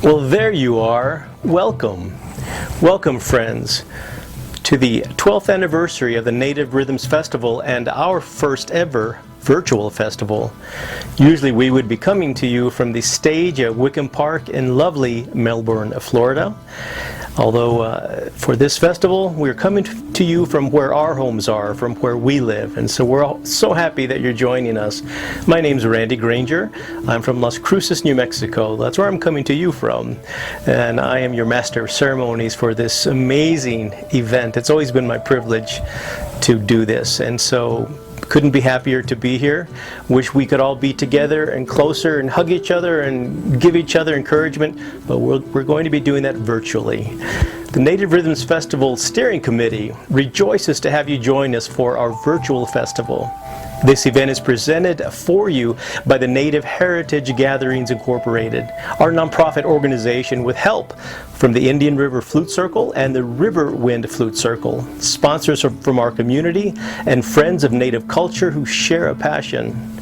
Well, there you are. Welcome. Welcome, friends, to the 12th anniversary of the Native Rhythms Festival and our first ever virtual festival. Usually we would be coming to you from the stage at Wickiup Park in lovely Melbourne, Florida. Although for this festival, we're coming to you from where our homes are, from where we live. And so we're all so happy that you're joining us. My name's Randy Granger. I'm from Las Cruces, New Mexico. That's where I'm coming to you from. And I am your master of ceremonies for this amazing event. It's always been my privilege to do this. And so couldn't be happier to be here. Wish we could all be together and closer and hug each other and give each other encouragement, but we're going to be doing that virtually. The Native Rhythms Festival Steering Committee rejoices to have you join us for our virtual festival. This event is presented for you by the Native Heritage Gatherings Incorporated, our nonprofit organization with help from the Indian River Flute Circle and the River Wind Flute Circle, sponsors from our community, and friends of Native culture who share a passion.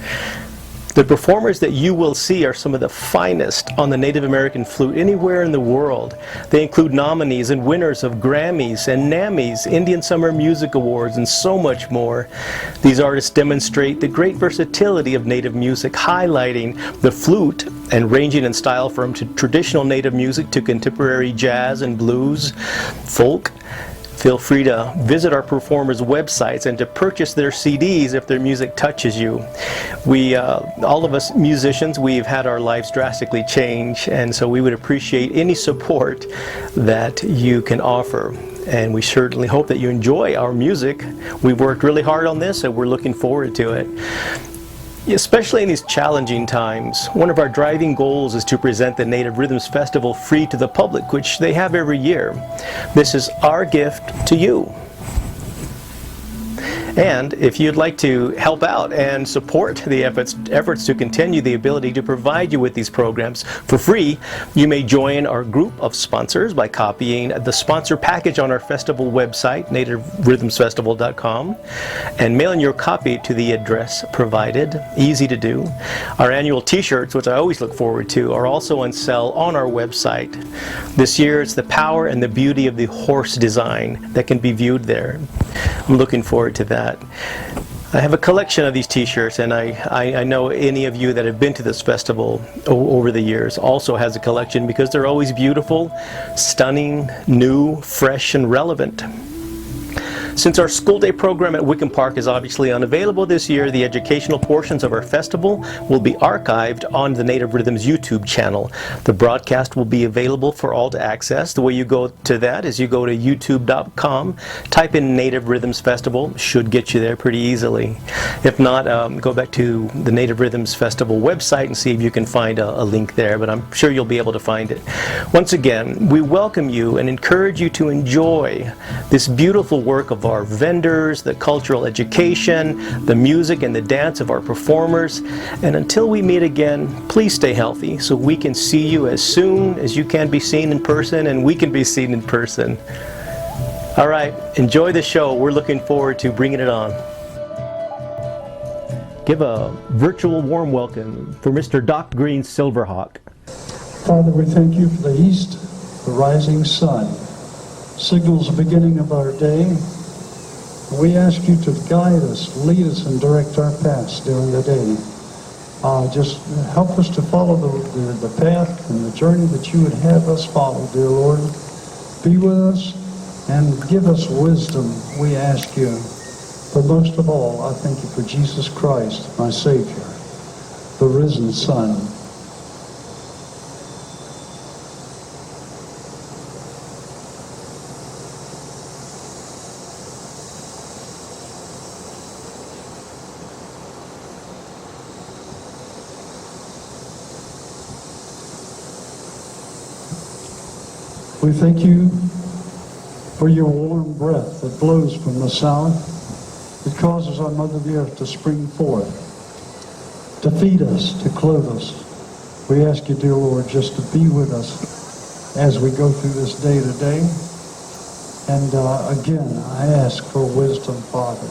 The performers that you will see are some of the finest on the Native American flute anywhere in the world. They include nominees and winners of Grammys and NAMMYs, Indian Summer Music Awards, and so much more. These artists demonstrate the great versatility of Native music, highlighting the flute and ranging in style from traditional Native music to contemporary jazz and blues, folk. Feel free to visit our performers' websites and to purchase their CDs if their music touches you. We, all of us musicians, we've had our lives drastically change, and so we would appreciate any support that you can offer. And we certainly hope that you enjoy our music. We've worked really hard on this, and we're looking forward to it. Especially in these challenging times, one of our driving goals is to present the Native Rhythms Festival free to the public, which they have every year. This is our gift to you. And if you'd like to help out and support the efforts to continue the ability to provide you with these programs for free, you may join our group of sponsors by copying the sponsor package on our festival website, nativerhythmsfestival.com, and mailing your copy to the address provided. Easy to do. Our annual t-shirts, which I always look forward to, are also on sale on our website. This year it's the power and the beauty of the horse design that can be viewed there. I'm looking forward to that. I have a collection of these t-shirts, and I know any of you that have been to this festival over the years also has a collection because they're always beautiful, stunning, new, fresh, and relevant. Since our school day program at Wickiup Park is obviously unavailable this year, the educational portions of our festival will be archived on the Native Rhythms YouTube channel. The broadcast will be available for all to access. The way you go to that is you go to youtube.com, type in Native Rhythms Festival, should get you there pretty easily. If not, go back to the Native Rhythms Festival website and see if you can find a link there, but I'm sure you'll be able to find it. Once again, we welcome you and encourage you to enjoy this beautiful work of our vendors, the cultural education, the music and the dance of our performers. And until we meet again, please stay healthy so we can see you as soon as you can be seen in person and we can be seen in person. All right, enjoy the show. We're looking forward to bringing it on. Give a virtual warm welcome for Mr. Doc Green's Silverhawk. Father, we thank you for the east, the rising sun. Signals the beginning of our day. We ask you to guide us, lead us, and direct our paths during the day. Just help us to follow the path and the journey that you would have us follow, dear Lord. Be with us and give us wisdom, we ask you. But most of all, I thank you for Jesus Christ, my Savior, the risen Son. We thank you for your warm breath that blows from the south. It causes our Mother the Earth to spring forth, to feed us, to clothe us. We ask you, dear Lord, just to be with us as we go through this day to day. And again, I ask for wisdom, Father.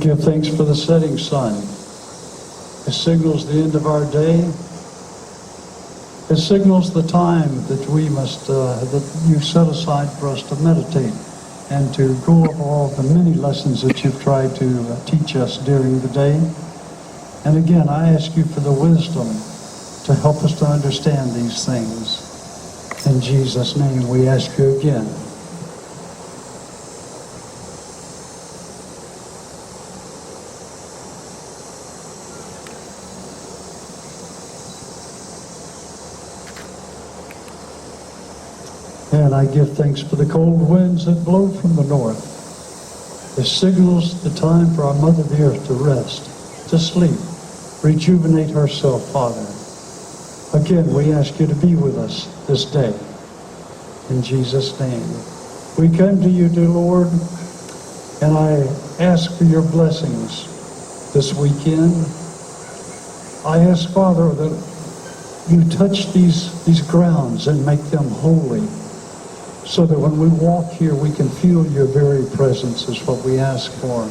give thanks for the setting sun. It signals the end of our day. It signals the time that we must, that you set aside for us to meditate and to go over all the many lessons that you've tried to teach us during the day. And again, I ask you for the wisdom to help us to understand these things. In Jesus' name, we ask you again. And I give thanks for the cold winds that blow from the north. It signals the time for our Mother the Earth to rest, to sleep, rejuvenate herself, Father. Again, we ask you to be with us this day. In Jesus' name. We come to you, dear Lord, and I ask for your blessings this weekend. I ask, Father, that you touch these grounds and make them holy, so that when we walk here, we can feel your very presence is what we ask for.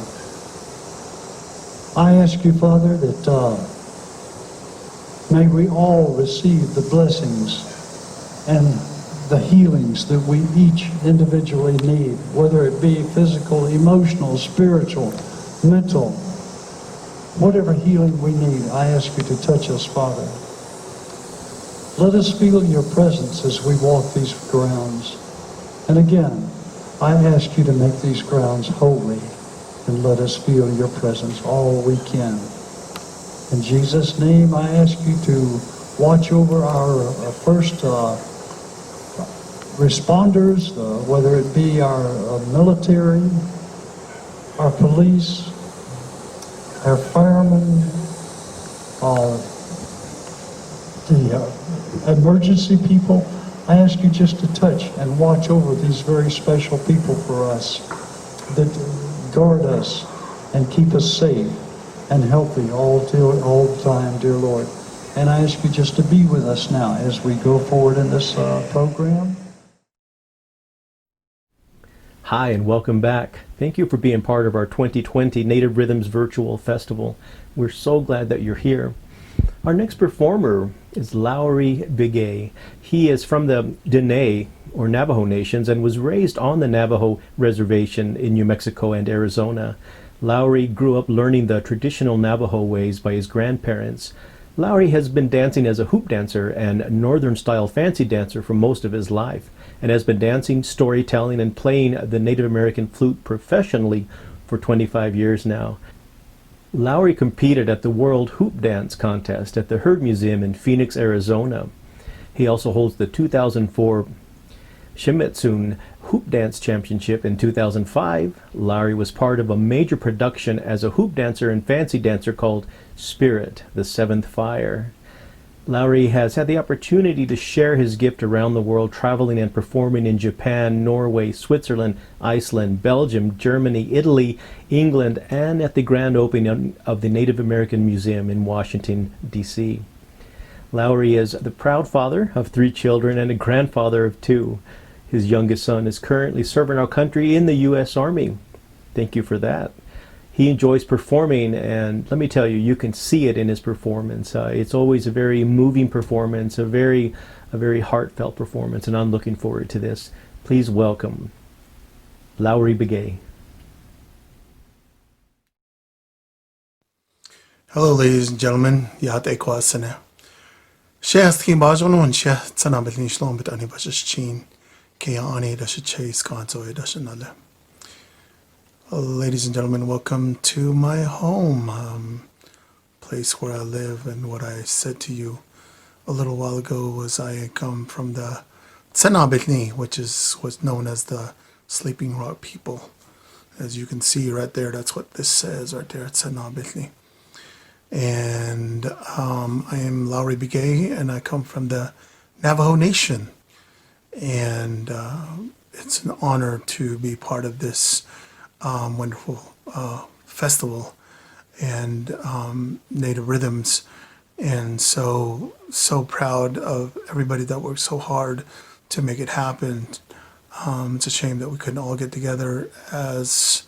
I ask you, Father, that may we all receive the blessings and the healings that we each individually need, whether it be physical, emotional, spiritual, mental, whatever healing we need. I ask you to touch us, Father. Let us feel your presence as we walk these grounds. And again, I ask you to make these grounds holy and let us feel your presence all we can. In Jesus' name, I ask you to watch over our first responders, whether it be our military, our police, our firemen, the emergency people. I ask you just to touch and watch over these very special people for us, that guard us and keep us safe and healthy all the time, dear Lord. And I ask you just to be with us now as we go forward in this program. Hi, and welcome back. Thank you for being part of our 2020 Native Rhythms Virtual Festival. We're so glad that you're here. Our next performer is Lowery Begay. He is from the Dene, or Navajo Nations, and was raised on the Navajo Reservation in New Mexico and Arizona. Lowery grew up learning the traditional Navajo ways by his grandparents. Lowery has been dancing as a hoop dancer and Northern-style fancy dancer for most of his life, and has been dancing, storytelling, and playing the Native American flute professionally for 25 years now. Lowery competed at the World Hoop Dance Contest at the Herd Museum in Phoenix, Arizona. He also holds the 2004 Shimetsun Hoop Dance Championship. In 2005, Lowery was part of a major production as a hoop dancer and fancy dancer called Spirit, the Seventh Fire. Lowery has had the opportunity to share his gift around the world, traveling and performing in Japan, Norway, Switzerland, Iceland, Belgium, Germany, Italy, England, and at the grand opening of the Native American Museum in Washington, D.C. Lowery is the proud father of 3 children and a grandfather of 2. His youngest son is currently serving our country in the U.S. Army. Thank you for that. He enjoys performing, and let me tell you, you can see it in his performance. It's always a very moving performance, a very heartfelt performance, and I'm looking forward to this. Please welcome Lowery Begay. Hello, ladies and gentlemen. Outtakes. Shastkin Bajon, Shah Sanabelin Shlom, but Anibash's chin, Kayani, Dash Chase, Kanzo, Dashanale. Ladies and gentlemen, welcome to my home, place where I live. And what I said to you a little while ago was I come from the Tsenabitni, which is what's known as the Sleeping Rock people. As you can see right there, that's what this says right there, Tsenabitni. And I am Lowery Begay, and I come from the Navajo Nation. And it's an honor to be part of this wonderful festival and Native Rhythms, and so proud of everybody that worked so hard to make it happen. It's a shame that we couldn't all get together as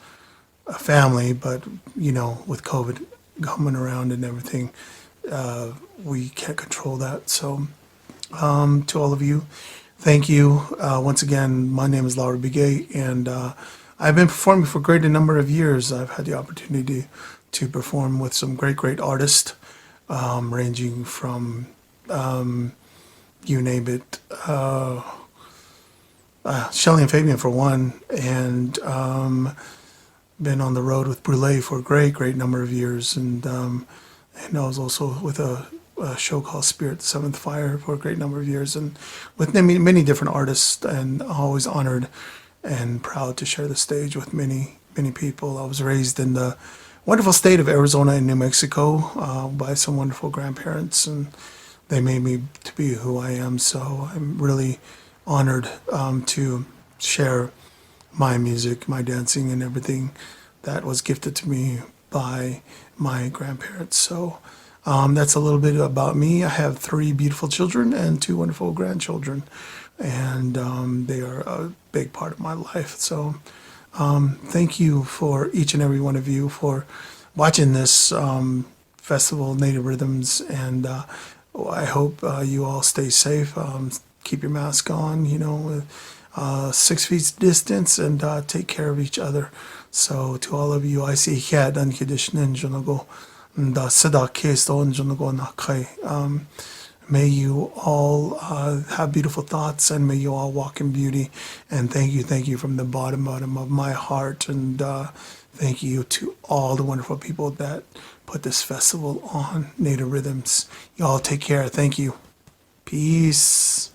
a family, but with COVID coming around and everything, we can't control that. So to all of you, thank you. Once again, my name is Lowery Begay, and I've been performing for a great number of years. I've had the opportunity to perform with some great artists, ranging from you name it, Shelley and Fabian for one, and been on the road with Brûlé for a great number of years, and I was also with a show called Spirit, the Seventh Fire for a great number of years, and with many different artists, and always honored and proud to share the stage with many people. I was raised in the wonderful state of Arizona and New Mexico by some wonderful grandparents, and they made me to be who I am. So I'm really honored to share my music, my dancing, and everything that was gifted to me by my grandparents. So that's a little bit about me. I have 3 beautiful children and 2 wonderful grandchildren, and they are a big part of my life. So thank you for each and every one of you for watching this festival, Native Rhythms, and I hope you all stay safe. Keep your mask on, with 6 feet distance, and take care of each other. So to all of you, I see cat and conditioning jonago, the sada case on jonago nakai. May you all have beautiful thoughts, and may you all walk in beauty. And thank you from the bottom of my heart. And thank you to all the wonderful people that put this festival on, Native Rhythms. You all take care. Thank you. Peace.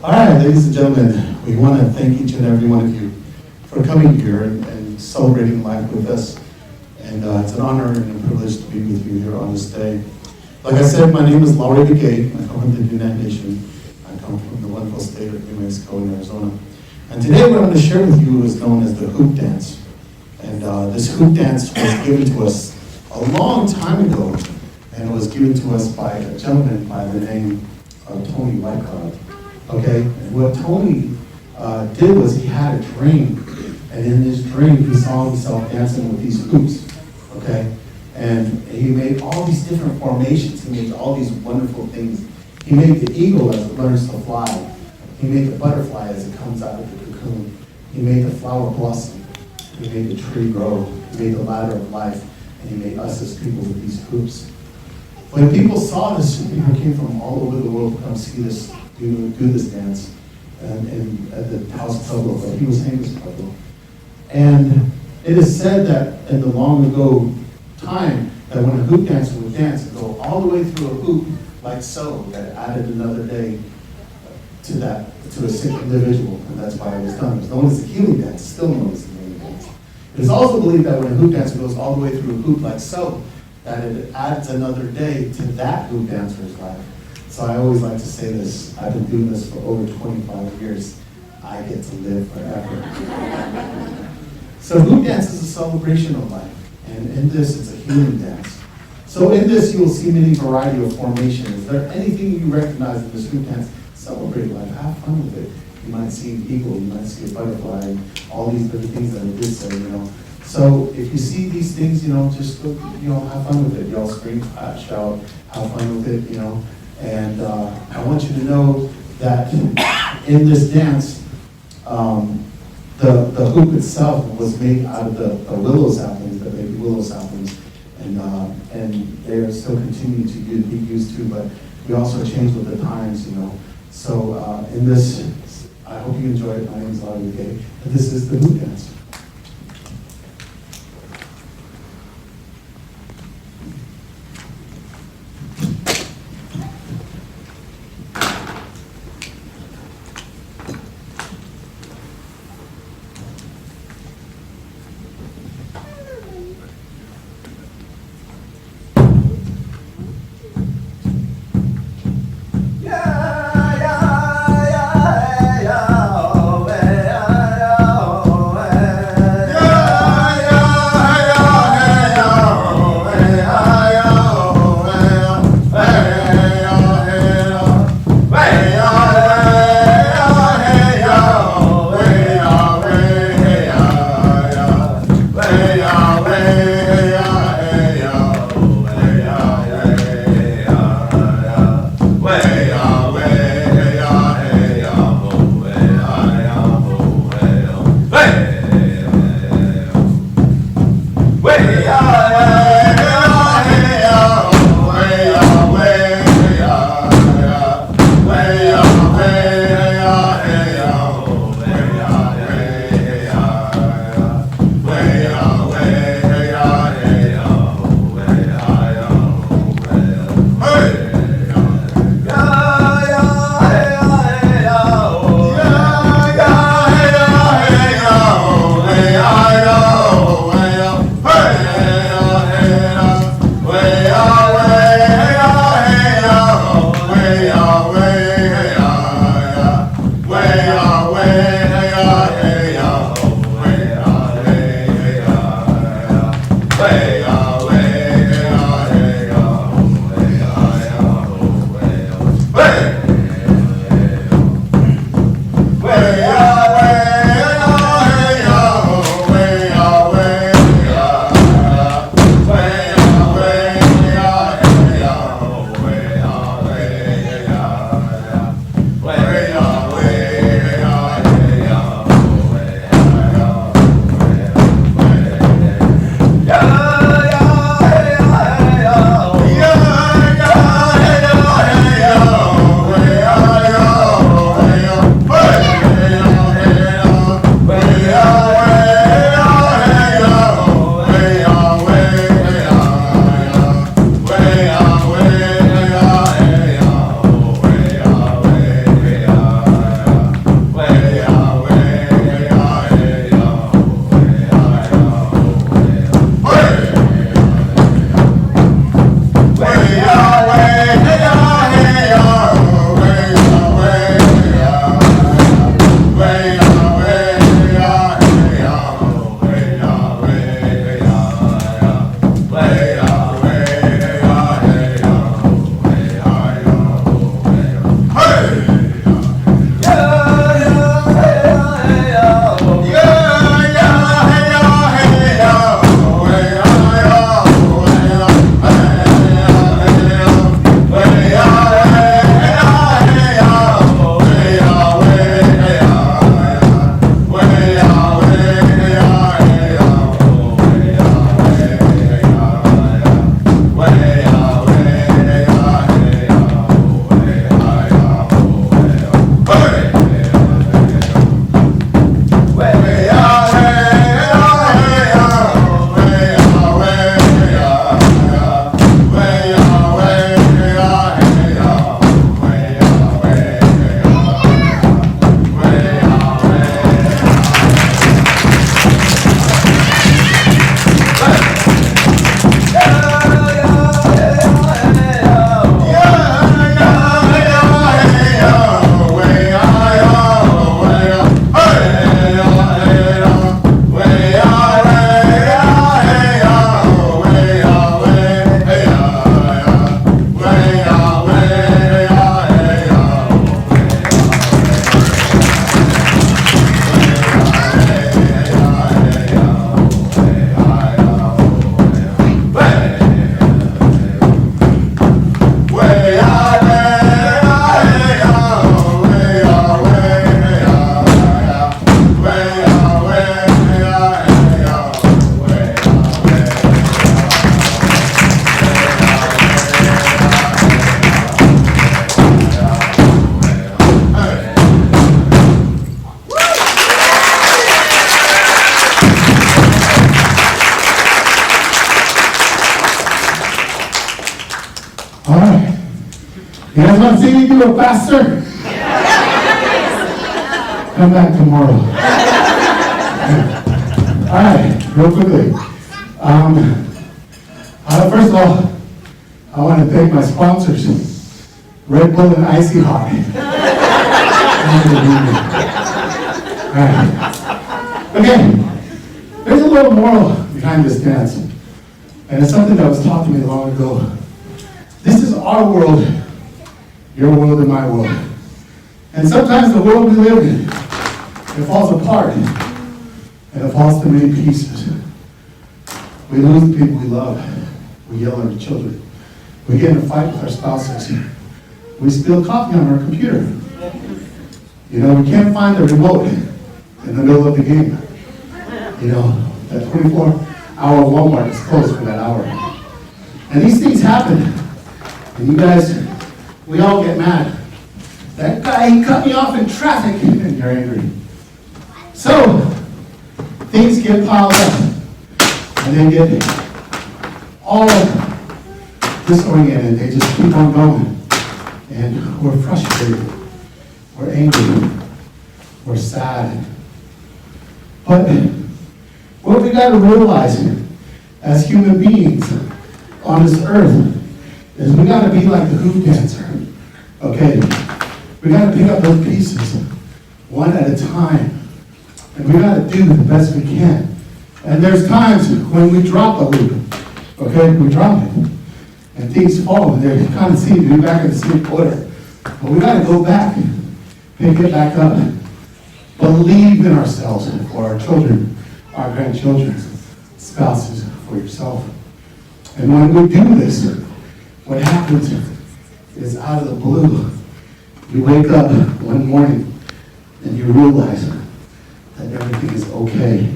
All right, ladies and gentlemen, we want to thank each and every one of you for coming here and celebrating life with us. And it's an honor and a privilege to be with you here on this day. Like I said, my name is Lowery Begay. I come from the United Nation. I come from the wonderful state of New Mexico in Arizona. And today what I'm going to share with you is known as the hoop dance. And this hoop dance was given to us a long time ago, and it was given to us by a gentleman by the name of Tony Whitecloud. Okay, and what Tony did was he had a dream, and in his dream he saw himself dancing with these hoops. Okay, and he made all these different formations. He made all these wonderful things. He made the eagle as it learns to fly. He made the butterfly as it comes out of the cocoon. He made the flower blossom. He made the tree grow. He made the ladder of life, and he made us as people with these hoops. When people saw this, people came from all over the world to come see this, do this dance, and at the house of Pueblo, but he was Henries Pueblo. And it is said that in the long ago time, that when a hoop dancer would dance and go all the way through a hoop, like so, that added another day to a sick individual, and that's why it was done. It was known as the healing dance, still known as the healing dance. It is also believed that when a hoop dancer goes all the way through a hoop like so, that it adds another day to that hoop dancer's life. So I always like to say this, I've been doing this for over 25 years. I get to live forever. So hoop dance is a celebration of life, and in this, it's a healing dance. So in this, you will see many variety of formations. Is there anything you recognize in this hoop dance? Celebrate life, have fun with it. You might see an eagle, you might see a butterfly, and all these different things that it did say, you know. So if you see these things, you know, just go, you know, have fun with it. Y'all scream, shout, have fun with it, you know. And I want you to know that in this dance, the hoop itself was made out of the willow saplings, the baby willow saplings, and they are still continuing to be used too. But we also change with the times, you know. So in this, I hope you enjoy it. My name is Laffely Performance, and this is the hoop dance. want to see me do it faster? Come back tomorrow. All right, real quickly. First of all, I want to thank my sponsors, Red Bull and Icy Hot. All right. Okay, there's a little moral behind this dance, and it's something that was taught to me long ago. This is our world, your world and my world. And sometimes the world we live in, it falls apart, and it falls to many pieces. We lose the people we love. We yell at our children. We get in a fight with our spouses. We spill coffee on our computer. You know, we can't find the remote in the middle of the game. You know, that 24-hour Walmart is closed for that hour. And these things happen. And you guys, we all get mad. That guy, he cut me off in traffic, and you're angry. So, things get piled up. And they get all disoriented. They just keep on going. And we're frustrated. We're angry. We're sad. But what we got to realize as human beings on this earth is we got to be like the hoop dancer. Okay? We got to pick up those pieces one at a time. And we got to do the best we can. And there's times when we drop a hoop. Okay? We drop it. And things fall, and they kind of seem to be back in the same order. But we got to go back, pick it back up, believe in ourselves for our children, our grandchildren, spouses, for yourself. And when we do this, what happens is out of the blue, you wake up one morning and you realize that everything is okay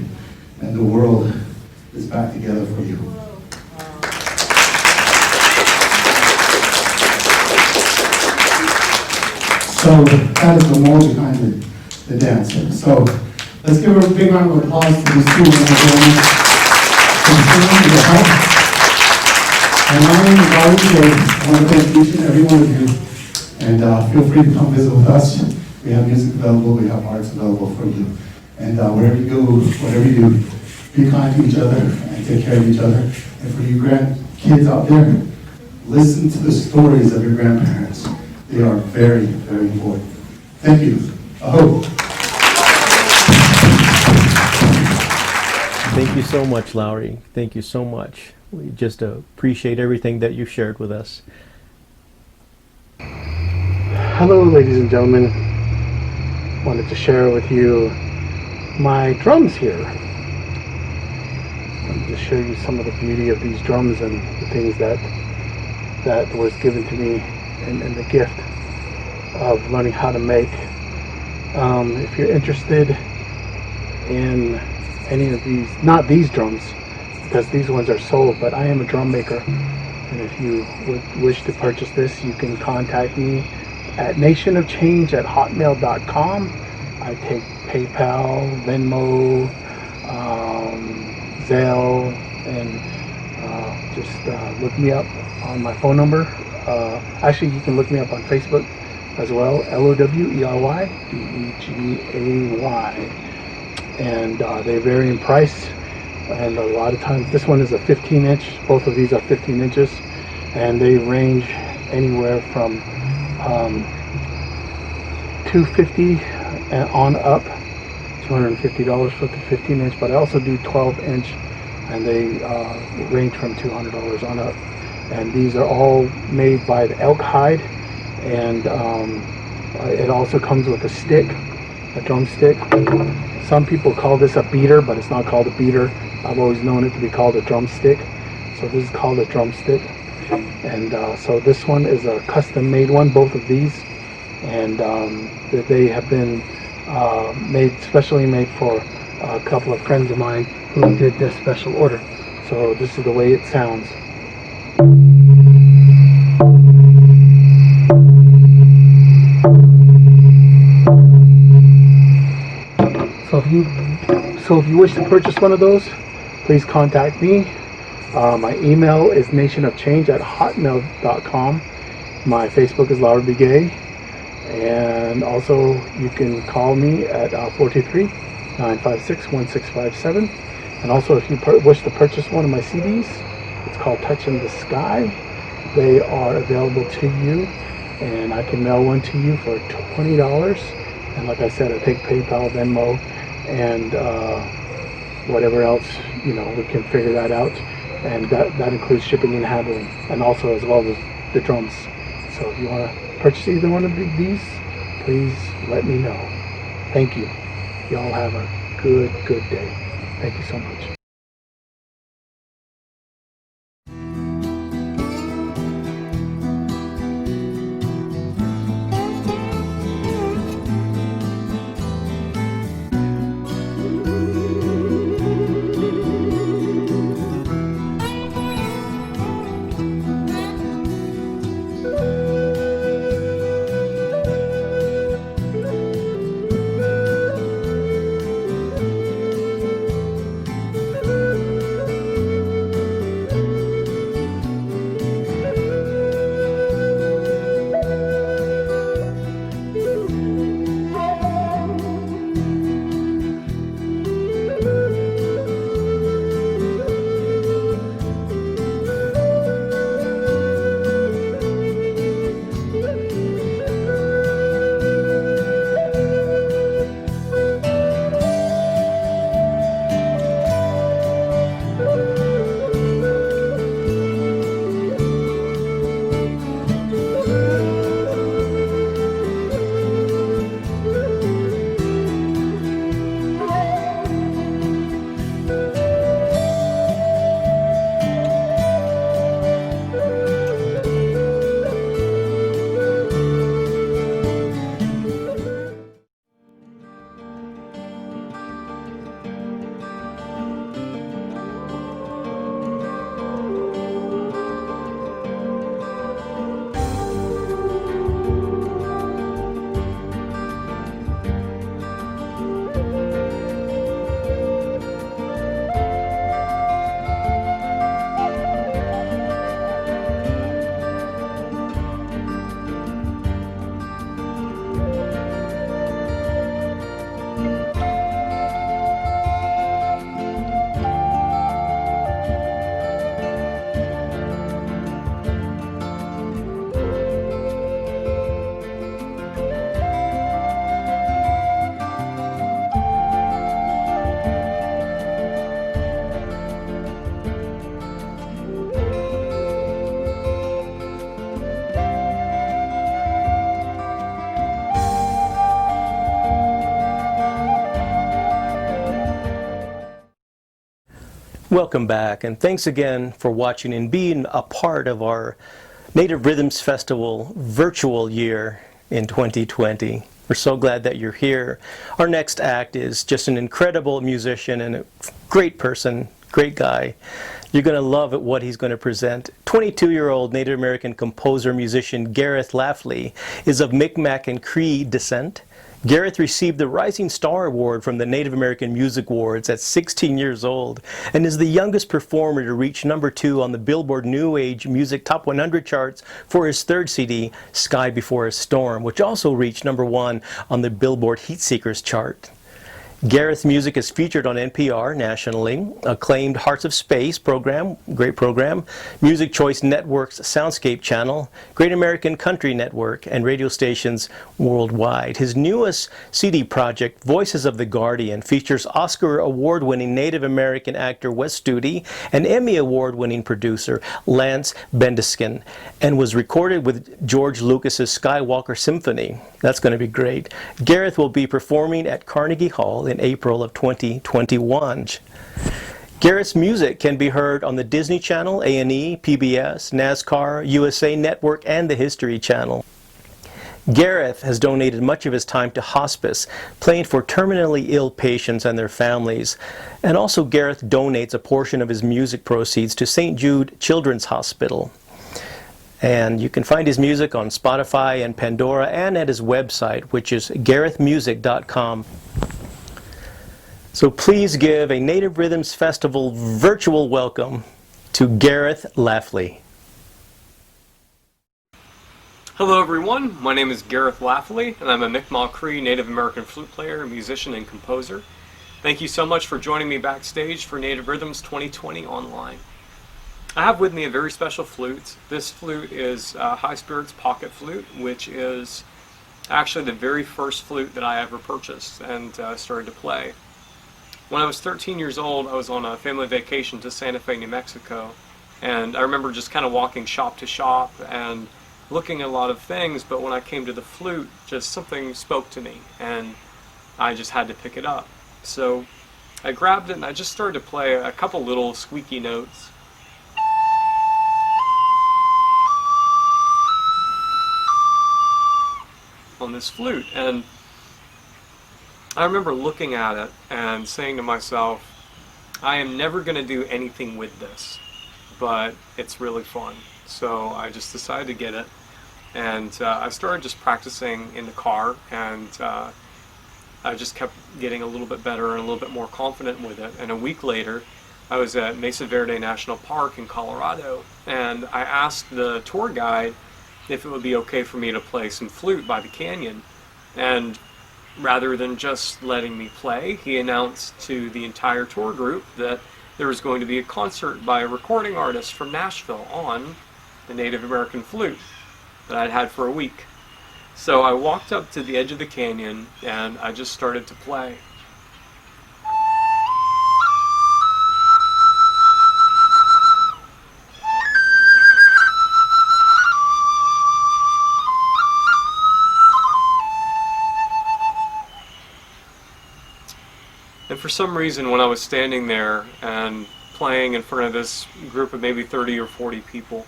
and the world is back together for you. So that is the moral behind the dance. So let's give a big round of applause to these two women for continuing to help. And my name is Larry Granger. I want to thank each and every one of you. And feel free to come visit with us. We have music available, we have arts available for you. And wherever you go, whatever you do, be kind to each other and take care of each other. And for you grandkids out there, listen to the stories of your grandparents. They are very, very important. Thank you. Thank you so much, Lowery. Thank you so much. We just appreciate everything that you shared with us. Hello, ladies and gentlemen. Wanted to share with you my drums here. Wanted to show you some of the beauty of these drums and the things that was given to me and the gift of learning how to make. If you're interested in any of these, not these drums, because these ones are sold, but I am a drum maker, and if you would wish to purchase this, you can contact me at nationofchange@hotmail.com. I take PayPal, Venmo, Zelle, and just look me up on my phone number. Actually, you can look me up on Facebook as well, LOWERYBEGAY. And they vary in price. And a lot of times, this one is a 15-inch. Both of these are 15 inches. And they range anywhere from $250 and on up, $250 for the 15-inch. But I also do 12-inch, and they range from $200 on up. And these are all made by the elk hide, and it also comes with a stick, a drum stick. Some people call this a beater, but it's not called a beater. I've always known it to be called a drumstick. So this is called a drumstick. And so this one is a custom made one, both of these. And they have been specially made for a couple of friends of mine who did this special order. So this is the way it sounds. So if you wish to purchase one of those, please contact me. My email is nationofchange@hotmail.com, My Facebook is Lowery Begay, and also you can call me at 423-956-1657. And also, if you wish to purchase one of my CDs, it's called Touch in the Sky. They are available to you, and I can mail one to you for $20. And like I said, I take PayPal, Venmo, and whatever else, we can figure that out. And that includes shipping and handling, and also as well as the drums. So if you want to purchase either one of these, please let me know. Thank you. Y'all have a good day. Thank you so much. Welcome back, and thanks again for watching and being a part of our Native Rhythms Festival virtual year in 2020. We're so glad that you're here. Our next act is just an incredible musician and a great person, great guy. You're going to love what he's going to present. 22-year-old Native American composer musician Gareth Laffely is of Mi'kmaq and Cree descent. Gareth received the Rising Star Award from the Native American Music Awards at 16 years old and is the youngest performer to reach #2 on the Billboard New Age Music Top 100 charts for his third CD, Sky Before a Storm, which also reached #1 on the Billboard Heat Seekers chart. Gareth's music is featured on NPR nationally, acclaimed Hearts of Space program, great program, Music Choice Network's Soundscape channel, Great American Country Network, and radio stations worldwide. His newest CD project, Voices of the Guardian, features Oscar Award-winning Native American actor Wes Studi and Emmy Award-winning producer Lance Bendiskin, and was recorded with George Lucas's Skywalker Symphony. That's going to be great. Gareth will be performing at Carnegie Hall in April of 2021. Gareth's music can be heard on the Disney Channel, A&E, PBS, NASCAR, USA Network, and the History Channel. Gareth has donated much of his time to hospice, playing for terminally ill patients and their families. And also Gareth donates a portion of his music proceeds to St. Jude Children's Hospital. And you can find his music on Spotify and Pandora and at his website, which is garethmusic.com. So please give a Native Rhythms Festival virtual welcome to Gareth Laffely. Hello everyone, my name is Gareth Laffely, and I'm a Mi'kmaq Cree Native American flute player, musician, and composer. Thank you so much for joining me backstage for Native Rhythms 2020 online. I have with me a very special flute. This flute is a High Spirits pocket flute, which is actually the very first flute that I ever purchased and started to play. When I was 13 years old, I was on a family vacation to Santa Fe, New Mexico, and I remember just kind of walking shop to shop and looking at a lot of things, but when I came to the flute, just something spoke to me, and I just had to pick it up. So I grabbed it and I just started to play a couple little squeaky notes. On this flute, and I remember looking at it and saying to myself, I am never going to do anything with this, but it's really fun. So I just decided to get it, and I started just practicing in the car, and I just kept getting a little bit better and a little bit more confident with it. And a week later, I was at Mesa Verde National Park in Colorado, and I asked the tour guide if it would be okay for me to play some flute by the canyon. And rather than just letting me play, he announced to the entire tour group that there was going to be a concert by a recording artist from Nashville on the Native American flute that I'd had for a week. So I walked up to the edge of the canyon and I just started to play. And for some reason, when I was standing there and playing in front of this group of maybe 30 or 40 people,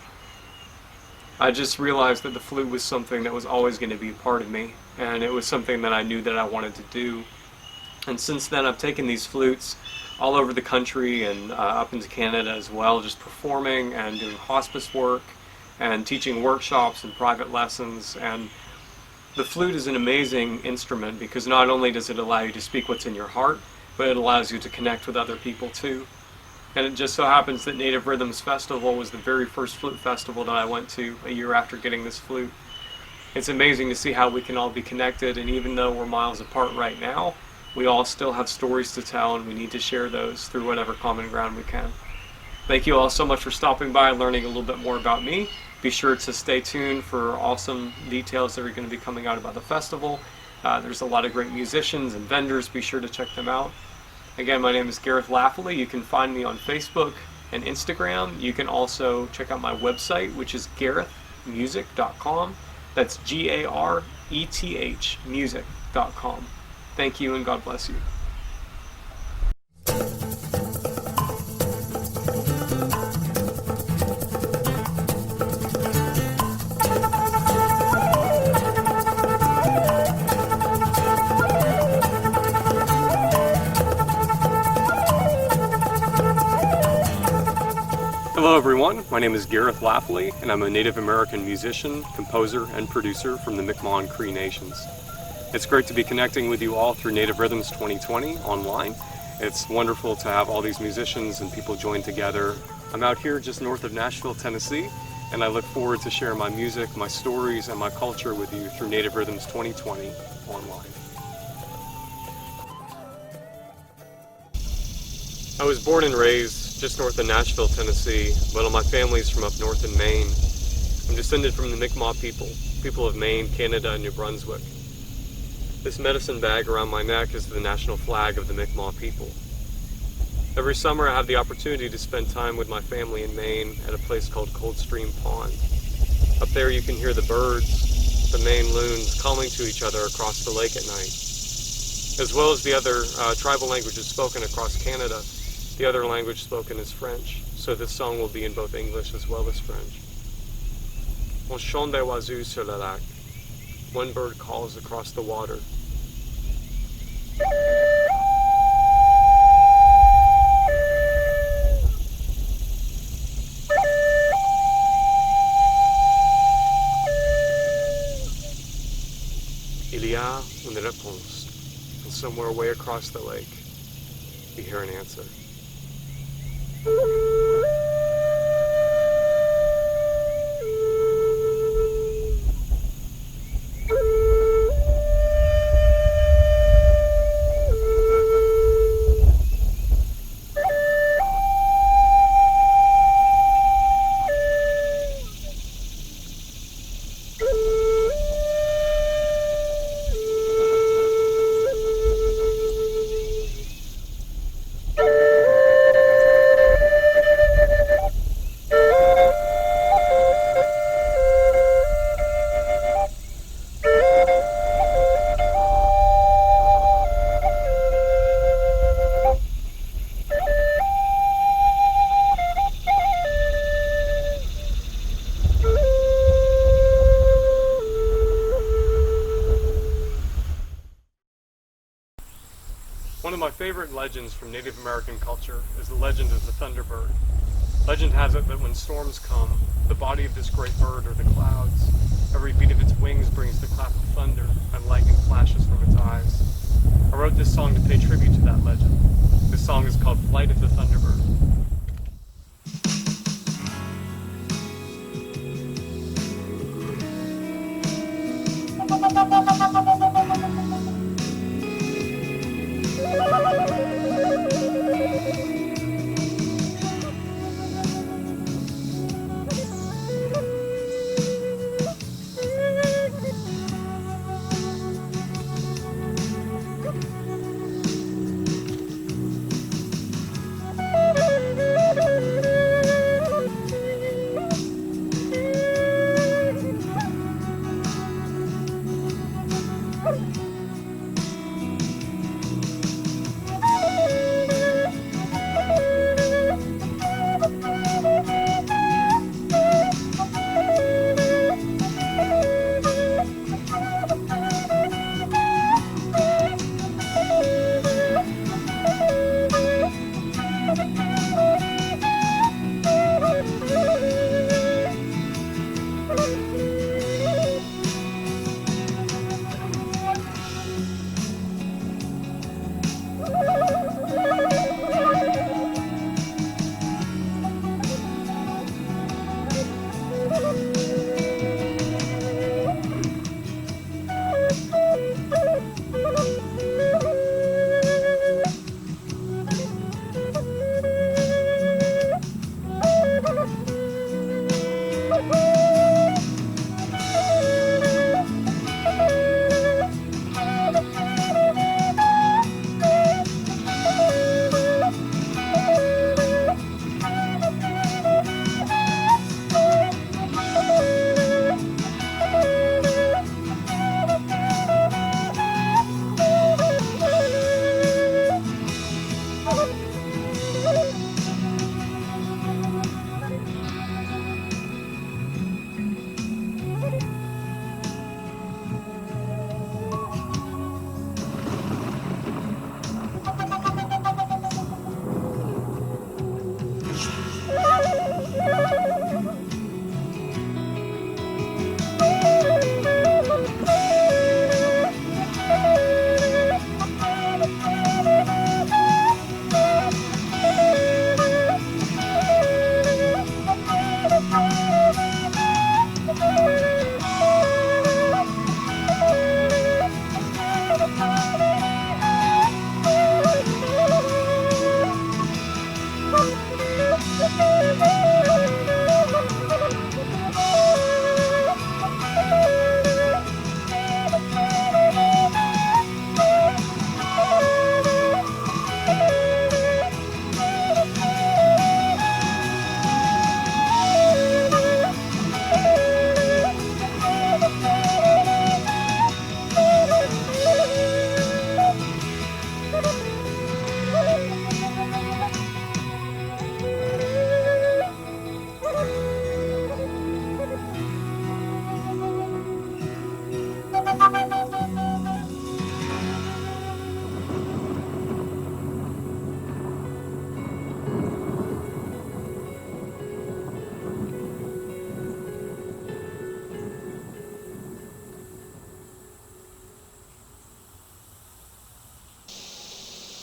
I just realized that the flute was something that was always going to be a part of me, and it was something that I knew that I wanted to do. And since then, I've taken these flutes all over the country and up into Canada as well, just performing and doing hospice work and teaching workshops and private lessons. And the flute is an amazing instrument because not only does it allow you to speak what's in your heart, but it allows you to connect with other people too. And it just so happens that Native Rhythms Festival was the very first flute festival that I went to a year after getting this flute. It's amazing to see how we can all be connected, and even though we're miles apart right now, we all still have stories to tell, and we need to share those through whatever common ground we can. Thank you all so much for stopping by and learning a little bit more about me. Be sure to stay tuned for awesome details that are going to be coming out about the festival. There's a lot of great musicians and vendors. Be sure to check them out. Again, my name is Gareth Laffely. You can find me on Facebook and Instagram. You can also check out my website, which is garethmusic.com. That's Gareth music.com. Thank you and God bless you. Hello everyone, my name is Gareth Laffely, and I'm a Native American musician, composer, and producer from the Mi'kmaq Cree Nations. It's great to be connecting with you all through Native Rhythms 2020 online. It's wonderful to have all these musicians and people join together. I'm out here just north of Nashville, Tennessee, and I look forward to sharing my music, my stories, and my culture with you through Native Rhythms 2020 online. I was born and raised just north of Nashville, Tennessee, but all my family's from up north in Maine. I'm descended from the Mi'kmaq people of Maine, Canada, and New Brunswick. This medicine bag around my neck is the national flag of the Mi'kmaq people. Every summer I have the opportunity to spend time with my family in Maine at a place called Cold Stream Pond. Up there you can hear the birds, the Maine loons calling to each other across the lake at night, as well as the other tribal languages spoken across Canada. The other language spoken is French, so this song will be in both English as well as French. On chante des oiseaux sur le lac. One bird calls across the water. Il y a une réponse, and somewhere way across the lake, you hear an answer. One of my favorite legends from Native American culture is the legend of the Thunderbird. Legend has it that when storms come, the body of this great bird are the clouds. Every beat of its wings brings the clap of thunder, and lightning flashes from its eyes. I wrote this song to pay tribute to that legend. This song is called Flight of the Thunderbird.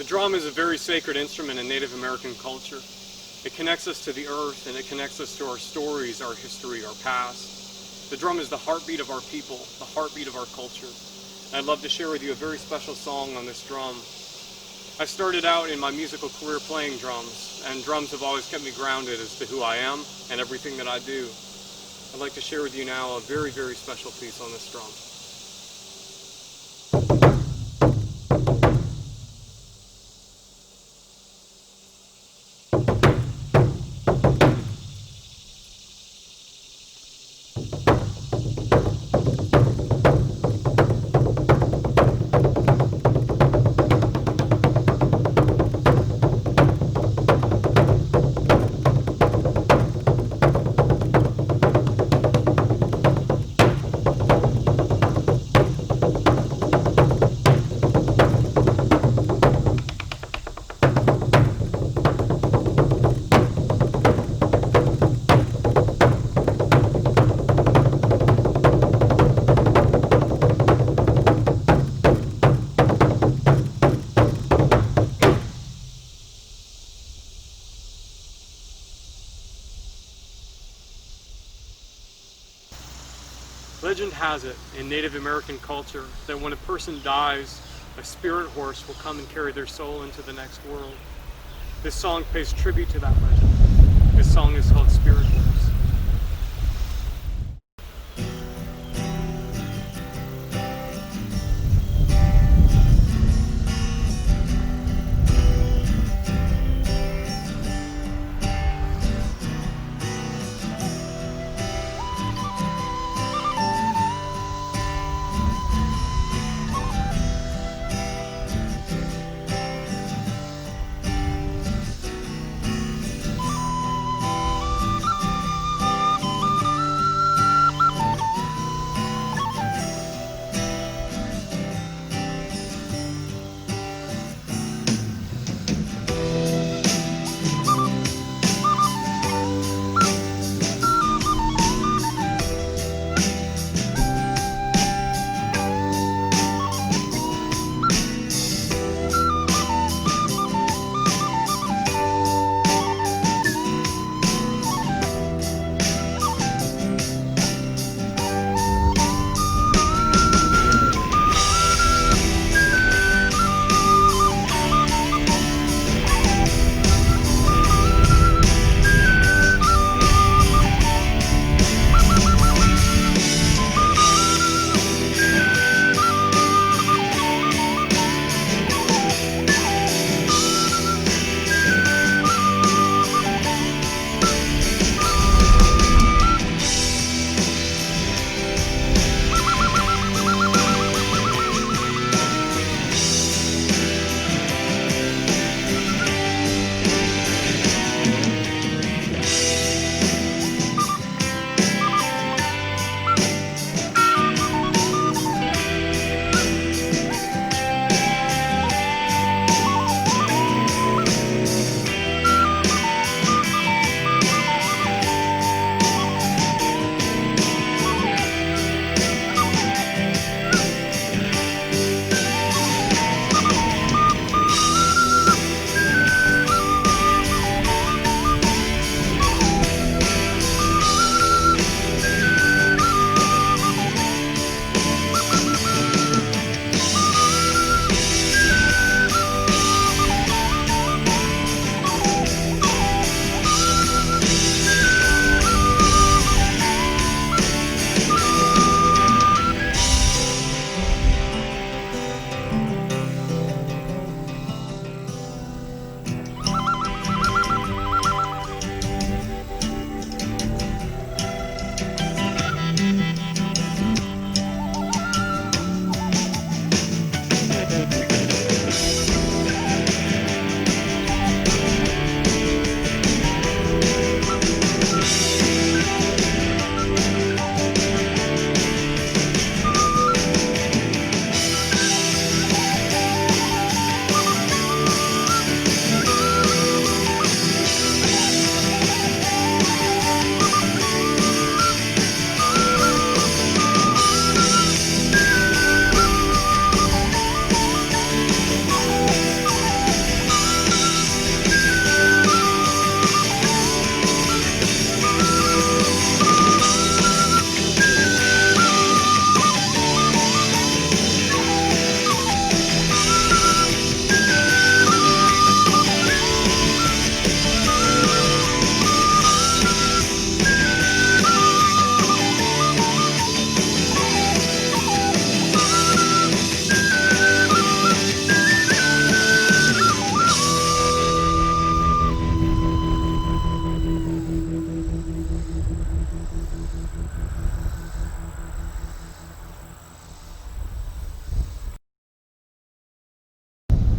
The drum is a very sacred instrument in Native American culture. It connects us to the earth, and it connects us to our stories, our history, our past. The drum is the heartbeat of our people, the heartbeat of our culture. And I'd love to share with you a very special song on this drum. I started out in my musical career playing drums, and drums have always kept me grounded as to who I am and everything that I do. I'd like to share with you now a very, very special piece on this drum. Legend has it in Native American culture that when a person dies, a spirit horse will come and carry their soul into the next world. This song pays tribute to that legend. This song is called Spirit Horse.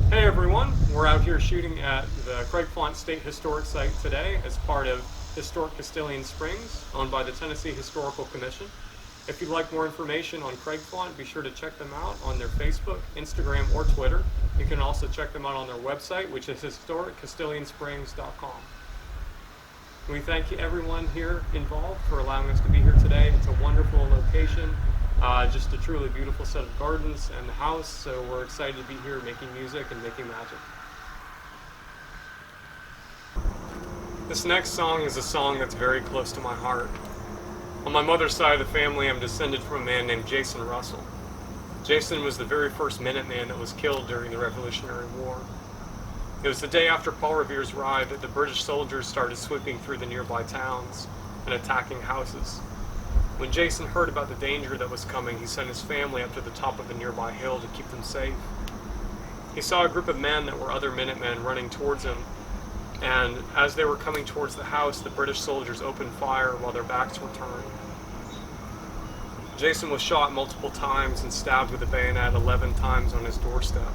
Hey everyone, we're out here shooting at the Craig Font State Historic Site today as part of Historic Castilian Springs, owned by the Tennessee Historical Commission. If you'd like more information on Craig Font, be sure to check them out on their Facebook, Instagram, or Twitter. You can also check them out on their website, which is historiccastiliansprings.com. We thank everyone here involved for allowing us to be here today. It's a wonderful location, just a truly beautiful set of gardens and the house, so we're excited to be here making music and making magic. This next song is a song that's very close to my heart. On my mother's side of the family, I'm descended from a man named Jason Russell. Jason was the very first Minuteman that was killed during the Revolutionary War. It was the day after Paul Revere's ride that the British soldiers started sweeping through the nearby towns and attacking houses. When Jason heard about the danger that was coming, he sent his family up to the top of a nearby hill to keep them safe. He saw a group of men that were other Minutemen running towards him, and as they were coming towards the house, the British soldiers opened fire while their backs were turned. Jason was shot multiple times and stabbed with a bayonet 11 times on his doorstep.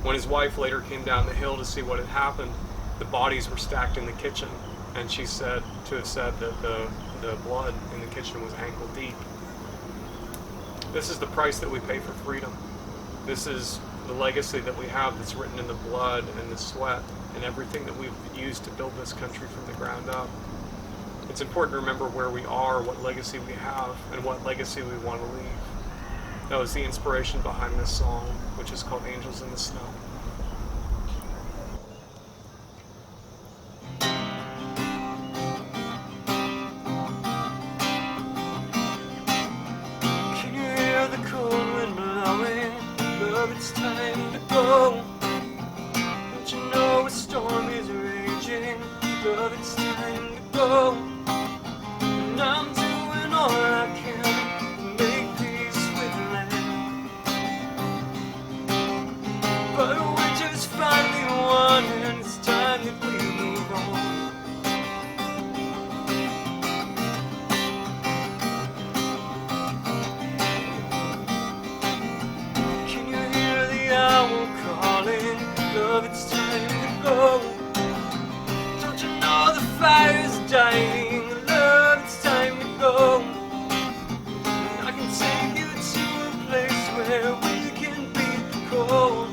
When his wife later came down the hill to see what had happened, the bodies were stacked in the kitchen, and she said to have said that the blood in the kitchen was ankle deep. This is the price that we pay for freedom. This is the legacy that we have that's written in the blood and the sweat and everything that we've used to build this country from the ground up. It's important to remember where we are, what legacy we have, and what legacy we want to leave. That was the inspiration behind this song, which is called Angels in the Snow. Can you hear the cold wind blowing? Love, it's time to go. Don't you know a storm is raging? Love, it's time to go. And I'm doing all I can to make peace with land. But winter's finally won, and it's time that we move on. Can you hear the owl calling? Love, it's time to go. Don't you know the fire's dying? Love, it's time to go. And I can take you to a place where we can be cold.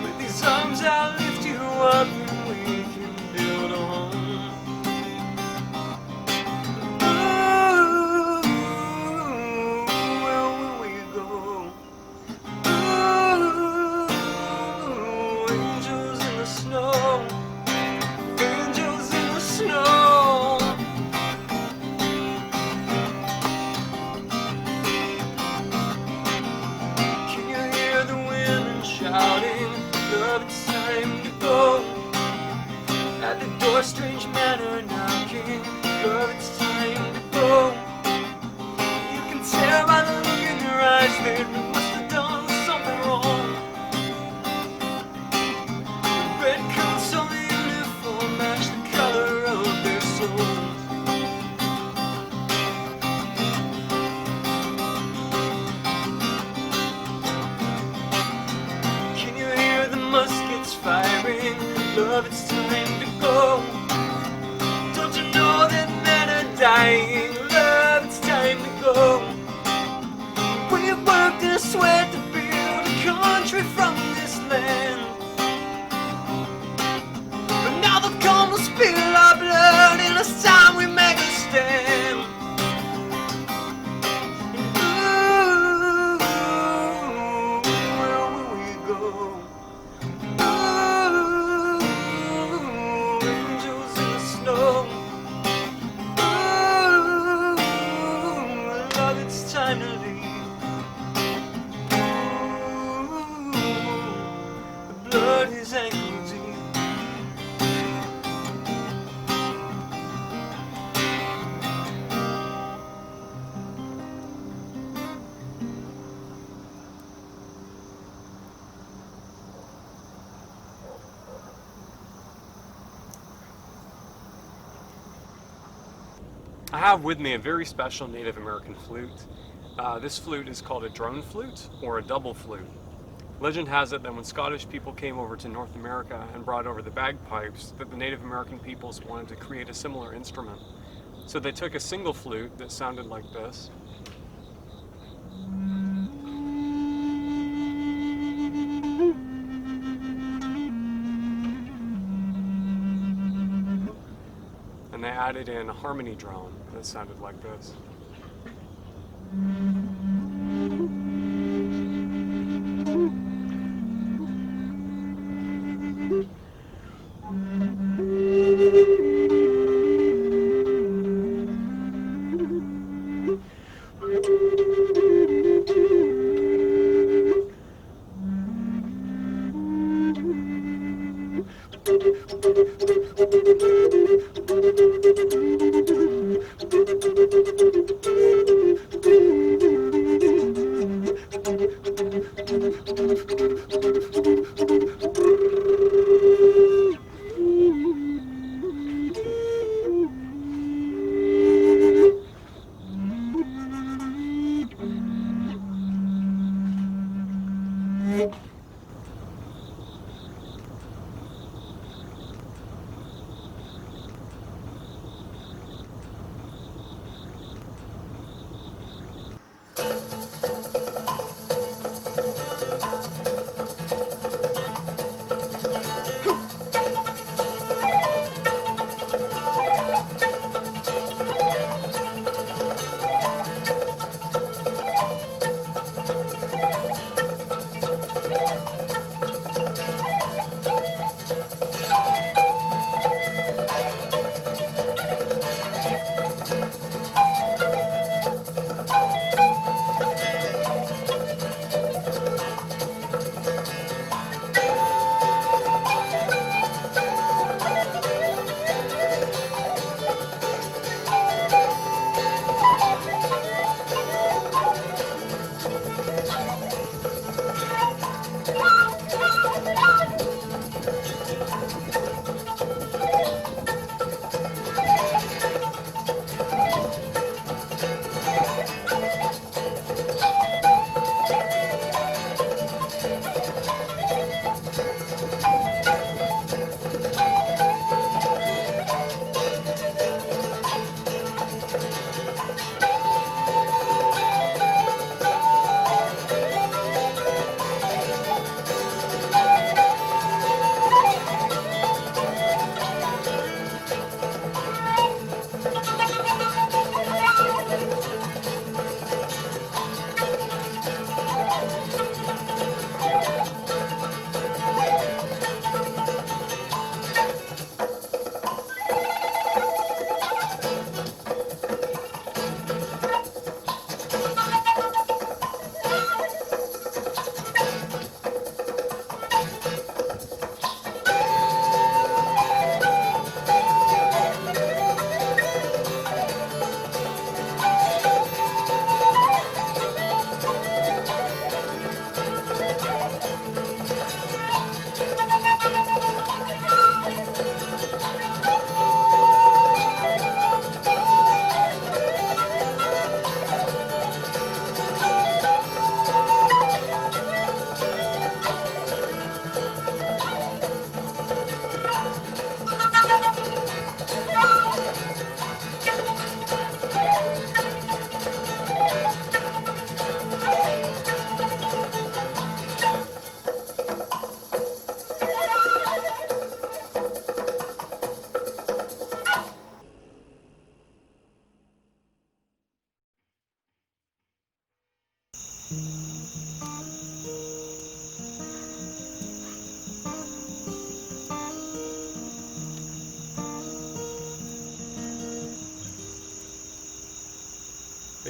With these arms I'll lift you up and we can build a home. Ooh, where will we go? Ooh, angels in the snow. Angels in the snow. Can you hear the wind shouting? Love, it's time to go. At the door, strange men are knocking. Love, it's time to go. You can tell by the look in your eyes that we must have done something wrong. The red coats on the uniform match the color of their souls. Can you hear the muskets firing? Love, it's time to go. Don't you know that men are dying? Love, it's time to go. We've worked and sweat to build a country from this land. But now they've come to spill our blood, and it's time we make a stand. Ooh, where will we go? Ooh, angels in the snow. Ooh, love, it's time to leave. Ooh, the blood is ankle deep. I have with me a very special Native American flute. This flute is called a drone flute or a double flute. Legend has it that when Scottish people came over to North America and brought over the bagpipes, that the Native American peoples wanted to create a similar instrument. So they took a single flute that sounded like this. And they added in a harmony drone that sounded like this.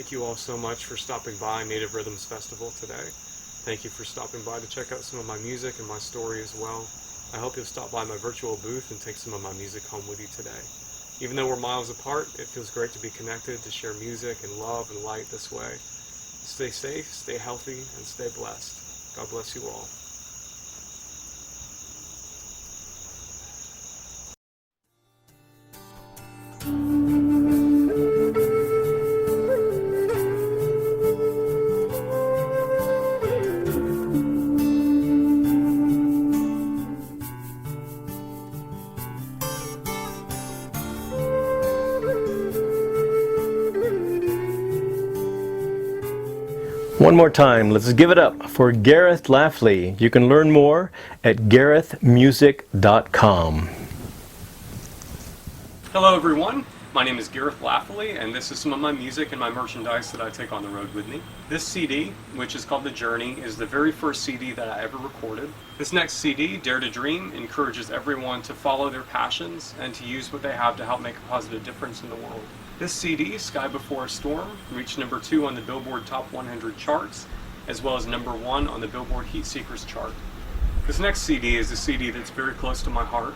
Thank you all so much for stopping by Native Rhythms Festival today. Thank you for stopping by to check out some of my music and my story as well. I hope you'll stop by my virtual booth and take some of my music home with you today. Even though we're miles apart, it feels great to be connected, to share music and love and light this way. Stay safe, stay healthy, and stay blessed. God bless you all. One more time, let's give it up for Gareth Laffely. You can learn more at garethmusic.com. Hello everyone, my name is Gareth Laffely, and this is some of my music and my merchandise that I take on the road with me. This CD, which is called The Journey, is the very first CD that I ever recorded. This next CD, Dare to Dream, encourages everyone to follow their passions and to use what they have to help make a positive difference in the world. This CD, Sky Before a Storm, reached number 2 on the Billboard Top 100 charts, as well as number 1 on the Billboard Heat Seekers chart. This next CD is a CD that's very close to my heart.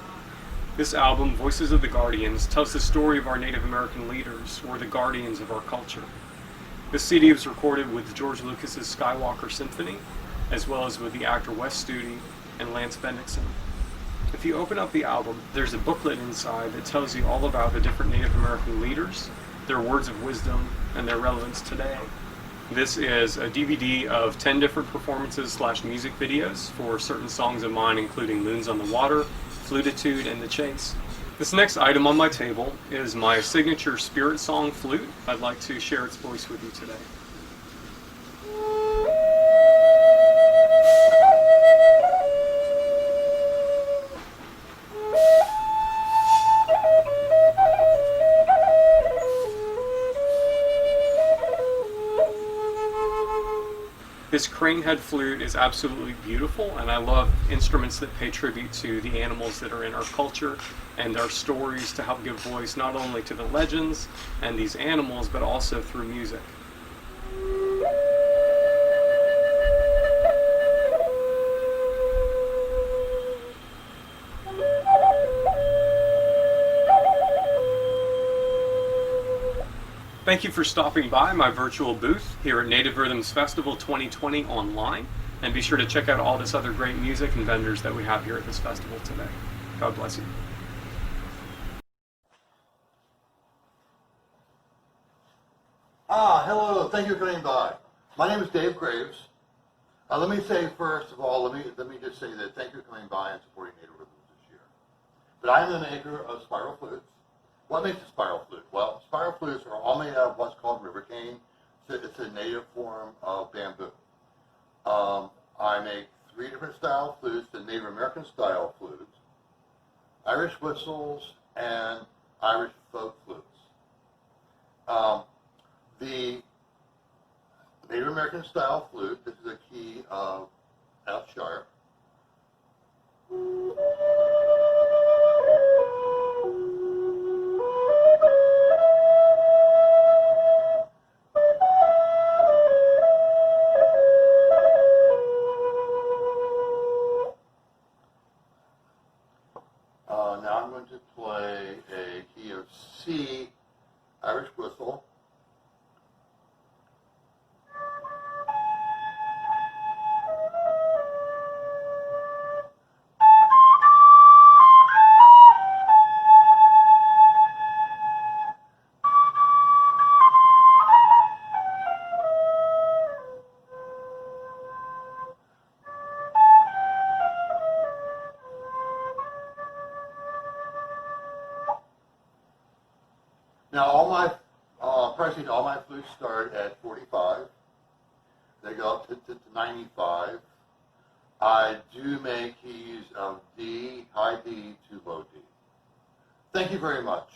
This album, Voices of the Guardians, tells the story of our Native American leaders, or the guardians of our culture. This CD was recorded with George Lucas's Skywalker Symphony, as well as with the actor Wes Studi and Lance Bennington. If you open up the album, there's a booklet inside that tells you all about the different Native American leaders, their words of wisdom, and their relevance today. This is a DVD of 10 different performances / music videos for certain songs of mine, including Moons on the Water, Flutitude, and The Chase. This next item on my table is my signature spirit song flute. I'd like to share its voice with you today. This crane head flute is absolutely beautiful, and I love instruments that pay tribute to the animals that are in our culture and our stories to help give voice not only to the legends and these animals, but also through music. Thank you for stopping by my virtual booth here at Native Rhythms Festival 2020 online, and be sure to check out all this other great music and vendors that we have here at this festival today. God bless you. Hello, thank you for coming by. My name is Dave Graves. Let me say first of all, let me just say that thank you for coming by and supporting Native Rhythms this year. But I'm the maker of Spiral Flutes. What makes a spiral flute? Well, spiral flutes are all made out of what's called river cane. It's a native form of bamboo. I make 3 different style flutes: the Native American style flutes, Irish whistles, and Irish folk flutes. The Native American style flute, this is a key of F sharp. Now I'm going to play a key of C, Irish whistle. Now all my pricing, all my flutes start at 45. They go up to 95. I do make keys of D, high D to low D. Thank you very much.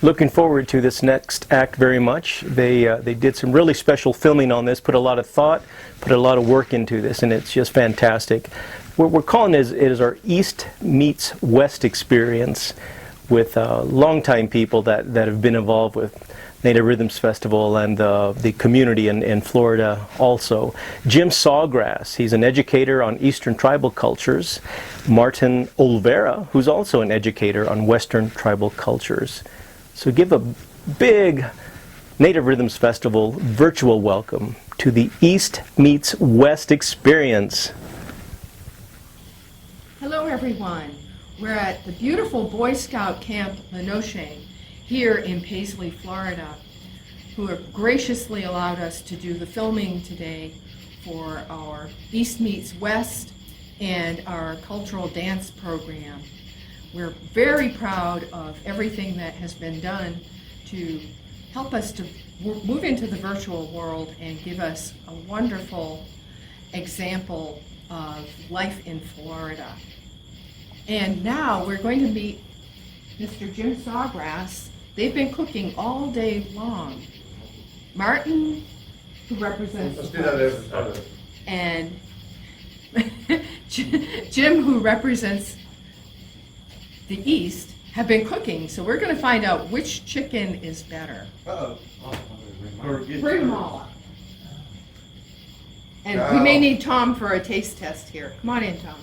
Looking forward to this next act very much. They did some really special filming on this, put a lot of thought, put a lot of work into this, and it's just fantastic. What we're calling it is our East meets West experience with longtime people that have been involved with Native Rhythms Festival and the community in Florida also. Jim Sawgrass, he's an educator on Eastern tribal cultures. Martin Olvera, who's also an educator on Western tribal cultures. So give a big Native Rhythms Festival virtual welcome to the East meets West experience. Hello everyone. We're at the beautiful Boy Scout Camp Lenoche here in Paisley, Florida, who have graciously allowed us to do the filming today for our East meets West and our cultural dance program. We're very proud of everything that has been done to help us to move into the virtual world and give us a wonderful example of life in Florida. And now we're going to meet Mr. Jim Sawgrass. They've been cooking all day long. Martin, who represents and Jim, who represents the East, have been cooking. So we're going to find out which chicken is better. Bring them all up. And we may need Tom for a taste test here. Come on in, Tom.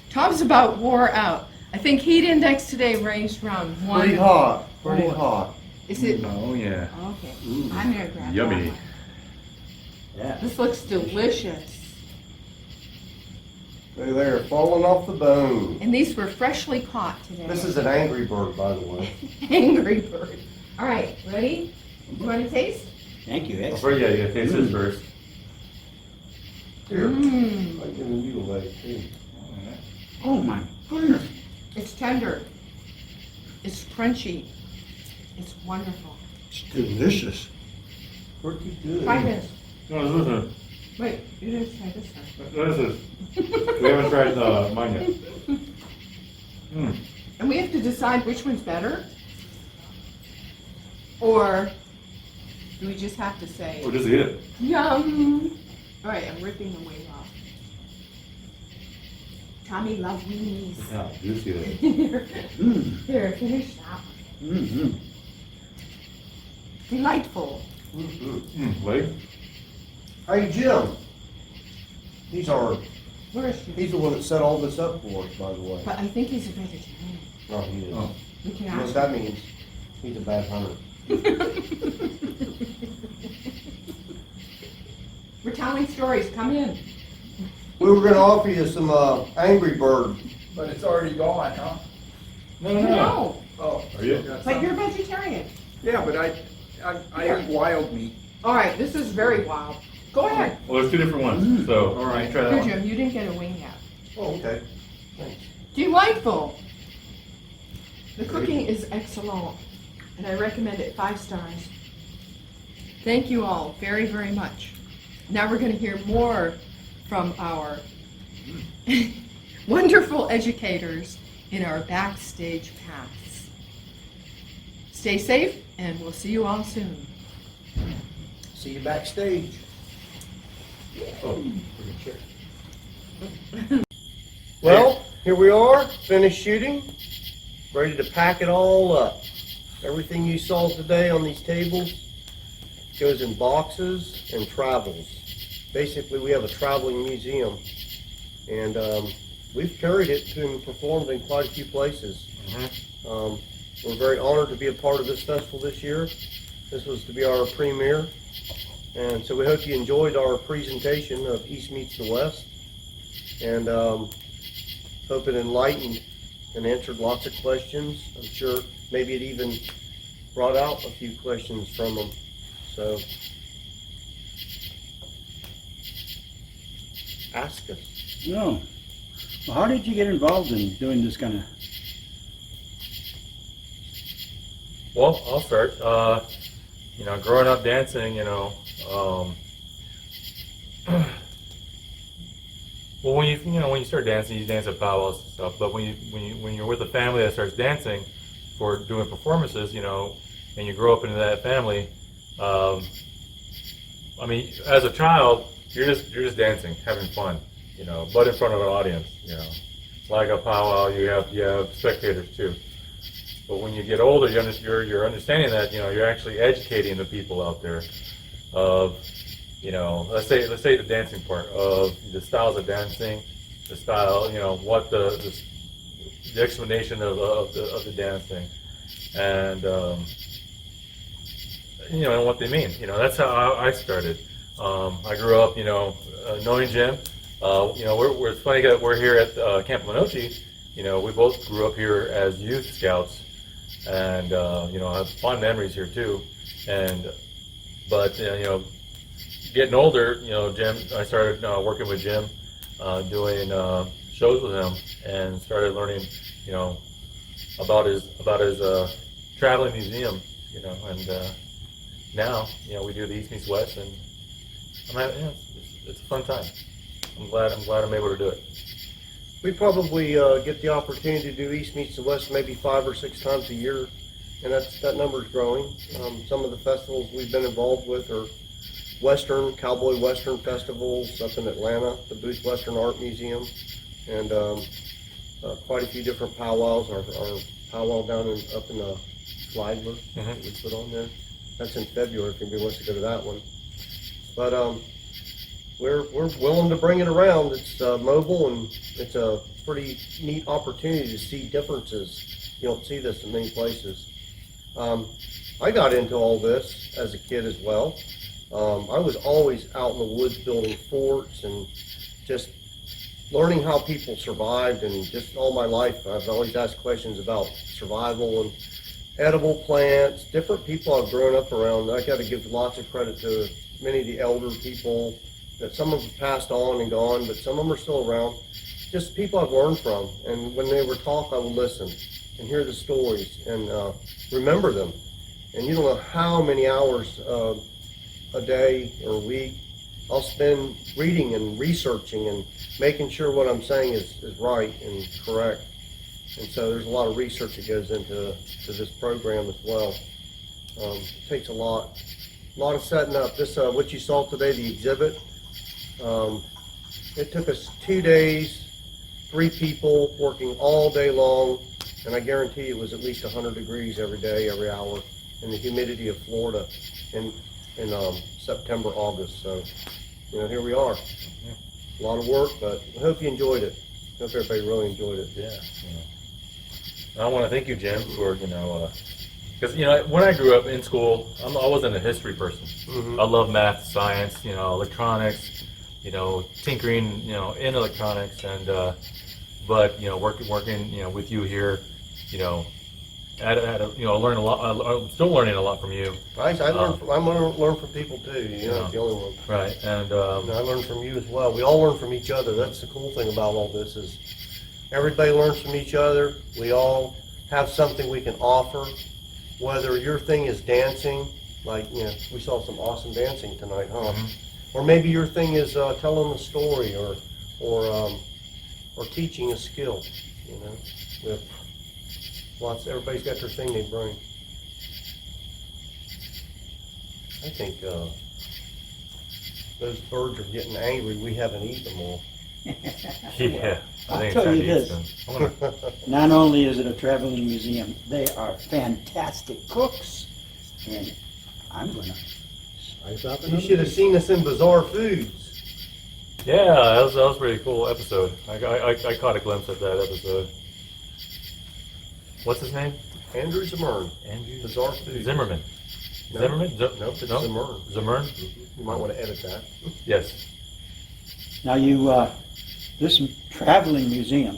Tom's about wore out. I think heat index today ranged around 1. Pretty hot. Pretty hot. Is it? Oh yeah. Okay. I'm going to grab Yummy. that one. Yeah. This looks delicious. They're falling off the bone. And these were freshly caught today. This is an angry bird, by the way. Angry bird. All right, ready? You want to taste? Thank you. Yeah, you gotta taste this first. Here. Mmm. I'm giving you a leg too. Oh my goodness. It's tender. It's crunchy. It's wonderful. It's delicious. Pretty good. Try this. No, listen. Wait, you didn't try this one. This is. We haven't tried mine yet. Mm. And we have to decide which one's better? Or do we just have to say, We'll just eat it. yum? All right, I'm ripping the weight off. Tommy loves weenies. Yeah, juicy it. Here, finish that one. Mm-hmm. Delightful. Wait. Hey Jim. He's Where is she? the one that set all this up for us, by the way. But I think he's a vegetarian. No, he is. Oh. We can You know what ask that means? He's a bad hunter. We're telling stories. Come in. We were going to offer you some Angry Bird. But it's already gone, huh? No, Oh, Are you? but you're vegetarian. yeah, but I eat wild meat. All right, this is very wild. Go ahead. Well, there's two different ones. So, all right, try that Here, one. Jim, you didn't get a wing yet. Oh, okay. Thanks. Delightful. The cooking is excellent, and I recommend it 5 stars. Thank you all very, very much. Now we're going to hear more from our wonderful educators in our backstage paths. Stay safe, and we'll see you all soon. See you backstage. Well, here we are, finished shooting, ready to pack it all up. Everything you saw today on these tables goes in boxes and travels. Basically, we have a traveling museum, and we've carried it and performed in quite a few places. We're very honored to be a part of this festival this year. This was to be our premiere, and so we hope you enjoyed our presentation of East Meets the West, and hope it enlightened and answered lots of questions. I'm sure maybe it even brought out a few questions from them. So ask us. No. Well, how did you get involved in doing this kind of? Well, I'll start. You know, growing up dancing, you know, well, when you start dancing, you dance at powwows and stuff. But when you're with a family that starts dancing for doing performances, you know, and you grow up into that family, I mean, as a child, you're just dancing, having fun, you know, but in front of an audience, you know, like a powwow, you have spectators too. But when you get older, you're understanding that, you know, you're actually educating the people out there of, you know, let's say the dancing part of the styles of dancing, the style, you know, what the explanation of the dancing, and you know, and what they mean. You know, that's how I started. I grew up, you know, knowing Jim. You know, it's funny that we're here at Camp Lenoche. You know, we both grew up here as youth scouts, and you know, I have fond memories here too. But you know, getting older, you know, I started working with Jim, doing shows with him, and started learning, you know, about his traveling museum, you know, and now, you know, we do the East Meets West, and it's a fun time. I'm glad I'm able to do it. We probably get the opportunity to do East Meets the West maybe 5 or 6 times a year, and that number is growing. Some of the festivals we've been involved with are cowboy Western festivals up in Atlanta, the Booth Western Art Museum, and quite a few different powwows. Our powwow down up in Flagler that we put on there. That's in February if anybody wants to go to that one. But we're willing to bring it around. It's mobile, and it's a pretty neat opportunity to see differences. You don't see this in many places. I got into all this as a kid as well. I was always out in the woods building forts and just learning how people survived, and just all my life I've always asked questions about survival and edible plants, different people I've grown up around. I got to give lots of credit to many of the elder people that some have passed on and gone, but some of them are still around. Just people I've learned from, and when they were talk, I would listen and hear the stories and remember them. And you don't know how many hours a day or a week I'll spend reading and researching and making sure what I'm saying is right and correct. And so there's a lot of research that goes into this program as well. It takes a lot of setting up. This what you saw today, the exhibit. It took us 2 days, 3 people working all day long, and I guarantee it was at least 100 degrees every day, every hour, in the humidity of Florida in September, August. So, you know, here we are. A lot of work, but I hope you enjoyed it. I hope everybody really enjoyed it. Yeah. I want to thank you, Jim, for, you know, because, you know, when I grew up in school, I wasn't a history person. I love math, science, you know, electronics, tinkering, in electronics, and but working, with you here, learn a lot. I'm still learning a lot from you. I learn from people too. You're not the only one. Right, and I learn from you as well. We all learn from each other. That's the cool thing about all this is everybody learns from each other. We all have something we can offer. Whether your thing is dancing, like we saw some awesome dancing tonight, huh? Mm-hmm. Or maybe your thing is telling a story or teaching a skill. With everybody's got their thing they bring. I think those birds are getting angry. We haven't eaten them all. Yeah, I'll tell you this. Not only is it a traveling museum, they are fantastic cooks, and I'm gonna spice up. You should have seen us in Bizarre Foods. Yeah, that was a pretty cool episode. I caught a glimpse of that episode. What's his name? Andrew Zimmern. Andrew Bizarre Foods. Zimmerman. No. Zimmerman? No, it's Zimmern. Zimmern? You might want to edit that. Yes. Now this traveling museum,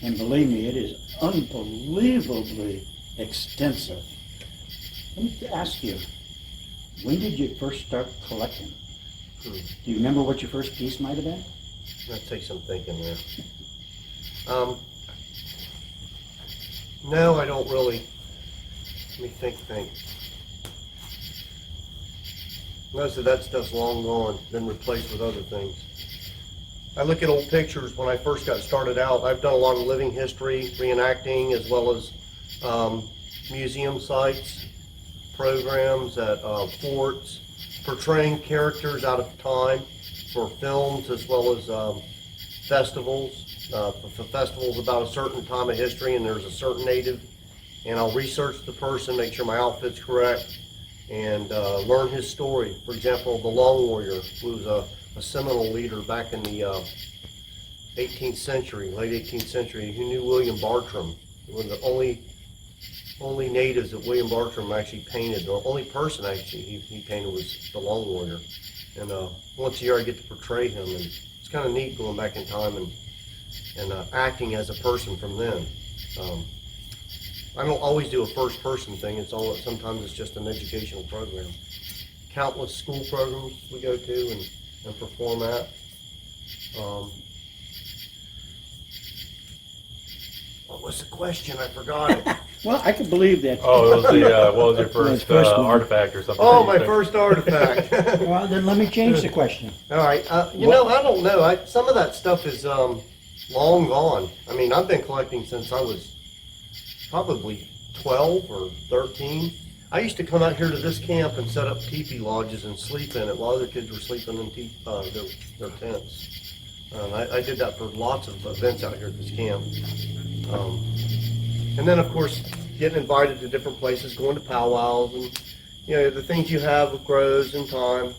and believe me, it is unbelievably extensive. Let me ask you, when did you first start collecting? Do you remember what your first piece might have been? That takes some thinking there. No, I don't really. Let me think. Most of that stuff's long gone, been replaced with other things. I look at old pictures when I first got started out. I've done a lot of living history, reenacting, as well as museum sites, programs at forts, portraying characters out of time for films, as well as festivals. For festivals about a certain time of history, and there's a certain native, and I'll research the person, make sure my outfit's correct, and learn his story. For example, the Long Warrior, who was a Seminole leader back in the 18th century, late 18th century, who knew William Bartram. One of the only natives that William Bartram actually painted, the only person actually he painted was the Long Warrior. And once a year I get to portray him, and it's kind of neat going back in time and acting as a person from then. I don't always do a first person thing. Sometimes it's just an educational program. Countless school programs we go to and perform at. What was the question? I forgot it. Well, I can believe that. Oh, it was what was your first artifact or something? Oh, my first artifact. Well, then let me change the question. All right. I don't know. Some of that stuff is long gone. I mean, I've been collecting since I was probably 12 or 13. I used to come out here to this camp and set up teepee lodges and sleep in it while other kids were sleeping in their tents. I did that for lots of events out here at this camp. And then, of course, getting invited to different places, going to powwows, and the things you have grows in time.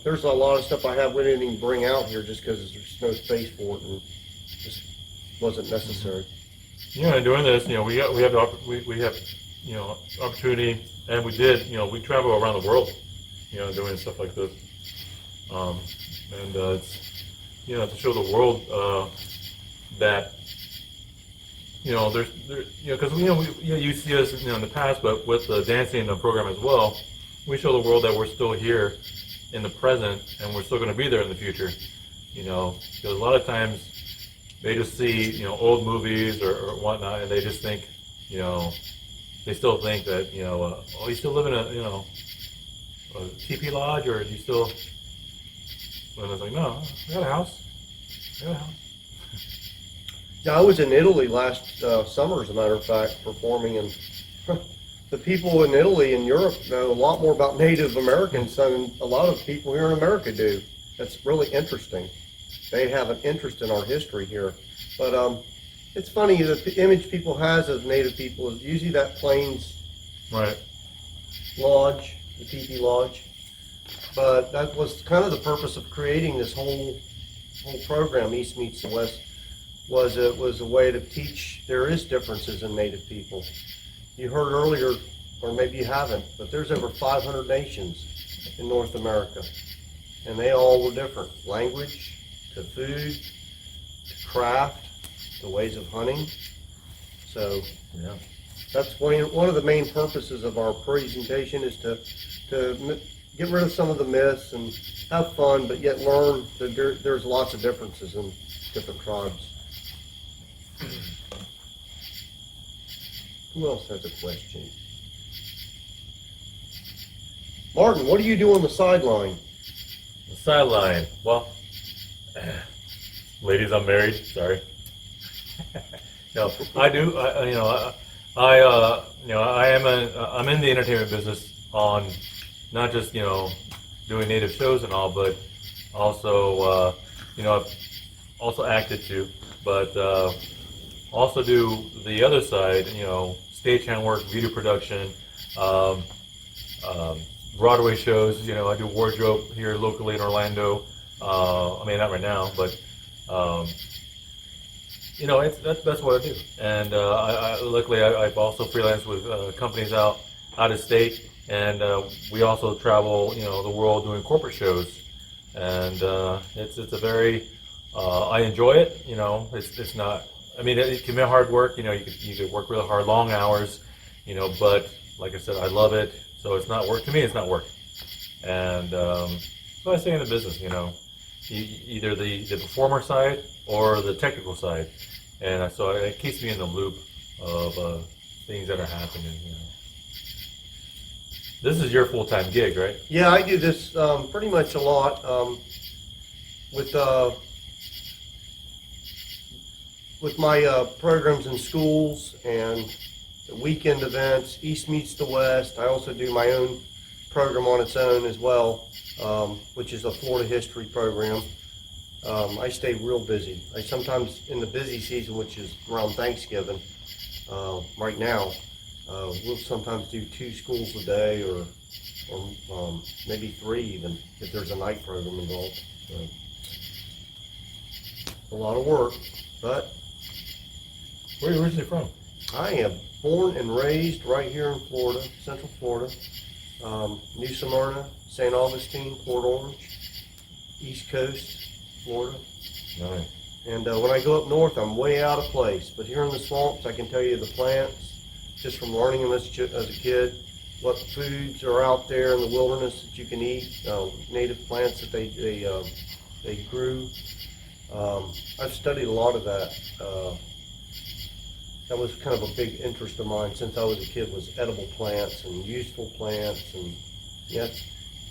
There's a lot of stuff I have we didn't even bring out here just because there's no space for it and just wasn't necessary. And doing this, we have opportunity, and we did, we travel around the world, doing stuff like this, and it's, to show the world that, because you see us, in the past, but with the dancing program as well, we show the world that we're still here in the present, and we're still going to be there in the future. Because a lot of times they just see, old movies or whatnot, and they just think, they still think that, oh, you still live in a teepee lodge, or do you still? And I was like, no, I got a house. Yeah, I was in Italy last summer, as a matter of fact, performing, and the people in Italy and Europe know a lot more about Native Americans than a lot of people here in America do. That's really interesting. They have an interest in our history here. But it's funny, the image people has of Native people is usually that Plains lodge, the teepee lodge. But that was kind of the purpose of creating this whole program, East Meets the West, was it was a way to teach there is differences in Native people. You heard earlier, or maybe you haven't, but there's over 500 nations in North America. and they all were different. Language, to food, to craft, to ways of hunting. So Yeah. that's one of the main purposes of our presentation is to get rid of some of the myths and have fun, but yet learn that there's lots of differences in different tribes. Who else has a question? Martin, what do you do on the sideline? The sideline. Well, ladies, I'm married. Sorry. No, I do. I'm in the entertainment business on not just doing native shows and all, but also I've also acted too, but also do the other side. Stagehand work, video production. Broadway shows, I do wardrobe here locally in Orlando. I mean, not right now, but that's what I do. And luckily, I've also freelanced with companies out of state, and we also travel, the world doing corporate shows. And it's a very I enjoy it. It's not. I mean, it can be hard work. You could work really hard, long hours. But like I said, I love it. So it's not work to me. It's not work, and so I stay in the business. Either the performer side or the technical side, and so it keeps me in the loop of things that are happening. This is your full-time gig, right? Yeah, I do this pretty much a lot with my programs in schools and weekend events, East Meets the West. I also do my own program on its own as well, which is a Florida history program. I stay real busy. I sometimes, in the busy season, which is around Thanksgiving, right now, we'll sometimes do 2 schools a day or maybe 3 even, if there's a night program involved. So, a lot of work, but... Where are you originally from? I am born and raised right here in Florida, Central Florida. New Smyrna, St. Augustine, Port Orange, East Coast, Florida. Nice. And when I go up north, I'm way out of place. But here in the swamps, I can tell you the plants, just from learning them as a kid, what foods are out there in the wilderness that you can eat, native plants that they grew. I've studied a lot of that. That was kind of a big interest of mine since I was a kid, was edible plants and useful plants. And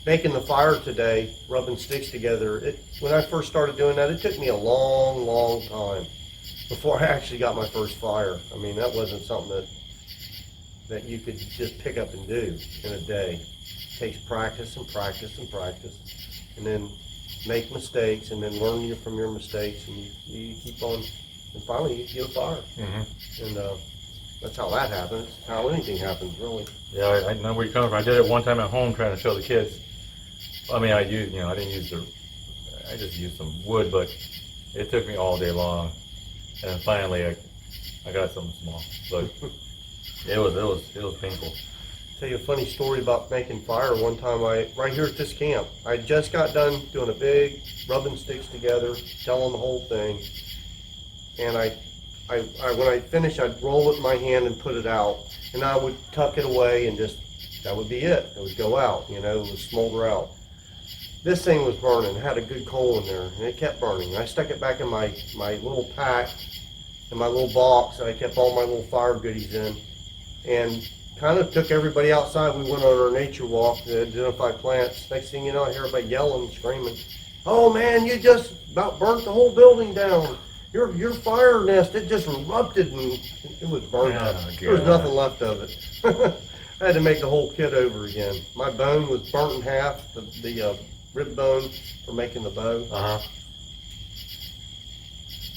making the fire today, rubbing sticks together, when I first started doing that, it took me a long, long time before I actually got my first fire. I mean, that wasn't something that you could just pick up and do in a day. It takes practice and practice and practice, and then make mistakes, and then learn from your mistakes, and you keep on. And finally, you get a fire. Mm-hmm. And that's how that happens. It's how anything happens, really. Yeah, I know where you're coming from. I did it one time at home trying to show the kids. I mean, I just used some wood, but it took me all day long. And finally, I got something small. But it was painful. Tell you a funny story about making fire. One time, right here at this camp, I just got done doing a big rubbing sticks together, telling the whole thing. And when I finished, I'd roll it in my hand and put it out. And I would tuck it away and that would be it. It would go out, it would smolder out. This thing was burning. It had a good coal in there, and it kept burning. I stuck it back in my little pack, in my little box that I kept all my little fire goodies in, and kind of took everybody outside. We went on our nature walk to identify plants. Next thing you know, I hear everybody yelling and screaming, "Oh man, you just about burnt the whole building down. Your fire nest, it just erupted and it was burned up. There was nothing left of it." I had to make the whole kit over again. My bone was burnt in half, the rib bone for making the bow. Uh-huh.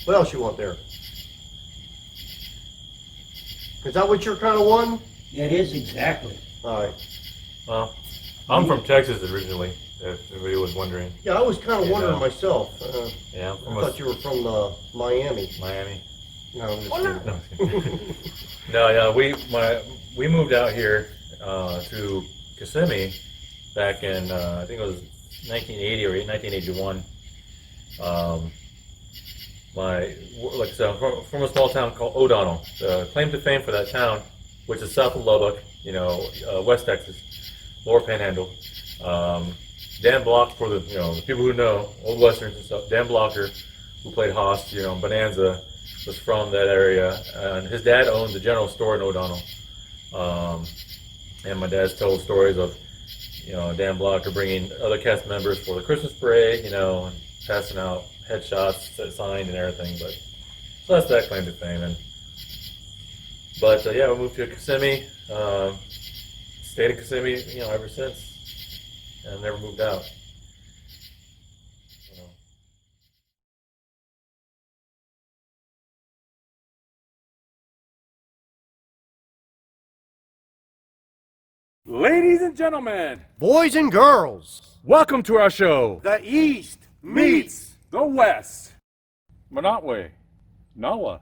What else you want there? Is that what you're kind of wanting? It is, exactly. All right. Well, I'm from Texas originally, if anybody was wondering. Yeah, I was kind of wondering myself. Yeah. I thought you were from Miami. Miami. No, I'm just kidding. No, yeah, we moved out here to Kissimmee back in I think it was 1980 or 1981. Like I said, I'm from a small town called O'Donnell. The claim to fame for that town, which is south of Lubbock, West Texas, Lower Panhandle. Dan Block, for the the people who know old westerns and stuff. Dan Blocker, who played Haas, Bonanza, was from that area, and his dad owns a general store in O'Donnell. And my dad's told stories of Dan Blocker bringing other cast members for the Christmas parade, and passing out headshots signed and everything. But so that's that claim to fame. But we moved to Kissimmee, stayed in Kissimmee, ever since, and never moved out. Ladies and gentlemen, Boys and girls, welcome to our show, the East meets The West. Manatwe, Nawa.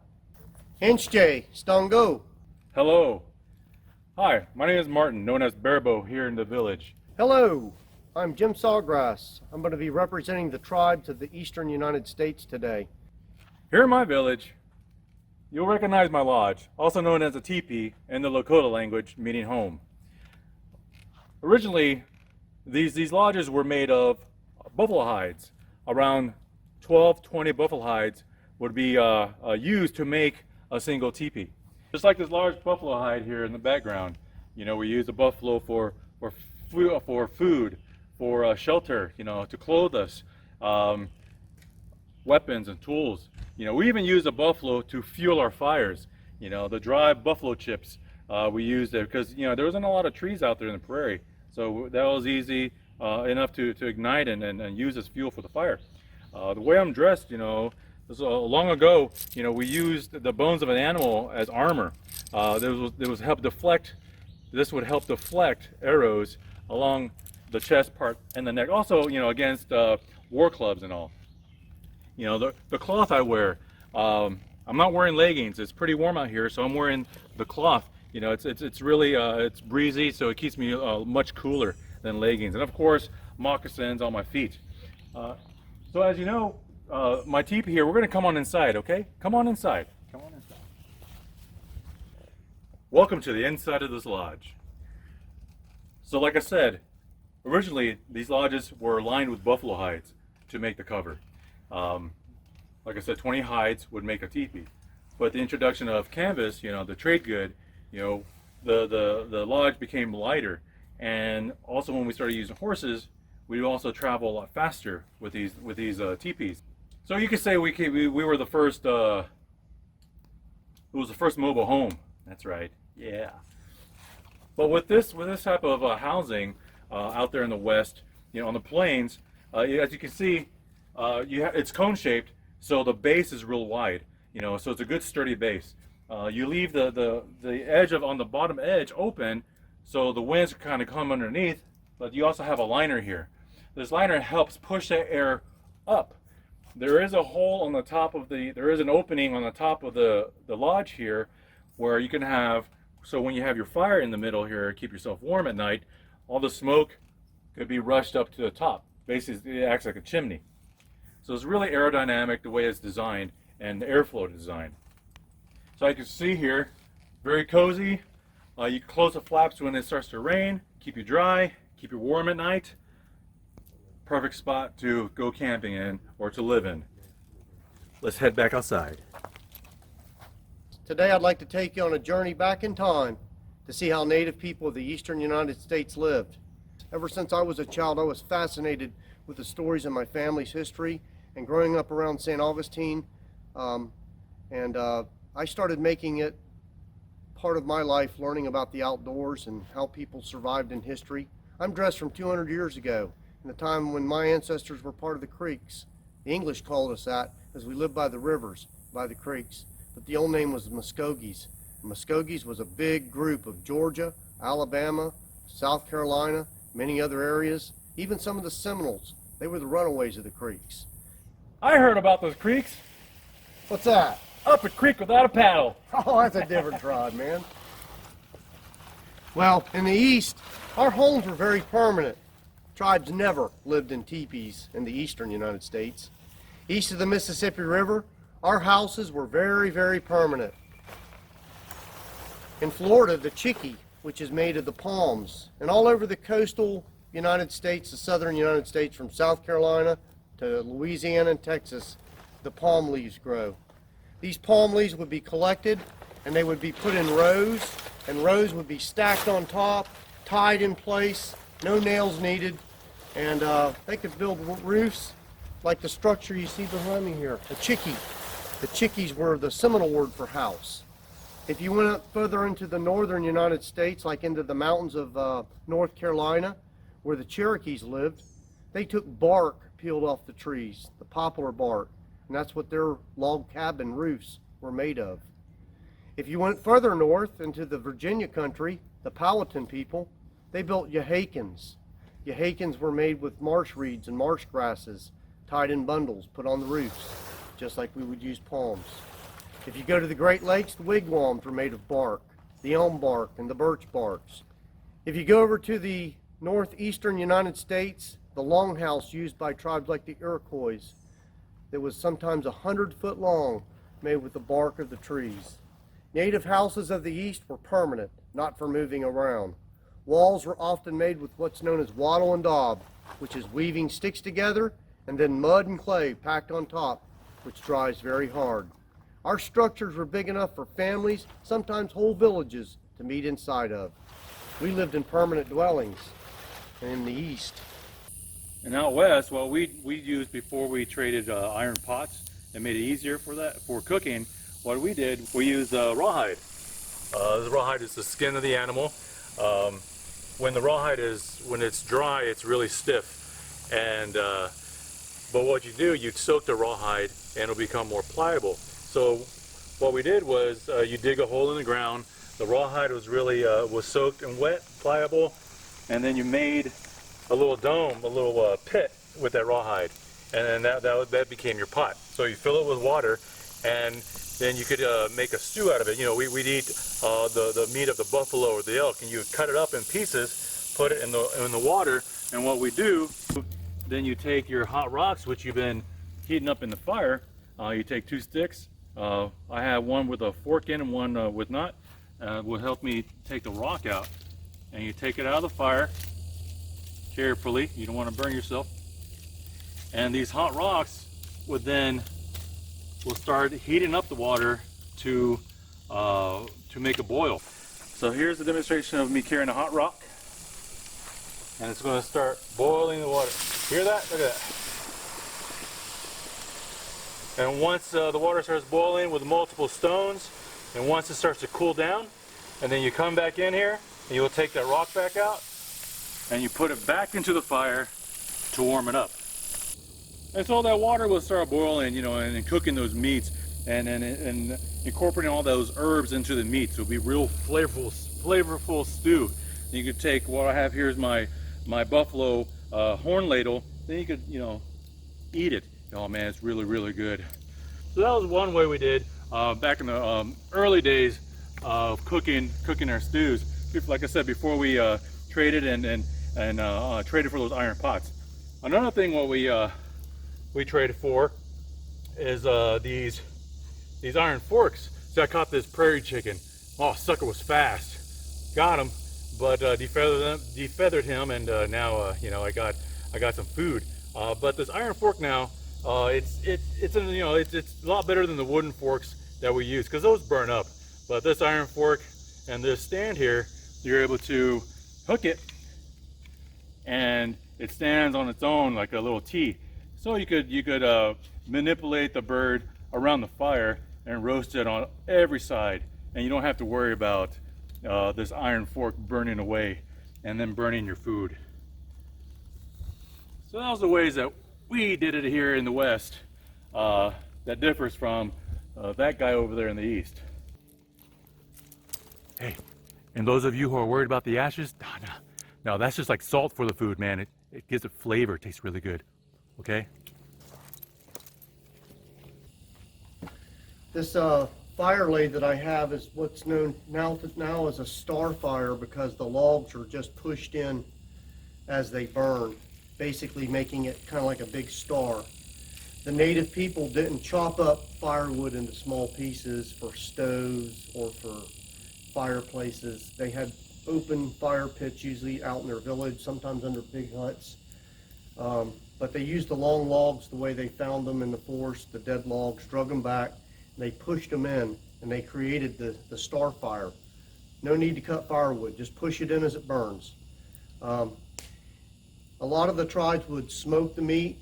Hinchjay, Stongo. Hello. Hi, my name is Martin, known as Barabo here in the village. Hello, I'm Jim Sawgrass. I'm going to be representing the tribes of the eastern United States today. Here in my village, you'll recognize my lodge, also known as a teepee in the Lakota language, meaning home. Originally, these lodges were made of buffalo hides. Around 20 buffalo hides would be used to make a single teepee. Just like this large buffalo hide here in the background, we use the buffalo for food, for shelter, to clothe us, weapons and tools. We even use the buffalo to fuel our fires. The dry buffalo chips, we used it because there wasn't a lot of trees out there in the prairie. So that was easy enough to ignite and use as fuel for the fire. The way I'm dressed, long ago, we used the bones of an animal as armor. This would help deflect arrows along the chest part and the neck. Also, against war clubs and all. The cloth I wear, I'm not wearing leggings. It's pretty warm out here, so I'm wearing the cloth. It's really it's breezy, so it keeps me much cooler than leggings. And of course, moccasins on my feet. So as you know, my teepee here, we're going to come on inside, okay? Come on inside. Come on inside. Welcome to the inside of this lodge. So like I said, originally these lodges were lined with buffalo hides to make the cover. Like I said, 20 hides would make a teepee. But the introduction of canvas, the trade good, the lodge became lighter, and also when we started using horses, we would also travel a lot faster with these teepees. So you could say we were the first. It was the first mobile home. That's right. Yeah. But with this type of housing out there in the West, on the plains, as you can see, it's cone shaped, so the base is real wide. So it's a good sturdy base. You leave the edge on the bottom edge open, so the winds kind of come underneath, but you also have a liner here. This liner helps push that air up. There is a hole on the top of there is an opening on the top of the lodge here where you can have, so when you have your fire in the middle here, keep yourself warm at night, all the smoke could be rushed up to the top. Basically, it acts like a chimney. So it's really aerodynamic the way it's designed and the airflow design. So you can see here, very cozy. You can close the flaps when it starts to rain, keep you dry, keep you warm at night. Perfect spot to go camping in or to live in. Let's head back outside. Today I'd like to take you on a journey back in time to see how Native people of the eastern United States lived. Ever since I was a child, I was fascinated with the stories in my family's history, and growing up around St. Augustine, I started making it part of my life, learning about the outdoors and how people survived in history. I'm dressed from 200 years ago, in the time when my ancestors were part of the Creeks. The English called us that, as we lived by the rivers, by the creeks. But the old name was Muskogees. Muskogees was a big group of Georgia, Alabama, South Carolina, many other areas, even some of the Seminoles. They were the runaways of the Creeks. I heard about those creeks. What's that? Up a creek without a paddle. Oh, that's a different tribe, man. Well, in the East, our homes were very permanent. Tribes never lived in teepees in the eastern United States. East of the Mississippi River, our houses were very, very permanent. In Florida, the chickee, which is made of the palms, and all over the coastal United States, the southern United States, from South Carolina to Louisiana and Texas, the palm leaves grow. These palm leaves would be collected and they would be put in rows, and rows would be stacked on top, tied in place, no nails needed, and they could build roofs like the structure you see behind me here, a chickee. The chickees were the Seminole word for house. If you went up further into the northern United States, like into the mountains of North Carolina, where the Cherokees lived, they took bark peeled off the trees, the poplar bark, and that's what their log cabin roofs were made of. If you went further north into the Virginia country, the Powhatan people, they built yahakens. Yahakens were made with marsh reeds and marsh grasses, tied in bundles, put on the roofs, just like we would use palms. If you go to the Great Lakes, the wigwams were made of bark, the elm bark and the birch barks. If you go over to the northeastern United States, the longhouse used by tribes like the Iroquois, that was sometimes 100-foot long, made with the bark of the trees. Native houses of the East were permanent, not for moving around. Walls were often made with what's known as wattle and daub, which is weaving sticks together and then mud and clay packed on top, which dries very hard. Our structures were big enough for families, sometimes whole villages, to meet inside of. We lived in permanent dwellings in the East. And out west, what we used before we traded iron pots and made it easier for cooking, what we did, we used rawhide. The rawhide is the skin of the animal. When it's dry, it's really stiff. And but what you do, you soak the rawhide and it'll become more pliable. So what we did was you dig a hole in the ground. The rawhide was really was soaked and wet, pliable, and then you made a little dome, a little pit with that rawhide, and then that became your pot. So you fill it with water, and then you could make a stew out of it. You know, we'd eat the meat of the buffalo or the elk, and you would cut it up in pieces, put it in the water, and what we do, then you take your hot rocks, which you've been heating up in the fire. You take 2 sticks. I have one with a fork in and one with not. Will help me take the rock out, and you take it out of the fire carefully. You don't want to burn yourself. And these hot rocks will start heating up the water to make a boil. So here's a demonstration of me carrying a hot rock, and it's going to start boiling the water. Hear that? Look at that. And once the water starts boiling with multiple stones, and once it starts to cool down, and then you come back in here and you'll take that rock back out and you put it back into the fire to warm it up. And so that water will start boiling, you know, and cooking those meats and incorporating all those herbs into the meat. So it'll be real flavorful stew. And you could take what I have here is my buffalo horn ladle. Then you could, you know, eat it. Oh man, it's really, really good. So that was one way we did back in the early days of cooking our stews. Like I said, before we traded and traded for those iron pots. Another thing what we traded for is these iron forks. So I caught this prairie chicken. Oh, sucker was fast. Got him, but defeathered him, and now you know, I got some food. But this iron fork now, it's a lot better than the wooden forks that we use, because those burn up. But this iron fork and this stand here, you're able to hook it, and it stands on its own like a little T. So you could manipulate the bird around the fire and roast it on every side, and you don't have to worry about this iron fork burning away and then burning your food. So that was the ways that we did it here in the West that differs from that guy over there in the East. Hey, and those of you who are worried about the ashes, no, that's just like salt for the food, man. It gives it flavor. It tastes really good. Okay? This fire lay that I have is what's known now as a star fire, because the logs are just pushed in as they burn. basically making it kind of like a big star. The native people didn't chop up firewood into small pieces for stoves or for fireplaces. They had open fire pits usually out in their village, sometimes under big huts. But they used the long logs the way they found them in the forest, the dead logs, drug them back, and they pushed them in, and they created the star fire. No need to cut firewood, just push it in as it burns. A lot of the tribes would smoke the meat.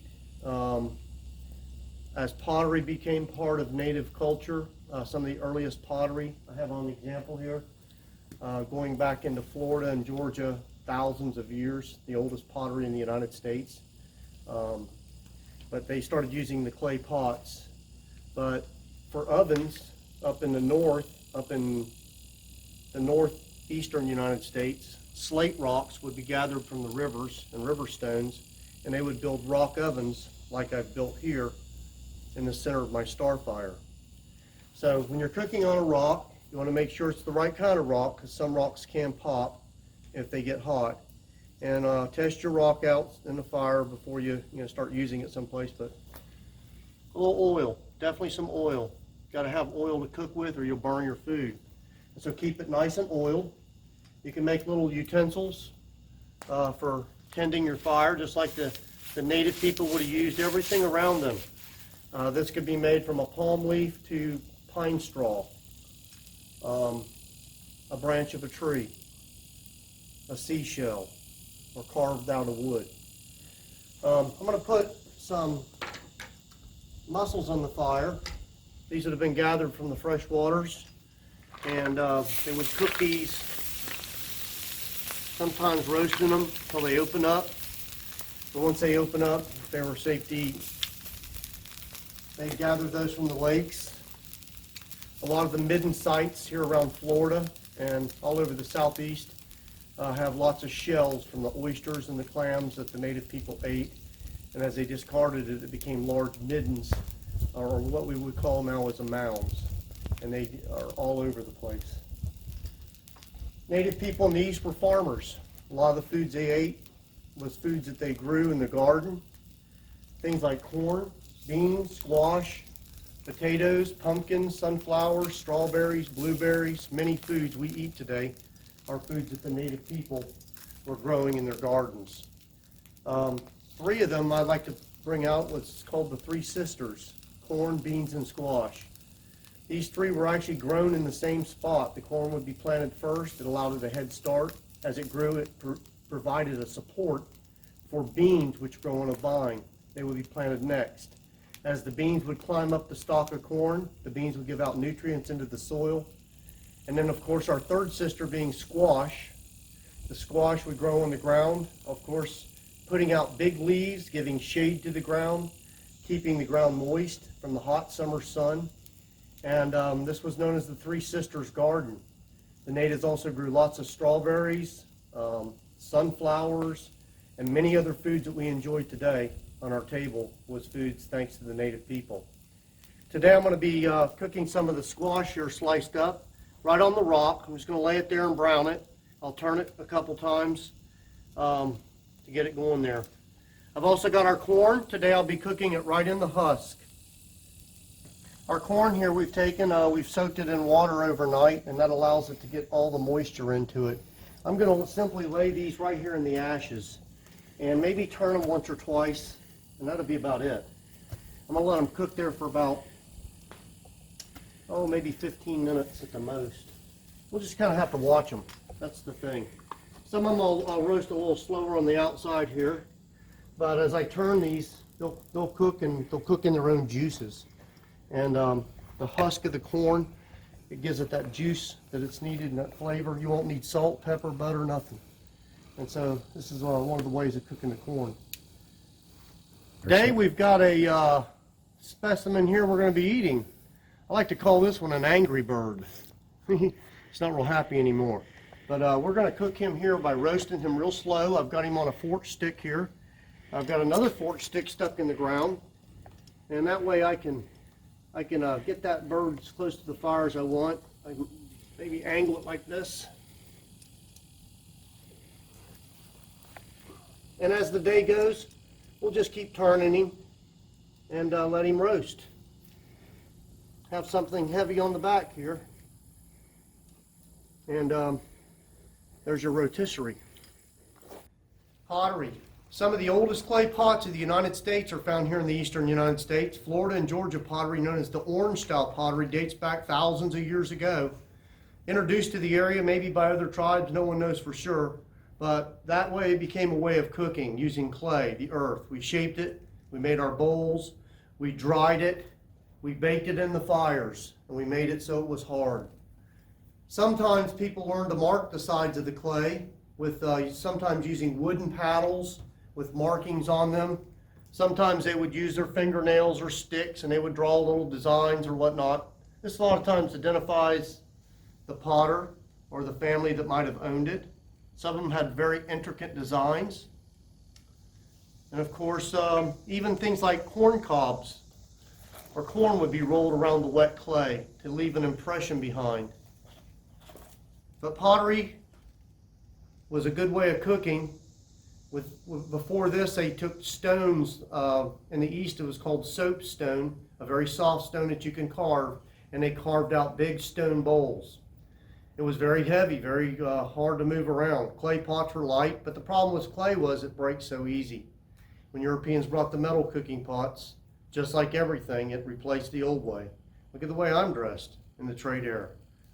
As pottery became part of native culture, some of the earliest pottery, I have on the example here, going back into Florida and Georgia, thousands of years, the oldest pottery in the United States. But they started using the clay pots. But for ovens, up in the northeastern United States, slate rocks would be gathered from the rivers and river stones, and they would build rock ovens like I've built here in the center of my star fire. So when you're cooking on a rock, you want to make sure it's the right kind of rock, because some rocks can pop if they get hot. And test your rock out in the fire before you start using it someplace. But a little oil, definitely some oil. Got to have oil to cook with, or you'll burn your food. And so keep it nice and oiled. You can make little utensils for tending your fire, just like the native people would have used everything around them. This could be made from a palm leaf to pine straw, a branch of a tree, a seashell, or carved out of wood. I'm going to put some mussels on the fire. These would have been gathered from the fresh waters, and they would cook these, sometimes roasting them until they open up. But once they open up, they were safe to eat. They gathered those from the lakes. A lot of the midden sites here around Florida and all over the southeast have lots of shells from the oysters and the clams that the native people ate. And as they discarded it, it became large middens, or what we would call now as a mounds. And they are all over the place. Native people in the East were farmers. A lot of the foods they ate was foods that they grew in the garden. Things like corn, beans, squash, potatoes, pumpkins, sunflowers, strawberries, blueberries. Many foods we eat today are foods that the native people were growing in their gardens. Three of them I'd like to bring out what's called the three sisters: corn, beans, and squash. These three were actually grown in the same spot. The corn would be planted first. It allowed it a head start. As it grew, it provided a support for beans, which grow on a vine. They would be planted next. As the beans would climb up the stalk of corn, the beans would give out nutrients into the soil. And then, of course, our third sister being squash. The squash would grow on the ground, of course, putting out big leaves, giving shade to the ground, keeping the ground moist from the hot summer sun. And this was known as the Three Sisters Garden. The natives also grew lots of strawberries, sunflowers, and many other foods that we enjoy today on our table was foods thanks to the native people. Today I'm going to be cooking some of the squash here sliced up right on the rock. I'm just going to lay it there and brown it. I'll turn it a couple times to get it going there. I've also got our corn. Today I'll be cooking it right in the husk. Our corn here we've soaked it in water overnight, and that allows it to get all the moisture into it. I'm going to simply lay these right here in the ashes and maybe turn them once or twice, and that'll be about it. I'm going to let them cook there for about, maybe 15 minutes at the most. We'll just kind of have to watch them. That's the thing. Some of them I'll roast a little slower on the outside here, but as I turn these, they'll cook, and they'll cook in their own juices. And the husk of the corn, it gives it that juice that it's needed and that flavor. You won't need salt, pepper, butter, nothing. And so this is one of the ways of cooking the corn. Today we've got a specimen here we're going to be eating. I like to call this one an angry bird. It's not real happy anymore. But we're going to cook him here by roasting him real slow. I've got him on a fork stick here. I've got another fork stick stuck in the ground. And that way I can get that bird as close to the fire as I want. I can maybe angle it like this. And as the day goes, we'll just keep turning him and let him roast. Have something heavy on the back here. And there's your rotisserie. Pottery. Some of the oldest clay pots of the United States are found here in the eastern United States. Florida and Georgia pottery, known as the orange style pottery, dates back thousands of years ago. Introduced to the area maybe by other tribes, no one knows for sure, but that way it became a way of cooking using clay, the earth. We shaped it, we made our bowls, we dried it, we baked it in the fires, and we made it so it was hard. Sometimes people learned to mark the sides of the clay with sometimes using wooden paddles with markings on them. Sometimes they would use their fingernails or sticks and they would draw little designs or whatnot. This a lot of times identifies the potter or the family that might have owned it. Some of them had very intricate designs. And of course, even things like corn cobs or corn would be rolled around the wet clay to leave an impression behind. But pottery was a good way of cooking. Before this, they took stones. In the East, it was called soapstone, a very soft stone that you can carve, and they carved out big stone bowls. It was very heavy, very hard to move around. Clay pots were light, but the problem with clay was it breaks so easy. When Europeans brought the metal cooking pots, just like everything, it replaced the old way. Look at the way I'm dressed in the trade era.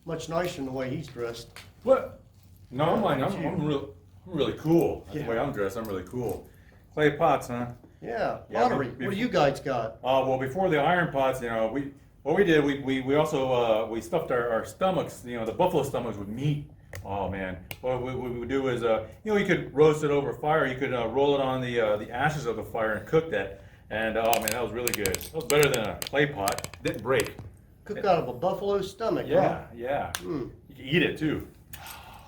Much nicer than the way he's dressed. What? No, I'm really cool. That's the way I'm dressed. I'm really cool. Clay pots, huh? Yeah, pottery. What do you guys got? Well, before the iron pots, we also stuffed our stomachs, the buffalo stomachs with meat. Oh man, what we would do is, you could roast it over fire. You could roll it on the ashes of the fire and cook that. And oh man, that was really good. That was better than a clay pot. Didn't break. Cooked out of a buffalo stomach. Yeah, huh? yeah. You can eat it too.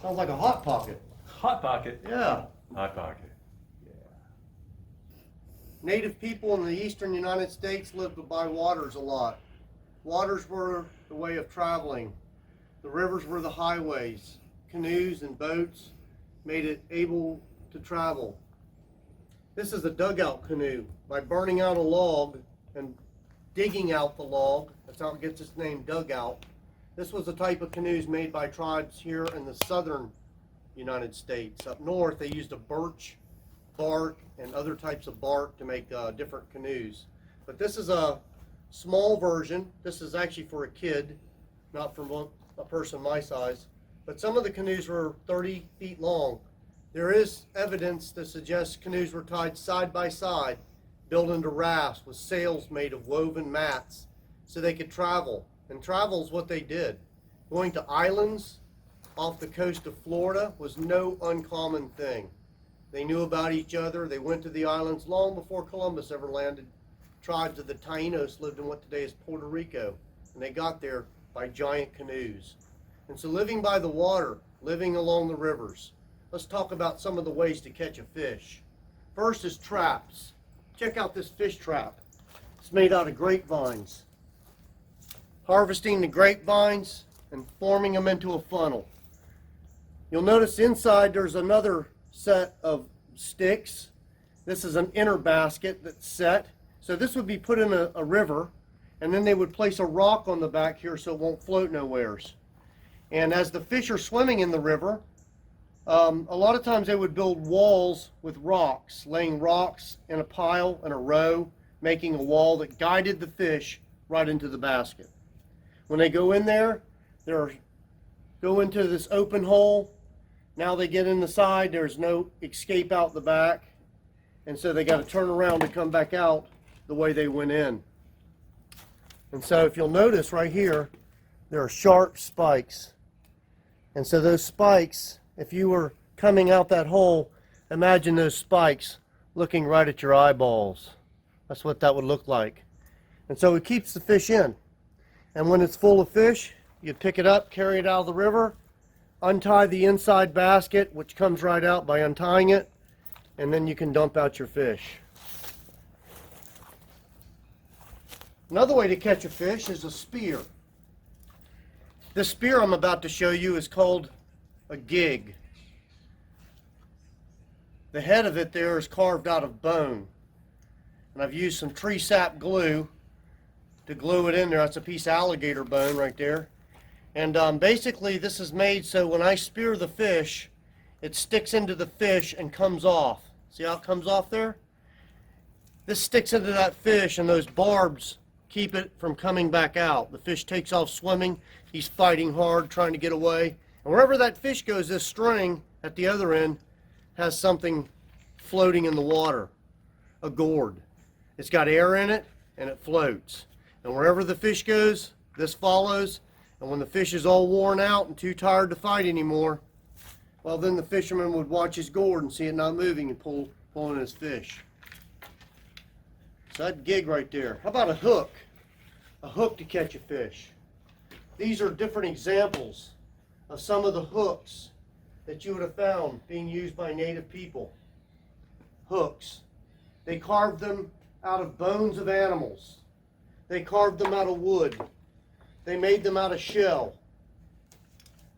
Sounds like a Hot Pocket. Hot Pocket. Yeah. Hot Pocket. Yeah. Native people in the eastern United States lived by waters a lot. Waters were the way of traveling. The rivers were the highways. Canoes and boats made it able to travel. This is a dugout canoe. By burning out a log and digging out the log, that's how it gets its name, dugout. This was a type of canoes made by tribes here in the southern United States. Up north, they used a birch bark and other types of bark to make different canoes. But this is a small version. This is actually for a kid, not for a person my size. But some of the canoes were 30 feet long. There is evidence that suggests canoes were tied side by side, built into rafts with sails made of woven mats so they could travel. And travel is what they did. Going to islands off the coast of Florida was no uncommon thing. They knew about each other. They went to the islands long before Columbus ever landed. Tribes of the Taínos lived in what today is Puerto Rico, and they got there by giant canoes. And so living by the water, living along the rivers, let's talk about some of the ways to catch a fish. First is traps. Check out this fish trap. It's made out of grapevines. Harvesting the grapevines and forming them into a funnel. You'll notice inside there's another set of sticks. This is an inner basket that's set. So this would be put in a river, and then they would place a rock on the back here so it won't float nowheres. And as the fish are swimming in the river, a lot of times they would build walls with rocks, laying rocks in a pile in a row, making a wall that guided the fish right into the basket. When they go in there, go into this open hole. Now they get in the side, there's no escape out the back. And so they got to turn around to come back out the way they went in. And so if you'll notice right here, there are sharp spikes. And so those spikes, if you were coming out that hole, imagine those spikes looking right at your eyeballs. That's what that would look like. And so it keeps the fish in. And when it's full of fish, you pick it up, carry it out of the river, untie the inside basket, which comes right out by untying it, and then you can dump out your fish. Another way to catch a fish is a spear. This spear I'm about to show you is called a gig. The head of it there is carved out of bone. And I've used some tree sap glue to glue it in there. That's a piece of alligator bone right there. And basically this is made so when I spear the fish, it sticks into the fish and comes off. See how it comes off there? This sticks into that fish and those barbs keep it from coming back out. The fish takes off swimming. He's fighting hard, trying to get away. And wherever that fish goes, this string at the other end has something floating in the water, a gourd. It's got air in it and it floats. And wherever the fish goes, this follows. And when the fish is all worn out and too tired to fight anymore, well, then the fisherman would watch his gourd and see it not moving and pull in his fish. So that gig right there. How about a hook? A hook to catch a fish. These are different examples of some of the hooks that you would have found being used by native people. Hooks. They carved them out of bones of animals. They carved them out of wood. They made them out of shell.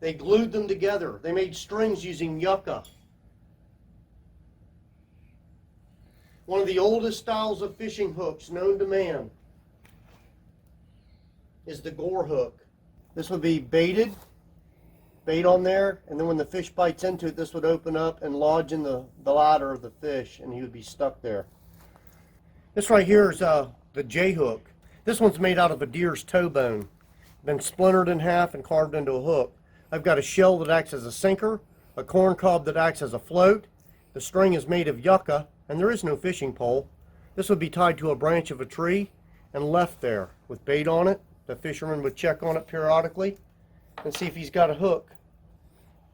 They glued them together. They made strings using yucca. One of the oldest styles of fishing hooks known to man is the gore hook. This would be baited, bait on there, and then when the fish bites into it, this would open up and lodge in the ladder of the fish, and he would be stuck there. This right here is the J hook. This one's made out of a deer's toe bone, been splintered in half and carved into a hook. I've got a shell that acts as a sinker, a corn cob that acts as a float. The string is made of yucca, and there is no fishing pole. This would be tied to a branch of a tree and left there with bait on it. The fisherman would check on it periodically and see if he's got a hook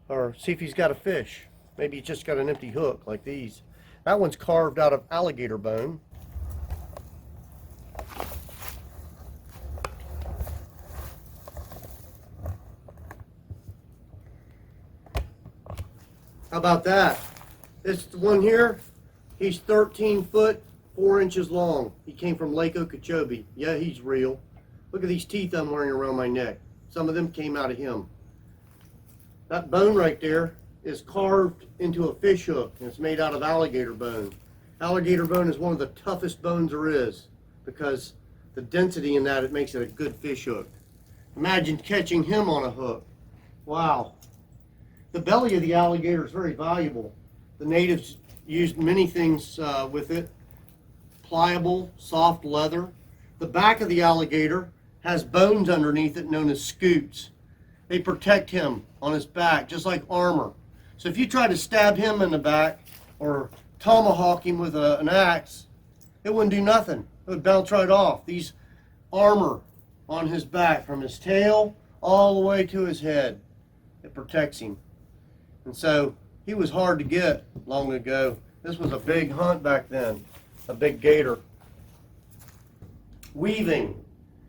or see if he's got a fish. Maybe he's just got an empty hook like these. That one's carved out of alligator bone. How about that? This one here, he's 13 foot, 4 inches long. He came from Lake Okeechobee. Yeah, he's real. Look at these teeth I'm wearing around my neck. Some of them came out of him. That bone right there is carved into a fish hook, and it's made out of alligator bone. Alligator bone is one of the toughest bones there is because the density in that, it makes it a good fish hook. Imagine catching him on a hook. Wow. The belly of the alligator is very valuable. The natives used many things with it. Pliable, soft leather. The back of the alligator has bones underneath it known as scutes. They protect him on his back, just like armor. So if you try to stab him in the back or tomahawk him with an axe, it wouldn't do nothing. It would bounce right off. These armor on his back from his tail all the way to his head. It protects him. And so he was hard to get long ago. This was a big hunt back then, a big gator. Weaving.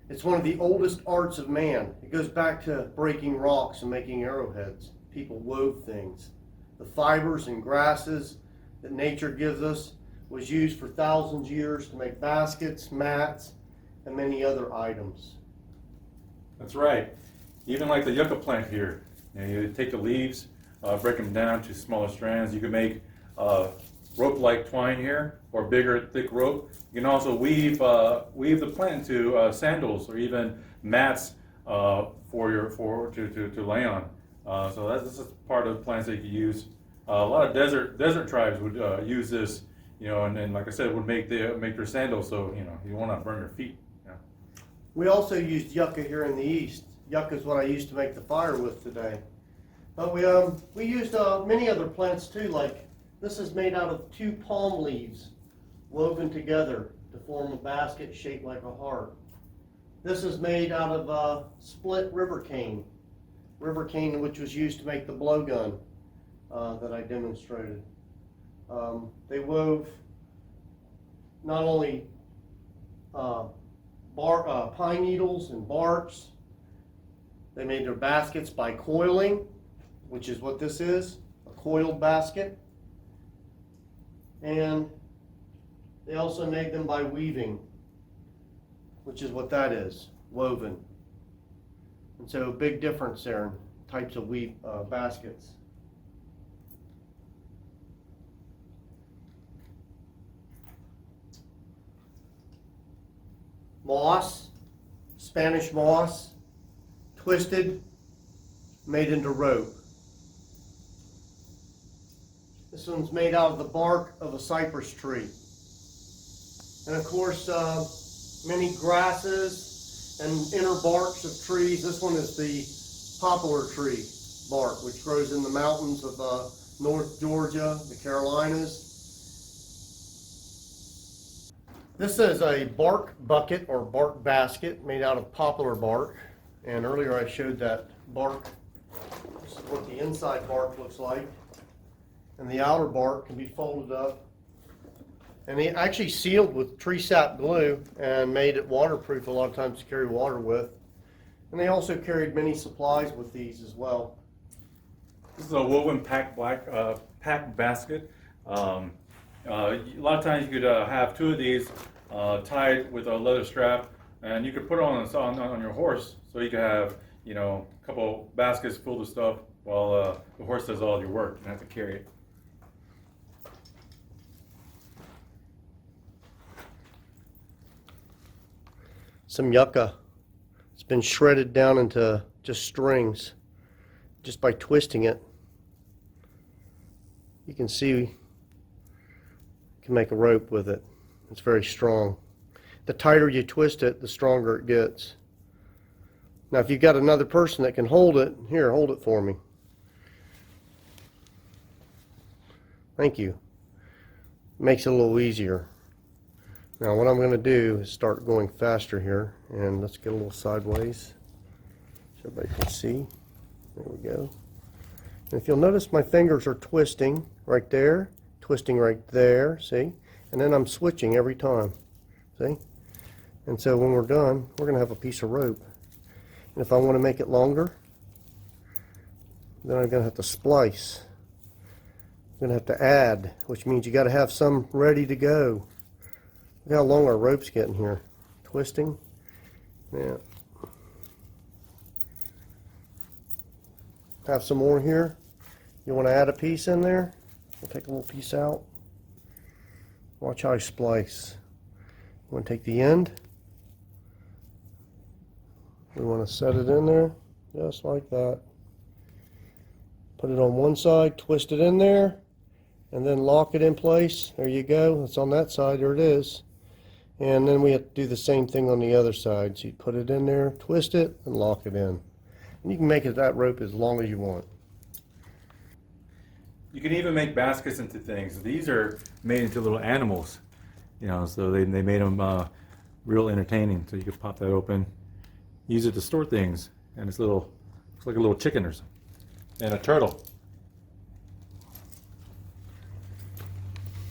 It's one of the oldest arts of man. It goes back to breaking rocks and making arrowheads. People wove things. The fibers and grasses that nature gives us was used for thousands of years to make baskets, mats, and many other items. That's right. Even like the yucca plant here. You take the leaves, break them down to smaller strands. You can make rope-like twine here, or bigger, thick rope. You can also weave the plant into sandals or even mats to lay on. So this is part of the plants that you can use. A lot of desert tribes would use this, and like I said, would make their sandals. So you want to burn your feet. We also used yucca here in the east. Yucca is what I used to make the fire with today. But we used many other plants too, like this is made out of 2 palm leaves woven together to form a basket shaped like a heart. This is made out of split river cane which was used to make the blowgun that I demonstrated. They wove not only pine needles and barks. They made their baskets by coiling, which is what this is, a coiled basket. And they also made them by weaving, which is what that is, woven. And so a big difference there in types of baskets. moss, Spanish moss, twisted, made into rope. This one's made out of the bark of a cypress tree. And of course, many grasses and inner barks of trees. This one is the poplar tree bark, which grows in the mountains of North Georgia, the Carolinas. This is a bark bucket or bark basket made out of poplar bark. And earlier I showed that bark. This is what the inside bark looks like. And the outer bark can be folded up. And they actually sealed with tree sap glue and made it waterproof a lot of times to carry water with. And they also carried many supplies with these as well. This is a woven pack basket. A lot of times you could have two of these tied with a leather strap, and you could put it on your horse, so you could have, you know, a couple baskets full of stuff while the horse does all your work and have to carry it. Some yucca. It's been shredded down into just strings, just by twisting it. You can see you can make a rope with it. It's very strong. The tighter you twist it, the stronger it gets. Now if you've got another person that can hold it, here, hold it for me. Thank you. Makes it a little easier. Now what I'm going to do is start going faster here, and let's get a little sideways so everybody can see. There we go. And if you'll notice, my fingers are twisting right there, twisting right there, see? And then I'm switching every time, see? And so when we're done, we're going to have a piece of rope. And if I want to make it longer, then I'm going to have to splice. I'm going to have to add, which means you got to have some ready to go. Look how long our rope's getting here. Twisting. Yeah. Have some more here. You want to add a piece in there? We'll take a little piece out. Watch how I splice. You want to take the end. We want to set it in there, just like that. Put it on one side, twist it in there, and then lock it in place. There you go. It's on that side. There it is. And then we have to do the same thing on the other side. So you put it in there, twist it, and lock it in. And you can make it that rope as long as you want. You can even make baskets into things. These are made into little animals, you know, so they made them real entertaining. So you could pop that open, use it to store things, and it's looks like a little chicken or something, and a turtle.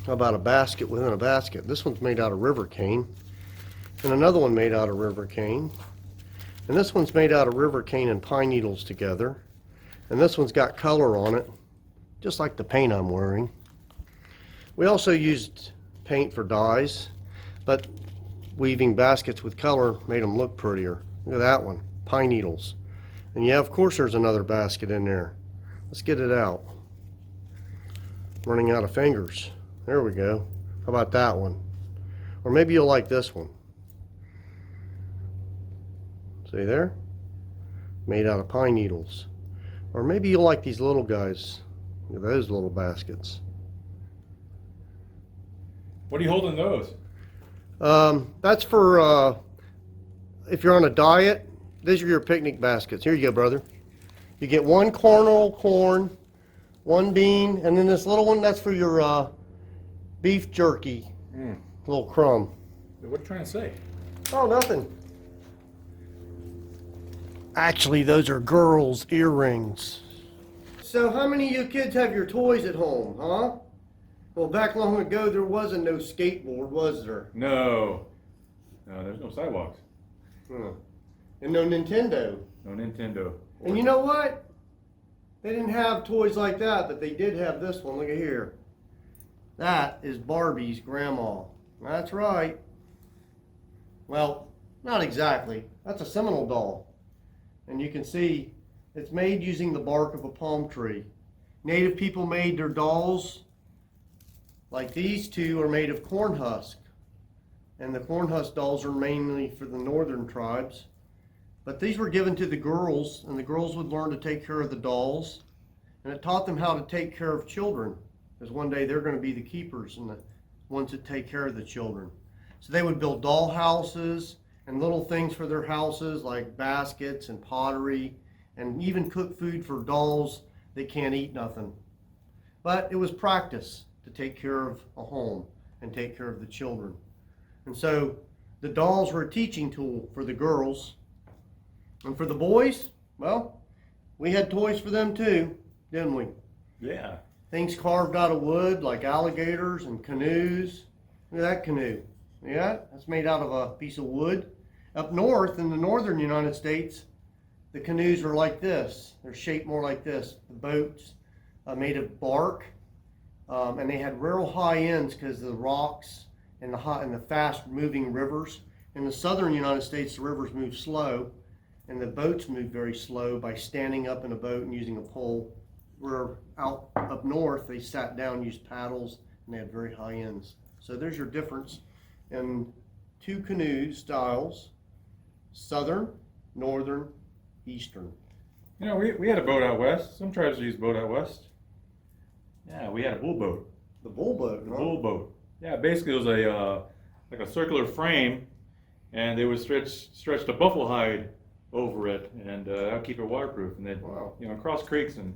How about a basket within a basket? This one's made out of river cane, and another one made out of river cane, and this one's made out of river cane and pine needles together, and this one's got color on it, just like the paint I'm wearing. We also used paint for dyes, but weaving baskets with color made them look prettier. Look at that one, pine needles. And yeah, of course there's another basket in there. Let's get it out. Running out of fingers. There we go. How about that one? Or maybe you'll like this one. See there? Made out of pine needles. Or maybe you'll like these little guys. Look at those little baskets. What are you holding those? That's for if you're on a diet. These are your picnic baskets. Here you go, brother. You get one kernel corn, one bean, and then this little one, that's for your beef jerky. Little crumb. What are you trying to say? Oh, nothing. Actually, those are girls' earrings. So how many of you kids have your toys at home, huh? Well, back long ago, there wasn't no skateboard, was there? No. No, there's no sidewalks. And no Nintendo. No Nintendo. And you know what? They didn't have toys like that, but they did have this one. Look at here. That is Barbie's grandma. That's right. Well, not exactly. That's a Seminole doll. And you can see it's made using the bark of a palm tree. Native people made their dolls like these two are made of corn husk. and the corn husk dolls are mainly for the northern tribes. But these were given to the girls, and the girls would learn to take care of the dolls, and it taught them how to take care of children, because one day they're going to be the keepers and the ones that take care of the children. So they would build doll houses and little things for their houses like baskets and pottery, and even cook food for dolls that can't eat nothing. But it was practice to take care of a home and take care of the children. And so the dolls were a teaching tool for the girls. And for the boys, well, we had toys for them too, didn't we? Yeah. Things carved out of wood like alligators and canoes. Look at that canoe. Yeah, that's made out of a piece of wood. Up north in the northern United States, the canoes are like this. They're shaped more like this. The boats made of bark, and they had real high ends because of the rocks and the fast-moving rivers. In the southern United States, the rivers move slow, and the boats move very slow by standing up in a boat and using a pole. Where out up north, they sat down, used paddles, and they had very high ends. So there's your difference in two canoe styles: southern, northern, eastern. You know, we had a boat out west. Some tribes use boat out west. Yeah, we had a bull boat. The bull boat, The huh? bull boat. Yeah, basically it was a like a circular frame, and they would stretch the buffalo hide over it, and that would keep it waterproof. And then, Wow. you know, across creeks and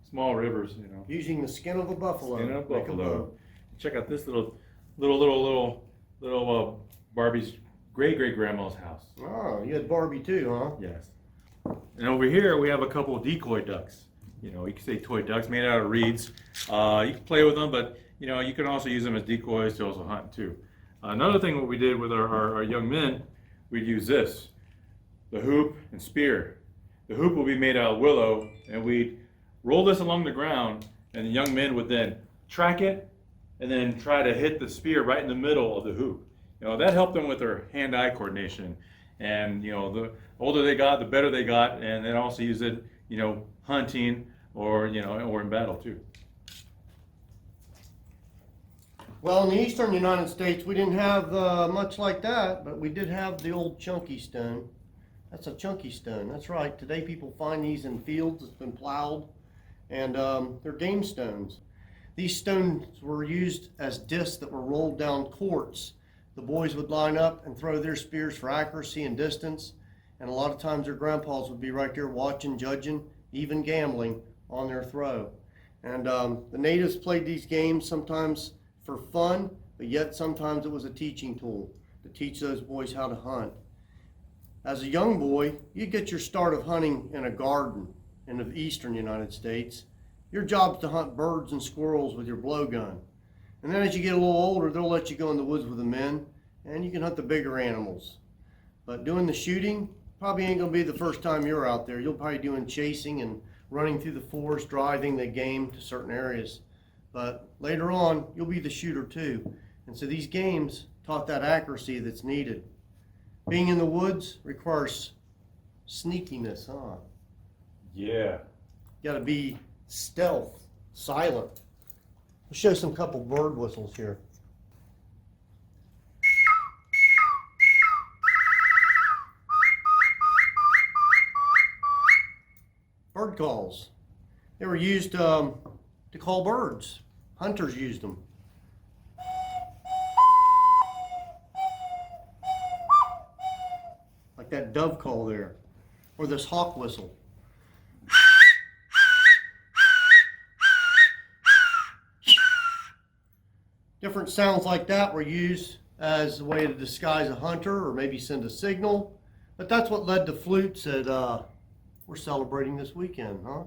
small rivers, you know. Using the skin of a buffalo. Skin of make a buffalo. boat. Check out this little Barbie's great grandma's house. Oh, you had Barbie too, huh? Yes. And over here we have a couple of decoy ducks. You know, you can say toy ducks made out of reeds. You can play with them, but you know, you can also use them as decoys to also hunt too. Another thing what we did with our young men, we'd use this, the hoop and spear. The hoop will be made out of willow, and we'd roll this along the ground, and the young men would then track it and then try to hit the spear right in the middle of the hoop. You know, that helped them with their hand-eye coordination. And you know, the older they got, the better they got, and then also use it, you know, hunting or or in battle too. Well, in the eastern United States, we didn't have much like that, but we did have the old chunky stone. That's a chunky stone. That's right. Today people find these in fields that's been plowed, and they're game stones. These stones were used as discs that were rolled down courts. The boys would line up and throw their spears for accuracy and distance, and a lot of times their grandpas would be right there watching, judging, even gambling on their throw. And the natives played these games sometimes for fun, but yet sometimes it was a teaching tool to teach those boys how to hunt. As a young boy, you get your start of hunting in a garden in the eastern United States. Your job's to hunt birds and squirrels with your blowgun. And then as you get a little older, they'll let you go in the woods with the men, and you can hunt the bigger animals. But doing the shooting probably ain't gonna be the first time you're out there. You'll probably be doing chasing and running through the forest, driving the game to certain areas. But later on, you'll be the shooter too. And so these games taught that accuracy that's needed. Being in the woods requires sneakiness, huh? Yeah. You gotta be stealth, silent. We'll show some couple bird whistles here. Bird calls. They were used to call birds. Hunters used them. Like that dove call there, or this hawk whistle. Different sounds like that were used as a way to disguise a hunter or maybe send a signal. But that's what led to flutes that we're celebrating this weekend, huh?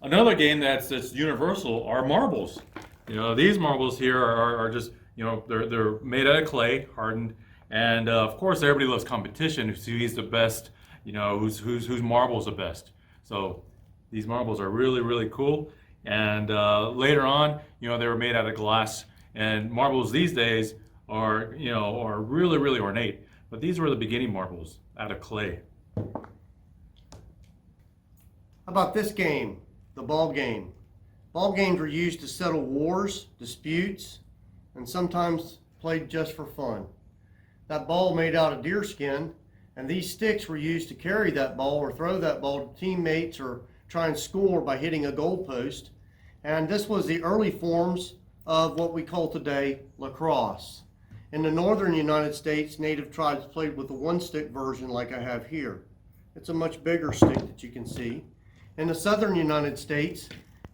Another game that's universal are marbles. You know, these marbles here are just, you know, they're made out of clay, hardened, and of course everybody loves competition. Who sees the best, you know, whose marbles the best. So these marbles are really cool. And later on, you know, they were made out of glass. And marbles these days are, you know, are really ornate. But these were the beginning marbles out of clay. How about this game, the ball game? Ball games were used to settle wars, disputes, and sometimes played just for fun. That ball made out of deer skin, and these sticks were used to carry that ball or throw that ball to teammates or try and score by hitting a goal post. And this was the early forms of what we call today lacrosse. In the northern United States, native tribes played with the one-stick version like I have here. It's a much bigger stick that you can see. In the southern United States,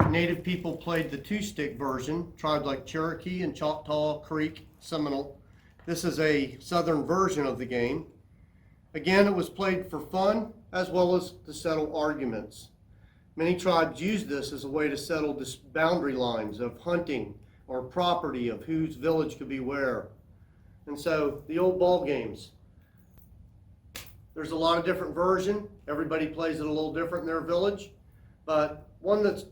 native people played the two-stick version, tribes like Cherokee and Choctaw, Creek, Seminole. This is a southern version of the game. Again, it was played for fun as well as to settle arguments. Many tribes used this as a way to settle this boundary lines of hunting or property, of whose village could be where. And so the old ball games, there's a lot of different versions. Everybody plays it a little different in their village, but one that's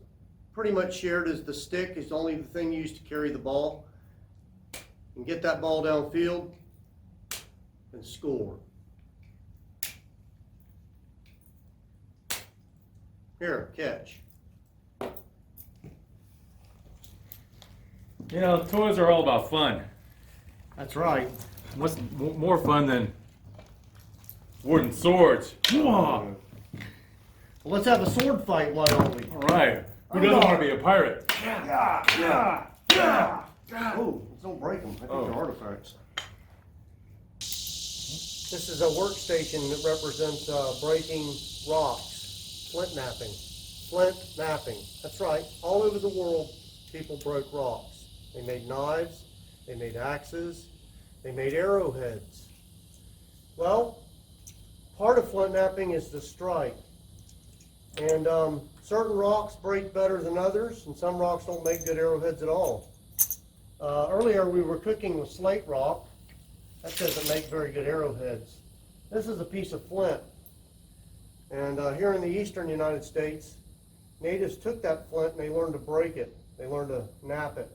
pretty much shared is the stick is only the thing used to carry the ball. And get that ball downfield and score. Here, catch. You know, toys are all about fun. That's right. What's more fun than wooden swords? Well, let's have a sword fight, why don't we? All right. Who doesn't want to be a pirate? Oh, don't break them. I think they're artifacts. This is a workstation that represents breaking rocks, flint napping. Flint napping. That's right. All over the world, people broke rocks. They made knives. They made axes. They made arrowheads. Well, part of flint napping is to strike. And certain rocks break better than others, and some rocks don't make good arrowheads at all. Earlier we were cooking with slate rock. That doesn't make very good arrowheads. This is a piece of flint. And here in the eastern United States, natives took that flint and they learned to break it. They learned to nap it.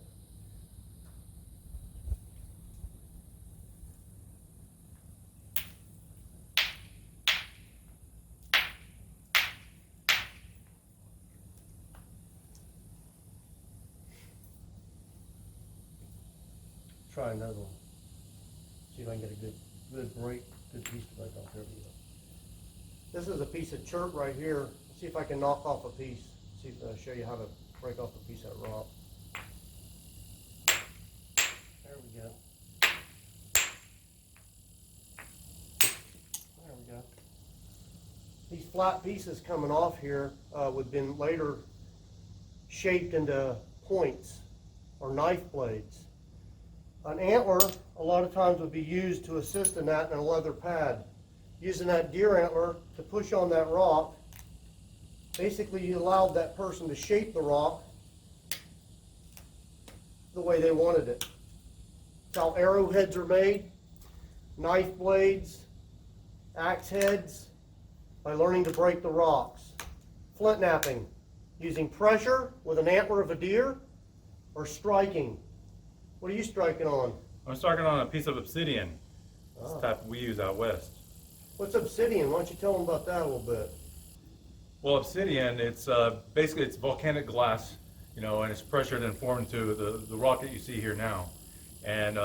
Try another one. See if I can get a good break, good piece to break off. There we go. This is a piece of chert right here. Let's see if I can knock off a piece. See if I'll show you how to break off a piece of rock. There we go. There we go. These flat pieces coming off here would have been later shaped into points or knife blades. An antler, a lot of times, would be used to assist in that in a leather pad. Using that deer antler to push on that rock, basically you allowed that person to shape the rock the way they wanted it. That's how arrowheads are made, knife blades, axe heads, by learning to break the rocks. Flint napping, using pressure with an antler of a deer, or striking. What are you striking on? I'm striking on a piece of obsidian. This type we use out west. What's obsidian? Why don't you tell them about that a little bit? Well, obsidian, it's basically it's volcanic glass, you know, and it's pressured and formed into the rock that you see here now. And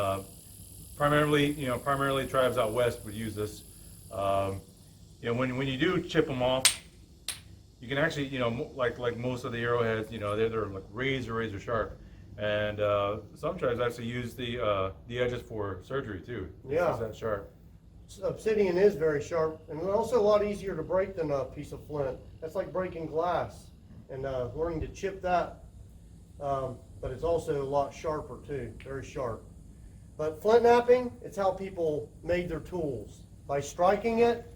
primarily tribes out west would use this. You know, when you do chip them off, you can actually, you know, like most of the arrowheads, you know, they're like razor sharp. And some tribes actually use the edges for surgery too. Yeah. It's that sharp. Obsidian is very sharp, and also a lot easier to break than a piece of flint. That's like breaking glass, and learning to chip that. But it's also a lot sharper too, very sharp. But flint napping, it's how people made their tools. By striking it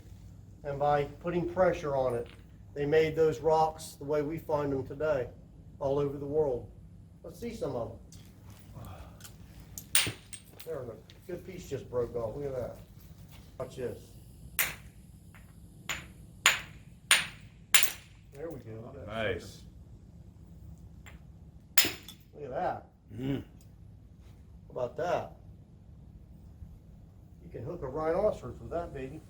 and by putting pressure on it, they made those rocks the way we find them today, all over the world. Let's see some of them. There, a good piece just broke off. Look at that. Watch this. There we go. Look at that. Nice. Look at that. How about that? You can hook a rhinoceros with that, baby.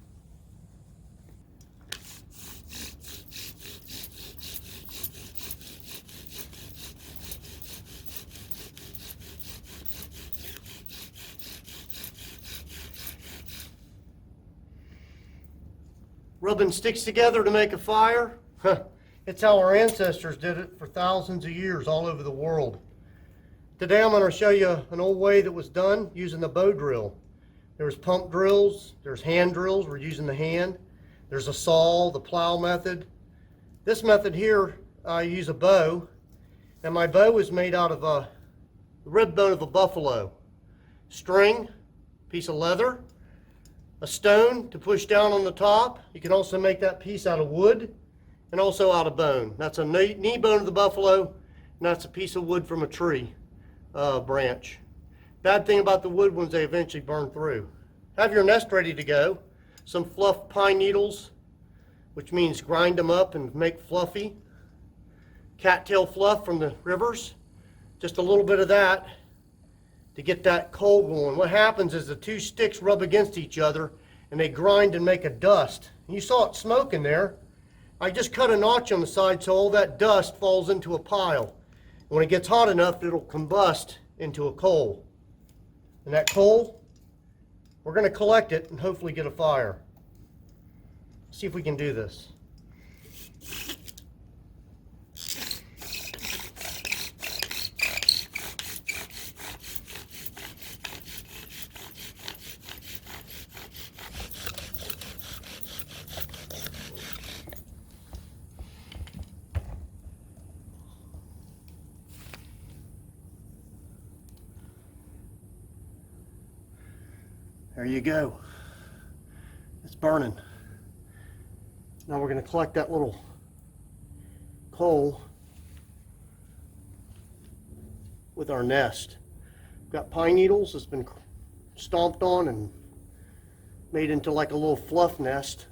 rubbing sticks together to make a fire? It's how our ancestors did it for thousands of years all over the world. Today I'm going to show you an old way that was done using the bow drill. There's pump drills, there's hand drills, we're using the hand. There's a saw, the plow method. This method here, I use a bow, and my bow is made out of the rib bone of a buffalo. String, piece of leather, a stone to push down on the top. You can also make that piece out of wood and also out of bone. That's a knee bone of the buffalo, and that's a piece of wood from a tree branch. Bad thing about the wood ones, they eventually burn through. Have your nest ready to go. Some fluff pine needles, which means grind them up and make fluffy. Cattail fluff from the rivers, just a little bit of that to get that coal going. What happens is the two sticks rub against each other and they grind and make a dust. You saw it smoking there. I just cut a notch on the side so all that dust falls into a pile. And when it gets hot enough, it'll combust into a coal. And that coal, we're going to collect it and hopefully get a fire. See if we can do this. There you go. It's burning. Now we're going to collect that little coal with our nest. We've got pine needles that's been stomped on and made into like a little fluff nest.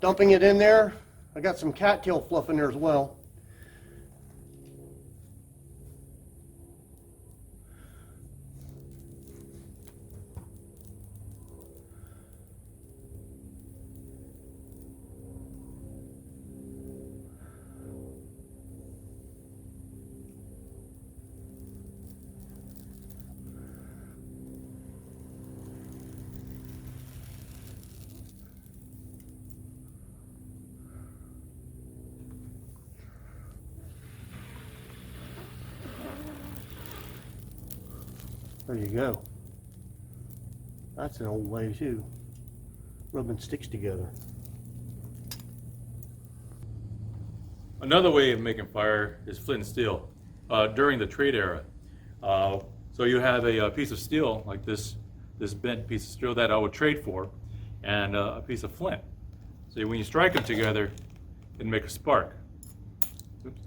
Dumping it in there. I got some cattail fluff in there as well. There you go. That's an old way too. Rubbing sticks together. Another way of making fire is flint and steel. During the trade era, so you have a piece of steel like this bent piece of steel that I would trade for, and a piece of flint. So when you strike them together, it'll make a spark. Oops.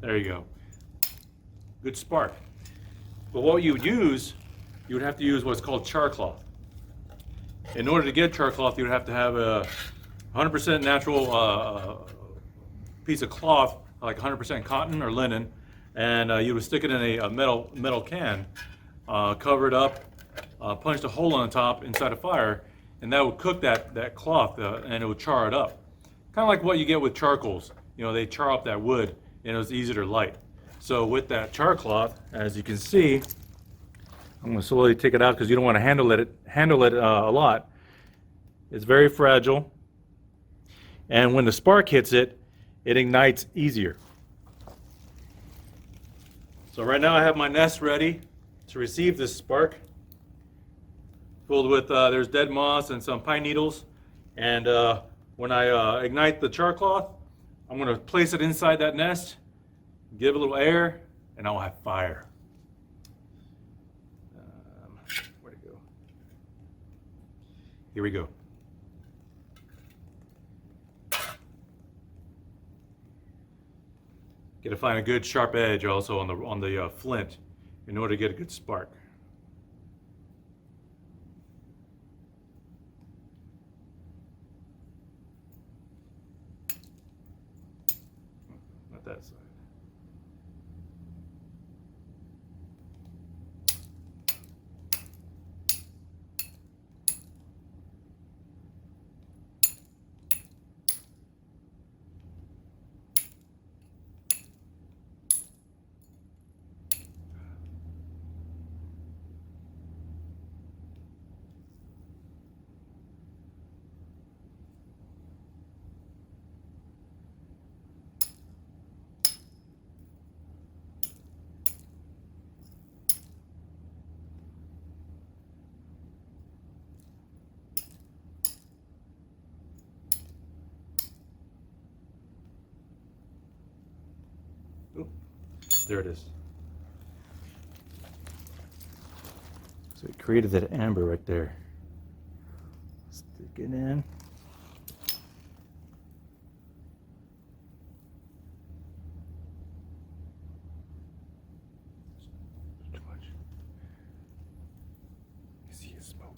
There you go. Good spark. But what you would use, you would have to use what's called char cloth. In order to get char cloth, you would have to have a 100% natural piece of cloth, like 100% cotton or linen, and you would stick it in a metal can, cover it up, punch a hole on the top inside a fire, and that would cook that cloth and it would char it up. Kind of like what you get with charcoals. You know, they char up that wood and it was easier to light. So with that char cloth, as you can see, I'm going to slowly take it out because you don't want to handle it a lot. It's very fragile, and when the spark hits it, it ignites easier. So right now I have my nest ready to receive this spark, filled with there's dead moss and some pine needles. And when I ignite the char cloth, I'm going to place it inside that nest, give it a little air, and I'll have fire. Where'd it go? Here we go. Got to find a good sharp edge also on the flint in order to get a good spark. Not that side. There it is. So it created that amber right there. Stick it in. Too much. You see his smoke.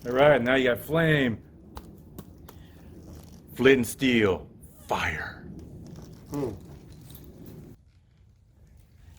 All right, now you got flame, flint and steel, fire.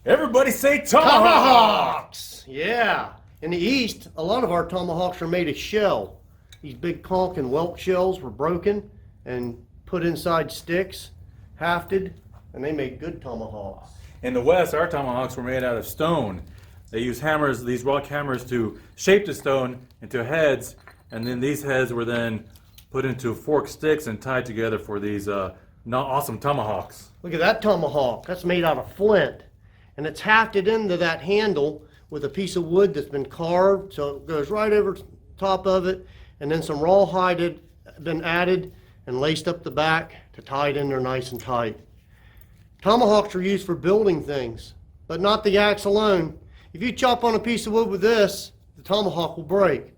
Everybody say tomahawks! Yeah. In the East, a lot of our tomahawks are made of shell. These big conch and whelk shells were broken and put inside sticks, hafted, and they made good tomahawks. In the West, our tomahawks were made out of stone. They used hammers, these rock hammers, to shape the stone into heads, and then these heads were then put into forked sticks and tied together for these awesome tomahawks. Look at that tomahawk. That's made out of flint. And it's hafted into that handle with a piece of wood that's been carved, so it goes right over top of it, and then some rawhide had been added and laced up the back to tie it in there nice and tight. Tomahawks are used for building things, but not the axe alone. If you chop on a piece of wood with this, the tomahawk will break.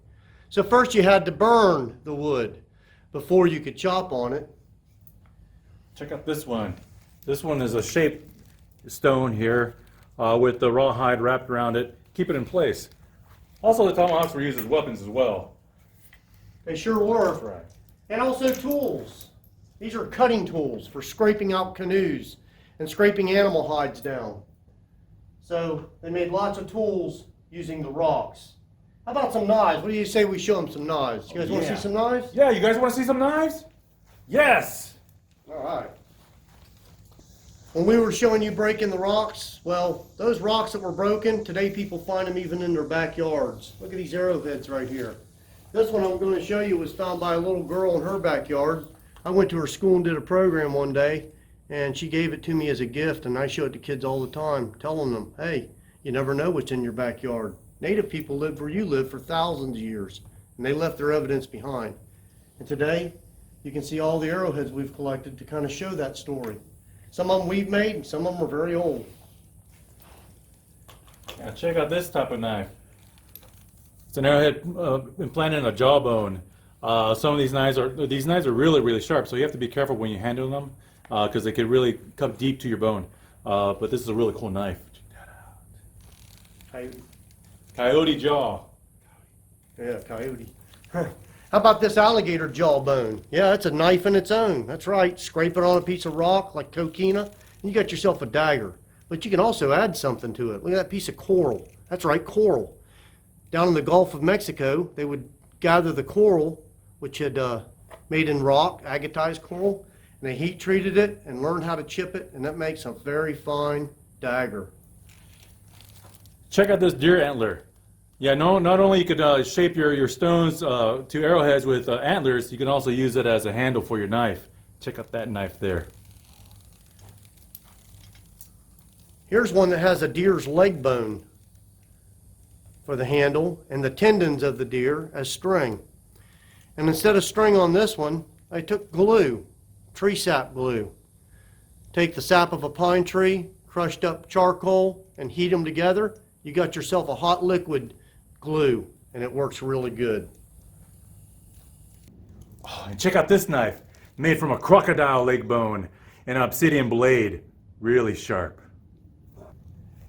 So first you had to burn the wood before you could chop on it. Check out this one. This one is a shaped stone here with the rawhide wrapped around it. Keep it in place. Also, the tomahawks were used as weapons as well. They sure were. That's right. And also tools. These are cutting tools for scraping out canoes and scraping animal hides down. So they made lots of tools using the rocks. How about some knives? What do you say we show them some knives? You guys want to see some knives? Yeah, you guys want to see some knives? Yes! All right. When we were showing you breaking the rocks, well, those rocks that were broken, today people find them even in their backyards. Look at these arrowheads right here. This one I'm going to show you was found by a little girl in her backyard. I went to her school and did a program one day, and she gave it to me as a gift, and I show it to kids all the time, telling them, hey, you never know what's in your backyard. Native people lived where you live for thousands of years, and they left their evidence behind. And today, you can see all the arrowheads we've collected to kind of show that story. Some of them we've made, and some of them are very old. Now check out this type of knife. It's an arrowhead implanted in a jawbone. Some of these knives are really, really sharp, so you have to be careful when you handle them because they can really cut deep to your bone. But this is a really cool knife. Check that out. Coyote jaw. Yeah, coyote. How about this alligator jawbone? Yeah, that's a knife in its own. That's right. Scrape it on a piece of rock like coquina, and you got yourself a dagger. But you can also add something to it. Look at that piece of coral. That's right, coral. Down in the Gulf of Mexico, they would gather the coral, which had made in rock, agatized coral, and they heat treated it and learned how to chip it, and that makes a very fine dagger. Check out this deer antler. Yeah, not only you could shape your stones to arrowheads with antlers, you can also use it as a handle for your knife. Check out that knife there. Here's one that has a deer's leg bone for the handle and the tendons of the deer as string. And instead of string on this one, I took glue, tree sap glue. Take the sap of a pine tree, crushed up charcoal, and heat them together. You got yourself a hot liquid glue, and it works really good. Oh, and check out this knife, made from a crocodile leg bone and an obsidian blade, really sharp.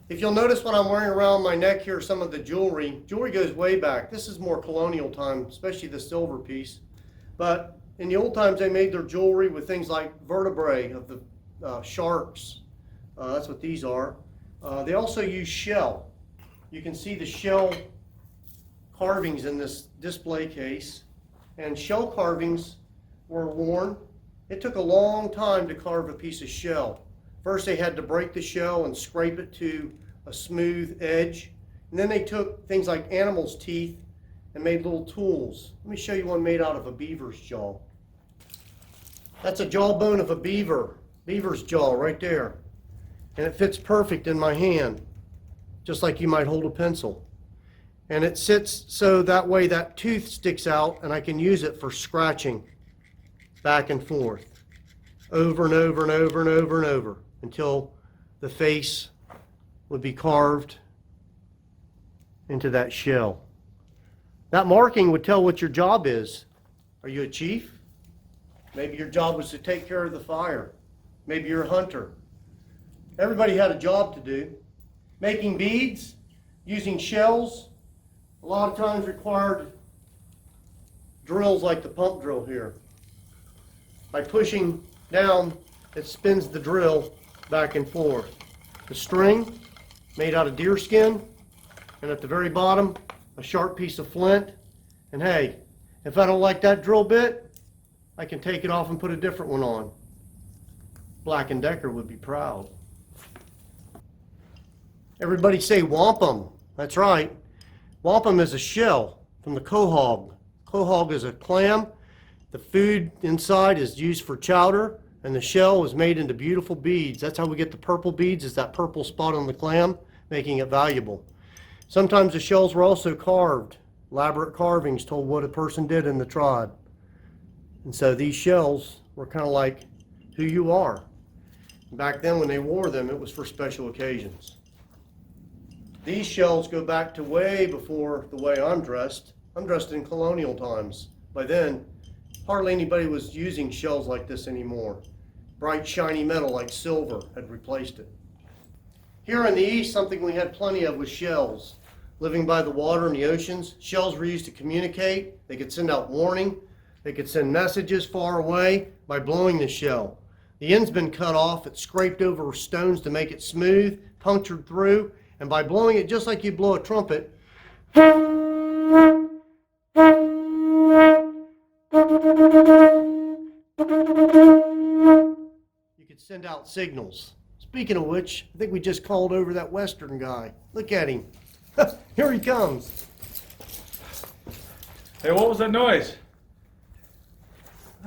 If you'll notice what I'm wearing around my neck here, some of the jewelry goes way back. This is more colonial time, especially the silver piece. But in the old times, they made their jewelry with things like vertebrae of the sharks. That's what these are. They also use shell. You can see the shell carvings in this display case. and shell carvings were worn. It took a long time to carve a piece of shell. First they had to break the shell and scrape it to a smooth edge. And then they took things like animals' teeth and made little tools. Let me show you one made out of a beaver's jaw. That's a jawbone of a beaver's jaw right there. And it fits perfect in my hand, just like you might hold a pencil. And it sits so that way that tooth sticks out and I can use it for scratching back and forth, over and over and over and over and over, until the face would be carved into that shell. That marking would tell what your job is. Are you a chief? Maybe your job was to take care of the fire. Maybe you're a hunter. Everybody had a job to do. Making beads, using shells, a lot of times required drills like the pump drill here. By pushing down, it spins the drill back and forth. The string, made out of deer skin, and at the very bottom, a sharp piece of flint. And hey, if I don't like that drill bit, I can take it off and put a different one on. Black & Decker would be proud. Everybody say wampum. That's right. Wampum is a shell from the quahog. Quahog is a clam. The food inside is used for chowder, and the shell is made into beautiful beads. That's how we get the purple beads, is that purple spot on the clam, making it valuable. Sometimes the shells were also carved. Elaborate carvings told what a person did in the tribe. And so these shells were kind of like who you are. Back then when they wore them, it was for special occasions. These shells go back to way before the way I'm dressed. I'm dressed in colonial times. By then, hardly anybody was using shells like this anymore. Bright, shiny metal like silver had replaced it. Here in the East, something we had plenty of was shells. Living by the water and the oceans, shells were used to communicate. They could send out warning. They could send messages far away by blowing the shell. The end's been cut off. It's scraped over stones to make it smooth, punctured through, and by blowing it just like you blow a trumpet, you could send out signals. Speaking of which, I think we just called over that Western guy. Look at him. Here he comes. Hey, what was that noise?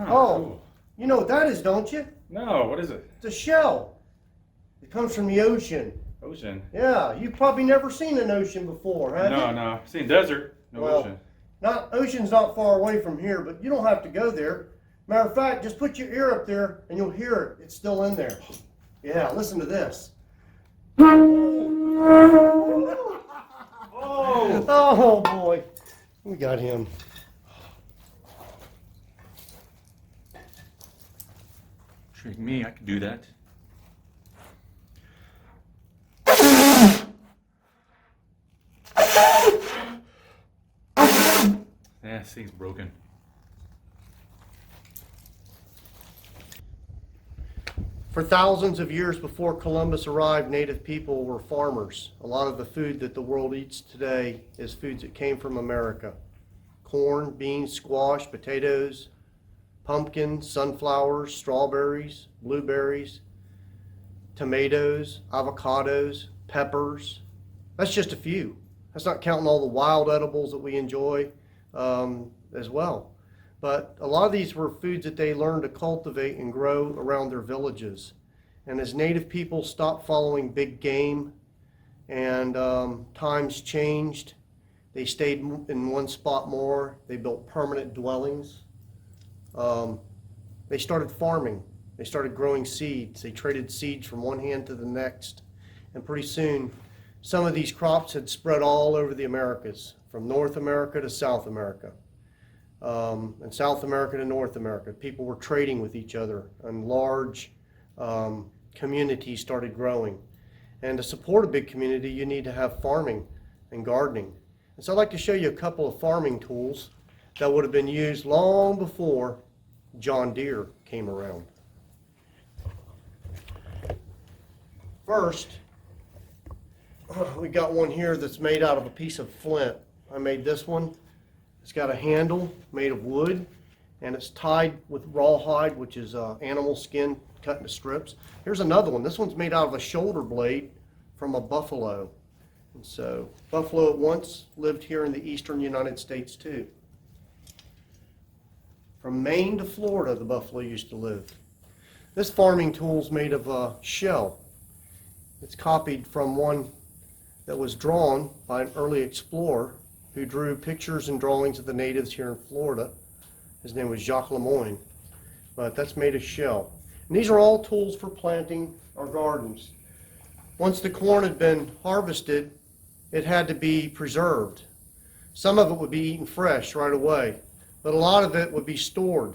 Oh, you know what that is, don't you? No, what is it? It's a shell. It comes from the ocean. Ocean? Yeah, you've probably never seen an ocean before, have you? No. I've seen desert, no ocean. Ocean's not far away from here, but you don't have to go there. Matter of fact, just put your ear up there and you'll hear it. It's still in there. Yeah, listen to this. Oh boy, we got him. Trick me, I could do that. Yeah, this thing's broken. For thousands of years before Columbus arrived, native people were farmers. A lot of the food that the world eats today is foods that came from America. Corn, beans, squash, potatoes, pumpkins, sunflowers, strawberries, blueberries, tomatoes, avocados, peppers. That's just a few. That's not counting all the wild edibles that we enjoy as well. But a lot of these were foods that they learned to cultivate and grow around their villages. And as native people stopped following big game and times changed, they stayed in one spot more. They built permanent dwellings. They started farming. They started growing seeds. They traded seeds from one hand to the next. And pretty soon, some of these crops had spread all over the Americas, from North America to South America. And South America to North America. People were trading with each other, and large communities started growing. And to support a big community, you need to have farming and gardening. And so I'd like to show you a couple of farming tools that would have been used long before John Deere came around. First, we got one here that's made out of a piece of flint. I made this one. It's got a handle made of wood, and it's tied with rawhide, which is animal skin cut into strips. Here's another one. This one's made out of a shoulder blade from a buffalo. And so buffalo at once lived here in the eastern United States too. From Maine to Florida, the buffalo used to live. This farming tool is made of a shell. It's copied from one that was drawn by an early explorer who drew pictures and drawings of the natives here in Florida. His name was Jacques Lemoyne, but that's made of shell. And these are all tools for planting our gardens. Once the corn had been harvested, it had to be preserved. Some of it would be eaten fresh right away, but a lot of it would be stored.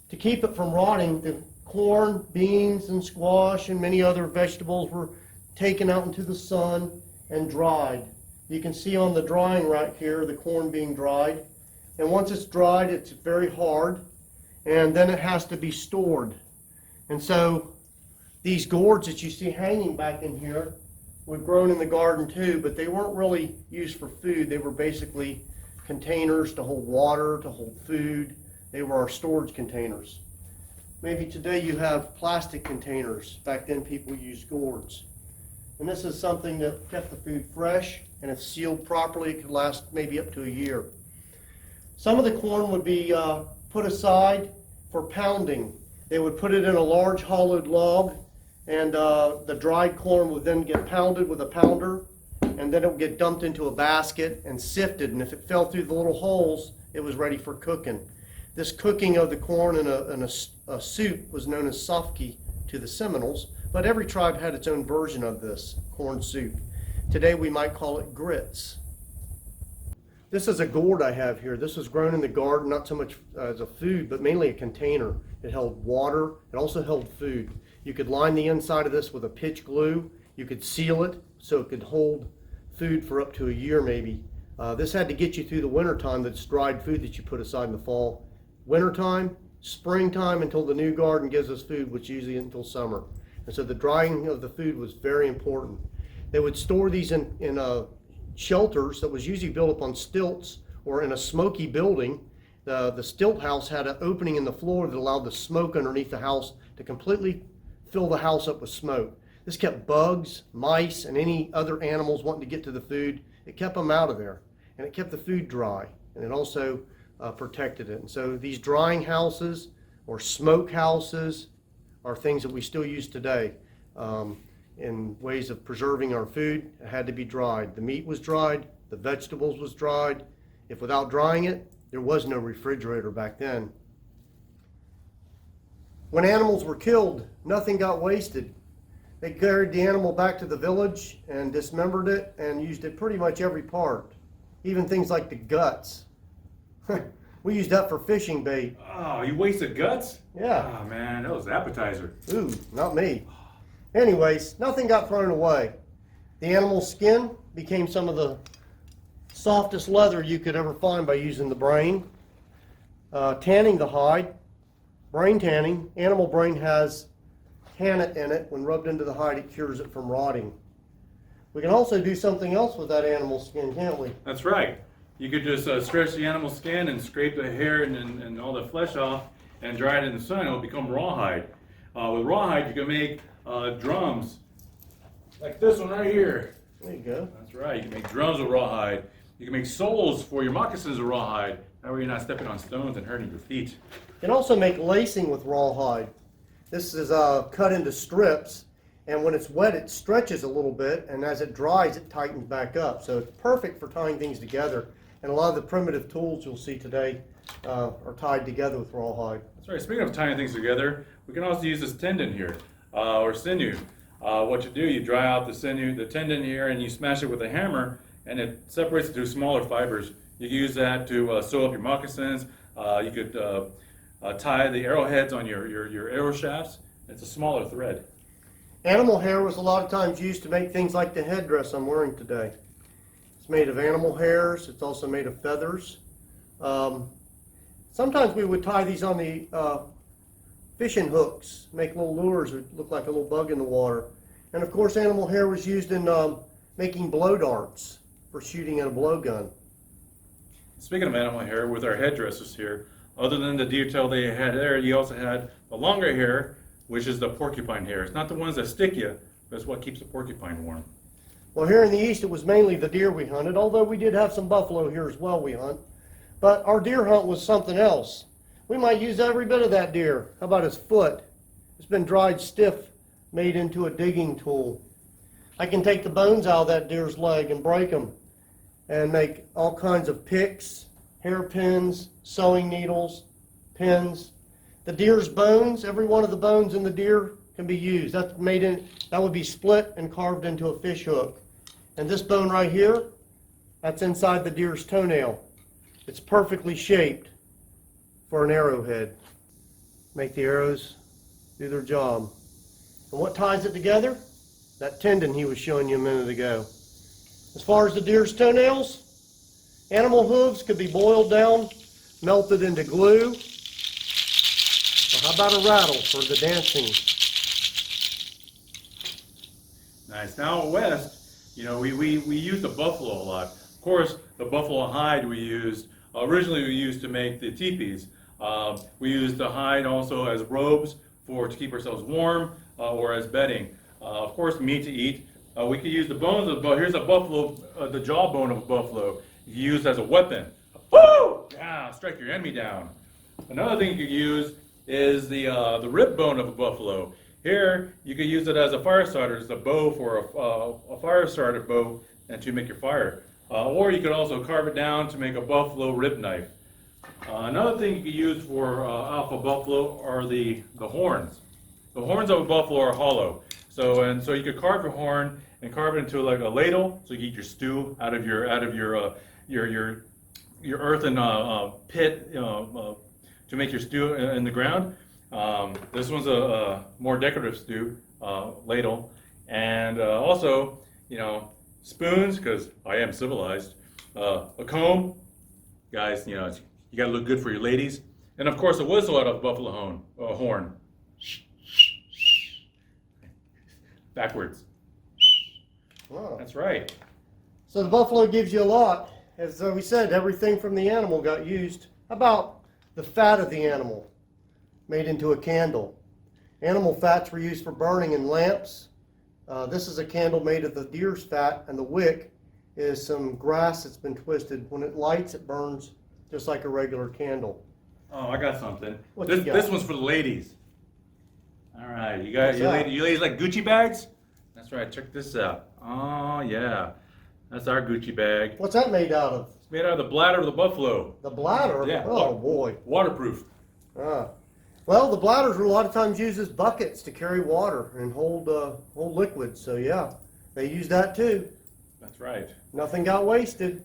To keep it from rotting, the corn, beans, and squash and many other vegetables were taken out into the sun and dried. You can see on the drying right here the corn being dried. And once it's dried, it's very hard, and then it has to be stored. And so these gourds that you see hanging back in here were grown in the garden too, but they weren't really used for food. They were basically containers to hold water, to hold food. They were our storage containers. Maybe today you have plastic containers. Back then people used gourds. And this is something that kept the food fresh, and if sealed properly, it could last maybe up to a year. Some of the corn would be put aside for pounding. They would put it in a large hollowed log, and the dried corn would then get pounded with a pounder, and then it would get dumped into a basket and sifted, and if it fell through the little holes, it was ready for cooking. This cooking of the corn in a soup was known as sofki to the Seminoles, but every tribe had its own version of this corn soup. Today we might call it grits. This is a gourd I have here. This was grown in the garden, not so much as a food, but mainly a container. It held water. It also held food. You could line the inside of this with a pitch glue. You could seal it so it could hold food for up to a year maybe. This had to get you through the winter time. That's dried food that you put aside in the fall. Wintertime, springtime, until the new garden gives us food, which usually until summer. And so the drying of the food was very important. They would store these in shelters that was usually built up on stilts or in a smoky building. The stilt house had an opening in the floor that allowed the smoke underneath the house to completely fill the house up with smoke. This kept bugs, mice, and any other animals wanting to get to the food. It kept them out of there, and it kept the food dry, and it also protected it. And so these drying houses or smoke houses are things that we still use today in ways of preserving our food. It had to be dried. The meat was dried, the vegetables was dried. If without drying it, there was no refrigerator back then. When animals were killed, nothing got wasted. They carried the animal back to the village and dismembered it and used it pretty much every part, even things like the guts. We used that for fishing bait. Oh, you wasted guts? Yeah. Oh man, that was an appetizer. Ooh, not me. Anyways, nothing got thrown away. The animal's skin became some of the softest leather you could ever find by using the brain. Tanning the hide, brain tanning. Animal brain has tannate in it. When rubbed into the hide, it cures it from rotting. We can also do something else with that animal skin, can't we? That's right. You could just stretch the animal skin and scrape the hair and all the flesh off and dry it in the sun. It'll become rawhide. With rawhide, you can make drums like this one right here. There you go. That's right. You can make drums with rawhide. You can make soles for your moccasins with rawhide. That way you're not stepping on stones and hurting your feet. You can also make lacing with rawhide. This is cut into strips, and when it's wet, it stretches a little bit, and as it dries, it tightens back up. So it's perfect for tying things together. And a lot of the primitive tools you'll see today are tied together with rawhide. That's right. Speaking of tying things together, we can also use this tendon here, or sinew. What you do, you dry out the sinew, the tendon here, and you smash it with a hammer, and it separates it to smaller fibers. You can use that to sew up your moccasins. You could tie the arrowheads on your arrow shafts. It's a smaller thread. Animal hair was a lot of times used to make things like the headdress I'm wearing today. It's made of animal hairs. It's also made of feathers. Sometimes we would tie these on the fishing hooks, make little lures that look like a little bug in the water. And of course, animal hair was used in making blow darts for shooting at a blowgun. Speaking of animal hair, with our headdresses here, other than the deer tail they had there, you also had the longer hair, which is the porcupine hair. It's not the ones that stick you, but it's what keeps the porcupine warm. Well, here in the east, it was mainly the deer we hunted, although we did have some buffalo here as well we hunt. But our deer hunt was something else. We might use every bit of that deer. How about his foot? It's been dried stiff, made into a digging tool. I can take the bones out of that deer's leg and break them and make all kinds of picks, hairpins, sewing needles, pins. The deer's bones, every one of the bones in the deer can be used. That would be split and carved into a fish hook. And this bone right here, that's inside the deer's toenail. It's perfectly shaped for an arrowhead. Make the arrows do their job. And what ties it together? That tendon he was showing you a minute ago. As far as the deer's toenails, animal hooves could be boiled down, melted into glue. Or how about a rattle for the dancing? Nice. Now out west, you know, we use the buffalo a lot. Of course, the buffalo hide we used, originally we used to make the teepees. We used the hide also as robes to keep ourselves warm or as bedding. Of course, meat to eat. We could use the bones of the buffalo. Here's a buffalo, the jawbone of a buffalo. You can use as a weapon. Woo! Yeah, strike your enemy down. Another thing you could use is the rib bone of a buffalo. Here, you could use it as a fire starter, as a bow for a fire starter bow, and to make your fire. Or you could also carve it down to make a buffalo rib knife. Another thing you could use for alpha buffalo are the horns. The horns of a buffalo are hollow. So you could carve your horn and carve it into like a ladle, so you can eat your stew out of your earthen pit to make your stew in the ground. This one's a more decorative stew ladle, and also, you know, spoons, because I am civilized. A comb, guys, you know, you gotta look good for your ladies, and of course a whistle out of buffalo horn. Backwards. Wow. That's right. So the buffalo gives you a lot. As we said, everything from the animal got used. How about the fat of the animal made into a candle? Animal fats were used for burning in lamps. This is a candle made of the deer's fat, and the wick is some grass that's been twisted. When it lights, it burns just like a regular candle. Oh, I got something. What you got? This one's for the ladies. All right, you ladies like Gucci bags? That's right. Check this out. Oh yeah, that's our Gucci bag. What's that made out of? It's made out of the bladder of the buffalo. The bladder? Yeah. Oh boy. Waterproof. Well, the bladders were a lot of times used as buckets to carry water and hold liquids. So yeah, they used that too. That's right. Nothing got wasted.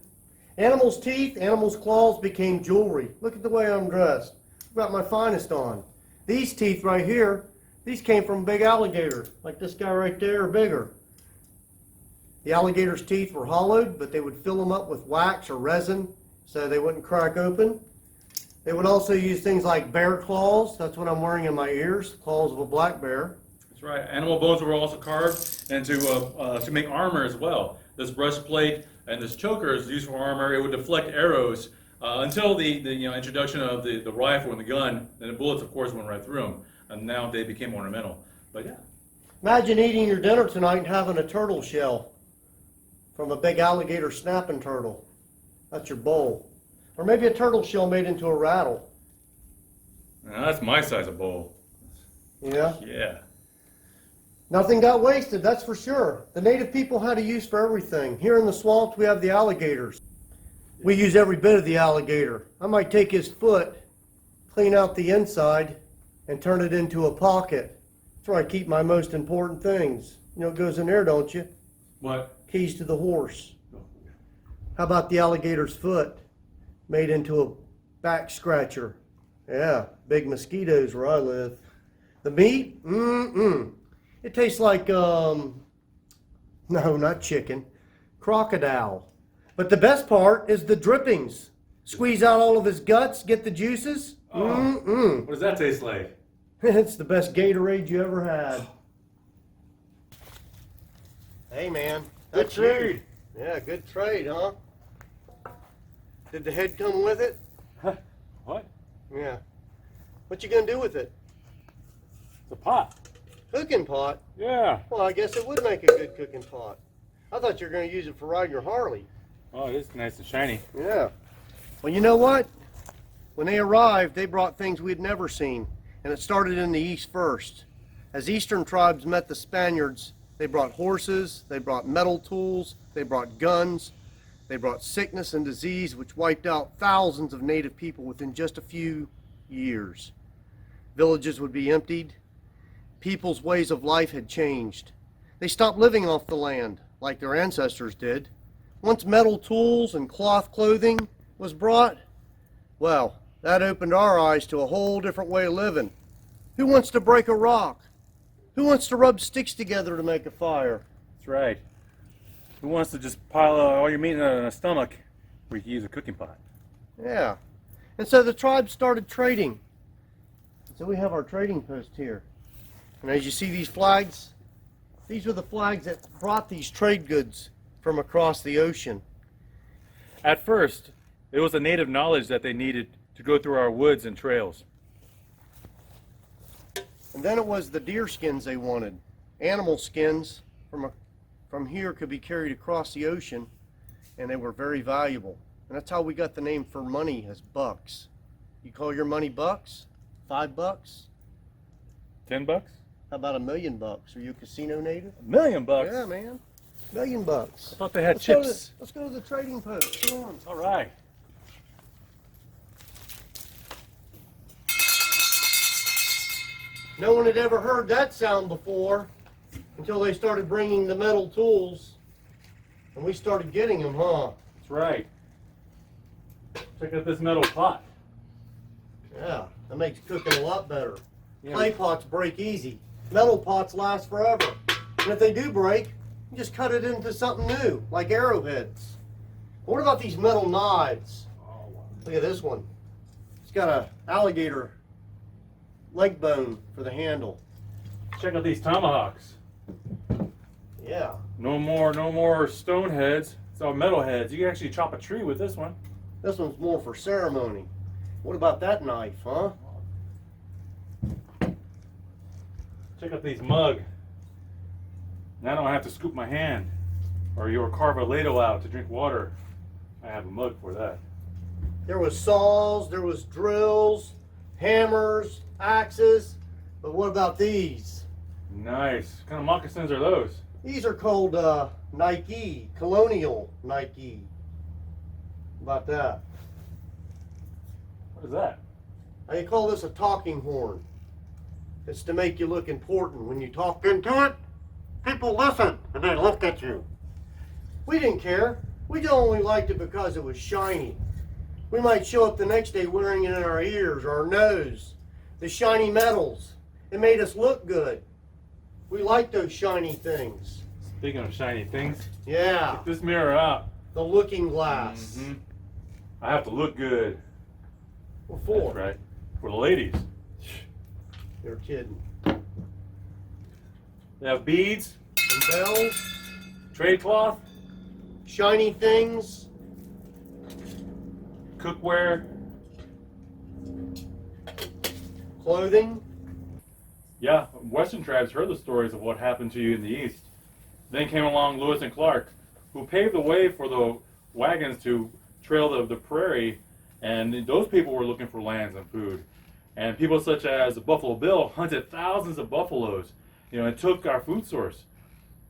Animals' teeth, animals' claws became jewelry. Look at the way I'm dressed. I've got my finest on. These teeth right here, these came from a big alligator, like this guy right there, or bigger. The alligator's teeth were hollowed, but they would fill them up with wax or resin so they wouldn't crack open. They would also use things like bear claws. That's what I'm wearing in my ears, claws of a black bear. That's right. Animal bones were also carved and to make armor as well. This breastplate and this choker is used for armor. It would deflect arrows until the introduction of the rifle and the gun. Then the bullets, of course, went right through them. And now they became ornamental. But yeah. Imagine eating your dinner tonight and having a turtle shell from a big alligator snapping turtle. That's your bowl. Or maybe a turtle shell made into a rattle. Now, that's my size of bowl. Yeah? Yeah. Nothing got wasted, that's for sure. The native people had a use for everything. Here in the swamps, we have the alligators. We use every bit of the alligator. I might take his foot, clean out the inside, and turn it into a pocket. That's where I keep my most important things. You know what goes in there, don't you? What? Keys to the horse. How about the alligator's foot? Made into a back scratcher. Yeah, big mosquitoes where I live. The meat? It tastes like, no, not chicken, crocodile. But the best part is the drippings. Squeeze out all of his guts, get the juices. What does that taste like? It's the best Gatorade you ever had. Hey man, Good trade. Yeah, good trade, huh? Did the head come with it? What? Yeah. What you gonna do with it? It's a pot. Cooking pot? Yeah. Well, I guess it would make a good cooking pot. I thought you were gonna use it for riding your Harley. Oh, it is nice and shiny. Yeah. Well, you know what? When they arrived, they brought things we'd never seen, and it started in the East first. As Eastern tribes met the Spaniards, they brought horses, they brought metal tools, they brought guns, they brought sickness and disease, which wiped out thousands of native people within just a few years. Villages would be emptied. People's ways of life had changed. They stopped living off the land like their ancestors did. Once metal tools and cloth clothing was brought, well, that opened our eyes to a whole different way of living. Who wants to break a rock? Who wants to rub sticks together to make a fire? That's right. Who wants to just pile all your meat in a stomach where you can use a cooking pot? Yeah. And so the tribes started trading. So we have our trading post here. And as you see these flags, these are the flags that brought these trade goods from across the ocean. At first, it was the native knowledge that they needed to go through our woods and trails. And then it was the deer skins they wanted. Animal skins from here could be carried across the ocean, and they were very valuable. And that's how we got the name for money, as bucks. You call your money bucks? $5? $10? How about $1 million? Are you a casino native? $1 million? Yeah, man. $1 million. I thought they had chips. Let's go to the trading post. Come on. All right. No one had ever heard that sound before until they started bringing the metal tools, and we started getting them, huh? That's right. Check out this metal pot. Yeah, that makes cooking a lot better. Yeah. Clay pots break easy. Metal pots last forever. And if they do break, you just cut it into something new, like arrowheads. What about these metal knives? Look at this one. It's got an alligator leg bone for the handle. Check out these tomahawks. Yeah. No more stone heads. It's all metal heads. You can actually chop a tree with this one. This one's more for ceremony. What about that knife, huh? Check out these mug. Now I don't have to scoop my hand or carve a ladle out to drink water. I have a mug for that. There was saws, there was drills, hammers, axes, but what about these? Nice. What kind of moccasins are those? These are called Nike, colonial Nike. About that. What is that? They call this a talking horn. It's to make you look important. When you talk into it, people listen and they look at you. We didn't care. We only liked it because it was shiny. We might show up the next day wearing it in our ears or our nose. The shiny metals. It made us look good. We like those shiny things. Speaking of shiny things, yeah. Check this mirror out. The looking glass. Mm-hmm. I have to look good. What for? That's right. For the ladies. You're kidding. They have beads. And bells. Trade cloth. Shiny things. Cookware. Clothing. Yeah, Western tribes heard the stories of what happened to you in the East. Then came along Lewis and Clark, who paved the way for the wagons to trail the prairie, and those people were looking for lands and food. And people such as Buffalo Bill hunted thousands of buffaloes, and took our food source.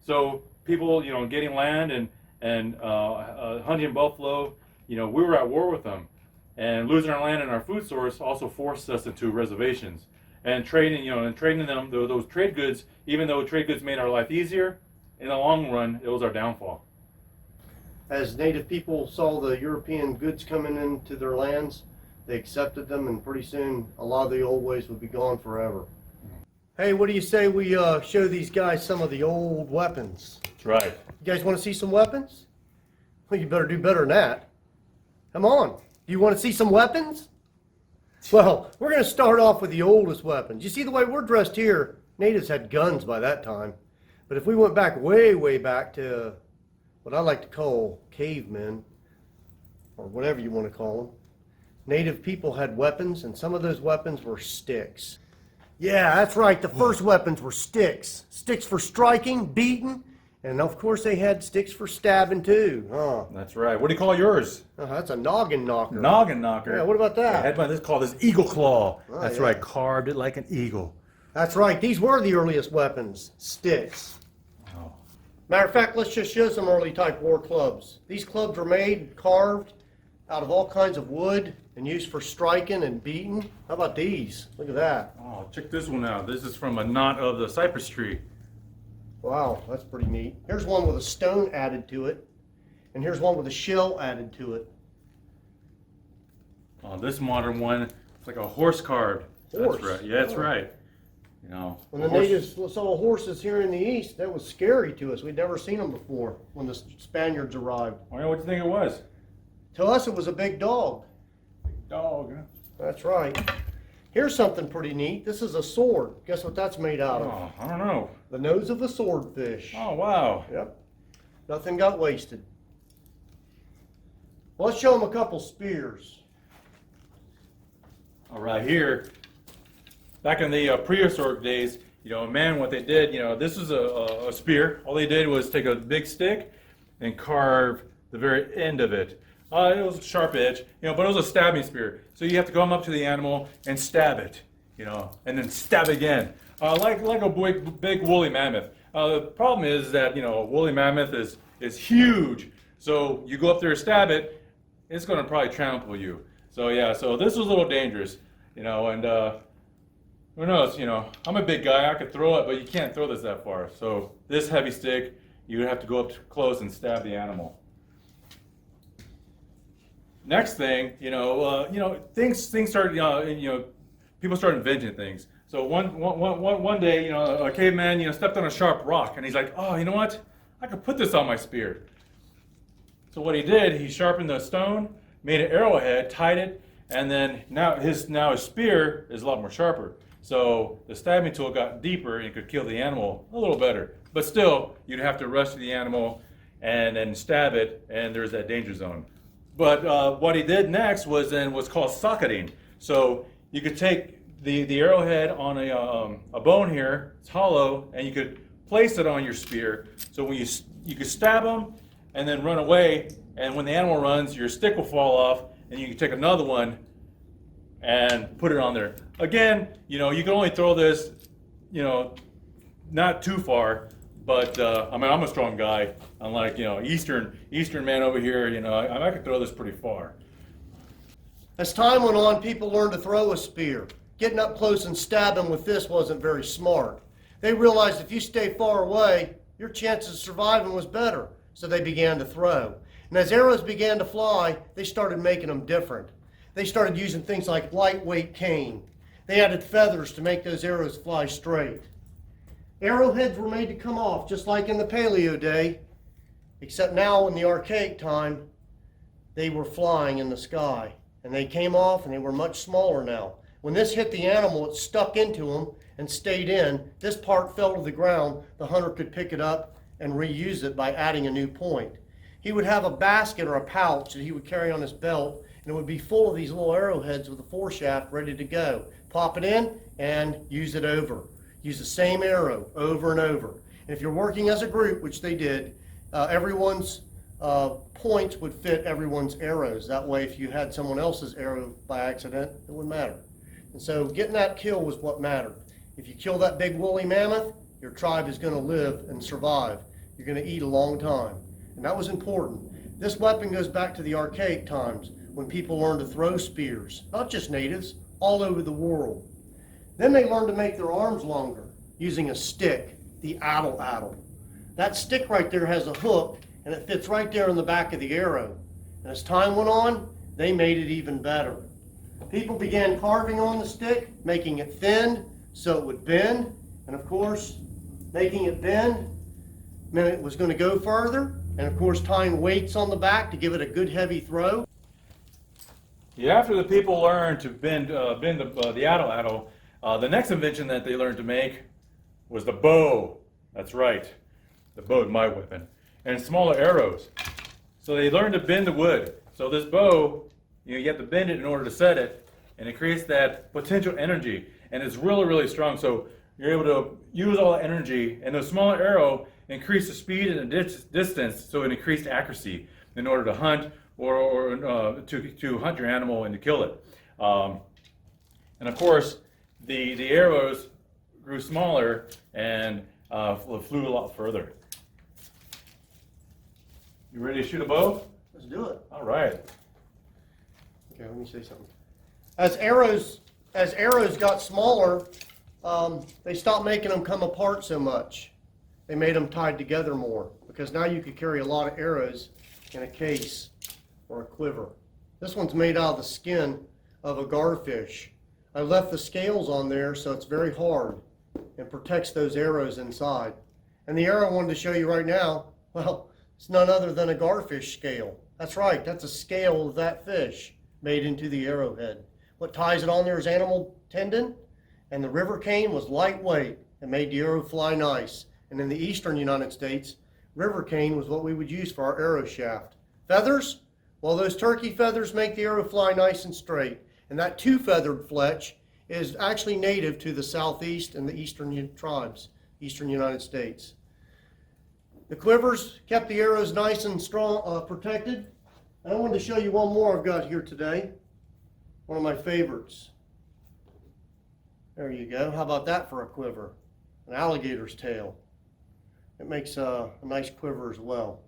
So people, getting land and hunting buffalo, we were at war with them. And losing our land and our food source also forced us into reservations. And trading, trading them, those trade goods, even though trade goods made our life easier, in the long run, it was our downfall. As native people saw the European goods coming into their lands, they accepted them, and pretty soon a lot of the old ways would be gone forever. Hey, what do you say we show these guys some of the old weapons? That's right. You guys want to see some weapons? Well, you better do better than that. Come on. Do you want to see some weapons? Well, we're going to start off with the oldest weapons. You see the way we're dressed here, natives had guns by that time. But if we went back way back to what I like to call cavemen, or whatever you want to call them. Native people had weapons, and some of those weapons were sticks. Yeah, that's right, the first weapons were sticks. Sticks for striking, beating, and of course they had sticks for stabbing too. Huh. That's right. What do you call yours? Oh, that's a noggin knocker. Noggin knocker. Yeah, what about that? I had this called this eagle claw. Oh, That's yeah. right, carved it like an eagle. That's right, these were the earliest weapons, sticks. Oh. Matter of fact, let's just show some early type war clubs. These clubs were made, carved out of all kinds of wood and used for striking and beating. How about these? Look at that. Oh, check this one out. This is from a knot of the cypress tree. Wow, that's pretty neat. Here's one with a stone added to it, and here's one with a shell added to it. This modern one, it's like a horse carved. Horse? That's right. Yeah, that's right. You know, When the natives saw horses here in the east, that was scary to us. We'd never seen them before when the Spaniards arrived. What do you think it was? To us, it was a big dog. Big dog, huh? That's right. Here's something pretty neat. This is a sword. Guess what that's made out of? Oh, I don't know. The nose of a swordfish. Oh, wow. Yep. Nothing got wasted. Well, let's show them a couple spears. All right, here, back in the prehistoric days, you know, man, what they did, you know, this is a spear. All they did was take a big stick and carve the very end of it. It was a sharp edge, you know, but it was a stabbing spear. So you have to come up to the animal and stab it, you know, and then stab again, like a big woolly mammoth. The problem is that, you know, a woolly mammoth is huge. So you go up there and stab it, it's going to probably trample you. So yeah, so this was a little dangerous, you know, and who knows, you know, I'm a big guy, I could throw it, but you can't throw this that far. So this heavy stick, you would have to go up close and stab the animal. Next thing, things started, people started inventing things. So one day, you know, a caveman, you know, stepped on a sharp rock, and he's like, oh, you know what? I could put this on my spear. So what he did, he sharpened the stone, made an arrowhead, tied it, and then now his spear is a lot more sharper. So the stabbing tool got deeper and could kill the animal a little better. But still, you'd have to rush to the animal and then stab it, and there's that danger zone. But what he did next was called socketing. So you could take the arrowhead on a bone here, it's hollow, and you could place it on your spear. So when you could stab him and then run away, and when the animal runs, your stick will fall off, and you can take another one and put it on there. Again, you know, you can only throw this, you know, not too far, but I mean, I'm a strong guy. Unlike, you know, Eastern man over here, you know, I could throw this pretty far. As time went on, people learned to throw a spear. Getting up close and stabbing with this wasn't very smart. They realized if you stay far away, your chances of surviving was better, so they began to throw. And as arrows began to fly, they started making them different. They started using things like lightweight cane. They added feathers to make those arrows fly straight. Arrowheads were made to come off, just like in the Paleo day, except now in the archaic time, they were flying in the sky. And they came off, and they were much smaller now. When this hit the animal, it stuck into them and stayed in. This part fell to the ground. The hunter could pick it up and reuse it by adding a new point. He would have a basket or a pouch that he would carry on his belt, and it would be full of these little arrowheads with a foreshaft ready to go. Pop it in and use it over. Use the same arrow over and over. And if you're working as a group, which they did, everyone's points would fit everyone's arrows. That way, if you had someone else's arrow by accident, it wouldn't matter. And so getting that kill was what mattered. If you kill that big woolly mammoth, your tribe is going to live and survive. You're going to eat a long time. And that was important. This weapon goes back to the archaic times when people learned to throw spears, not just natives, all over the world. Then they learned to make their arms longer using a stick, the addle. That stick right there has a hook, and it fits right there in the back of the arrow. And as time went on, they made it even better. People began carving on the stick, making it thin so it would bend, and of course, making it bend meant it was going to go further, and of course tying weights on the back to give it a good heavy throw. Yeah, after the people learned to bend the addle, the next invention that they learned to make was the bow. That's right, the bow is my weapon. And smaller arrows. So they learned to bend the wood. So this bow, you have to bend it in order to set it, and it creates that potential energy, and it's really, really strong. So you're able to use all that energy, and the smaller arrow increase the speed and the distance, so it increased accuracy in order to hunt or to hunt your animal and to kill it. And of course, the arrows grew smaller and flew a lot further. You ready to shoot a bow? Let's do it. All right. Okay, let me say something. As arrows got smaller, they stopped making them come apart so much. They made them tied together more, because now you could carry a lot of arrows in a case or a quiver. This one's made out of the skin of a garfish. I left the scales on there so it's very hard and protects those arrows inside. And the arrow I wanted to show you right now, well, it's none other than a garfish scale. That's right, that's a scale of that fish made into the arrowhead. What ties it on there is animal tendon, and the river cane was lightweight and made the arrow fly nice. And in the eastern United States, river cane was what we would use for our arrow shaft. Feathers? Well, those turkey feathers make the arrow fly nice and straight. And that two-feathered fletch is actually native to the southeast and the eastern tribes, eastern United States. The quivers kept the arrows nice and strong, protected. And I wanted to show you one more I've got here today. One of my favorites. There you go. How about that for a quiver? An alligator's tail. It makes a nice quiver as well.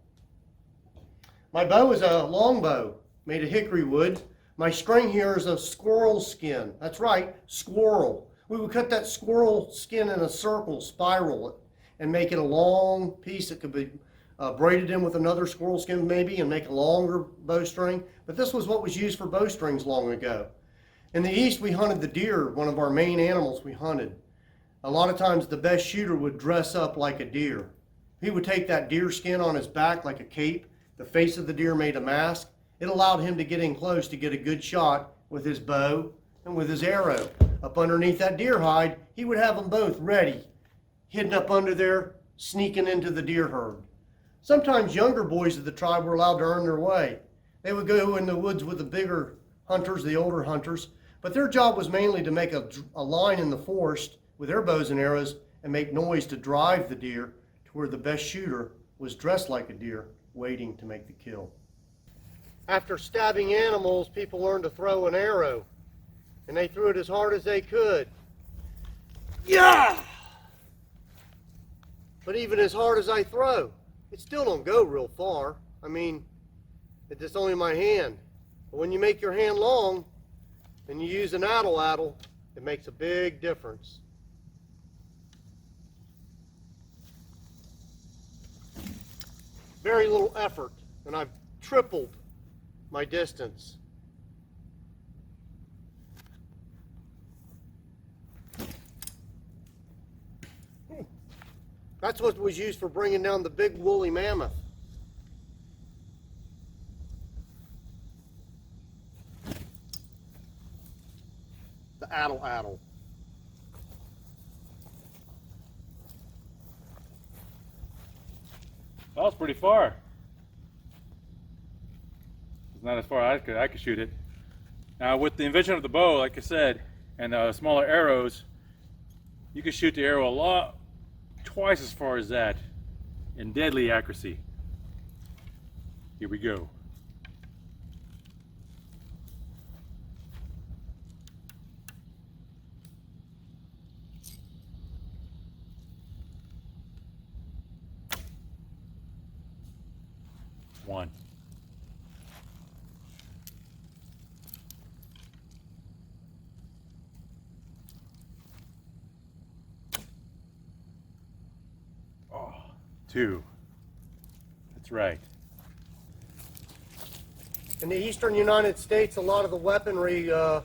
My bow is a long bow made of hickory wood. My string here is a squirrel skin. That's right, squirrel. We would cut that squirrel skin in a circle, spiral it, and make it a long piece that could be braided in with another squirrel skin maybe and make a longer bowstring. But this was what was used for bowstrings long ago. In the east, we hunted the deer, one of our main animals we hunted. A lot of times the best shooter would dress up like a deer. He would take that deer skin on his back like a cape. The face of the deer made a mask. It allowed him to get in close to get a good shot with his bow and with his arrow. Up underneath that deer hide, he would have them both ready, hidden up under there, sneaking into the deer herd. Sometimes younger boys of the tribe were allowed to earn their way. They would go in the woods with the bigger hunters, the older hunters, but their job was mainly to make a line in the forest with their bows and arrows and make noise to drive the deer to where the best shooter was dressed like a deer, waiting to make the kill. After stabbing animals, people learned to throw an arrow, and they threw it as hard as they could. Yeah! But even as hard as I throw, it still don't go real far. I mean, it's only my hand. But when you make your hand long and you use an addle, it makes a big difference. Very little effort, and I've tripled my distance. That's what was used for bringing down the big woolly mammoth. The addle. Well, it's pretty far. It's not as far as I could shoot it. Now, with the invention of the bow, like I said, and smaller arrows, you can shoot the arrow twice as far as that in deadly accuracy. Here we go. One. Oh, two. That's right. In the eastern United States, a lot of the weaponry that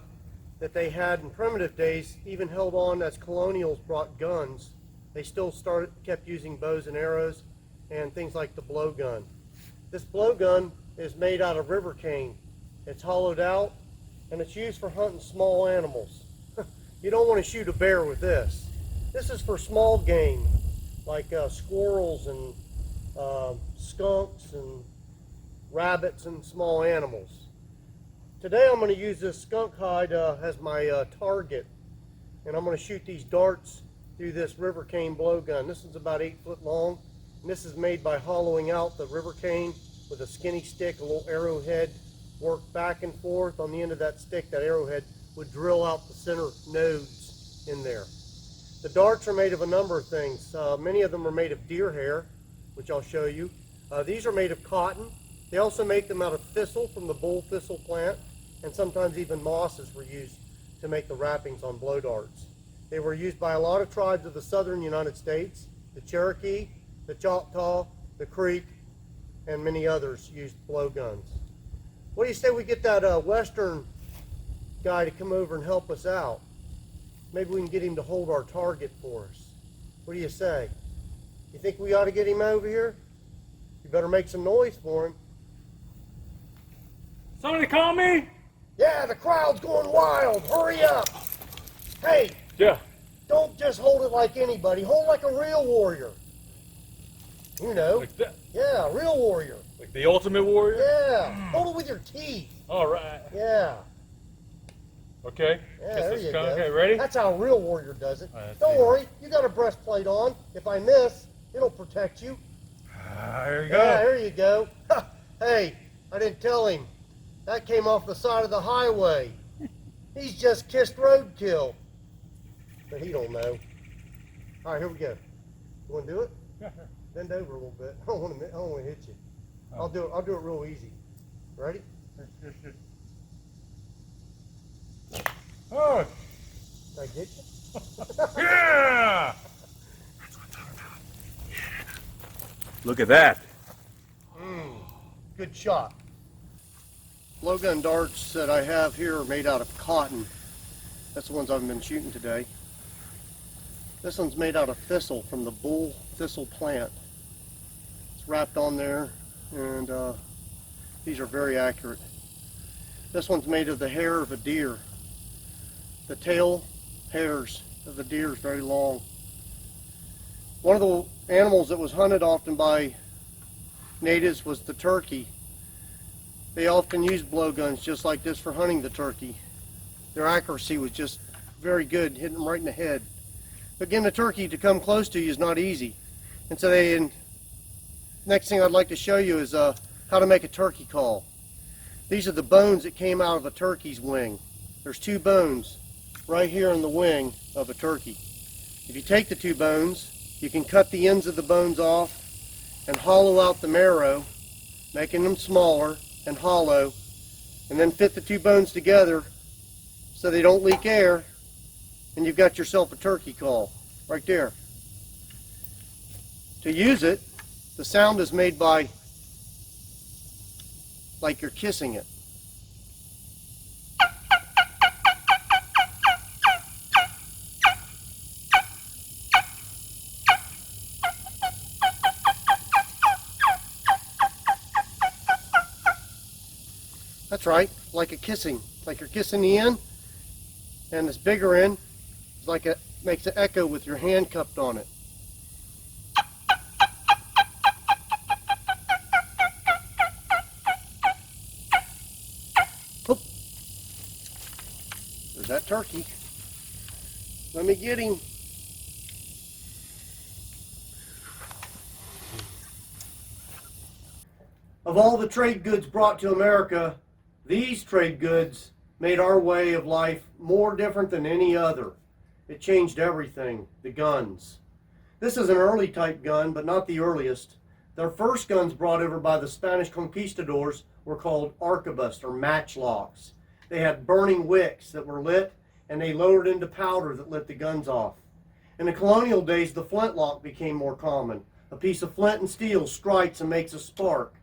they had in primitive days even held on as colonials brought guns. They still kept using bows and arrows and things like the blowgun. This blowgun is made out of river cane. It's hollowed out and it's used for hunting small animals. You don't want to shoot a bear with this. This is for small game like squirrels and skunks and rabbits and small animals. Today I'm going to use this skunk hide as my target, and I'm going to shoot these darts through this river cane blowgun. This is about 8 foot long, and this is made by hollowing out the river cane with a skinny stick, a little arrowhead, work back and forth. On the end of that stick, that arrowhead would drill out the center nodes in there. The darts are made of a number of things. Many of them are made of deer hair, which I'll show you. These are made of cotton. They also make them out of thistle from the bull thistle plant, and sometimes even mosses were used to make the wrappings on blow darts. They were used by a lot of tribes of the southern United States. The Cherokee, the Choctaw, the Creek, and many others used blowguns. What do you say we get that Western guy to come over and help us out? Maybe we can get him to hold our target for us. What do you say? You think we ought to get him over here? You better make some noise for him. Somebody call me? Yeah, the crowd's going wild. Hurry up. Hey. Yeah. Don't just hold it like anybody. Hold like a real warrior. You know. Like that? Yeah, a real warrior. Like the ultimate warrior? Yeah. Hold it with your teeth. All right. Yeah. Okay. Yeah, there you go. Okay, ready? That's how a real warrior does it. Right, Don't worry. You got a breastplate on. If I miss, it'll protect you. There you go. Yeah, there you go. Hey, I didn't tell him. That came off the side of the highway. He's just kissed roadkill. But he don't know. All right, here we go. You want to do it? Yeah. Bend over a little bit. I don't want to hit you. I'll do it real easy. Ready? Oh. Did I get you? Yeah! That's what I'm talking about. Yeah. Look at that. Good shot. Blowgun darts that I have here are made out of cotton. That's the ones I've been shooting today. This one's made out of thistle from the bull thistle plant. It's wrapped on there, and these are very accurate. This one's made of the hair of a deer. The tail hairs of the deer is very long. One of the animals that was hunted often by natives was the turkey. They often used blowguns just like this for hunting the turkey. Their accuracy was just very good, hitting them right in the head. But getting a turkey to come close to you is not easy. And so next thing I'd like to show you is how to make a turkey call. These are the bones that came out of a turkey's wing. There's 2 bones right here in the wing of a turkey. If you take the 2 bones, you can cut the ends of the bones off and hollow out the marrow, making them smaller and hollow, and then fit the 2 bones together so they don't leak air, and you've got yourself a turkey call right there. To use it, the sound is made by like you're kissing it. That's right, like a kissing, like you're kissing the end, and this bigger end is like it makes an echo with your hand cupped on it. Oh, there's that turkey. Let me get him. Of all the trade goods brought to America, these trade goods made our way of life more different than any other. It changed everything, the guns. This is an early type gun, but not the earliest. Their first guns brought over by the Spanish conquistadors were called arquebus, or matchlocks. They had burning wicks that were lit, and they lowered into powder that lit the guns off. In the colonial days, the flintlock became more common. A piece of flint and steel strikes and makes a spark,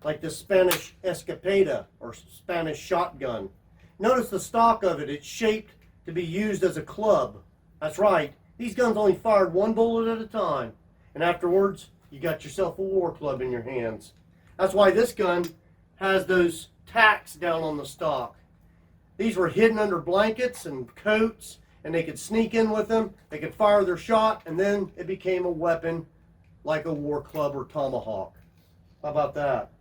like the Spanish escopeta, or Spanish shotgun. Notice the stock of it, it's shaped to be used as a club. That's right, these guns only fired 1 bullet at a time, and afterwards, you got yourself a war club in your hands. That's why this gun has those tacks down on the stock. These were hidden under blankets and coats, and they could sneak in with them, they could fire their shot, and then it became a weapon like a war club or tomahawk. How about that?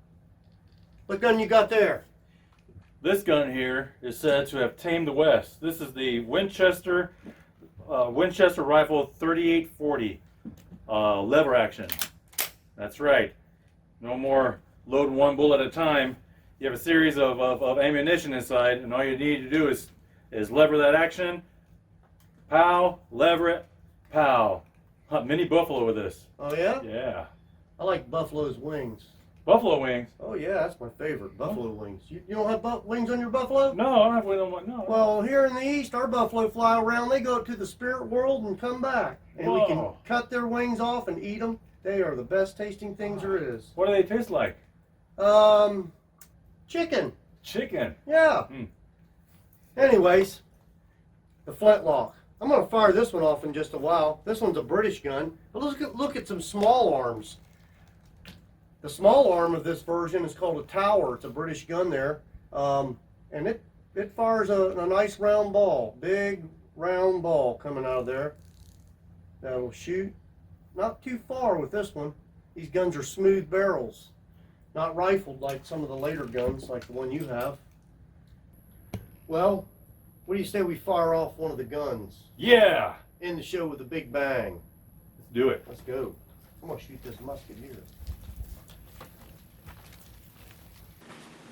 What gun you got there? This gun here is said to have tamed the West. This is the Winchester rifle 3840 lever action. That's right. No more loading one bullet at a time. You have a series of ammunition inside, and all you need to do is lever that action. Pow, lever it, pow. Hunt mini buffalo with this. Oh yeah? Yeah. I like buffalo's wings. Buffalo wings? Oh yeah, that's my favorite, buffalo wings. You don't have wings on your buffalo? No, I don't have wings on my, no. Well, here in the East, our buffalo fly around. They go to the spirit world and come back. And we can cut their wings off and eat them. They are the best tasting things there is. What do they taste like? Chicken. Chicken? Yeah. Anyways, the flintlock. I'm going to fire this one off in just a while. This one's a British gun. But look at some small arms. The small arm of this version is called a Tower. It's a British gun there. And it fires a nice round ball. Big round ball coming out of there. That'll shoot not too far with this one. These guns are smooth barrels. Not rifled like some of the later guns, like the one you have. Well, what do you say we fire off one of the guns? Yeah! In the show with a big bang. Let's do it. Let's go. I'm going to shoot this musket here.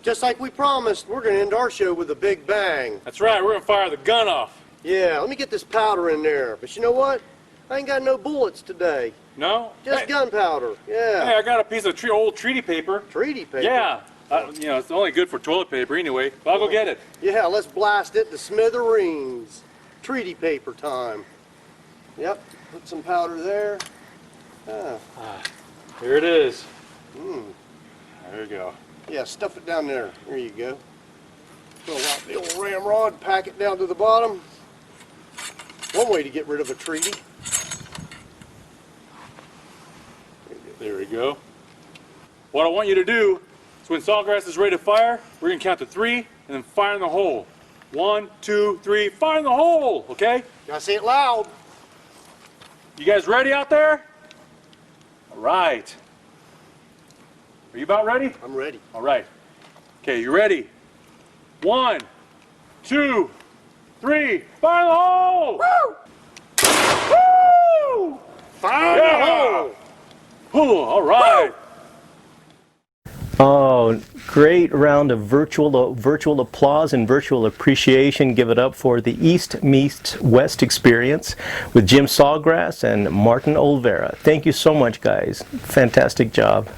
Just like we promised, we're going to end our show with a big bang. That's right, we're going to fire the gun off. Yeah, let me get this powder in there. But you know what? I ain't got no bullets today. No? Just gunpowder, yeah. Hey, I got a piece of old treaty paper. Treaty paper? Yeah. You know, it's only good for toilet paper anyway. But I'll go get it. Yeah, let's blast it to smithereens. Treaty paper time. Yep, put some powder there. Here it is. There you go. Yeah, stuff it down there. There you go. Pull out the old ramrod, pack it down to the bottom. One way to get rid of a treaty. There we go. What I want you to do is when Sawgrass is ready to fire, we're going to count to 3 and then fire in the hole. 1, 2, 3, fire in the hole, okay? Gotta say it loud. You guys ready out there? All right. Are you about ready? I'm ready. All right. Okay, you ready? 1, 2, 3, fire in the hole! Woo! Woo! Fire in the hole! Ooh, all right. Oh, great round of virtual applause and virtual appreciation. Give it up for the East Meets West experience with Jim Sawgrass and Martin Olvera. Thank you so much, guys. Fantastic job.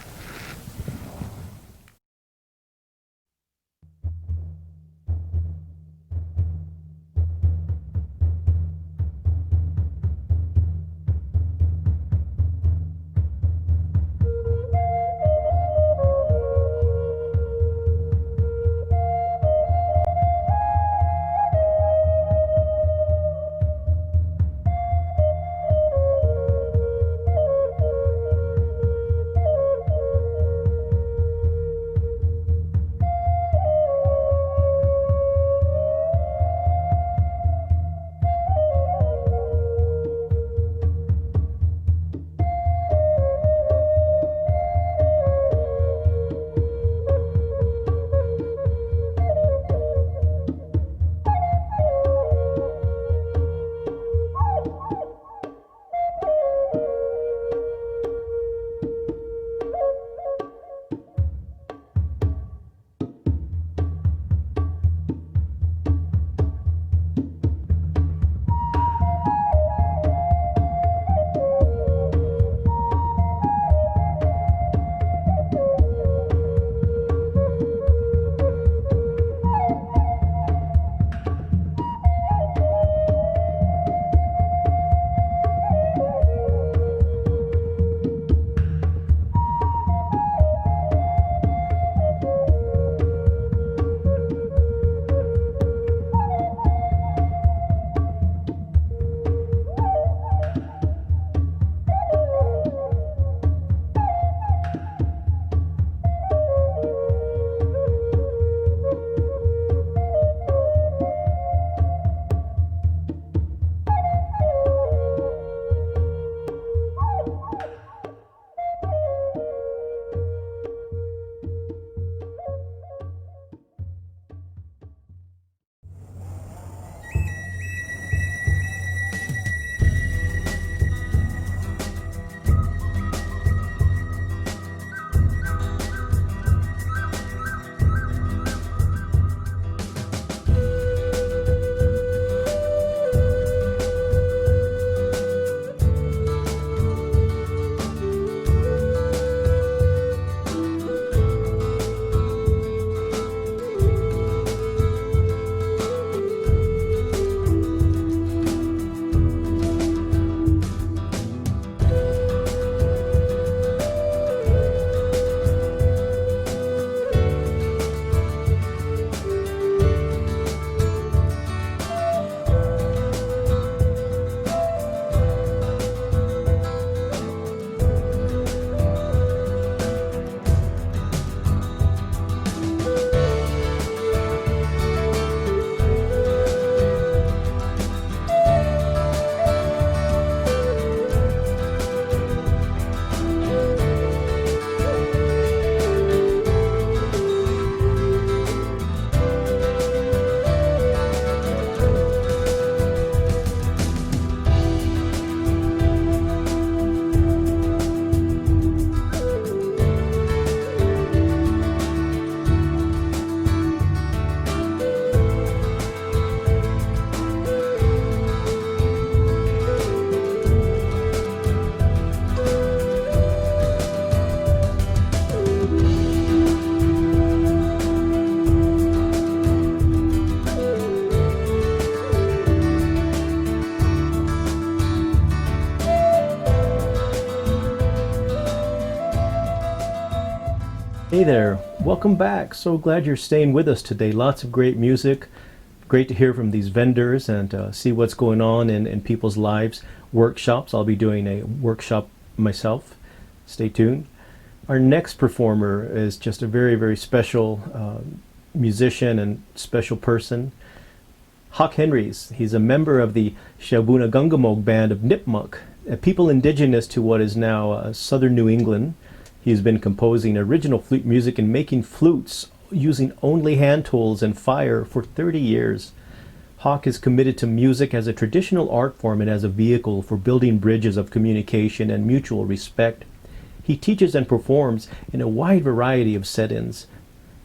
Hey there, welcome back. So glad you're staying with us today. Lots of great music. Great to hear from these vendors and see what's going on in people's lives. Workshops, I'll be doing a workshop myself. Stay tuned. Our next performer is just a very, very special musician and special person. Hawk Henries. He's a member of the Shabunagungamog band of Nipmuc, a people indigenous to what is now southern New England. He's been composing original flute music and making flutes using only hand tools and fire for 30 years. Hawk is committed to music as a traditional art form and as a vehicle for building bridges of communication and mutual respect. He teaches and performs in a wide variety of settings: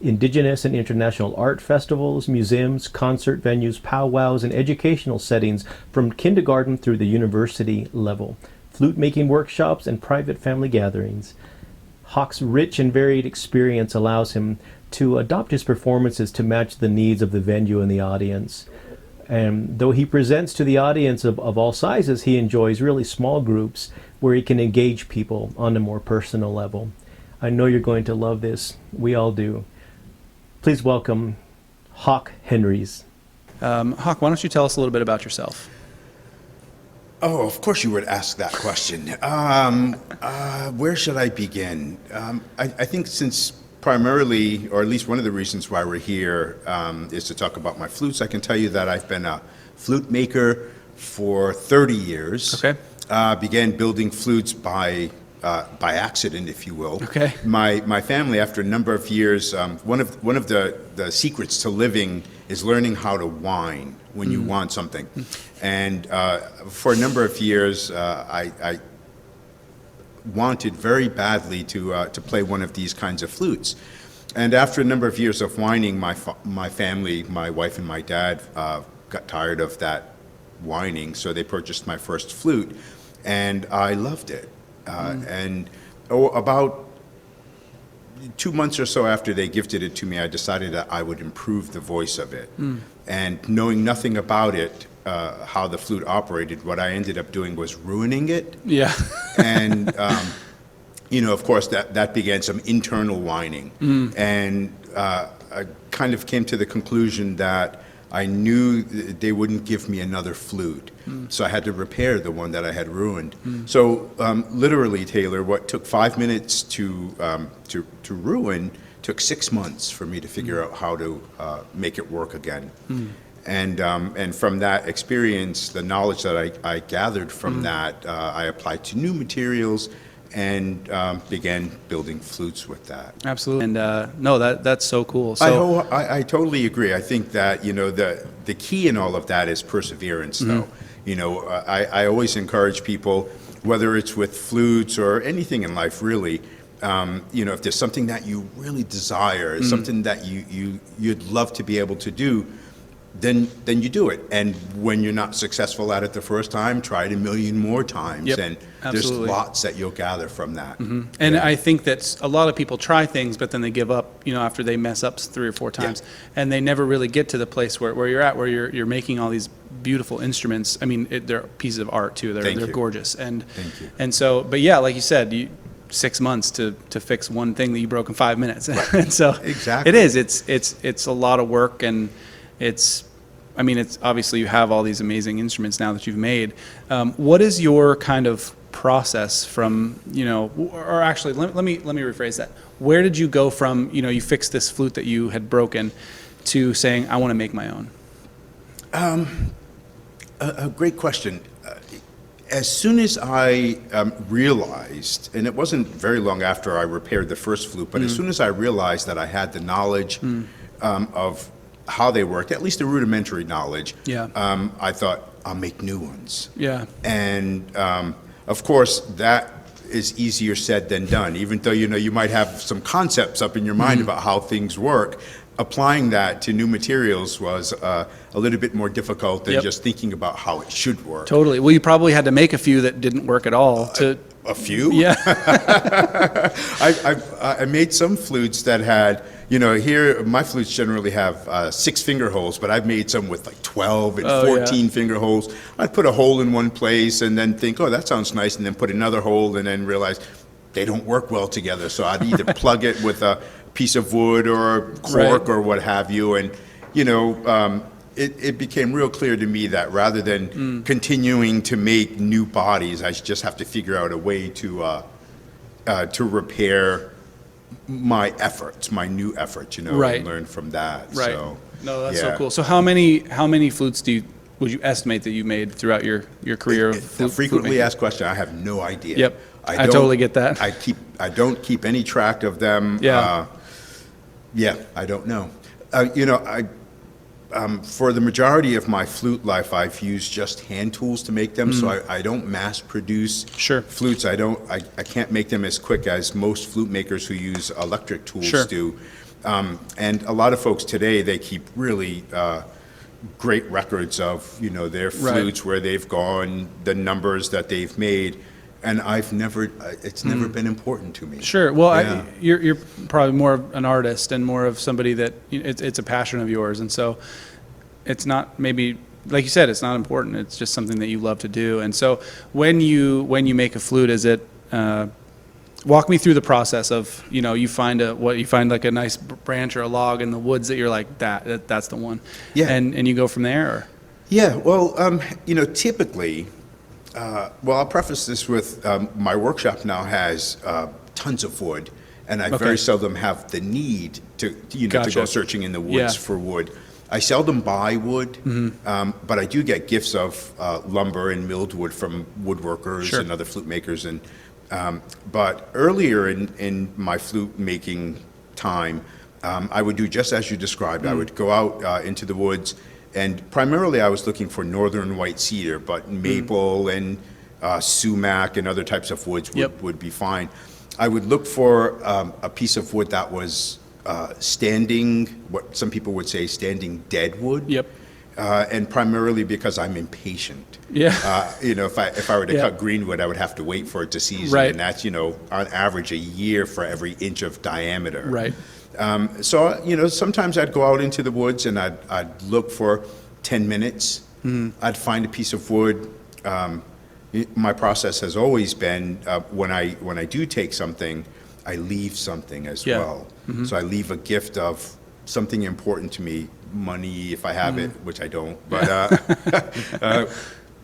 indigenous and international art festivals, museums, concert venues, powwows, and educational settings from kindergarten through the university level, flute making workshops, and private family gatherings. Hawk's rich and varied experience allows him to adopt his performances to match the needs of the venue and the audience. And though he presents to the audience of all sizes, he enjoys really small groups where he can engage people on a more personal level. I know you're going to love this. We all do. Please welcome Hawk Henries. Hawk, why don't you tell us a little bit about yourself? Oh, of course you would ask that question. Where should I begin? I think since primarily, or at least one of the reasons why we're here is to talk about my flutes, I can tell you that I've been a flute maker for 30 years. Okay. Began building flutes by accident, if you will. Okay. My family, after a number of years, one of the secrets to living is learning how to whine when you want something. And for a number of years, I wanted very badly to play one of these kinds of flutes. And after a number of years of whining, my family, my wife and my dad, got tired of that whining, so they purchased my first flute, and I loved it. And about 2 months or so after they gifted it to me, I decided that I would improve the voice of it. And knowing nothing about it, how the flute operated, what I ended up doing was ruining it. Yeah. And, of course, that began some internal whining. And I kind of came to the conclusion that I knew they wouldn't give me another flute. So I had to repair the one that I had ruined. So literally, Taylor, what took 5 minutes to ruin took 6 months for me to figure out how to make it work again. And from that experience, the knowledge that I gathered from that, I applied to new materials and began building flutes with that. Absolutely. And no, that's so cool. So I totally agree. I think that the key in all of that is perseverance, though. I always encourage people, whether it's with flutes or anything in life, really. If there's something that you really desire, something that you'd love to be able to do, then you do it. And when you're not successful at it the first time, try it a million more times. Yep, and absolutely. There's lots that you'll gather from that. And I think that a lot of people try things, but then they give up, after they mess up 3 or 4 times, and they never really get to the place where you're at, where you're making all these beautiful instruments. I mean, they're pieces of art too. They're gorgeous. And Thank you. And so, but yeah, like you said, 6 months to fix one thing that you broke in 5 minutes. Right. And so Exactly. it is. It's a lot of work, and it's obviously you have all these amazing instruments now that you've made. What is your kind of process from, or actually let me rephrase that. Where did you go from, you fixed this flute that you had broken to saying, I want to make my own? A great question. As soon as I realized, and it wasn't very long after I repaired the first flute, but as soon as I realized that I had the knowledge of how they worked, at least the rudimentary knowledge, I thought, I'll make new ones. Yeah. And of course, that is easier said than done. Even though you might have some concepts up in your mind about how things work, applying that to new materials was a little bit more difficult than just thinking about how it should work. Totally. Well, you probably had to make a few that didn't work at all. A few? Yeah. I made some flutes that had, here my flutes generally have 6 finger holes, but I've made some with like 12 and 14 finger holes. I'd put a hole in one place and then think, oh, that sounds nice, and then put another hole and then realize they don't work well together. So I'd either plug it with a piece of wood or cork or what have you. And, you know, it became real clear to me that rather than continuing to make new bodies, I just have to figure out a way to repair my efforts, my new efforts, you know, and learn from that. Right. So, no, that's so cool. So how many flutes would you estimate that you made throughout your career of flute? Frequently asked question. I have no idea. Yep. I totally get that. I don't keep any track of them. Yeah. I don't know. You know, for the majority of my flute life, I've used just hand tools to make them, so I don't mass produce flutes. I can't make them as quick as most flute makers who use electric tools do. And a lot of folks today, they keep really great records of, you know, their flutes, where they've gone, the numbers that they've made. And I've never, it's never been important to me. Sure. Well, you're probably more of an artist and more of somebody that it's a passion of yours. And so it's not, maybe, like you said, it's not important. It's just something that you love to do. And so when you make a flute, is it, walk me through the process of, you know, you find like a nice branch or a log in the woods that you're like, that's the one. Yeah. And you go from there, or? Yeah. Well, you know, typically, well, I'll preface this with my workshop now has tons of wood, and I very seldom have the need to to go searching in the woods for wood. I seldom buy wood, but I do get gifts of lumber and milled wood from woodworkers and other flute makers. And but earlier in my flute making time, I would do just as you described. I would go out into the woods. And primarily I was looking for northern white cedar, but maple and sumac and other types of woods would be fine. I would look for a piece of wood that was standing, what some people would say standing dead wood. Yep. And primarily because I'm impatient. Yeah. You know, if I were to cut greenwood, I would have to wait for it to season. Right. And that's, you know, on average a year for every inch of diameter. Right. So, you know, sometimes I'd go out into the woods and I'd look for 10 minutes. I'd find a piece of wood. My process has always been when I do take something, I leave something as well. So I leave a gift of something important to me, money if I have it, which I don't, but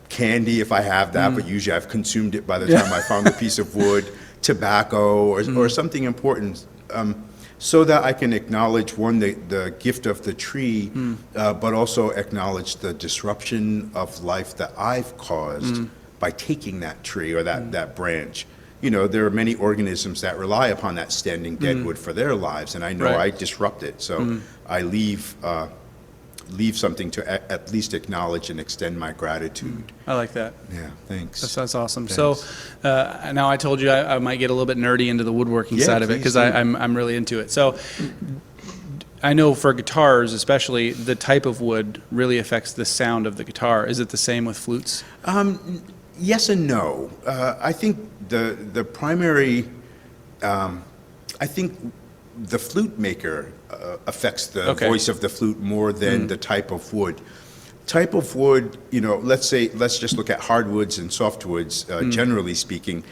candy if I have that, but usually I've consumed it by the time I found a piece of wood, tobacco or something important. So that I can acknowledge, one, the gift of the tree, but also acknowledge the disruption of life that I've caused by taking that tree or that branch. You know, there are many organisms that rely upon that standing dead wood for their lives, and I know I disrupt it. So I leave something to at least acknowledge and extend my gratitude. I like that. Yeah, thanks. That's awesome. Thanks. So now I told you I might get a little bit nerdy into the woodworking side of it, because I'm really into it. So I know for guitars especially, the type of wood really affects the sound of the guitar. Is it the same with flutes? Yes and no. I think the primary, I think the flute maker affects the voice of the flute more than the type of wood. Type of wood, you know, let's just look at hardwoods and softwoods, generally speaking.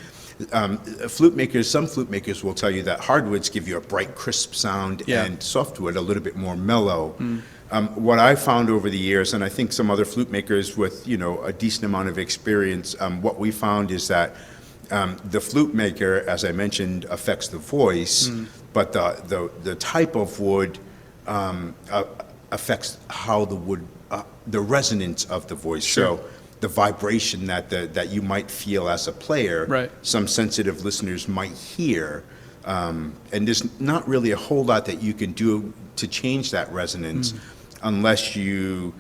Some flute makers will tell you that hardwoods give you a bright, crisp sound, and softwood a little bit more mellow. What I found over the years, and I think some other flute makers with, you know, a decent amount of experience, what we found is that the flute maker, as I mentioned, affects the voice, but the type of wood affects how the wood, the resonance of the voice. Sure. So the vibration that you might feel as a player, some sensitive listeners might hear, and there's not really a whole lot that you can do to change that resonance unless you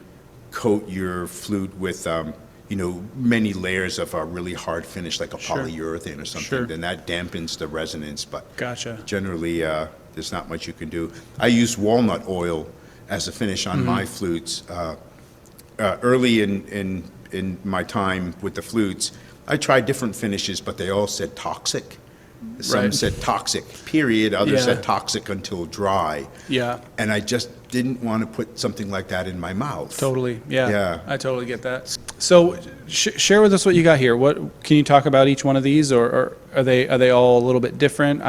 coat your flute with you know, many layers of a really hard finish, like a polyurethane or something. Then that dampens the resonance, but generally there's not much you can do. I use walnut oil as a finish on my flutes. Early in my time with the flutes, I tried different finishes, but they all said toxic. Some said toxic, period. Others said toxic until dry. Yeah. And I just didn't want to put something like that in my mouth. Totally. Yeah. I totally get that. So share with us what you got here. What can you talk about each one of these, or are they all a little bit different?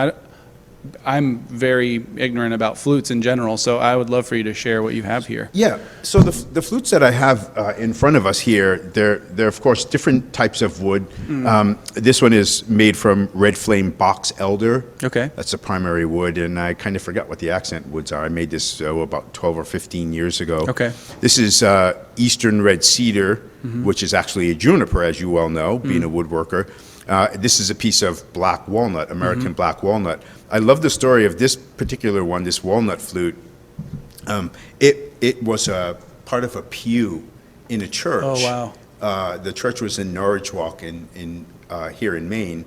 I'm very ignorant about flutes in general, so I would love for you to share what you have here. Yeah, so the flutes that I have in front of us here, they're of course different types of wood. This one is made from red flame box elder. Okay. That's the primary wood, and I kind of forgot what the accent woods are. I made this about 12 or 15 years ago. Okay. This is eastern red cedar, which is actually a juniper, as you well know, being a woodworker. This is a piece of black walnut, American black walnut. I love the story of this particular one, this walnut flute. It was a part of a pew in a church. Oh, wow. The church was in Norwich Walk here in Maine,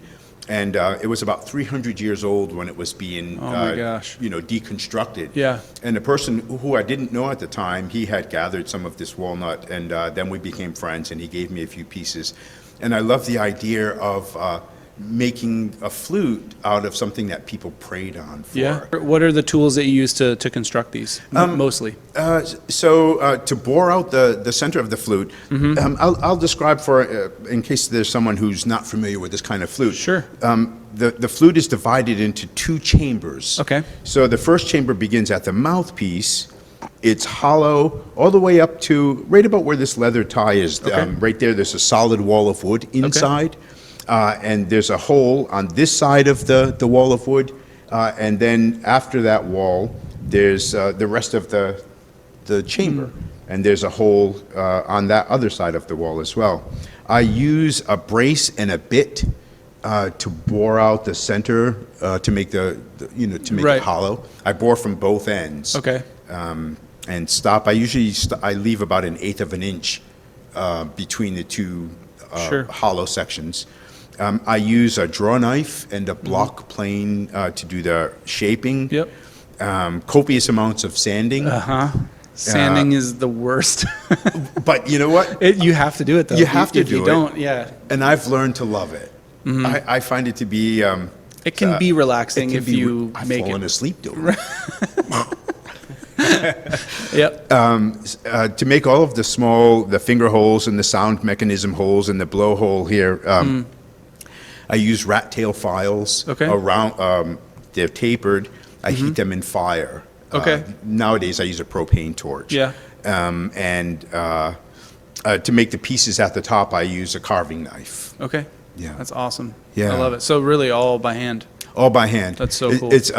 and it was about 300 years old when it was being deconstructed. Yeah. And the person who I didn't know at the time, he had gathered some of this walnut, and then we became friends, and he gave me a few pieces. And I love the idea of making a flute out of something that people prayed on for. Yeah. What are the tools that you use to construct these, mostly? To bore out the center of the flute, I'll describe in case there's someone who's not familiar with this kind of flute. Sure. The flute is divided into 2 chambers. Okay. So the first chamber begins at the mouthpiece. It's hollow all the way up to right about where this leather tie is. Okay. Right there's a solid wall of wood inside. And there's a hole on this side of the wall of wood. And then after that wall, there's the rest of the chamber. And there's a hole on that other side of the wall as well. I use a brace and a bit to bore out the center to make it hollow. I bore from both ends. Okay. And stop. I usually I leave about 1/8 of an inch between the 2 hollow sections. I use a draw knife and a block plane to do the shaping. Yep. Copious amounts of sanding. Sanding is the worst. But you know what? You have to do it, though. You have to do it. If you don't, yeah. And I've learned to love it. I find it to be... it can be relaxing if you I've make fallen it. asleep doing it. Yep. To make all of the finger holes and the sound mechanism holes and the blowhole here, I use rat tail files around. They're tapered. I heat them in fire. Okay. Nowadays, I use a propane torch. Yeah. To make the pieces at the top, I use a carving knife. Okay. Yeah. That's awesome. Yeah. I love it. So really all by hand. All by hand. That's so cool. It's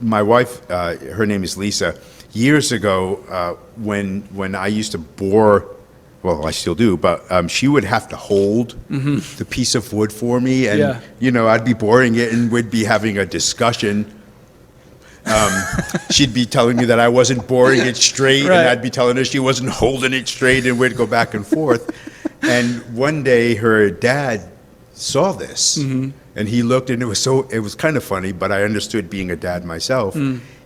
my wife. Her name is Lisa. Years ago, when I used to bore, well, I still do, but she would have to hold the piece of wood for me, and I'd be boring it, and we'd be having a discussion. She'd be telling me that I wasn't boring it straight, and I'd be telling her she wasn't holding it straight, and we'd go back and forth. And one day, her dad saw this, and he looked, and it was kind of funny, but I understood being a dad myself.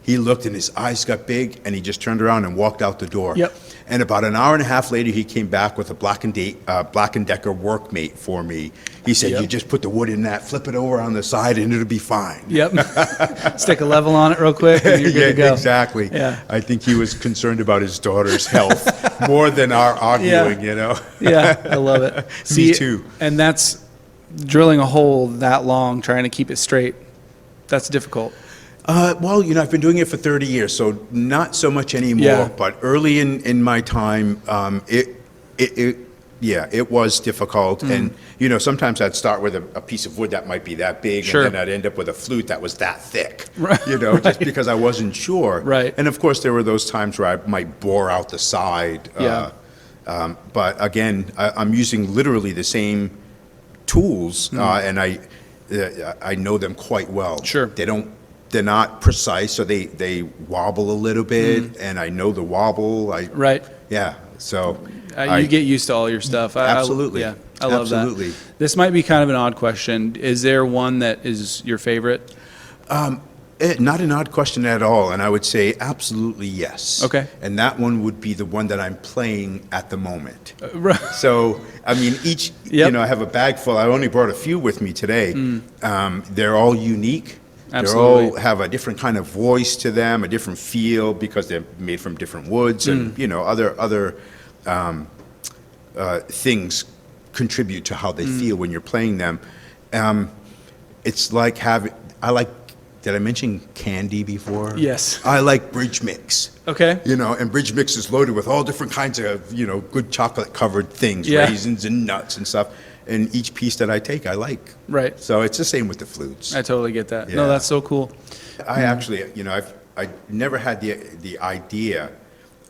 He looked, and his eyes got big, and he just turned around and walked out the door. Yep. And about an hour and a half later, he came back with a Black & Decker workmate for me. He said, "You just put the wood in that, flip it over on the side, and it'll be fine." Yep. Stick a level on it real quick, and you're good to go. Exactly. Yeah. I think he was concerned about his daughter's health more than our arguing, Yeah, I love it. Me too. And that's drilling a hole that long, trying to keep it straight. That's difficult. Well, I've been doing it for 30 years, so not so much anymore. Yeah. But early in my time, it was difficult. And, sometimes I'd start with a piece of wood that might be that big, Sure. and then I'd end up with a flute that was that thick, Right. just because I wasn't sure. Right. And, of course, there were those times where I might bore out the side. Yeah. But, again, I'm using literally the same tools, and I know them quite well. Sure. They're not precise, so they wobble a little bit, and I know the wobble. Right. Yeah. So You get used to all your stuff. Absolutely. I love Absolutely. that. This might be kind of an odd question. Is there one that is your favorite? Not an odd question at all, and I would say absolutely yes. Okay. And that one would be the one that I'm playing at the moment. Right. So, I mean, each, Yep. I have a bag full. I only brought a few with me today. They're all unique. Absolutely. They all have a different kind of voice to them, a different feel, because they're made from different woods, and other things contribute to how they feel when you're playing them. It's like I like did I mention candy before? Yes. I like bridge mix. Okay. You know, and bridge mix is loaded with all different kinds of, you know, good chocolate covered things, Yeah. raisins and nuts and stuff. And each piece that I take, I like. Right. So it's the same with the flutes. I totally get that. Yeah. No, that's so cool. I actually, you know, I never had the idea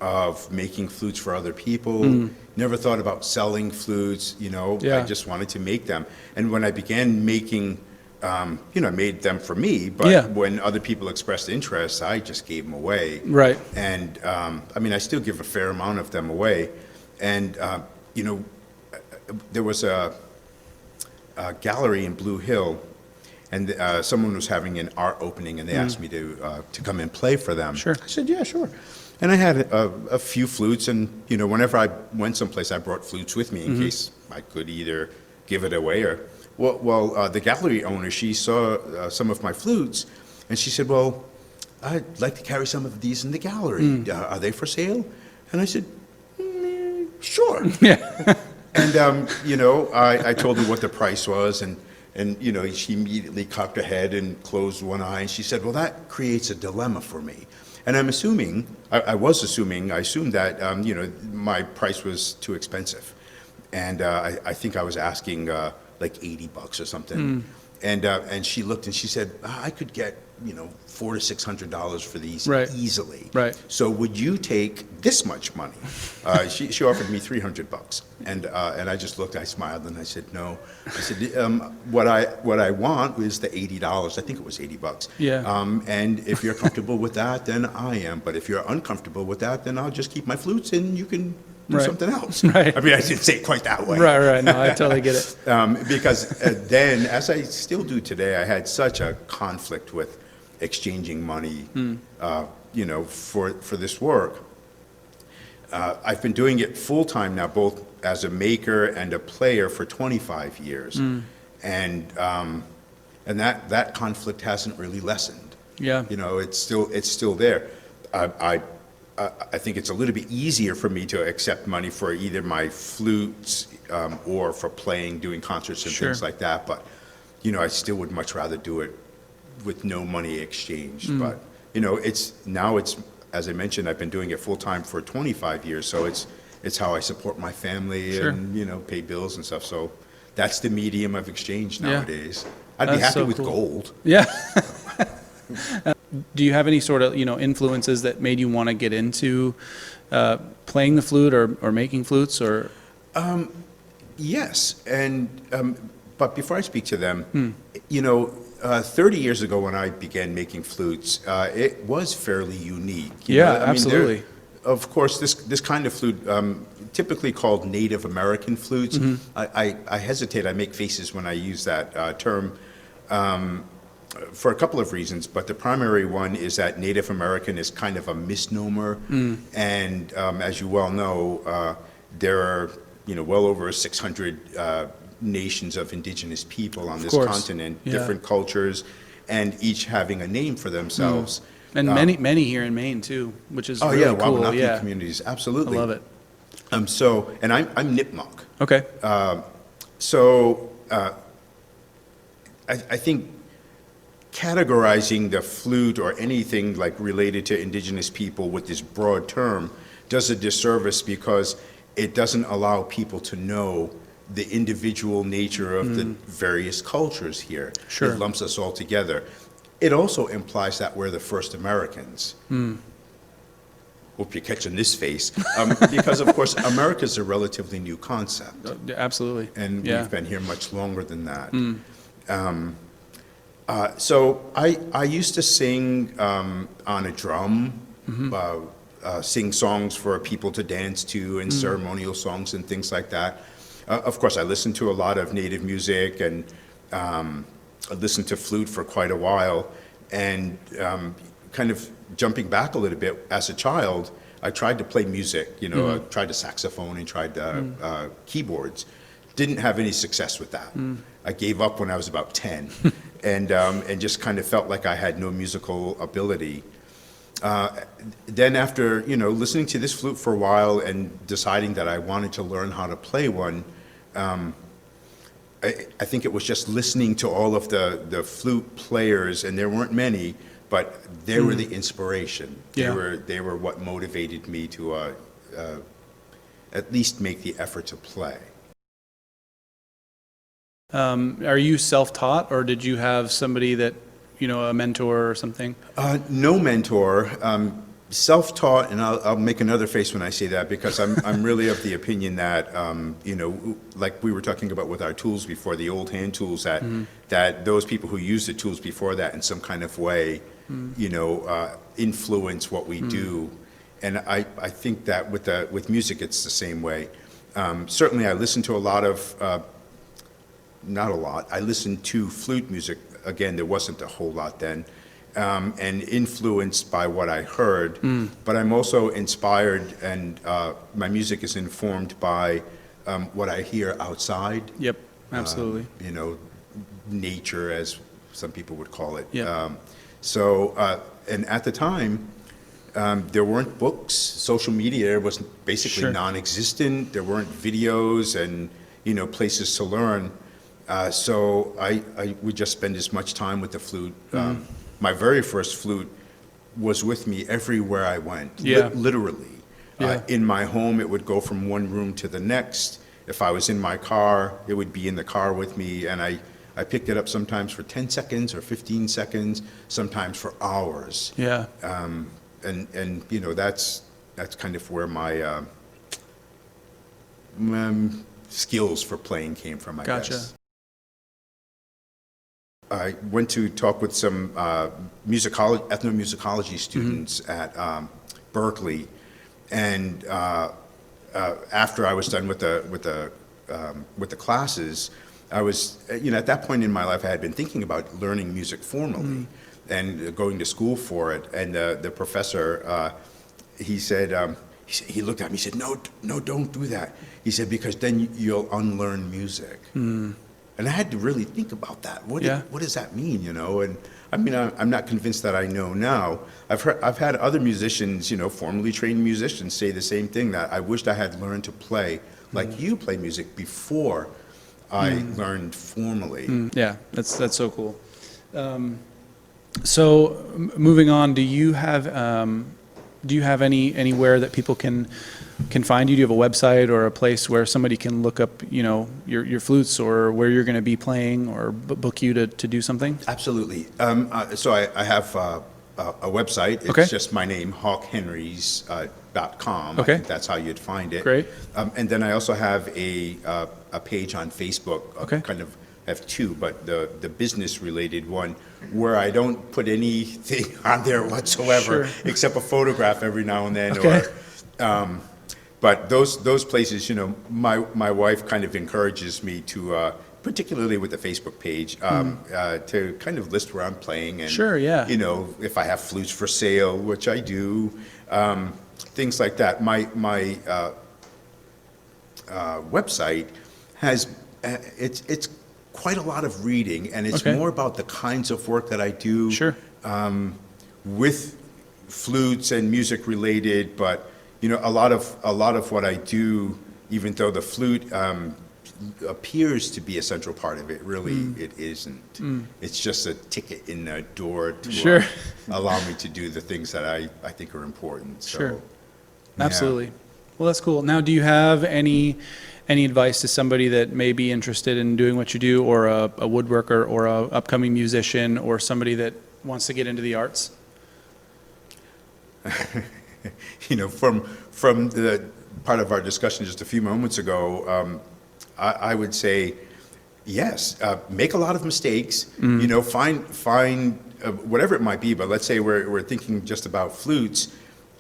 of making flutes for other people. Never thought about selling flutes. You know, Yeah. I just wanted to make them. And when I began making, you know, I made them for me. But Yeah. when other people expressed interest, I just gave them away. Right. And I mean, I still give a fair amount of them away. And you know, there was a gallery in Blue Hill, and someone was having an art opening, and they asked me to come and play for them. Sure. I said, yeah, sure. And I had a few flutes, and you know, whenever I went someplace, I brought flutes with me in case I could either give it away or. Well, the gallery owner, she saw some of my flutes, and she said, well, I'd like to carry some of these in the gallery. Are they for sale? And I said, sure. Yeah. And, you know, I told her what the price was, and, you know, she immediately cocked her head and closed one eye, and she said, well, that creates a dilemma for me. And I'm assuming, I assumed that, you know, my price was too expensive. And I think I was asking like $80 or something. And she looked and she said, I could get, you know, $400 to $600 for these easily. Right. So would you take this much money? She offered me $300, and I just looked, I smiled, and I said no. I said what I want is the $80. I think it was $80. Yeah. And if you're comfortable with that, then I am. But if you're uncomfortable with that, then I'll just keep my flutes, and you can do something else. Right. I mean, I didn't say it quite that way. Right. No, I totally get it. Because then, as I still do today, I had such a conflict with exchanging money, you know, for this work. I've been doing it full time now, both as a maker and a player for 25 years, and that conflict hasn't really lessened. Yeah. You know, it's still there. I think it's a little bit easier for me to accept money for either my flutes or for playing, doing concerts and things like that. But, you know, I still would much rather do it with no money exchanged. But, you know, it's as I mentioned, I've been doing it full time for 25 years. So it's how I support my family and, you know, pay bills and stuff. So that's the medium of exchange nowadays. I'd be happy with gold. Yeah. Do you have any sort of, you know, influences that made you want to get into playing the flute or making flutes or? Yes, and but before I speak to them, you know, 30 years ago when I began making flutes, it was fairly unique. You know? I mean, absolutely. Of course, this kind of flute, typically called Native American flutes. I hesitate. I make faces when I use that term. For a couple of reasons, but the primary one is that Native American is kind of a misnomer, and as you well know, there are, you know, well over 600 nations of indigenous people on this continent, different cultures, and each having a name for themselves. And many here in Maine too, which is really cool. Wabanaki communities, absolutely. I love it. So, and I'm Nipmuc. Okay. So, I think categorizing the flute or anything like related to indigenous people with this broad term does a disservice because it doesn't allow people to know the individual nature of the various cultures here. Sure. It lumps us all together. It also implies that we're the first Americans. Hope you're catching this face. Because, of course, America's a relatively new concept. Absolutely. And we've been here much longer than that. So I used to sing on a drum, sing songs for people to dance to and ceremonial songs and things like that. Of course, I listened to a lot of native music and I listened to flute for quite a while. And kind of jumping back a little bit, as a child, I tried to play music. You know, I tried the saxophone and tried keyboards. Didn't have any success with that. I gave up when I was about 10. And just kind of felt like I had no musical ability. Then after, you know, listening to this flute for a while and deciding that I wanted to learn how to play one, I think it was just listening to all of the flute players, and there weren't many, but they were the inspiration. They were what motivated me to at least make the effort to play. Are you self-taught, or did you have somebody that, a mentor or something? No mentor. Self-taught, and I'll make another face when I say that, because I'm really of the opinion that, like we were talking about with our tools before, the old hand tools, that those people who used the tools before that in some kind of way, influence what we do. And I think that with music, it's the same way. Certainly, I listen to a lot of, not a lot, I listened to flute music. Again, there wasn't a whole lot then. And influenced by what I heard, but I'm also inspired, and my music is informed by what I hear outside. Yep, absolutely. Nature, as some people would call it. Yep. And at the time, there weren't books. Social media was basically non-existent. There weren't videos and places to learn. So I would just spend as much time with the flute. My very first flute was with me everywhere I went, literally. In my home, it would go from one room to the next. If I was in my car, it would be in the car with me, and I picked it up sometimes for 10 seconds or 15 seconds, sometimes for hours. Yeah. And that's kind of where my skills for playing came from, I guess. I went to talk with some ethnomusicology students at Berkeley, and after I was done with the classes, I was at that point in my life I had been thinking about learning music formally and going to school for it. And the professor he said he looked at me, he said, no, don't do that. He said, because then you'll unlearn music. And I had to really think about that. What does that mean, And I mean, I'm not convinced that I know now. I've had other musicians, formerly trained musicians, say the same thing, that I wished I had learned to play like you play music before I learned formally. Yeah, that's so cool. So moving on, do you have anywhere that people can find you? Do you have a website or a place where somebody can look up, your flutes, or where you're going to be playing, or book you to do something? Absolutely. So I have a website. It's just my name, hawkhenries.com. I think that's how you'd find it. Great. And then I also have a page on Facebook. Kind of have two, but the business-related one, where I don't put anything on there whatsoever, except a photograph every now and then. But those places, my wife kind of encourages me to, particularly with the Facebook page, to kind of list where I'm playing, and if I have flutes for sale, which I do, things like that. My website has it's quite a lot of reading, and it's more about the kinds of work that I do with flutes and music related, but a lot of what I do, even though the flute appears to be a central part of it, really it isn't. It's just a ticket in the door to allow me to do the things that I think are important. So, absolutely. Well, that's cool. Now, do you have any advice to somebody that may be interested in doing what you do, or a woodworker, or a upcoming musician, or somebody that wants to get into the arts? From the part of our discussion just a few moments ago, I would say yes. Make a lot of mistakes. Find whatever it might be. But let's say we're thinking just about flutes,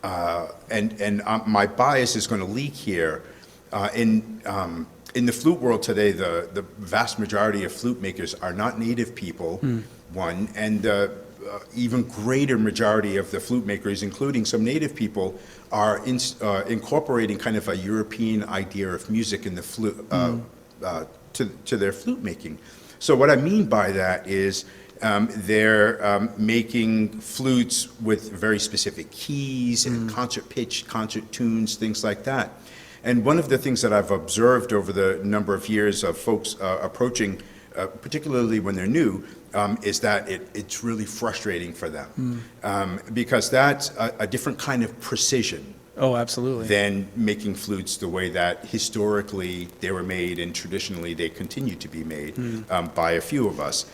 and my bias is going to leak here. In the flute world today, the vast majority of flute makers are not native people. One, and even greater majority of the flute makers, including some native people, are incorporating kind of a European idea of music in the flute to their flute making. So what I mean by that is they're making flutes with very specific keys and concert pitch, concert tunes, things like that. And one of the things that I've observed over the number of years of folks approaching, particularly when they're new, is that it's really frustrating for them because that's a different kind of precision. Oh, absolutely. Than making flutes the way that historically they were made and traditionally they continue to be made by a few of us.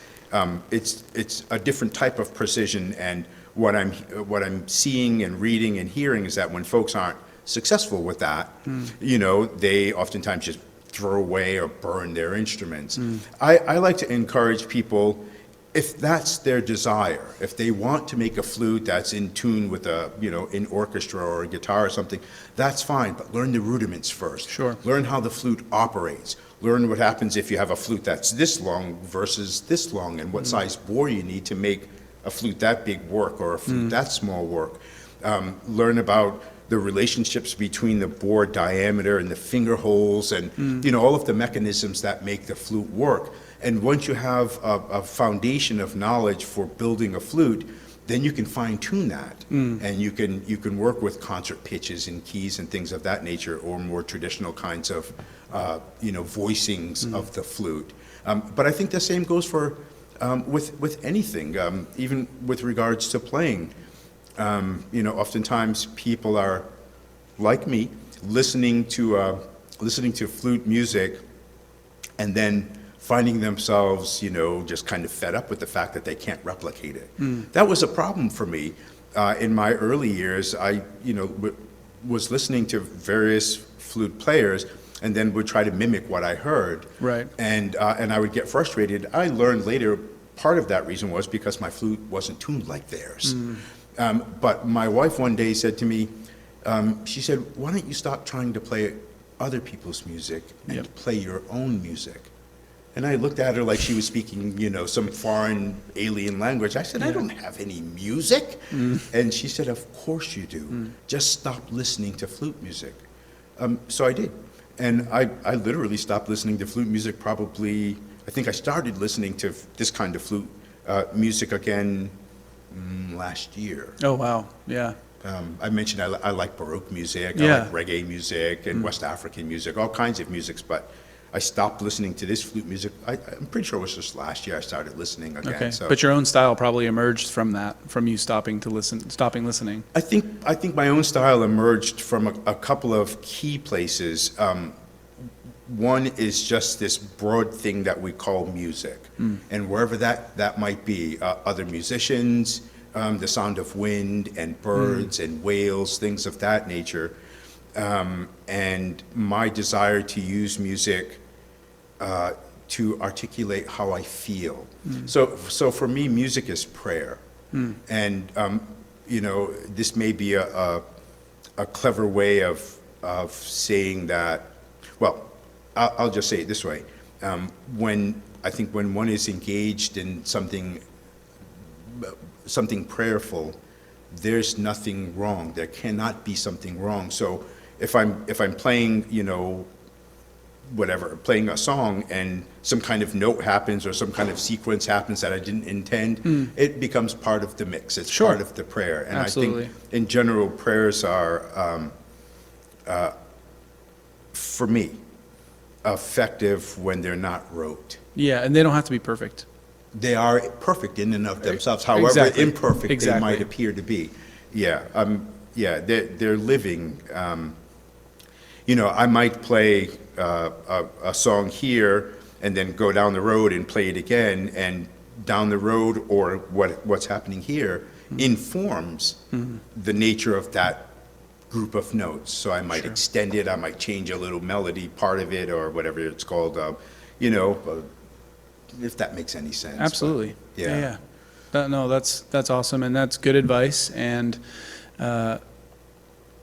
It's a different type of precision, and what I'm seeing and reading and hearing is that when folks aren't successful with that, they oftentimes just throw away or burn their instruments. I like to encourage people, if that's their desire, if they want to make a flute that's in tune with an orchestra or a guitar or something, that's fine, but learn the rudiments first. Sure. Learn how the flute operates. Learn what happens if you have a flute that's this long versus this long, and what size bore you need to make a flute that big work or a flute that small work. Learn about the relationships between the bore diameter and the finger holes and all of the mechanisms that make the flute work. And once you have a foundation of knowledge for building a flute, then you can fine tune that, and you can work with concert pitches and keys and things of that nature, or more traditional kinds of voicings of the flute. But I think the same goes for with anything, even with regards to playing. Oftentimes people are like me, listening to flute music, and then finding themselves, just kind of fed up with the fact that they can't replicate it. That was a problem for me. In my early years, I, was listening to various flute players and then would try to mimic what I heard. Right. And I would get frustrated. I learned later part of that reason was because my flute wasn't tuned like theirs. But my wife one day said to me, she said, why don't you stop trying to play other people's music and play your own music? And I looked at her like she was speaking, some foreign alien language. I said, I don't have any music. And she said, of course you do. Just stop listening to flute music. So I did. And I literally stopped listening to flute music probably, I think I started listening to this kind of flute music again last year. Oh, wow. Yeah. I mentioned I like Baroque music, Yeah. I like reggae music and West African music, all kinds of musics, but I stopped listening to this flute music. I'm pretty sure it was just last year I started listening again. Okay. So But your own style probably emerged from that, from you stopping listening. I think my own style emerged from a couple of key places. One is just this broad thing that we call music, and wherever that might be, other musicians, the sound of wind and birds and whales, things of that nature, and my desire to use music to articulate how I feel. So for me, music is prayer, and this may be a clever way of saying that. Well, I'll just say it this way: when one is engaged in something prayerful, there's nothing wrong. There cannot be something wrong. So if I'm playing, playing a song and some kind of note happens or some kind of sequence happens that I didn't intend, it becomes part of the mix. It's part of the prayer. And Absolutely. I think in general, prayers are, for me, effective when they're not rote. Yeah, and they don't have to be perfect. They are perfect in and of themselves, however imperfect they might appear to be. They're living. I might play a song here and then go down the road and play it again, and down the road or what's happening here informs the nature of that group of notes. So I might extend it, I might change a little melody part of it or whatever it's called, if that makes any sense. Absolutely. But, yeah. No, that's awesome, and that's good advice. And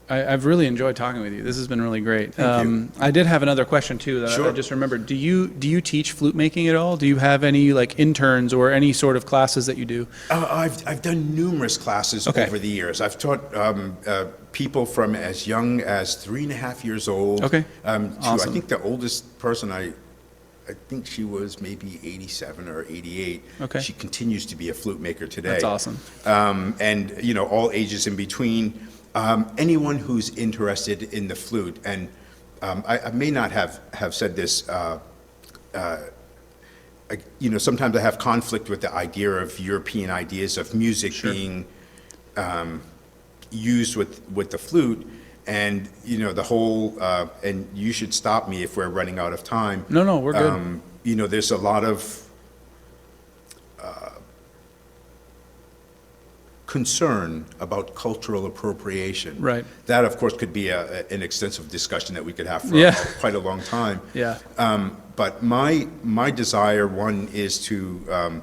I've really enjoyed talking with you. This has been really great. Thank you. I did have another question too that I just remembered. Do you teach flute making at all? Do you have any interns or any sort of classes that you do? I've done numerous classes over the years. I've taught people from as young as 3.5 years old. Okay. To Awesome. I think the oldest person I think she was maybe 87 or 88. Okay. She continues to be a flute maker today. That's awesome. And all ages in between. Anyone who's interested in the flute, and I may not have said this. Sometimes I have conflict with the idea of European ideas of music being used with the flute, and the whole. And you should stop me if we're running out of time. No, we're good. There's a lot of concern about cultural appropriation. Right. That, of course, could be an extensive discussion that we could have for quite a long time. Yeah. But my desire, one, is to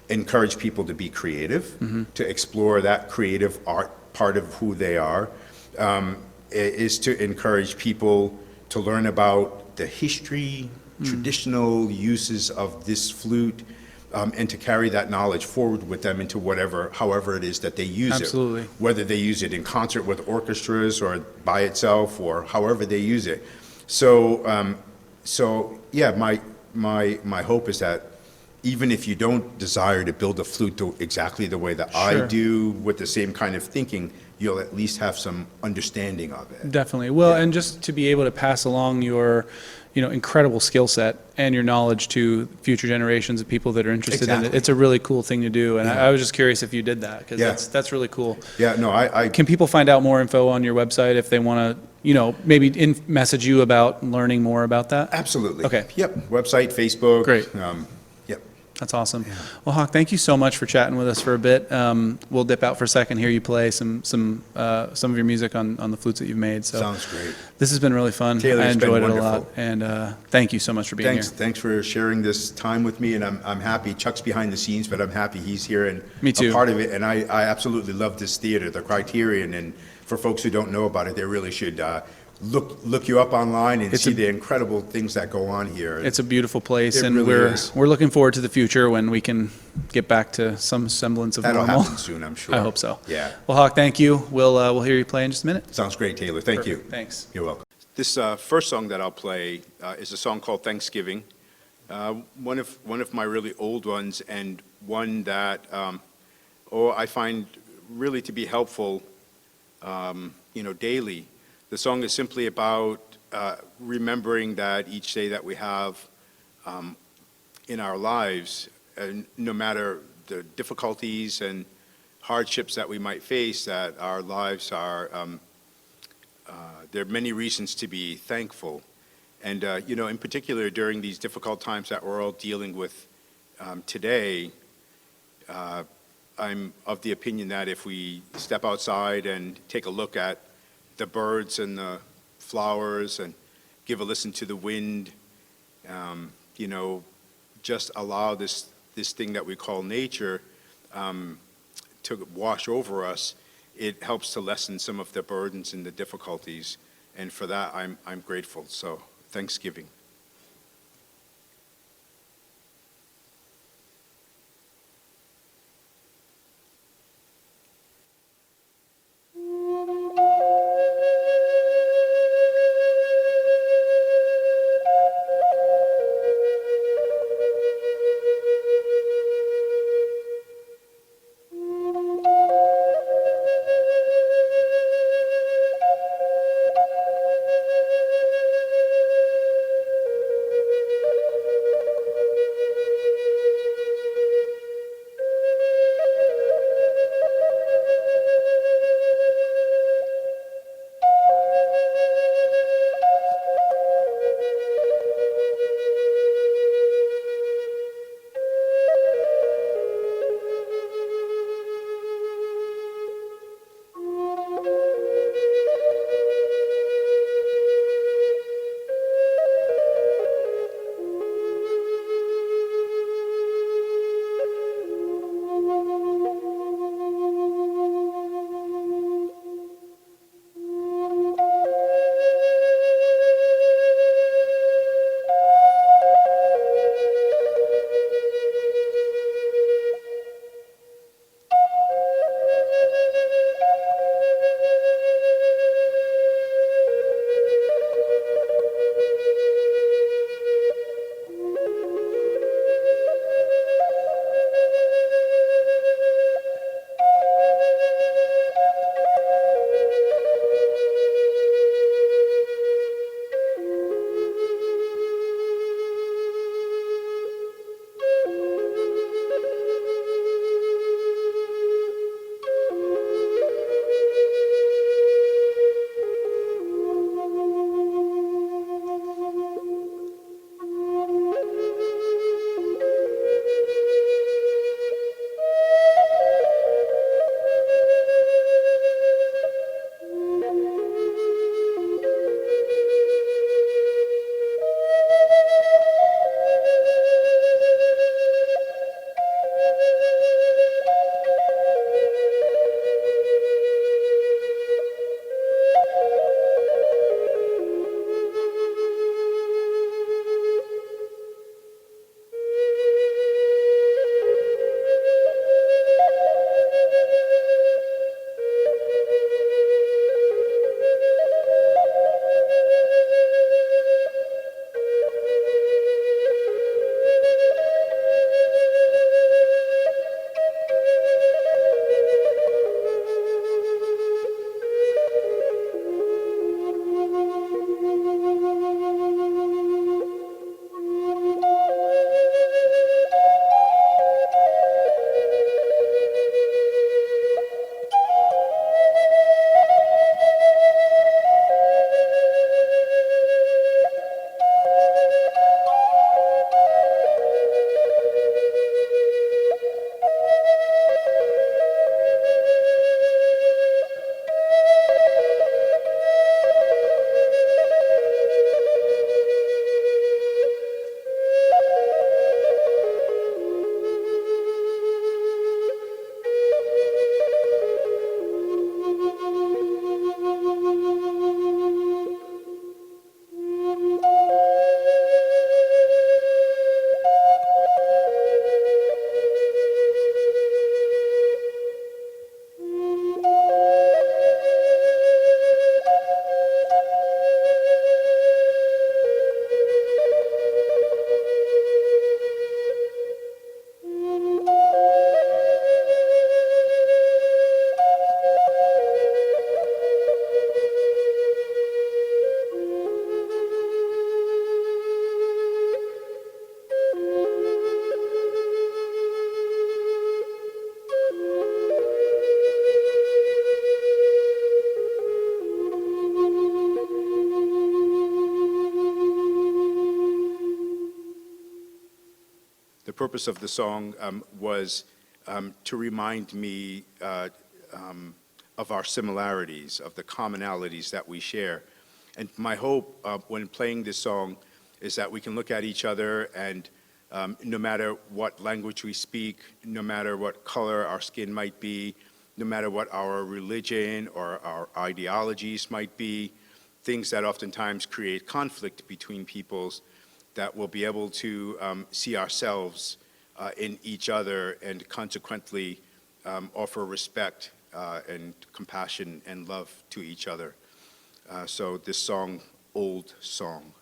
encourage people to be creative, to explore that creative art part of who they are, is to encourage people to learn about the history, traditional uses of this flute, and to carry that knowledge forward with them into however it is that they use Absolutely. it. Whether they use it in concert with orchestras or by itself or however they use it. So yeah, my hope is that even if you don't desire to build a flute exactly the way that I do with the same kind of thinking, you'll at least have some understanding of it. Definitely. Well, and just to be able to pass along your incredible skill set and your knowledge to future generations of people that are interested in it. It's a really cool thing to do. And I was just curious if you did that, because that's really cool. Yeah, no, I Can people find out more info on your website if they want to, maybe message you about learning more about that? Absolutely. Okay. Yep, website, Facebook. Great. Yep. That's awesome. Well, Hawk, thank you so much for chatting with us for a bit. We'll dip out for a second, hear you play some of your music on the flutes that you've made. So sounds great. This has been really fun. Taylor, I it's been enjoyed it a wonderful. lot, and thank you so much for being here. Thanks for sharing this time with me, and I'm happy. Chuck's behind the scenes, but I'm happy he's here and Me too. a part of it. And I absolutely love this theater, the Criterion. And for folks who don't know about it, they really should look you up online and see the incredible things that go on here. It's a beautiful place, It and really is. we're looking forward to the future when we can get back to some semblance of That'll normal. happen soon, I'm sure. I hope so. Yeah. Well, Hawk, thank you. We'll hear you play in just a minute. Sounds great, Taylor. Thank you. Perfect. Thanks. You're welcome. This first song that I'll play is a song called Thanksgiving. One of my really old ones, and one that I find really to be helpful, daily. The song is simply about remembering that each day that we have in our lives, no matter the difficulties and hardships that we might face, that our lives are, there are many reasons to be thankful. And, in particular, during these difficult times that we're all dealing with today, I'm of the opinion that if we step outside and take a look at the birds and the flowers and give a listen to the wind, just allow this thing that we call nature to wash over us, it helps to lessen some of the burdens and the difficulties. And for that, I'm grateful. So, Thanksgiving. purpose of the song was to remind me of our similarities, of the commonalities that we share. And my hope when playing this song is that we can look at each other and no matter what language we speak, no matter what color our skin might be, no matter what our religion or our ideologies might be, things that oftentimes create conflict between peoples, that we'll be able to see ourselves in each other and consequently offer respect and compassion and love to each other. So this song, Old Song.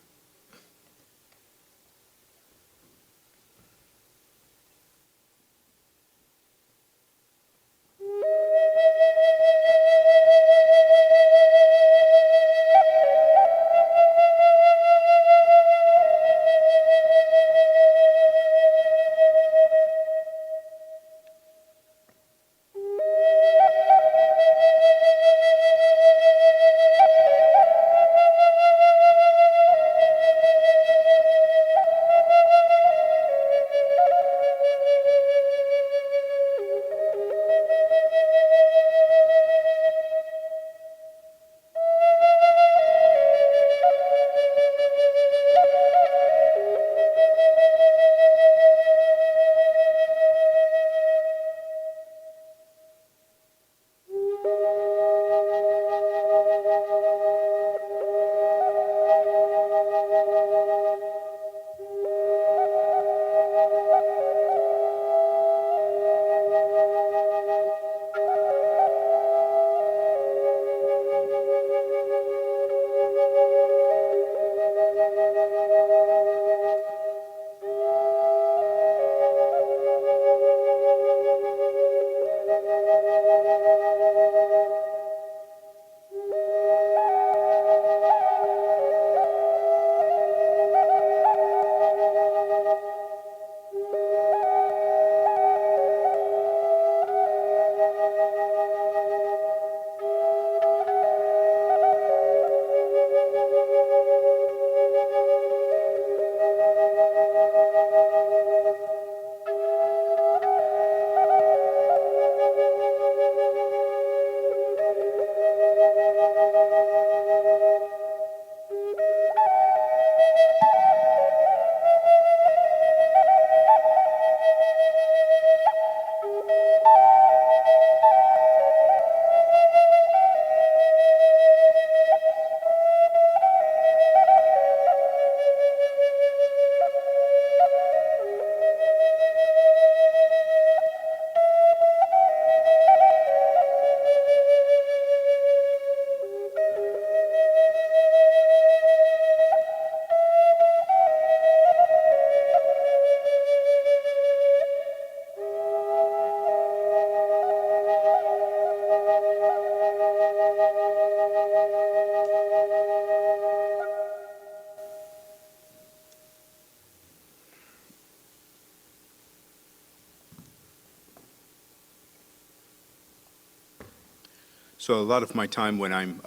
So a lot of my time when I'm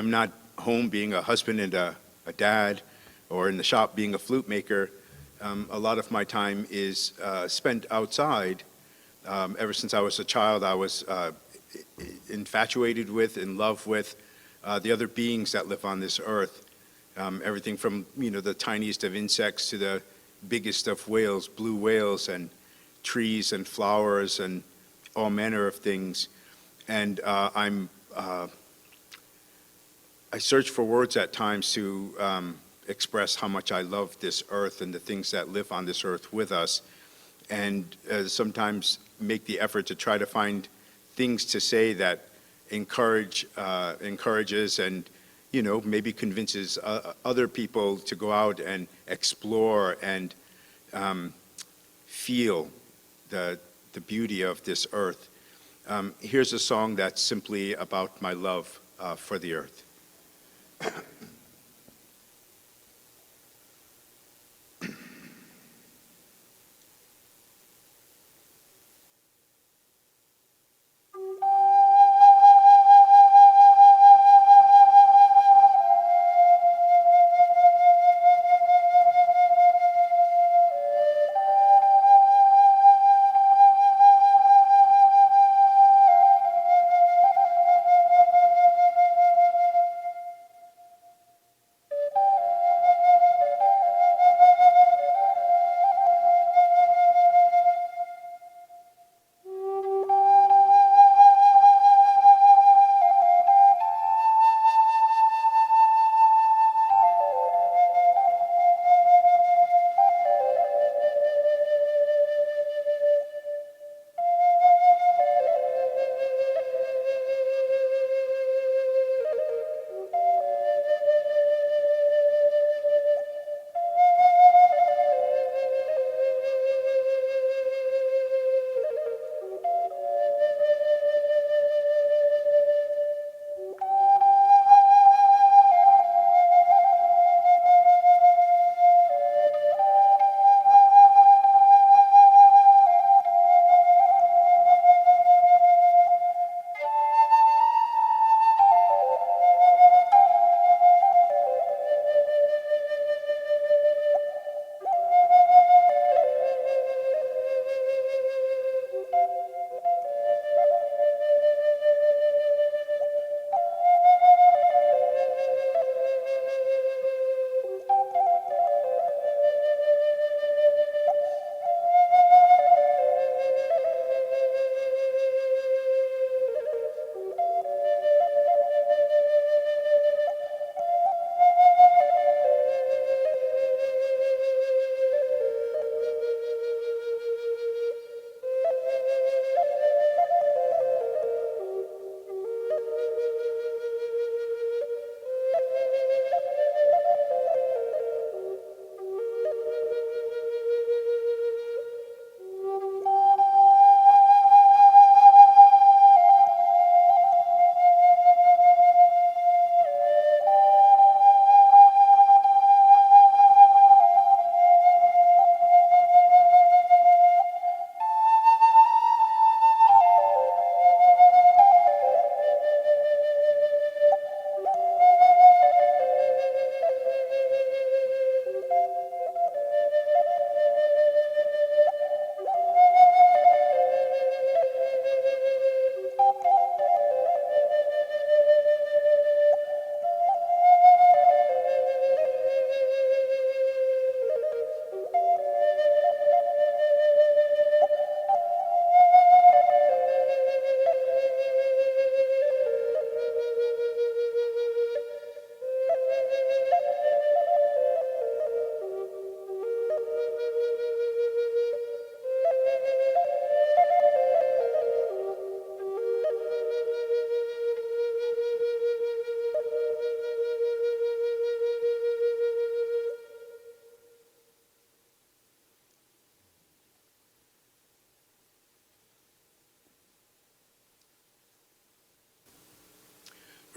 not home being a husband and a dad, or in the shop being a flute maker, a lot of my time is spent outside. Ever since I was a child, I was infatuated with, in love with the other beings that live on this earth. Everything from the tiniest of insects to the biggest of whales, blue whales, and trees and flowers and all manner of things. And I search for words at times to express how much I love this earth and the things that live on this earth with us, and sometimes make the effort to try to find things to say that encourages and maybe convinces other people to go out and explore and feel the beauty of this earth. Here's a song that's simply about my love for the earth.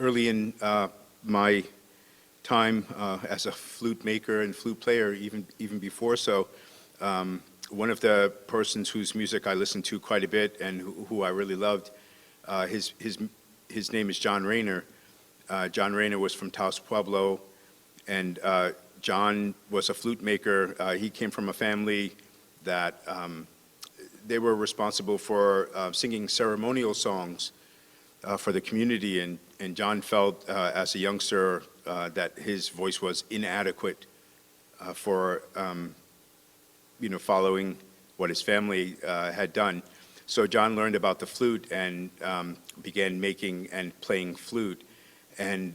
early in my time as a flute maker and flute player, even before so, one of the persons whose music I listened to quite a bit and who I really loved, his name is John Rayner. John Rayner was from Taos, Pueblo, and John was a flute maker. He came from a family that they were responsible for singing ceremonial songs for the community, and John felt as a youngster that his voice was inadequate for following what his family had done. So John learned about the flute and began making and playing flute. And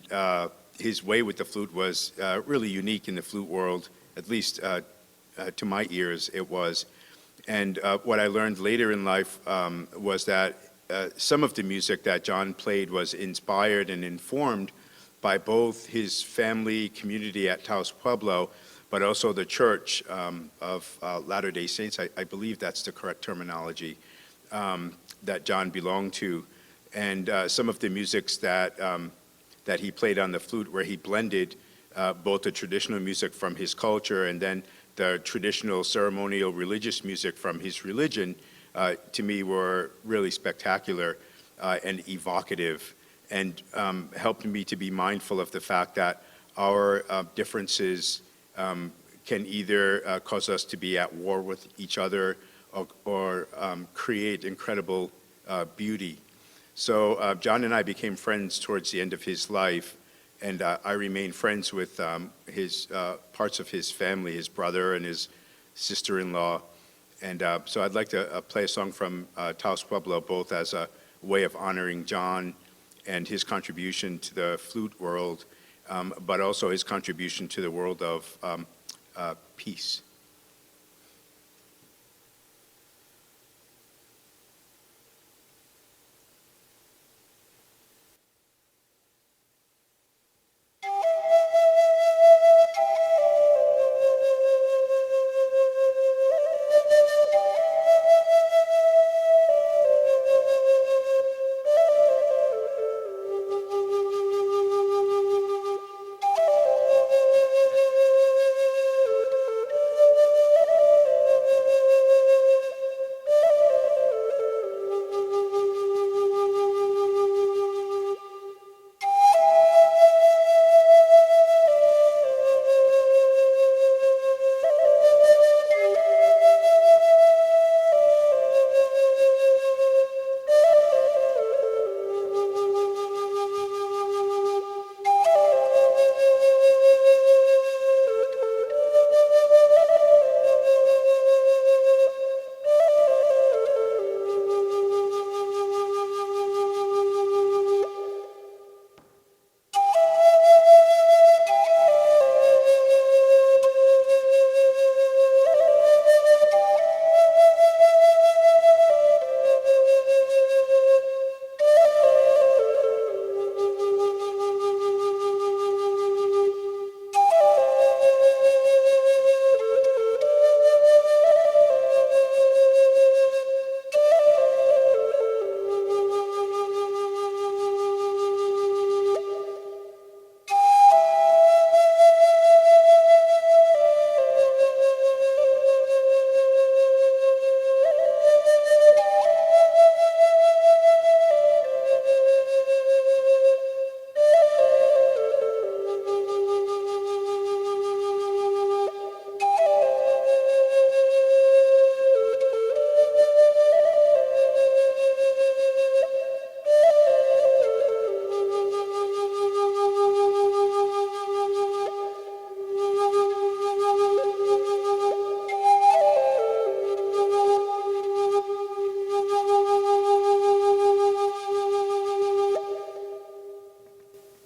his way with the flute was really unique in the flute world, at least to my ears it was. And what I learned later in life was that some of the music that John played was inspired and informed by both his family community at Taos Pueblo, but also the Church of Latter-day Saints. I believe that's the correct terminology that John belonged to. And some of the musics that he played on the flute, where he blended both the traditional music from his culture and then the traditional ceremonial religious music from his religion, to me were really spectacular and evocative, and helped me to be mindful of the fact that our differences can either cause us to be at war with each other or create incredible beauty. So John and I became friends towards the end of his life, and I remain friends with his parts of his family, his brother and his sister-in-law. And so I'd like to play a song from Taos Pueblo, both as a way of honoring John and his contribution to the flute world, but also his contribution to the world of peace.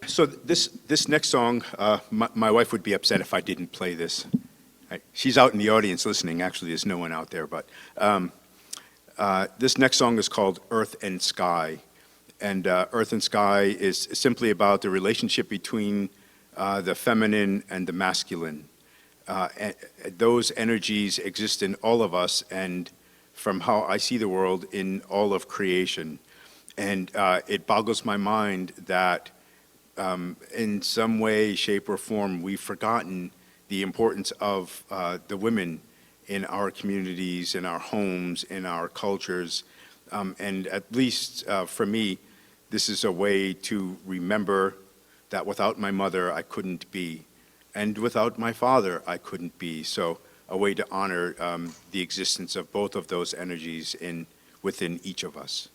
So this next song, my wife would be upset if I didn't play this. She's out in the audience listening. Actually, there's no one out there. But this next song is called Earth and Sky. And Earth and Sky is simply about the relationship between the feminine and the masculine. Those energies exist in all of us, and from how I see the world, in all of creation. And it boggles my mind that in some way, shape, or form, we've forgotten the importance of the women in our communities, in our homes, in our cultures. And at least for me, this is a way to remember that without my mother, I couldn't be. And without my father, I couldn't be. So a way to honor the existence of both of those energies within each of us.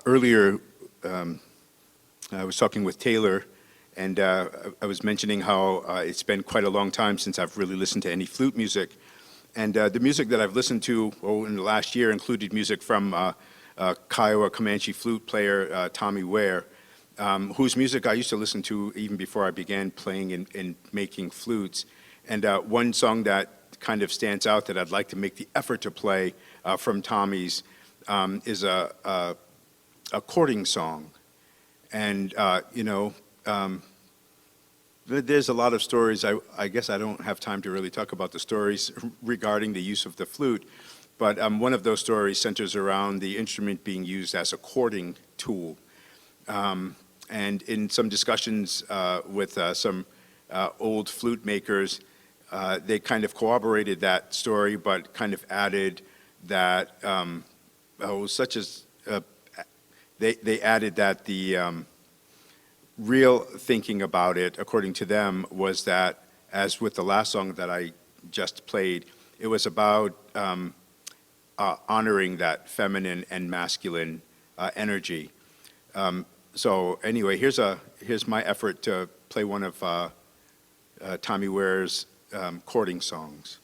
Earlier, I was talking with Taylor, and I was mentioning how it's been quite a long time since I've really listened to any flute music. And the music that I've listened to in the last year included music from Kiowa Comanche flute player Tommy Ware, whose music I used to listen to even before I began playing and making flutes. And one song that kind of stands out that I'd like to make the effort to play from Tommy's is a courting song. And, there's a lot of stories. I guess I don't have time to really talk about the stories regarding the use of the flute, but one of those stories centers around the instrument being used as a courting tool. And in some discussions with some old flute makers, they kind of corroborated that story, but kind of added that, they added that the real thinking about it, according to them, was that, as with the last song that I just played, it was about honoring that feminine and masculine energy. So anyway, here's my effort to play one of Tommy Ware's courting songs.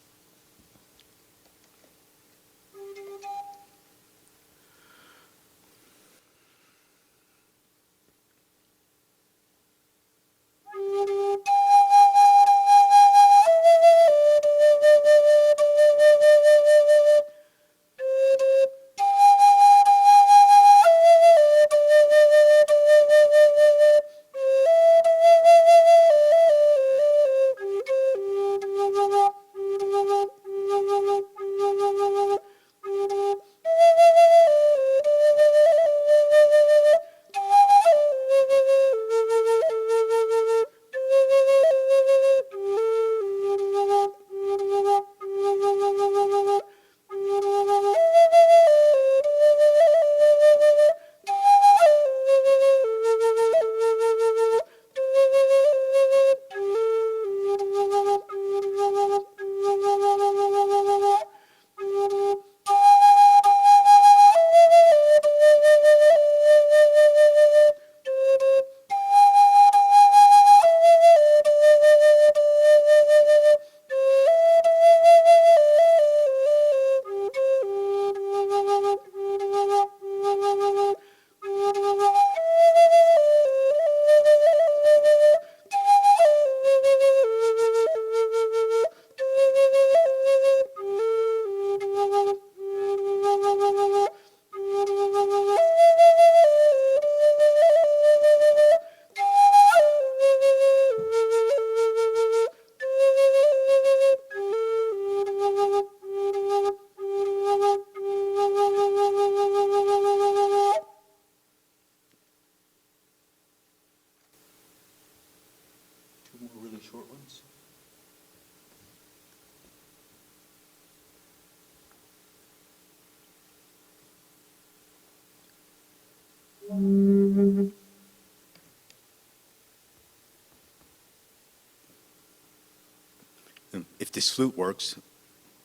If this flute works,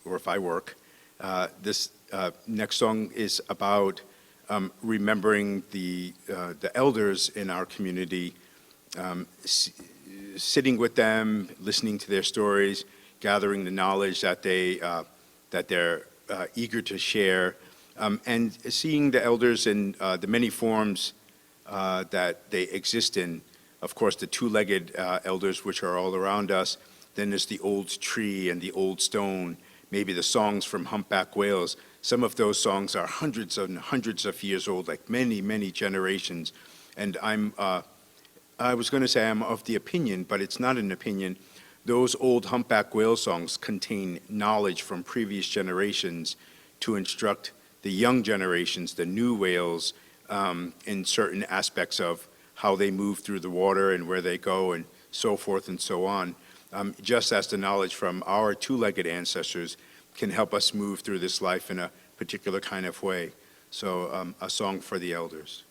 or if I work, this next song is about remembering the elders in our community, sitting with them, listening to their stories, gathering the knowledge that they're eager to share, and seeing the elders in the many forms that they exist in. Of course, the two-legged elders, which are all around us. Then there's the old tree and the old stone, maybe the songs from humpback whales. Some of those songs are hundreds and hundreds of years old, like many, many generations. And I was going to say I'm of the opinion, but it's not an opinion. Those old humpback whale songs contain knowledge from previous generations to instruct the young generations, the new whales, in certain aspects of how they move through the water and where they go and so forth and so on. Just as the knowledge from our two-legged ancestors can help us move through this life in a particular kind of way. So a song for the elders.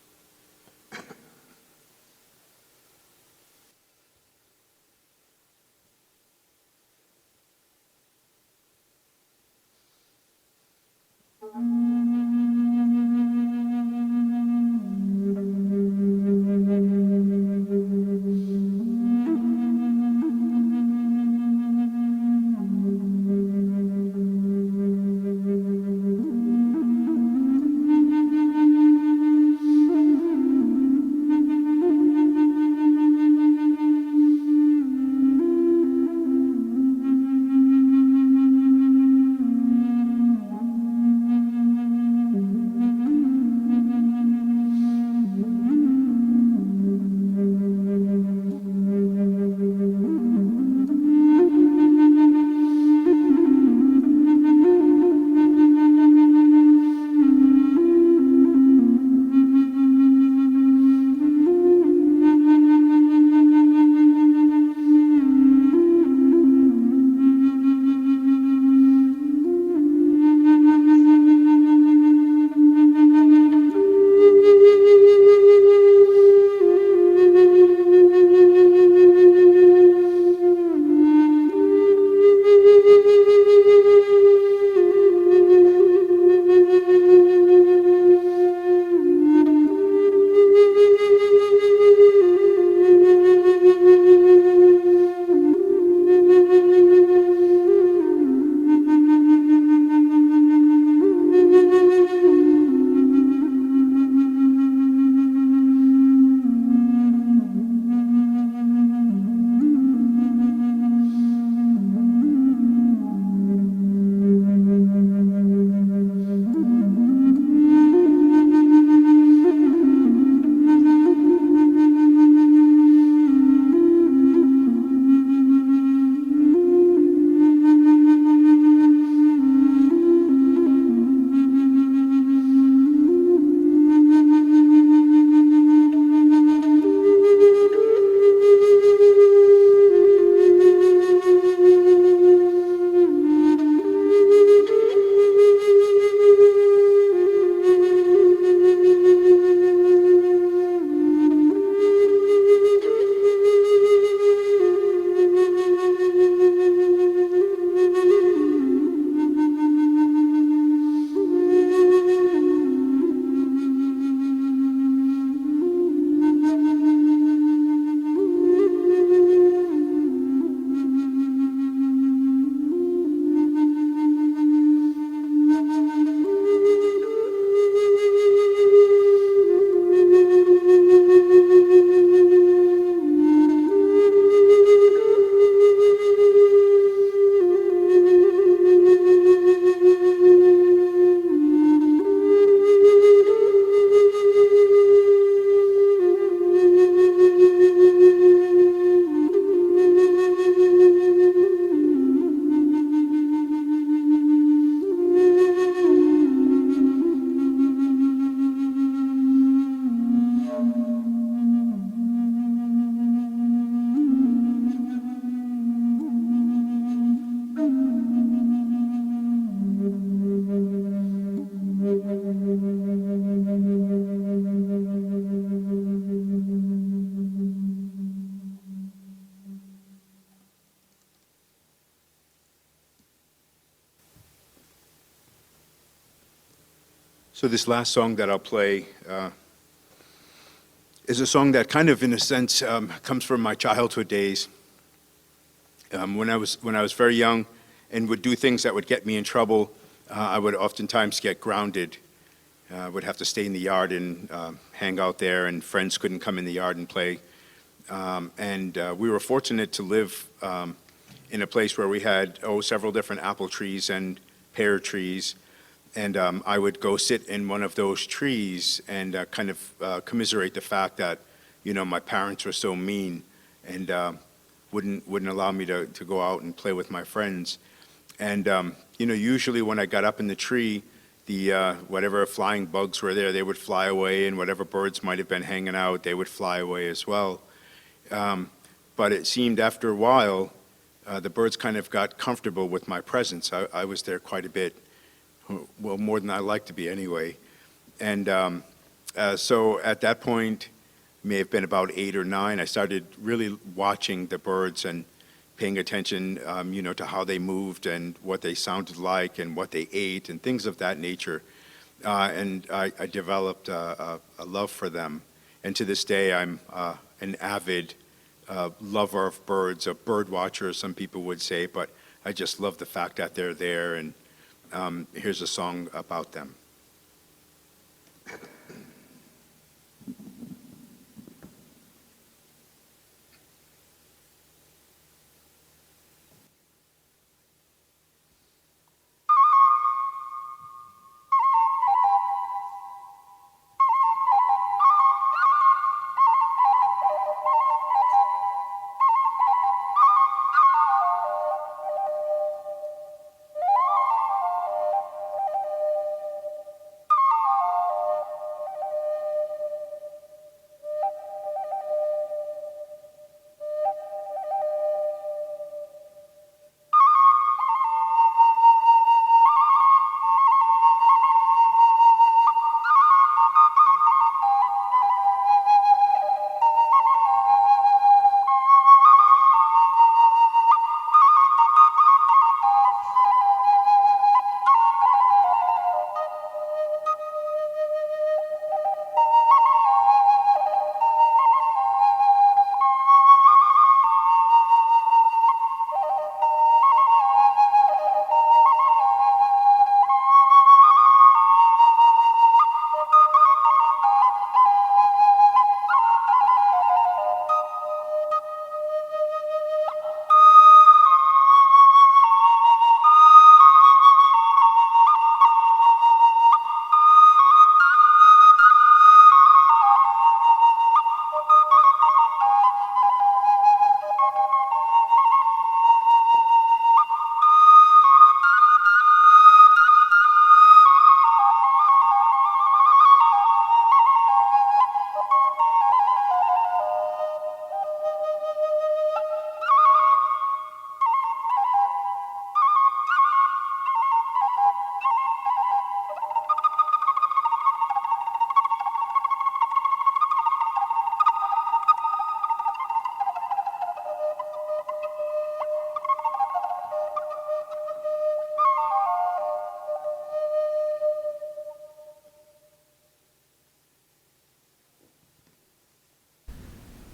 So this last song that I'll play is a song that kind of, in a sense, comes from my childhood days. When I was very young and would do things that would get me in trouble, I would oftentimes get grounded. Would have to stay in the yard and hang out there, and friends couldn't come in the yard and play. We were fortunate to live in a place where we had several different apple trees and pear trees. And I would go sit in one of those trees and kind of commiserate the fact that, my parents were so mean and wouldn't allow me to go out and play with my friends. And, usually when I got up in the tree, the whatever flying bugs were there, they would fly away, and whatever birds might have been hanging out, they would fly away as well. But it seemed after a while, the birds kind of got comfortable with my presence. I was there quite a bit. Well, more than I like to be anyway. And so at that point, may have been about 8 or 9, I started really watching the birds and paying attention, to how they moved and what they sounded like and what they ate and things of that nature. And I developed a love for them. And to this day, I'm an avid lover of birds, a bird watcher, some people would say, but I just love the fact that they're there. And here's a song about them.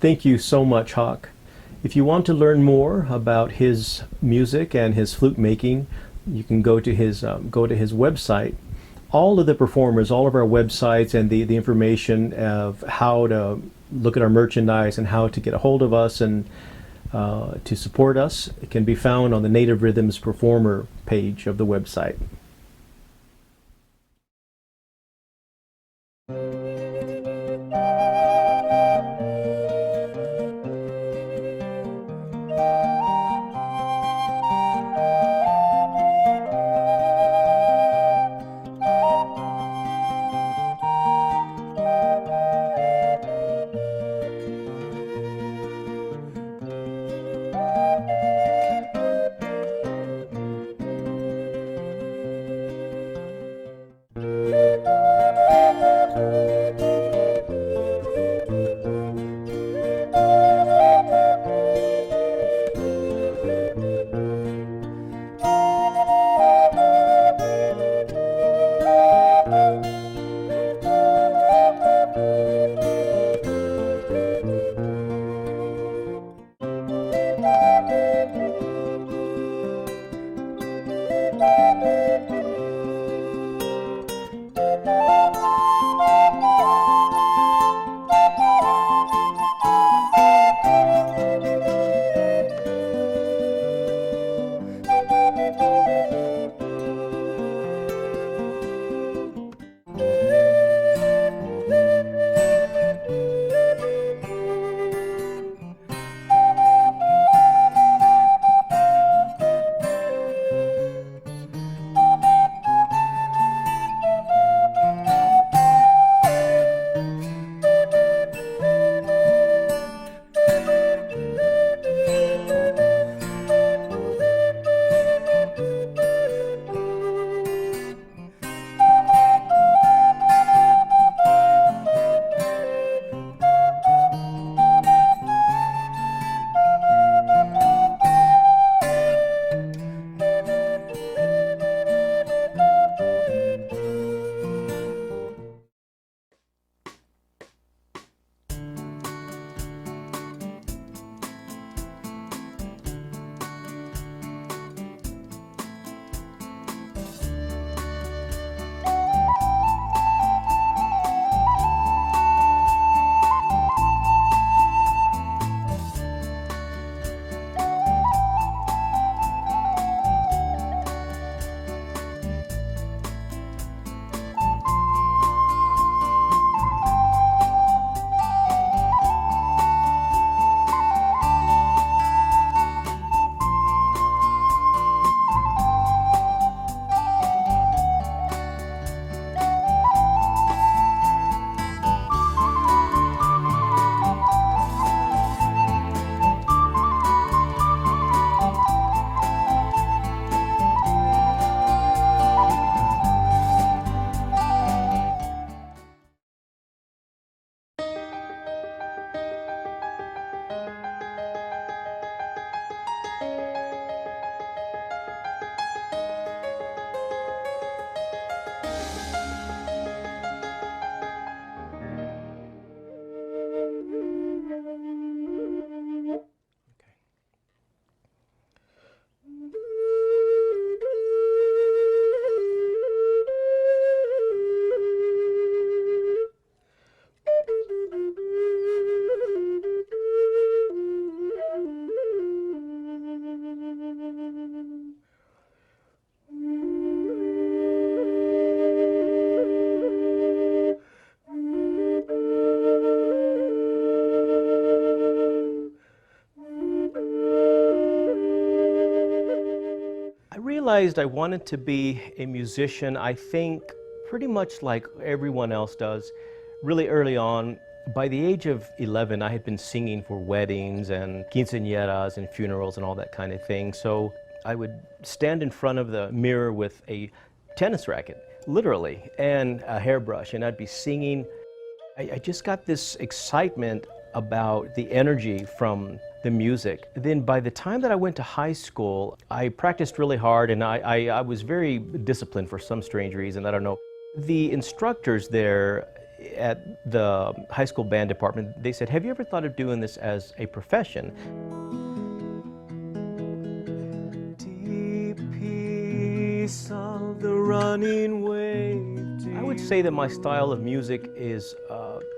Thank you so much, Hawk. If you want to learn more about his music and his flute making, you can go to his website. All of the performers, all of our websites, and the information of how to look at our merchandise and how to get a hold of us and to support us can be found on the Native Rhythms Performer page of the website. realized I wanted to be a musician, I think pretty much like everyone else does, really early on. By the age of 11, I had been singing for weddings and quinceañeras and funerals and all that kind of thing. So I would stand in front of the mirror with a tennis racket, literally, and a hairbrush, and I'd be singing. I just got this excitement about the energy from the music. Then by the time that I went to high school, I practiced really hard, and I was very disciplined for some strange reason, I don't know. The instructors there at the high school band department, they said, have you ever thought of doing this as a profession? Deep peace of the running wave. I would say that my style of music is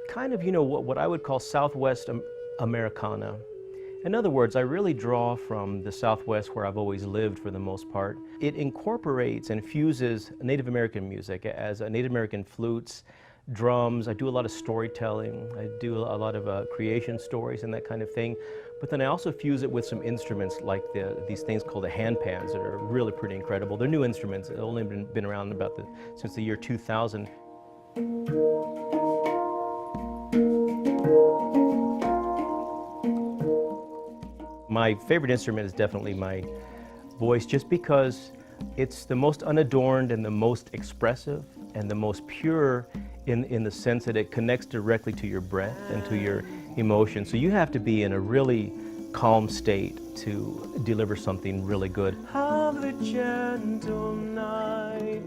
kind of, what I would call Southwest Americana. In other words, I really draw from the Southwest where I've always lived for the most part. It incorporates and fuses Native American music as Native American flutes, drums. I do a lot of storytelling. I do a lot of creation stories and that kind of thing. But then I also fuse it with some instruments like these things called the hand pans that are really pretty incredible. They're new instruments. They've only been around since the year 2000. My favorite instrument is definitely my voice, just because it's the most unadorned and the most expressive and the most pure in the sense that it connects directly to your breath and to your emotion. So you have to be in a really calm state to deliver something really good. Have the gentle night.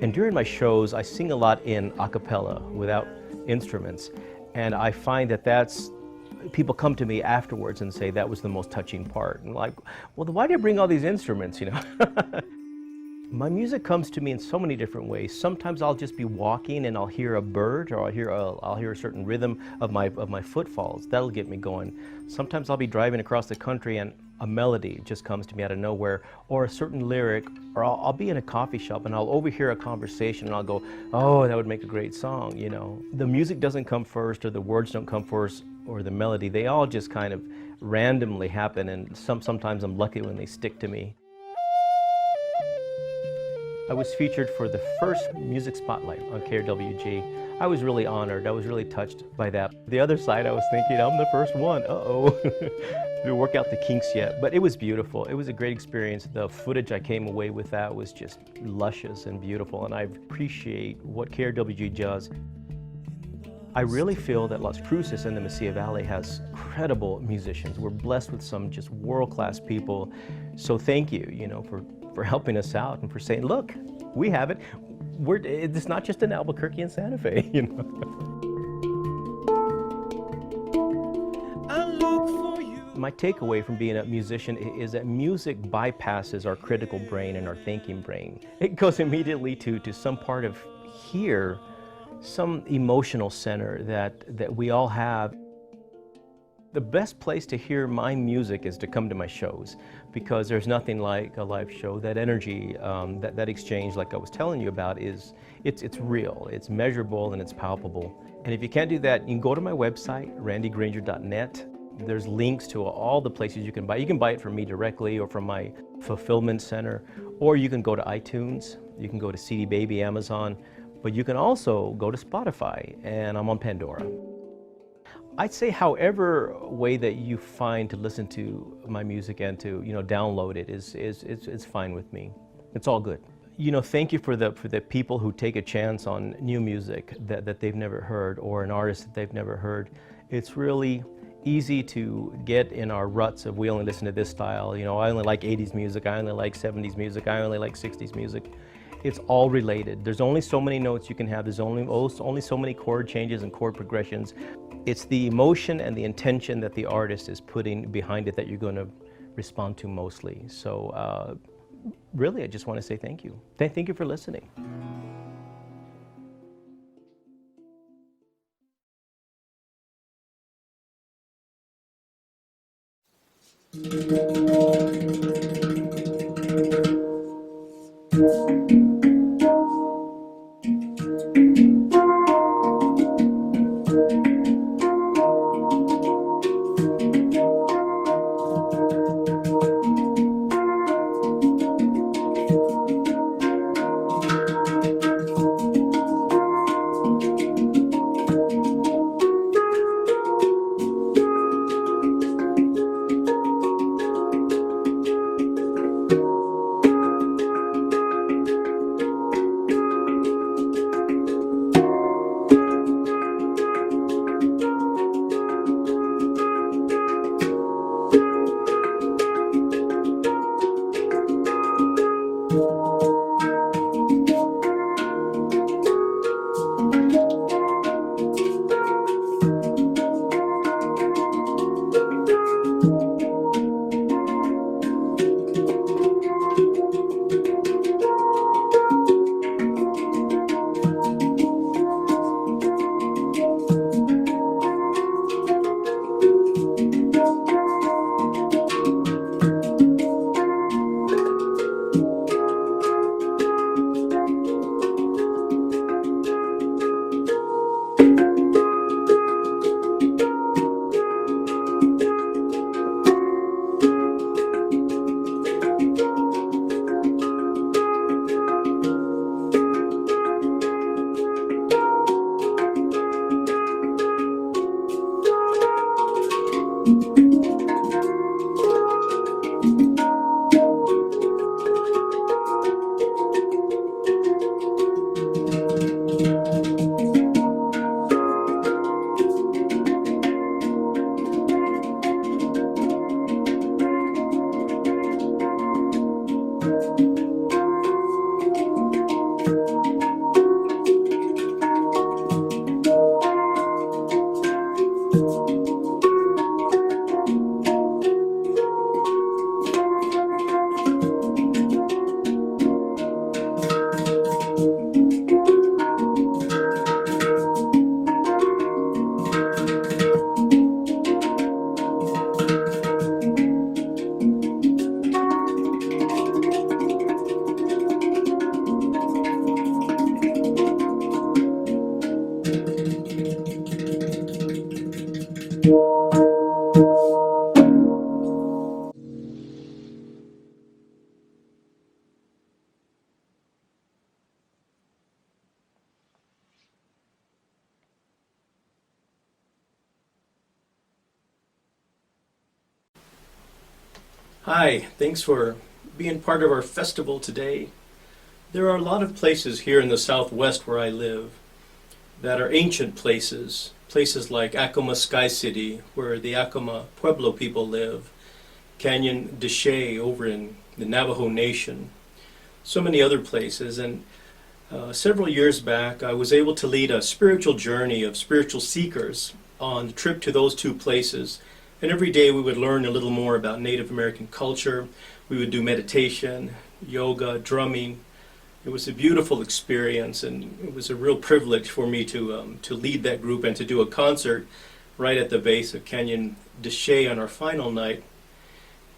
And during my shows, I sing a lot in a cappella without instruments. And I find that people come to me afterwards and say that was the most touching part. And like, well, then why do you bring all these instruments, My music comes to me in so many different ways. Sometimes I'll just be walking and I'll hear a bird, or I'll hear a certain rhythm of my footfalls. That'll get me going. Sometimes I'll be driving across the country and a melody just comes to me out of nowhere, or a certain lyric, or I'll be in a coffee shop and I'll overhear a conversation and I'll go, oh, that would make a great song, The music doesn't come first, or the words don't come first, or the melody. They all just kind of randomly happen, and sometimes I'm lucky when they stick to me. I was featured for the first Music Spotlight on KRWG. I was really honored. I was really touched by that. The other side, I was thinking, I'm the first one. Uh-oh. Didn't work out the kinks yet, but it was beautiful. It was a great experience. The footage I came away with that was just luscious and beautiful, and I appreciate what KRWG does. I really feel that Las Cruces and the Mesilla Valley has incredible musicians. We're blessed with some just world-class people. So thank you, for helping us out and for saying, look, we have it. It's not just in Albuquerque and Santa Fe, My takeaway from being a musician is that music bypasses our critical brain and our thinking brain. It goes immediately to some part of here, some emotional center that we all have. The best place to hear my music is to come to my shows, because there's nothing like a live show. That energy, that exchange, like I was telling you about, it's real, it's measurable, and it's palpable. And if you can't do that, you can go to my website, randygranger.net. There's links to all the places you can buy. You can buy it from me directly or from my fulfillment center, or you can go to iTunes, you can go to CD Baby, Amazon, but you can also go to Spotify, and I'm on Pandora. I'd say however way that you find to listen to my music and to download it is fine with me. It's all good. Thank you for the people who take a chance on new music that they've never heard, or an artist that they've never heard. It's really easy to get in our ruts of we only listen to this style. I only like 80s music, I only like 70s music, I only like 60s music. It's all related. There's only so many notes you can have. There's only so many chord changes and chord progressions. It's the emotion and the intention that the artist is putting behind it that you're going to respond to mostly. So really, I just want to say thank you. Thank you for listening. Hi, thanks for being part of our festival today. There are a lot of places here in the Southwest where I live that are ancient places. Places like Acoma Sky City, where the Acoma Pueblo people live. Canyon de Chelly over in the Navajo Nation. So many other places. And several years back, I was able to lead a spiritual journey of spiritual seekers on the trip to those two places. And every day we would learn a little more about Native American culture. We would do meditation, yoga, drumming. It was a beautiful experience, and it was a real privilege for me to lead that group and to do a concert right at the base of Canyon de Chelly on our final night.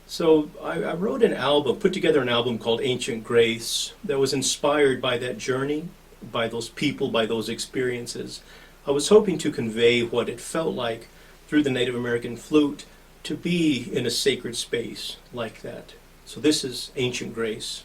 So I wrote an album, put together an album called Ancient Grace that was inspired by that journey, by those people, by those experiences. I was hoping to convey what it felt like through the Native American flute to be in a sacred space like that. So this is Ancient Grace.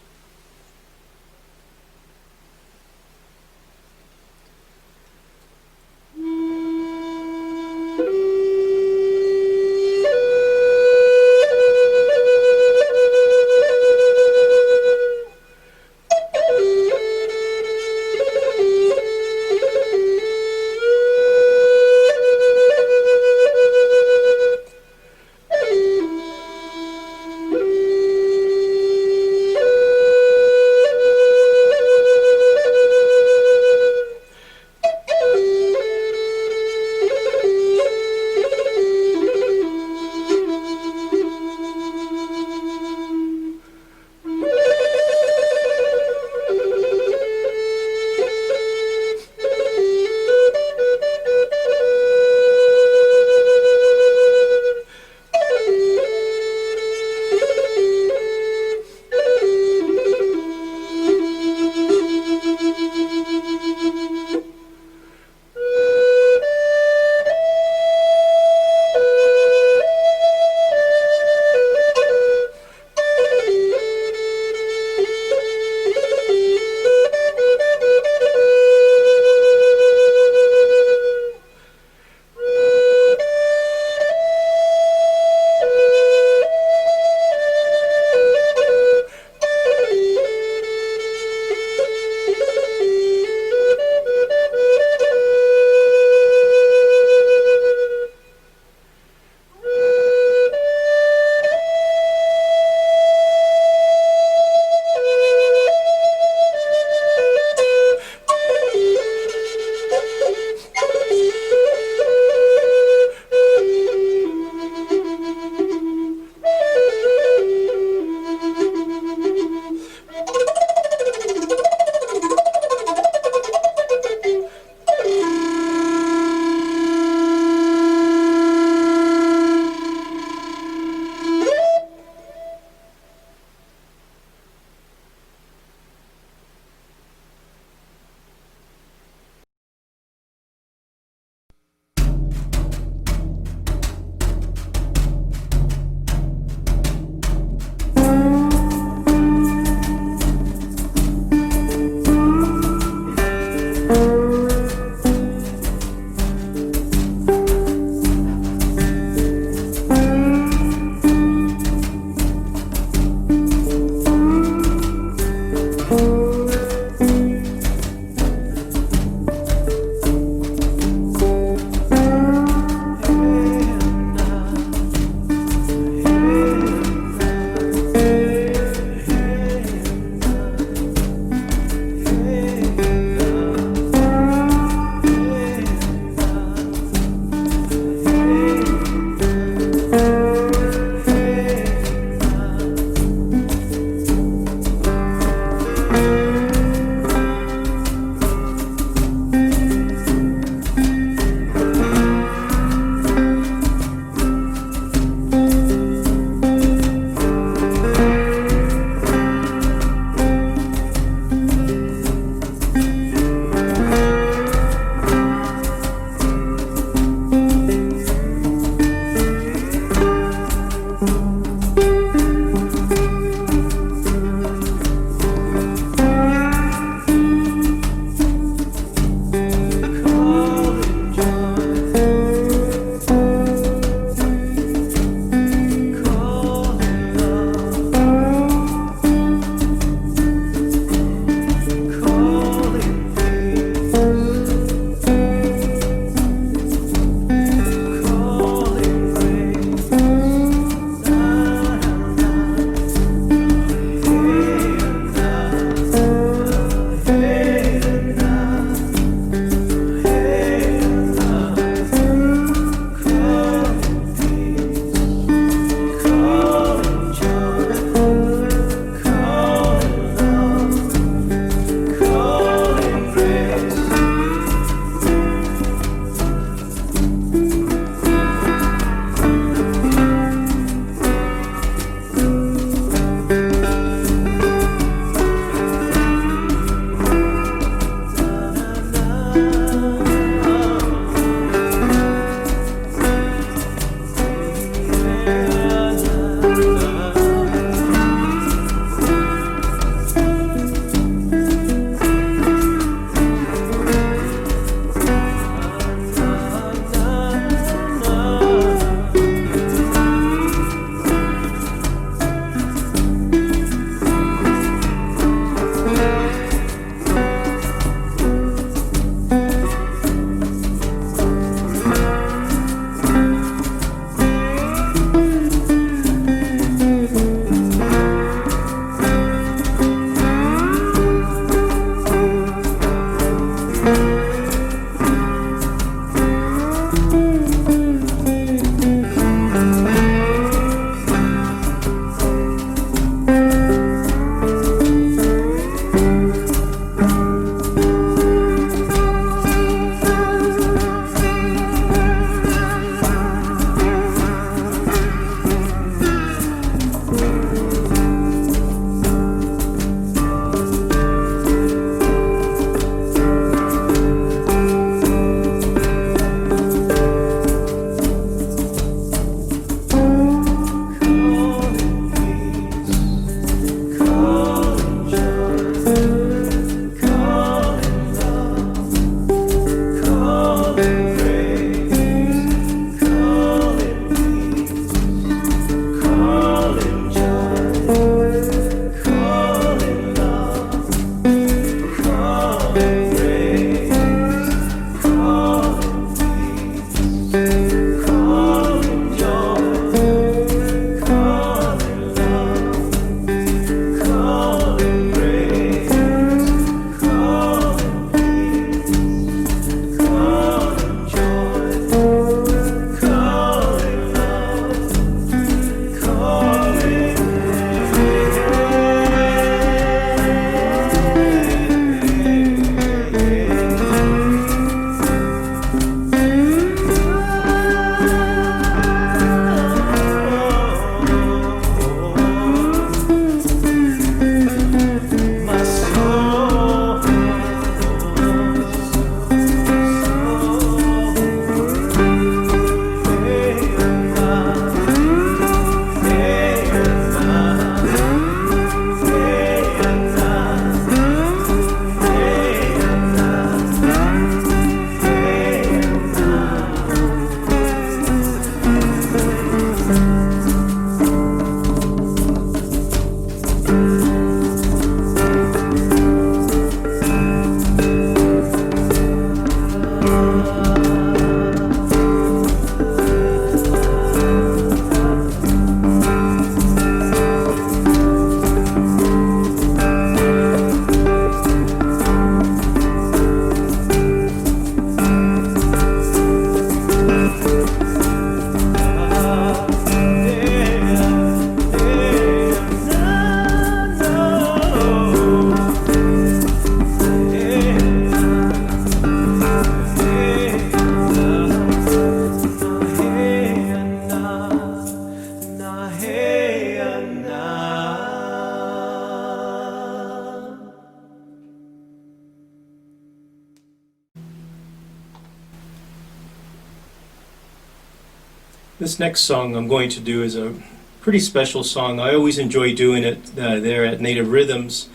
This next song I'm going to do is a pretty special song. I always enjoy doing it there at Native Rhythms,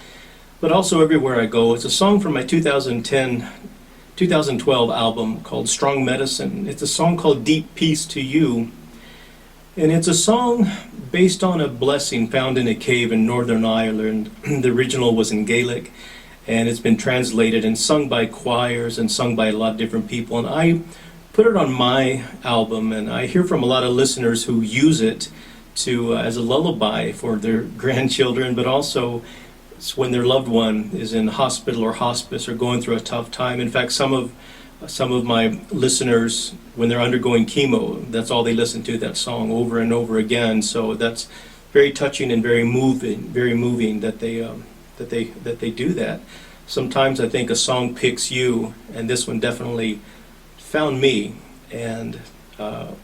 but also everywhere I go. It's a song from my 2012 album called Strong Medicine. It's a song called Deep Peace to You. And it's a song based on a blessing found in a cave in Northern Ireland. The original was in Gaelic, and it's been translated and sung by choirs and sung by a lot of different people. And I put it on my album, and I hear from a lot of listeners who use it to as a lullaby for their grandchildren, but also when their loved one is in hospital or hospice or going through a tough time. In fact, some of my listeners, when they're undergoing chemo, that's all they listen to, that song over and over again. So that's very touching and very moving that they do that. Sometimes I think a song picks you, and this one definitely found me, and want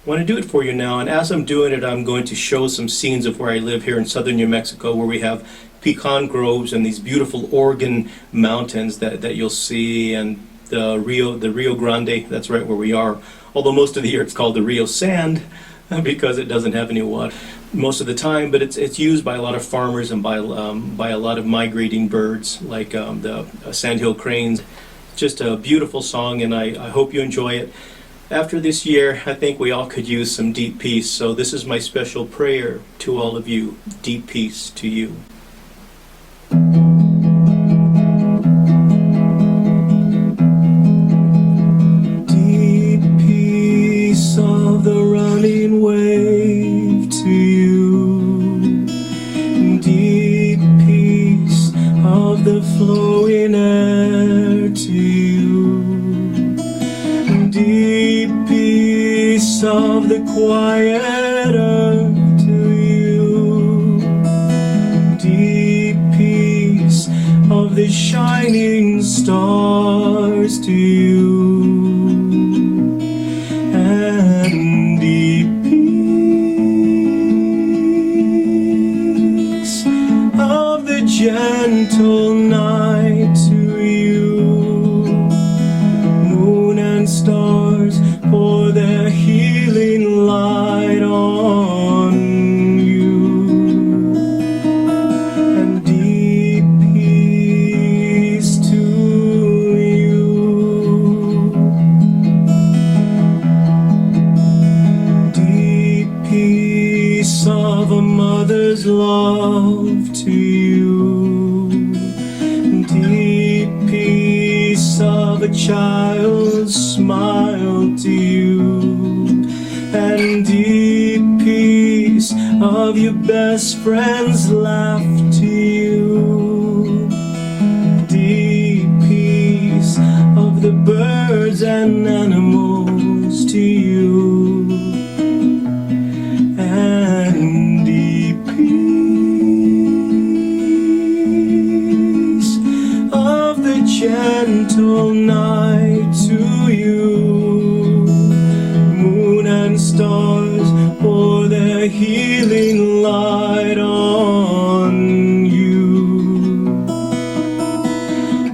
to do it for you now. And as I'm doing it, I'm going to show some scenes of where I live here in southern New Mexico, where we have pecan groves and these beautiful Oregon mountains that you'll see, and the Rio Grande, that's right where we are. Although most of the year it's called the Rio Sand because it doesn't have any water most of the time, but it's used by a lot of farmers and by a lot of migrating birds like the sandhill cranes. Just a beautiful song, and I hope you enjoy it. After this year, I think we all could use some deep peace, so this is my special prayer to all of you. Deep peace to you. Deep peace of the running wave to you. Deep peace of the flowing air to you. Deep peace of the quiet earth to you. Deep peace of the shining stars to you. And deep peace of the gentle night to you. Moon and stars pour their healing light on you. And deep peace to you. Deep peace of a mother's love to you. Deep peace of a child's smile to you. And deep peace of your best friend's laugh to you. Deep peace of the birds and animals to you. And deep peace of the gentle night to you. Moon and stars pour their healing light on you.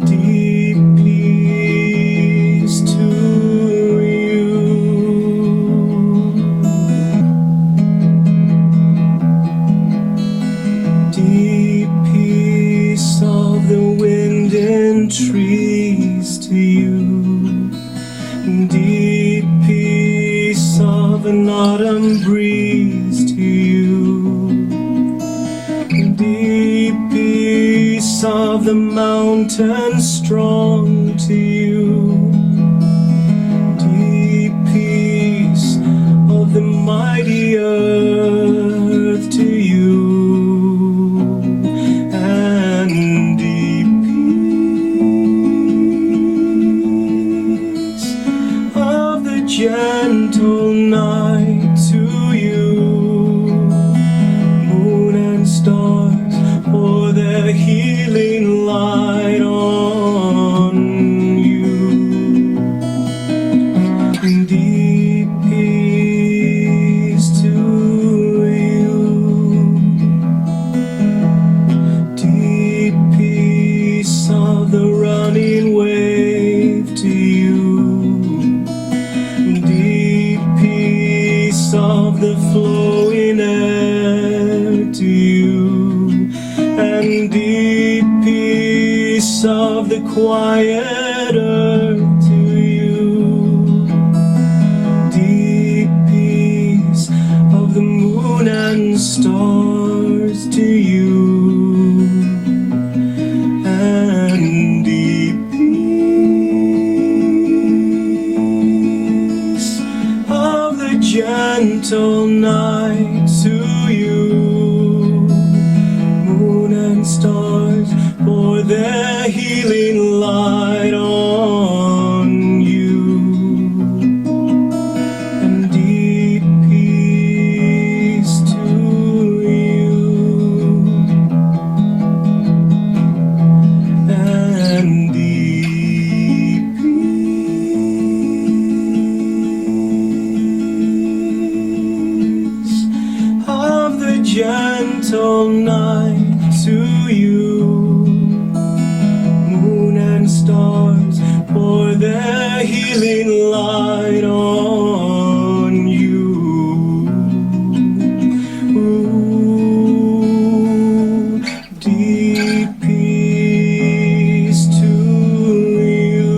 Deep peace to you. Deep peace of the wind in trees to you. Deep peace of an autumn breeze to you. Deep peace of the mountain strong to you. Deep peace of the mighty earth to you. And deep peace of the gentle night to you. Moon and stars pour their healing light on you. Deep peace to you. Deep peace of the running wave to you. Deep peace the flowing air to you, and deep peace of the quiet earth to you, deep peace of the moon and stars to you, and deep peace of the gentle night to you, moon and stars pour their healing light on you, and deep peace to you, and deep peace of the gentle night to you, moon and stars pour their healing light on you. Ooh, deep peace to you,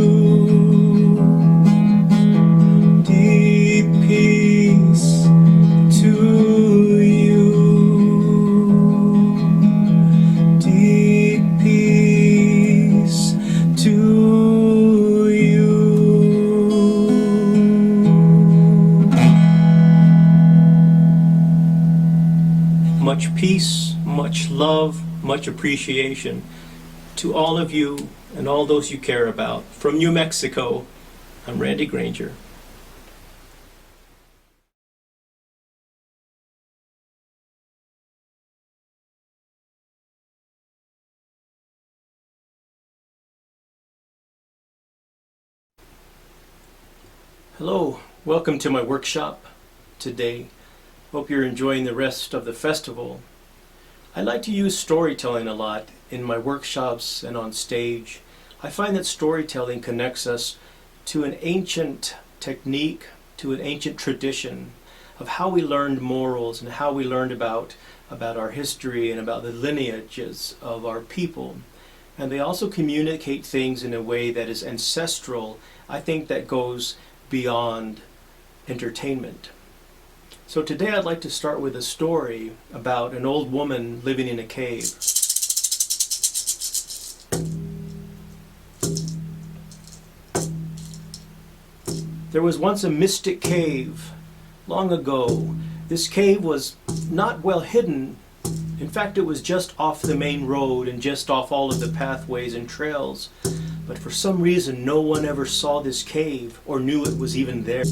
deep peace to you, deep peace to you. Much peace, much love, much appreciation to all of you and all those you care about. From New Mexico, I'm Randy Granger. Hello, welcome to my workshop today. Hope you're enjoying the rest of the festival. I like to use storytelling a lot in my workshops and on stage. I find that storytelling connects us to an ancient technique, to an ancient tradition of how we learned morals and how we learned about our history and about the lineages of our people. And they also communicate things in a way that is ancestral. I think that goes beyond entertainment. So today I'd like to start with a story about an old woman living in a cave. There was once a mystic cave long ago. This cave was not well hidden. In fact, it was just off the main road and just off all of the pathways and trails. But for some reason, no one ever saw this cave or knew it was even there.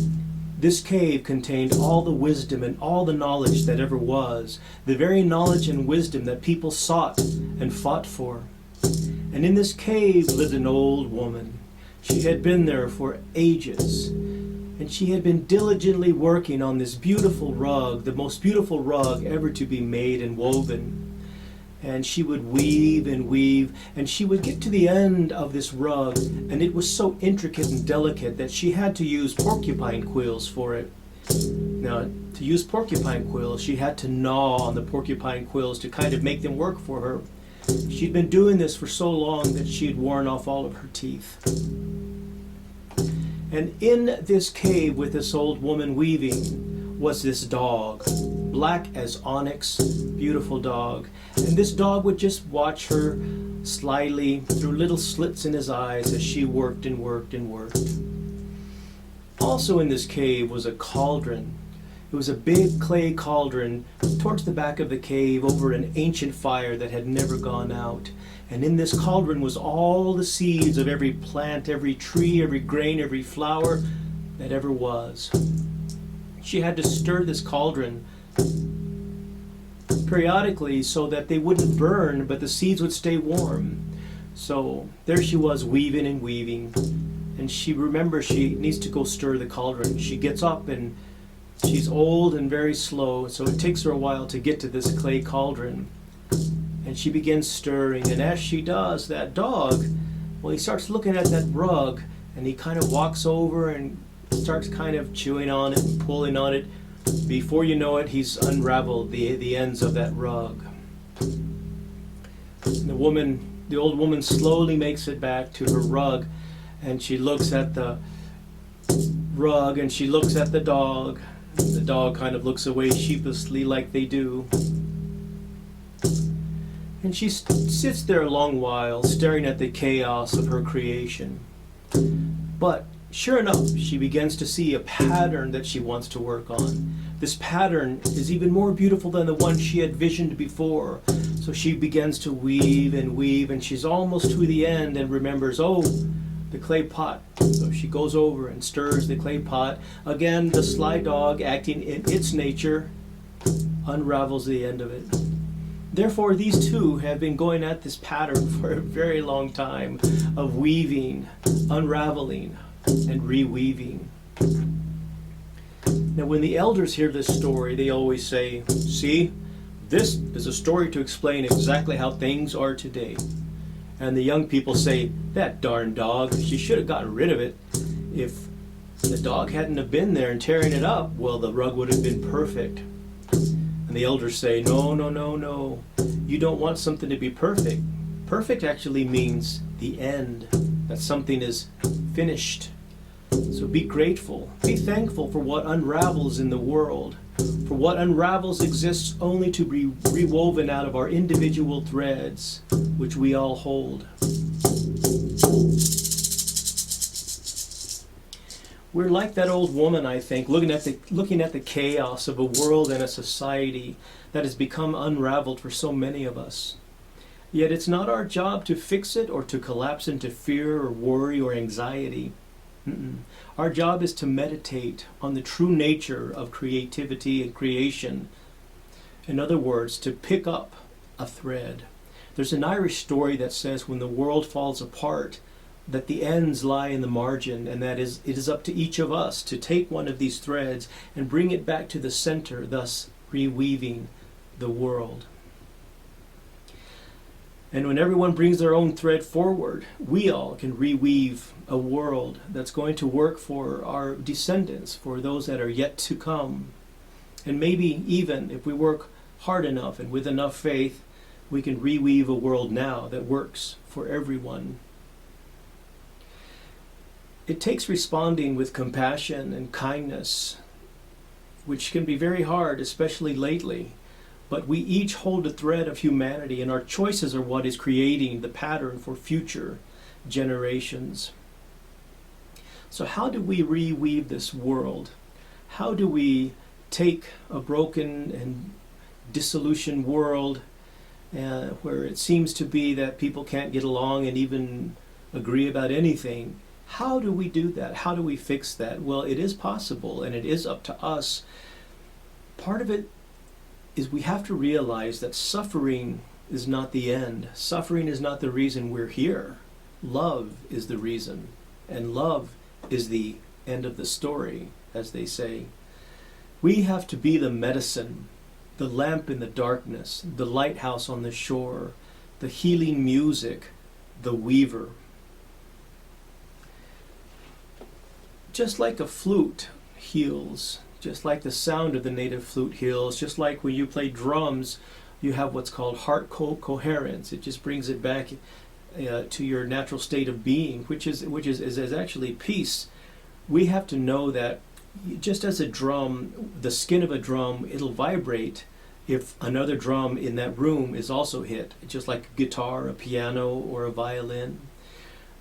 This cave contained all the wisdom and all the knowledge that ever was, the very knowledge and wisdom that people sought and fought for. And in this cave lived an old woman. She had been there for ages, and she had been diligently working on this beautiful rug, the most beautiful rug ever to be made and woven. And she would weave and weave, and she would get to the end of this rug, and it was so intricate and delicate that she had to use porcupine quills for it. Now, to use porcupine quills, she had to gnaw on the porcupine quills to kind of make them work for her. She'd been doing this for so long that she had worn off all of her teeth. And in this cave with this old woman weaving was this dog, black as onyx, beautiful dog. And this dog would just watch her slyly through little slits in his eyes as she worked and worked and worked. Also in this cave was a cauldron. It was a big clay cauldron towards the back of the cave over an ancient fire that had never gone out. And in this cauldron was all the seeds of every plant, every tree, every grain, every flower that ever was. She had to stir this cauldron periodically so that they wouldn't burn, but the seeds would stay warm. So there she was, weaving and weaving, and she remembers she needs to go stir the cauldron. She gets up, and she's old and very slow, so it takes her a while to get to this clay cauldron. And she begins stirring, and as she does, that dog, well, he starts looking at that rug, and he kind of walks over and starts kind of chewing on it and pulling on it. Before you know it, he's unraveled the ends of that rug. The old woman slowly makes it back to her rug, and she looks at the rug and she looks at the dog. The dog kind of looks away sheepishly like they do. And she sits there a long while, staring at the chaos of her creation. But sure enough, she begins to see a pattern that she wants to work on. This pattern is even more beautiful than the one she had visioned before. So she begins to weave, and she's almost to the end and remembers, oh, the clay pot. So she goes over and stirs the clay pot. Again, the sly dog, acting in its nature, unravels the end of it. Therefore, these two have been going at this pattern for a very long time of weaving, unraveling, and reweaving. Now, when the elders hear this story, they always say, see, this is a story to explain exactly how things are today. And the young people say, that darn dog, she should have gotten rid of it. If the dog hadn't have been there and tearing it up, well, the rug would have been perfect. And the elders say, no, no, no, no. You don't want something to be perfect. Perfect actually means the end, that something is finished. So be grateful, be thankful for what unravels in the world. For what unravels exists only to be rewoven out of our individual threads, which we all hold. We're like that old woman, I think, looking at the chaos of a world and a society that has become unraveled for so many of us. Yet it's not our job to fix it or to collapse into fear or worry or anxiety. Our job is to meditate on the true nature of creativity and creation. In other words, to pick up a thread. There's an Irish story that says when the world falls apart, that the ends lie in the margin, and that it is up to each of us to take one of these threads and bring it back to the center, thus reweaving the world. And when everyone brings their own thread forward, we all can reweave a world that's going to work for our descendants, for those that are yet to come. And maybe even if we work hard enough and with enough faith, we can reweave a world now that works for everyone. It takes responding with compassion and kindness, which can be very hard, especially lately. But we each hold a thread of humanity, and our choices are what is creating the pattern for future generations. So how do we reweave this world? How do we take a broken and dissolution world where it seems to be that people can't get along and even agree about anything? How do we do that? How do we fix that? Well, it is possible, and it is up to us. Part of it is we have to realize that suffering is not the end. Suffering is not the reason we're here. Love is the reason. And love is the end of the story, as they say. We have to be the medicine, the lamp in the darkness, the lighthouse on the shore, the healing music, the weaver. Just like a flute heals, just like the sound of the native flute heals, just like when you play drums, you have what's called heart coherence. It just brings it back to your natural state of being, which is actually peace. We have to know that just as a drum, the skin of a drum, it'll vibrate if another drum in that room is also hit, just like a guitar, a piano, or a violin.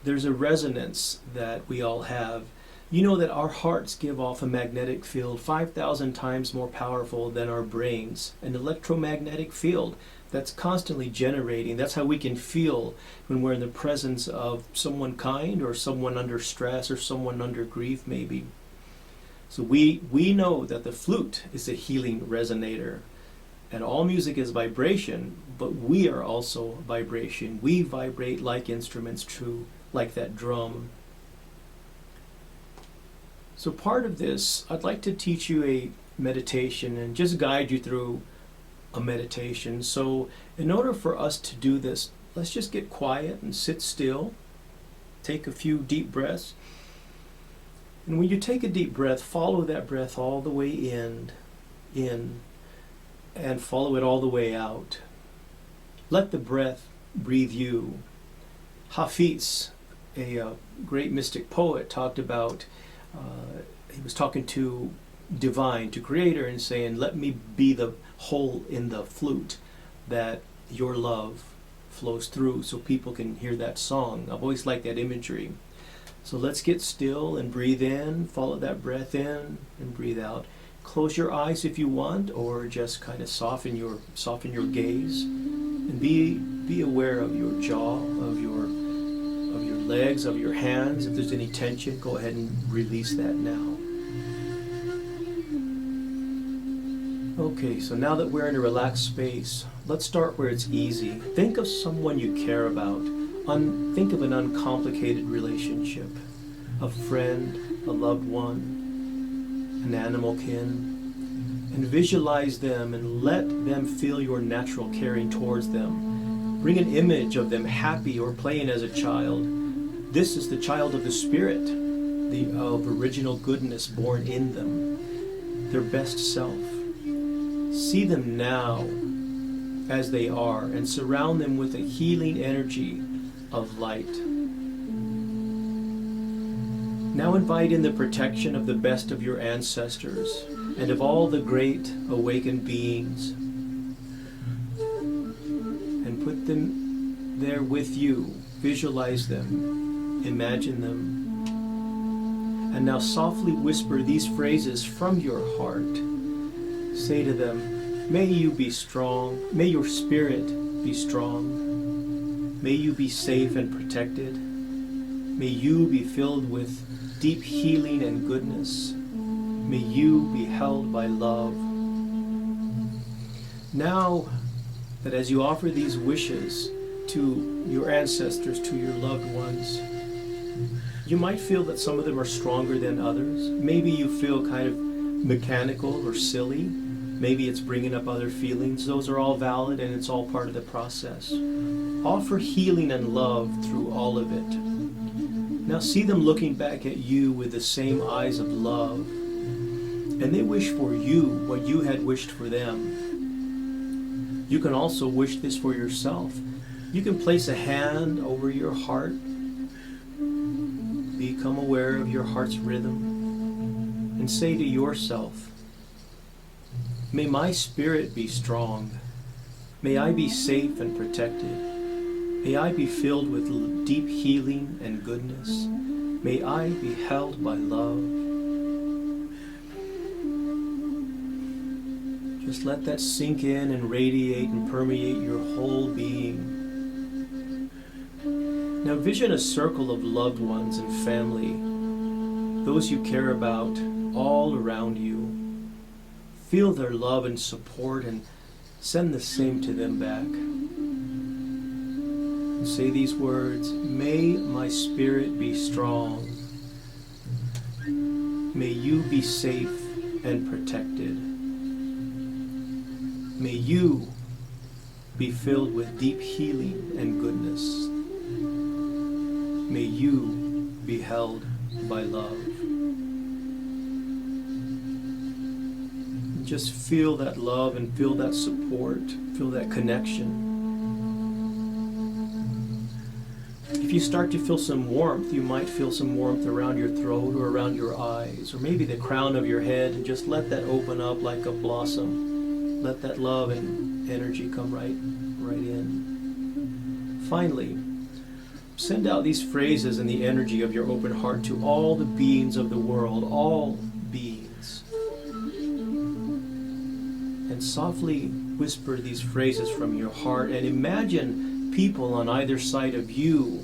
There's a resonance that we all have. You know that our hearts give off a magnetic field 5,000 times more powerful than our brains, an electromagnetic field that's constantly generating. That's how we can feel when we're in the presence of someone kind or someone under stress or someone under grief maybe. So we know that the flute is a healing resonator, and all music is vibration, but we are also vibration. We vibrate like instruments, true, like that drum. So part of this, I'd like to teach you a meditation and just guide you through a meditation. So in order for us to do this, let's just get quiet and sit still. Take a few deep breaths. And when you take a deep breath, follow that breath all the way in in and follow it all the way out. Let the breath breathe you. Hafiz, a great mystic poet, talked about, he was talking to divine, to creator, and saying, let me be the hole in the flute that your love flows through so people can hear that song. I've always liked that imagery. So let's get still and breathe in, follow that breath in and breathe out. Close your eyes if you want, or just kind of soften your gaze, and be aware of your jaw, of your legs, of your hands. If there's any tension, go ahead and release that now. Okay, so now that we're in a relaxed space, let's start where it's easy. Think of someone you care about. Think of an uncomplicated relationship, a friend, a loved one, an animal kin, and visualize them and let them feel your natural caring towards them. Bring an image of them happy or playing as a child. This is the child of the spirit, of original goodness born in them, their best self. See them now as they are and surround them with a healing energy of light. Now invite in the protection of the best of your ancestors and of all the great awakened beings, and put them there with you. Visualize them, imagine them, and now softly whisper these phrases from your heart. Say to them, may you be strong, may your spirit be strong, may you be safe and protected, may you be filled with deep healing and goodness, may you be held by love. Now that as you offer these wishes to your ancestors, to your loved ones, you might feel that some of them are stronger than others. Maybe you feel kind of mechanical or silly. Maybe it's bringing up other feelings. Those are all valid, and it's all part of the process. Offer healing and love through all of it. Now see them looking back at you with the same eyes of love, and they wish for you what you had wished for them. You can also wish this for yourself. You can place a hand over your heart, become aware of your heart's rhythm, and say to yourself, may my spirit be strong. May I be safe and protected. May I be filled with deep healing and goodness. May I be held by love. Just let that sink in and radiate and permeate your whole being. Now vision a circle of loved ones and family, those you care about, all around you. Feel their love and support and send the same to them back. And say these words, may my spirit be strong. May you be safe and protected. May you be filled with deep healing and goodness. May you be held by love. Just feel that love and feel that support, feel that connection. If you start to feel some warmth, you might feel some warmth around your throat or around your eyes, or maybe the crown of your head, and just let that open up like a blossom. Let that love and energy come right in. Finally, send out these phrases in the energy of your open heart to all the beings of the world, all beings. And softly whisper these phrases from your heart and imagine people on either side of you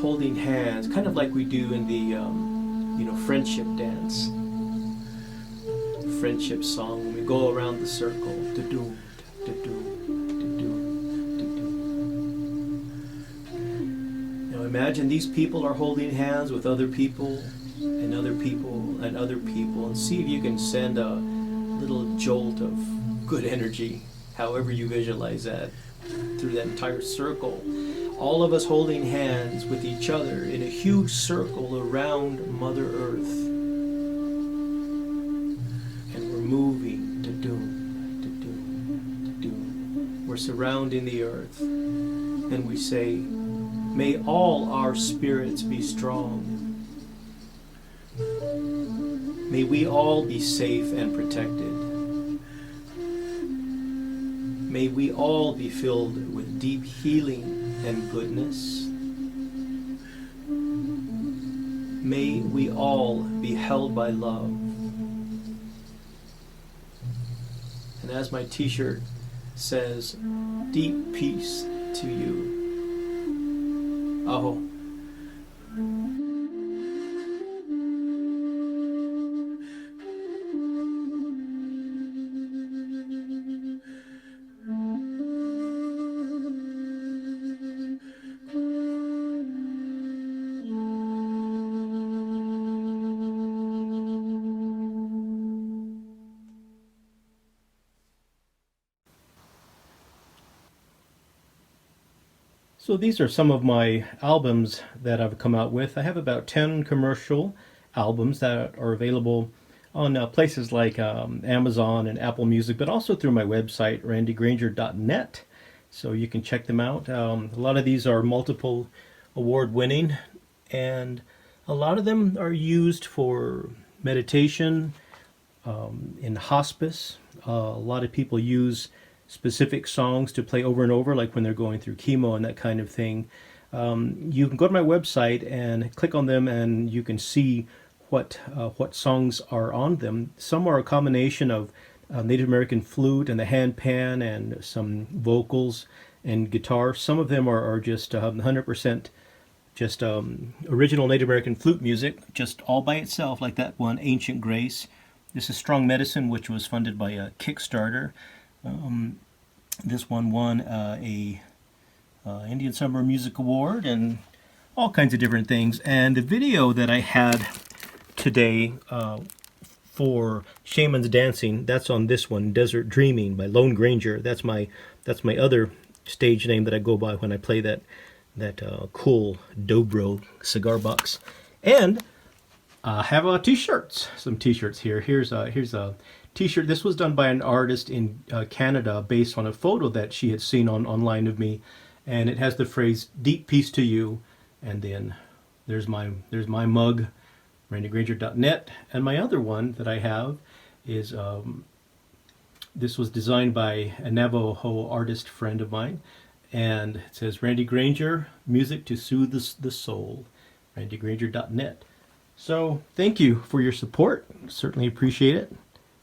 holding hands, kind of like we do in the friendship dance, friendship song, when we go around the circle. Da-doom, da-doom, da-doom, da-doom. Now imagine these people are holding hands with other people and other people and other people, and see if you can send a little jolt of good energy, however you visualize that, through that entire circle. All of us holding hands with each other in a huge circle around Mother Earth. And we're moving. we're surrounding the earth, and we say, may all our spirits be strong. May we all be safe and protected. May we all be filled with deep healing and goodness. May we all be held by love. And as my t-shirt says, deep peace to you. Aho. So these are some of my albums that I've come out with. I have about 10 commercial albums that are available on places like Amazon and Apple Music, but also through my website, randygranger.net. So you can check them out. A lot of these are multiple award winning, and a lot of them are used for meditation, in hospice. A lot of people use specific songs to play over and over, like when they're going through chemo and that kind of thing. You can go to my website and click on them, and you can see what songs are on them. Some are a combination of Native American flute and the hand pan and some vocals and guitar. Some of them are just 100% just original Native American flute music, just all by itself, like that one, Ancient Grace. This is Strong Medicine, which was funded by a Kickstarter. This one won a Indian Summer Music Award and all kinds of different things. And the video that I had today for Shaman's Dancing, that's on this one, Desert Dreaming by Lone Granger. That's my other stage name that I go by when I play that cool Dobro cigar box. And I have t-shirts, some t-shirts here. Here's a t-shirt. This was done by an artist in Canada based on a photo that she had seen online of me, and it has the phrase "Deep Peace to You," and then there's my mug, randygranger.net, and my other one that I have is this was designed by a Navajo artist friend of mine, and it says Randy Granger, music to soothe the soul, randygranger.net. So thank you for your support. Certainly appreciate it.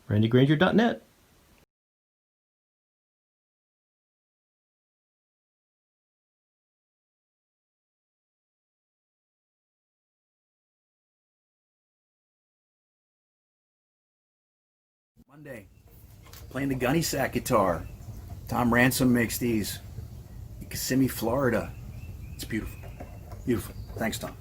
randygranger.net. Monday, playing the gunny sack guitar. Tom Ransom makes these in Kissimmee, Florida. It's beautiful. Beautiful. Thanks, Tom.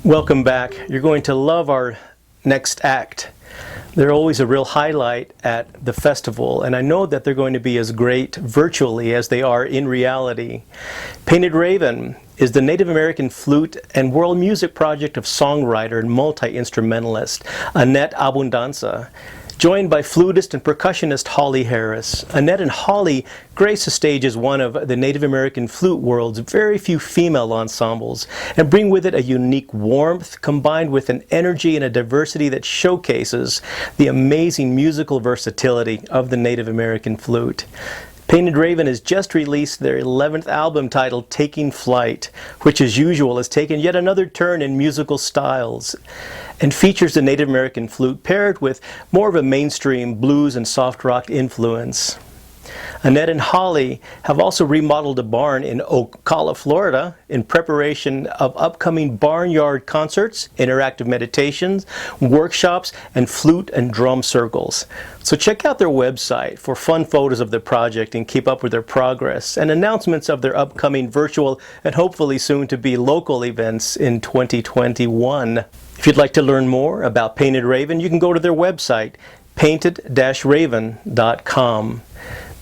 Welcome back. You're going to love our next act. They're always a real highlight at the festival, and I know that they're going to be as great virtually as they are in reality. Painted Raven is the Native American flute and world music project of songwriter and multi-instrumentalist Annette Abundanza, joined by flutist and percussionist Holly Harris. Annette and Holly grace the stage as one of the Native American flute world's very few female ensembles and bring with it a unique warmth combined with an energy and a diversity that showcases the amazing musical versatility of the Native American flute. Painted Raven has just released their 11th album titled Taking Flight, which as usual has taken yet another turn in musical styles and features the Native American flute paired with more of a mainstream blues and soft rock influence. Annette and Holly have also remodeled a barn in Ocala, Florida in preparation of upcoming barnyard concerts, interactive meditations, workshops, and flute and drum circles. So check out their website for fun photos of the project and keep up with their progress and announcements of their upcoming virtual and hopefully soon to be local events in 2021. If you'd like to learn more about Painted Raven, you can go to their website, painted-raven.com.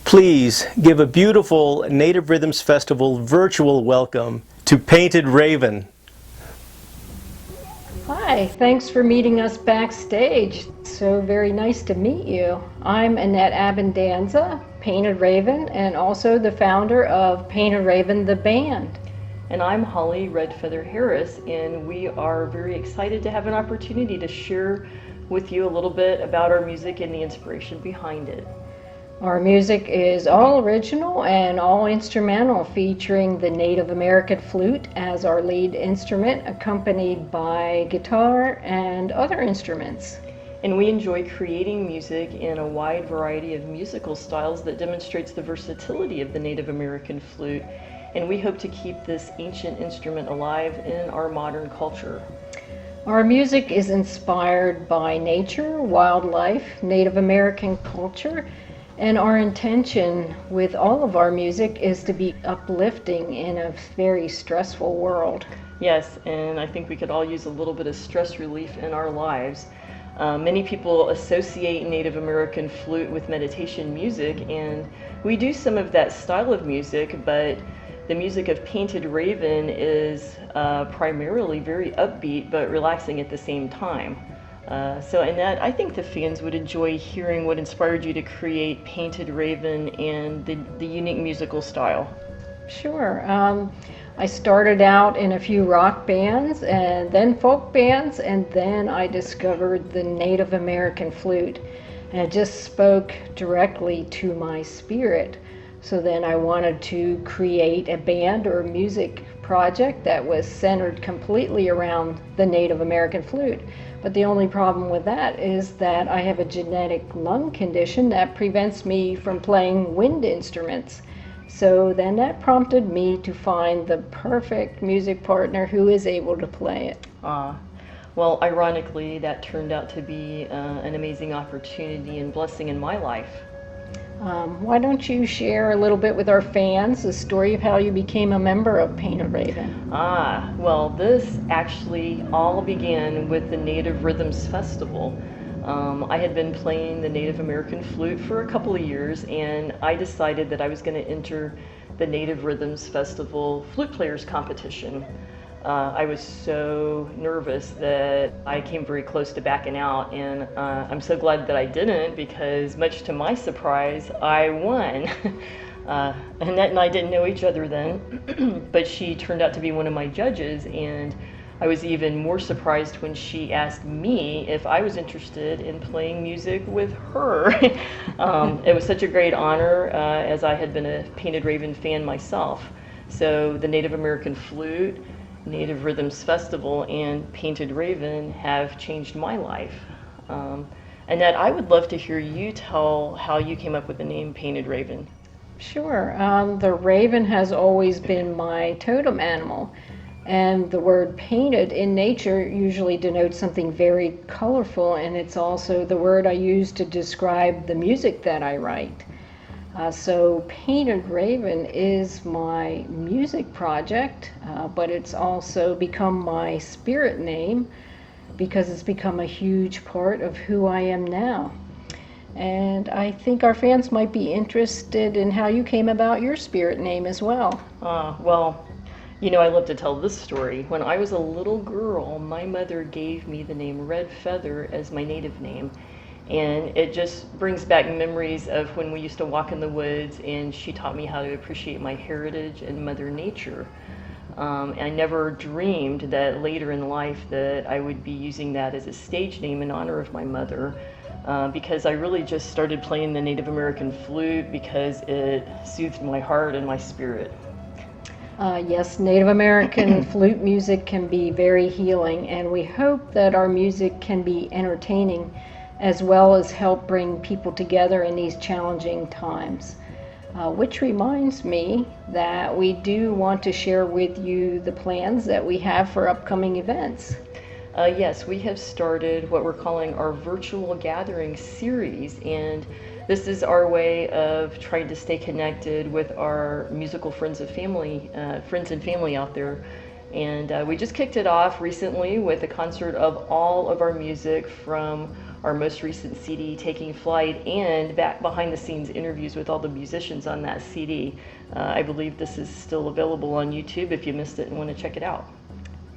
Please give a beautiful Native Rhythms Festival virtual welcome to Painted Raven. Hi, thanks for meeting us backstage. So very nice to meet you. I'm Annette Abundanza, Painted Raven, and also the founder of Painted Raven, the band. And I'm Holly Redfeather Harris, and we are very excited to have an opportunity to share with you a little bit about our music and the inspiration behind it. Our music is all original and all instrumental, featuring the Native American flute as our lead instrument, accompanied by guitar and other instruments. And we enjoy creating music in a wide variety of musical styles that demonstrates the versatility of the Native American flute. And we hope to keep this ancient instrument alive in our modern culture. Our music is inspired by nature, wildlife, Native American culture, and our intention with all of our music is to be uplifting in a very stressful world. Yes, and I think we could all use a little bit of stress relief in our lives. Many people associate Native American flute with meditation music, and we do some of that style of music, but the music of Painted Raven is primarily very upbeat but relaxing at the same time. So Annette, I think the fans would enjoy hearing what inspired you to create Painted Raven and the unique musical style. Sure. I started out in a few rock bands and then folk bands, and then I discovered the Native American flute, and it just spoke directly to my spirit. So then I wanted to create a band or a music project that was centered completely around the Native American flute. But the only problem with that is that I have a genetic lung condition that prevents me from playing wind instruments. So then that prompted me to find the perfect music partner who is able to play it. Well, ironically, that turned out to be an amazing opportunity and blessing in my life. Why don't you share a little bit with our fans the story of how you became a member of Painted Raven? Well, this actually all began with the Native Rhythms Festival. I had been playing the Native American flute for a couple of years, and I decided that I was going to enter the Native Rhythms Festival Flute Players Competition. I was so nervous that I came very close to backing out, and I'm so glad that I didn't, because much to my surprise, I won. Annette and I didn't know each other then, but she turned out to be one of my judges, and I was even more surprised when she asked me if I was interested in playing music with her. It was such a great honor, as I had been a Painted Raven fan myself. So the Native American flute, Native Rhythms Festival, and Painted Raven have changed my life. Annette, I would love to hear you tell how you came up with the name Painted Raven. Sure. The raven has always been my totem animal, and the word painted in nature usually denotes something very colorful, and it's also the word I use to describe the music that I write. So Painted Raven is my music project, but it's also become my spirit name because it's become a huge part of who I am now. And I think our fans might be interested in how you came about your spirit name as well. Well, you know, I love to tell this story. When I was a little girl, my mother gave me the name Red Feather as my native name. And it just brings back memories of when we used to walk in the woods, and she taught me how to appreciate my heritage and Mother Nature. I never dreamed that later in life that I would be using that as a stage name in honor of my mother, because I really just started playing the Native American flute because it soothed my heart and my spirit. Yes, Native American flute music can be very healing, and we hope that our music can be entertaining as well as help bring people together in these challenging times. Which reminds me that we do want to share with you the plans that we have for upcoming events. Yes, we have started what we're calling our virtual gathering series, and this is our way of trying to stay connected with our musical friends and family out there. And we just kicked it off recently with a concert of all of our music from our most recent CD, Taking Flight, and back behind the scenes interviews with all the musicians on that CD. I believe this is still available on YouTube if you missed it and want to check it out.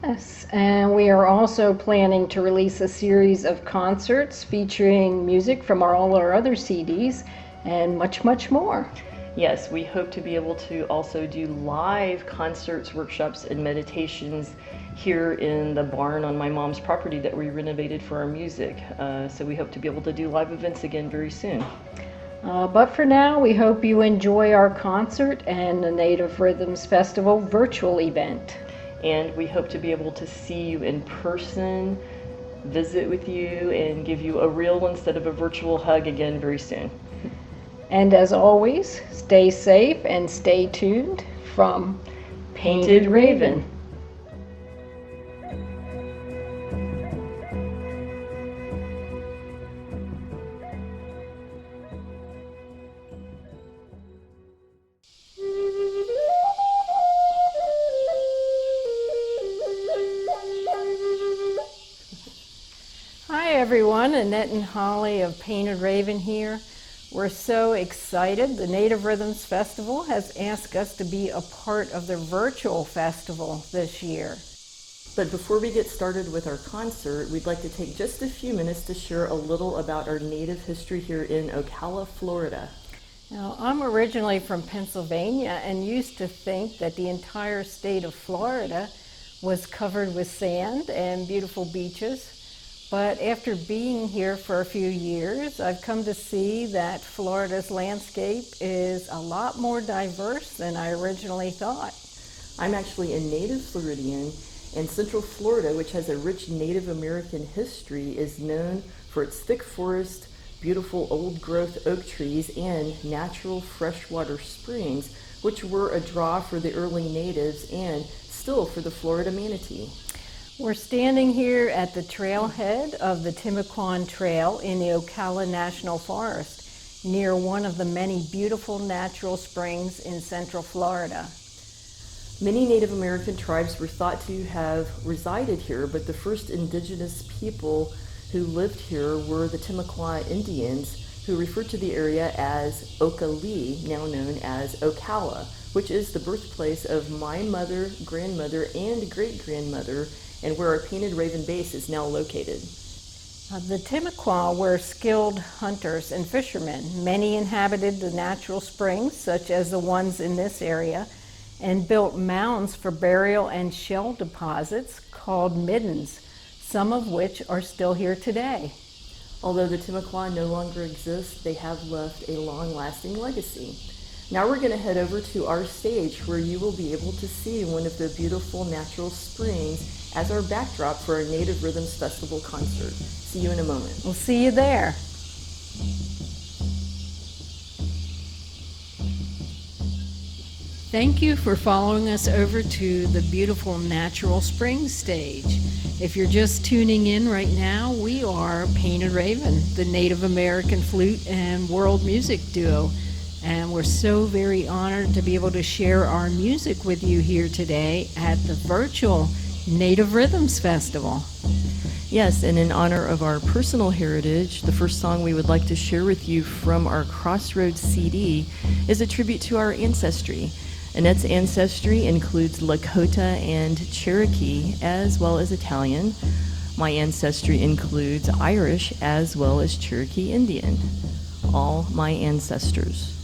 Yes, and we are also planning to release a series of concerts featuring music from all our other CDs and much, much more. Yes, we hope to be able to also do live concerts, workshops, and meditations here in the barn on my mom's property that we renovated for our music. So we hope to be able to do live events again very soon. But for now, we hope you enjoy our concert and the Native Rhythms Festival virtual event. And we hope to be able to see you in person, visit with you, and give you a real instead of a virtual hug again very soon. And as always, stay safe and stay tuned from Painted Raven. Hi everyone, Annette and Holly of Painted Raven here. We're so excited. The Native Rhythms Festival has asked us to be a part of their virtual festival this year. But before we get started with our concert, we'd like to take just a few minutes to share a little about our Native history here in Ocala, Florida. Now, I'm originally from Pennsylvania and used to think that the entire state of Florida was covered with sand and beautiful beaches. But after being here for a few years, I've come to see that Florida's landscape is a lot more diverse than I originally thought. I'm actually a native Floridian, and Central Florida, which has a rich Native American history, is known for its thick forest, beautiful old-growth oak trees, and natural freshwater springs, which were a draw for the early natives and still for the Florida manatee. We're standing here at the trailhead of the Timucuan Trail in the Ocala National Forest, near one of the many beautiful natural springs in Central Florida. Many Native American tribes were thought to have resided here, but the first indigenous people who lived here were the Timucuan Indians, who referred to the area as Ocalí, now known as Ocala, which is the birthplace of my mother, grandmother, and great-grandmother, and where our Painted Raven base is now located. The Timucuan were skilled hunters and fishermen. Many inhabited the natural springs, such as the ones in this area, and built mounds for burial and shell deposits called middens, some of which are still here today. Although the Timucuan no longer exist, they have left a long-lasting legacy. Now we're going to head over to our stage where you will be able to see one of the beautiful natural springs as our backdrop for our Native Rhythms Festival concert. See you in a moment. We'll see you there. Thank you for following us over to the beautiful Natural Springs stage. If you're just tuning in right now, we are Painted Raven, the Native American flute and world music duo. And we're so very honored to be able to share our music with you here today at the virtual Native Rhythms Festival. Yes, and in honor of our personal heritage, the first song we would like to share with you from our Crossroads CD is a tribute to our ancestry. Annette's ancestry includes Lakota and Cherokee, as well as Italian. My ancestry includes Irish, as well as Cherokee Indian. All my ancestors.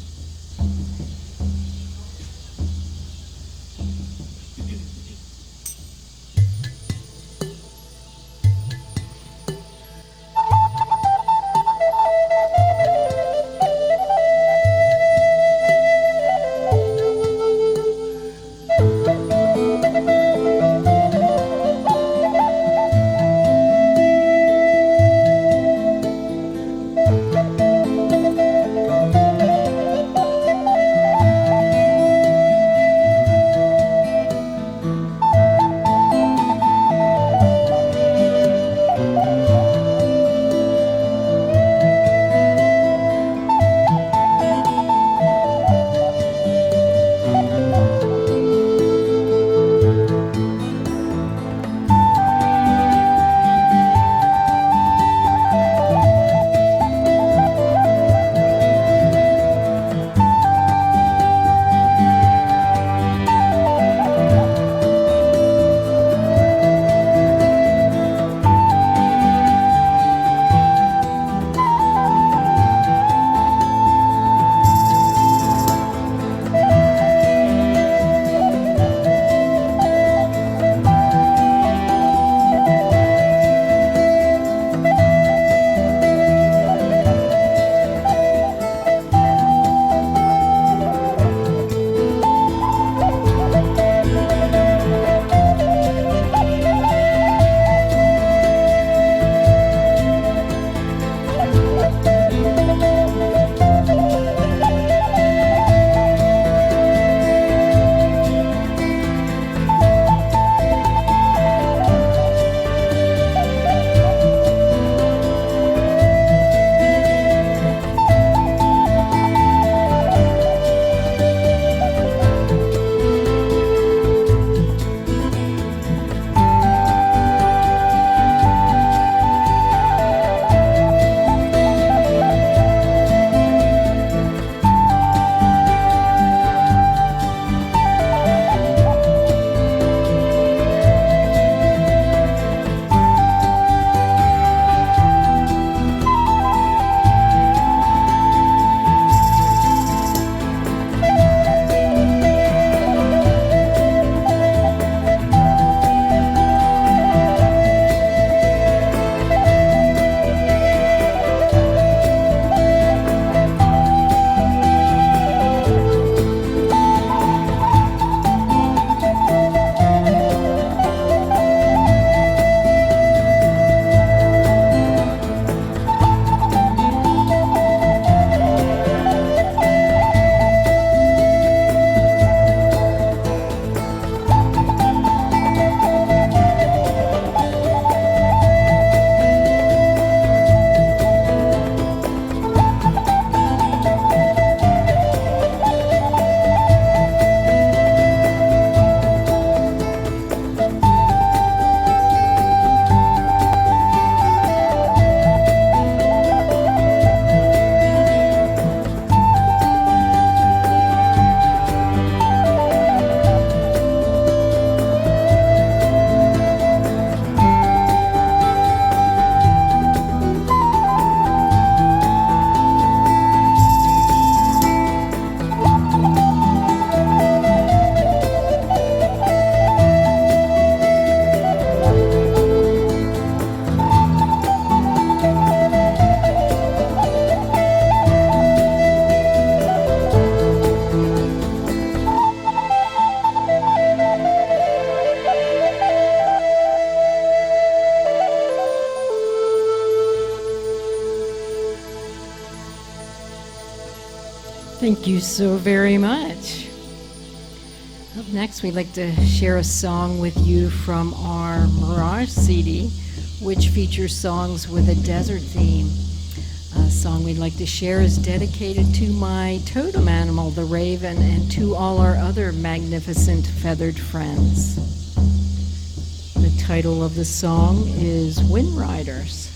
Thank you so very much. Up next, we'd like to share a song with you from our Mirage CD, which features songs with a desert theme. song we'd like to share is dedicated to my totem animal, the raven, and to all our other magnificent feathered friends. The title of the song is Wind Riders.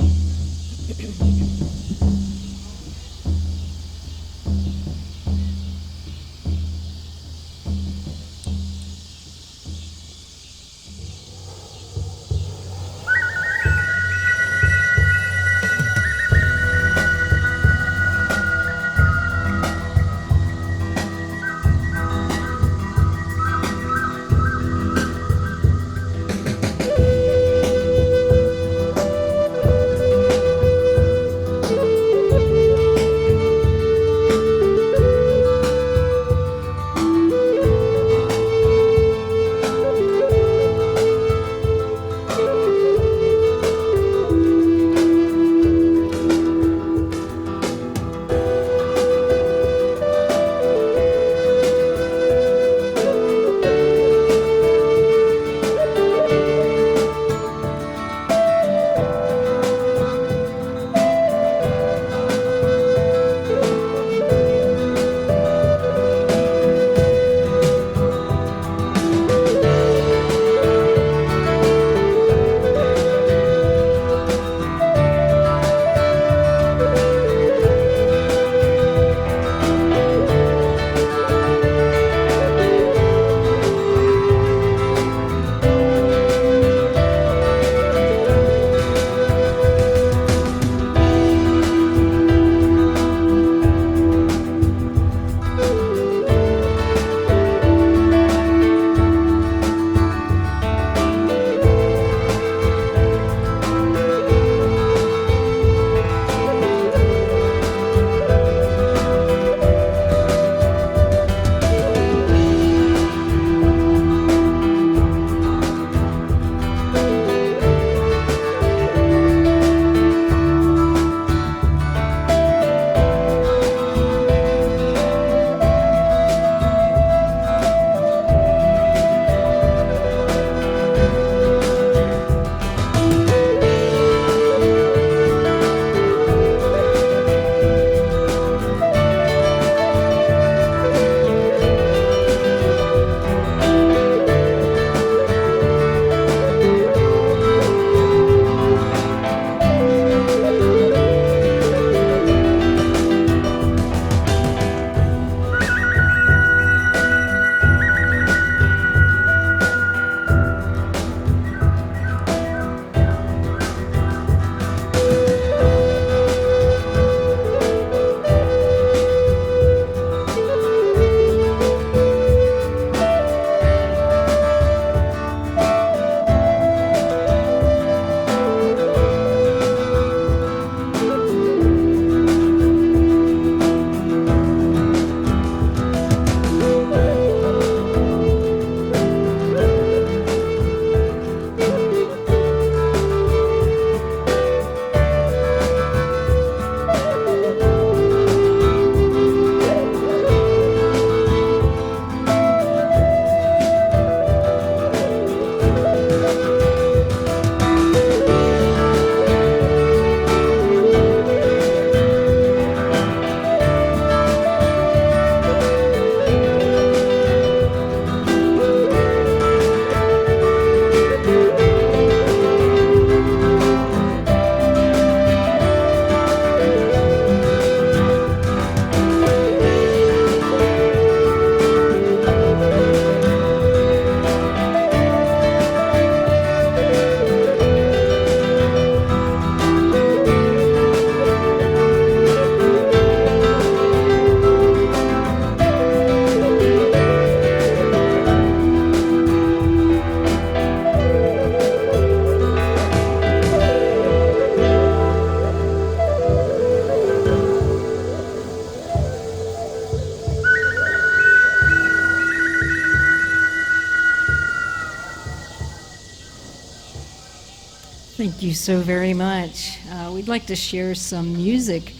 Thank you so very much. We'd like to share some music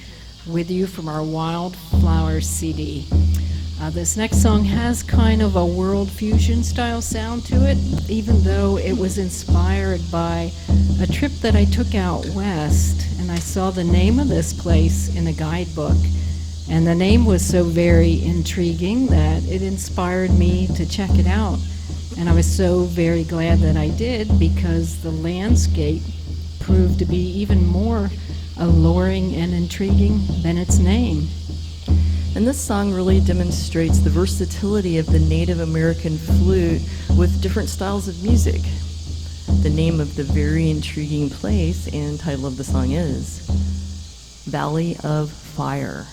with you from our Wildflower CD. This next song has kind of a world fusion style sound to it, even though it was inspired by a trip that I took out west, and I saw the name of this place in a guidebook. And the name was so very intriguing that it inspired me to check it out. And I was so very glad that I did, because the landscape proved to be even more alluring and intriguing than its name. And this song really demonstrates the versatility of the Native American flute with different styles of music. The name of the very intriguing place and title of the song is Valley of Fire.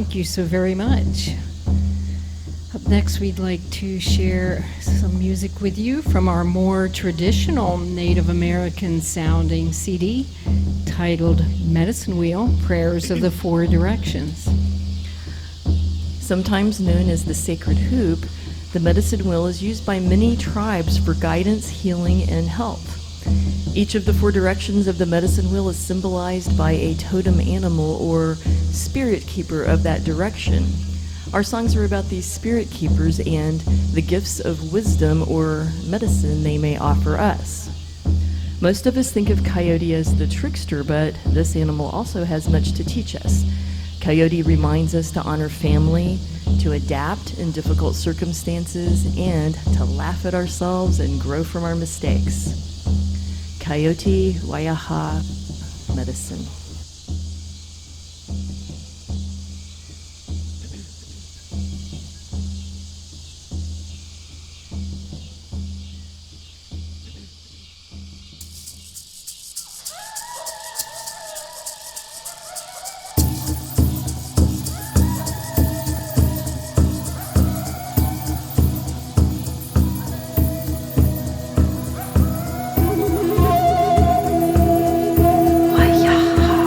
Thank you so very much. Up next, we'd like to share some music with you from our more traditional Native American sounding CD titled Medicine Wheel, Prayers of the Four Directions. Sometimes known as the sacred hoop, the medicine wheel is used by many tribes for guidance, healing, and health. Each of the four directions of the medicine wheel is symbolized by a totem animal or spirit keeper of that direction. Our songs are about these spirit keepers and the gifts of wisdom or medicine they may offer us. Most of us think of Coyote as the trickster, but this animal also has much to teach us. Coyote reminds us to honor family, to adapt in difficult circumstances, and to laugh at ourselves and grow from our mistakes. Coyote, Waiaha, medicine. Waiaha.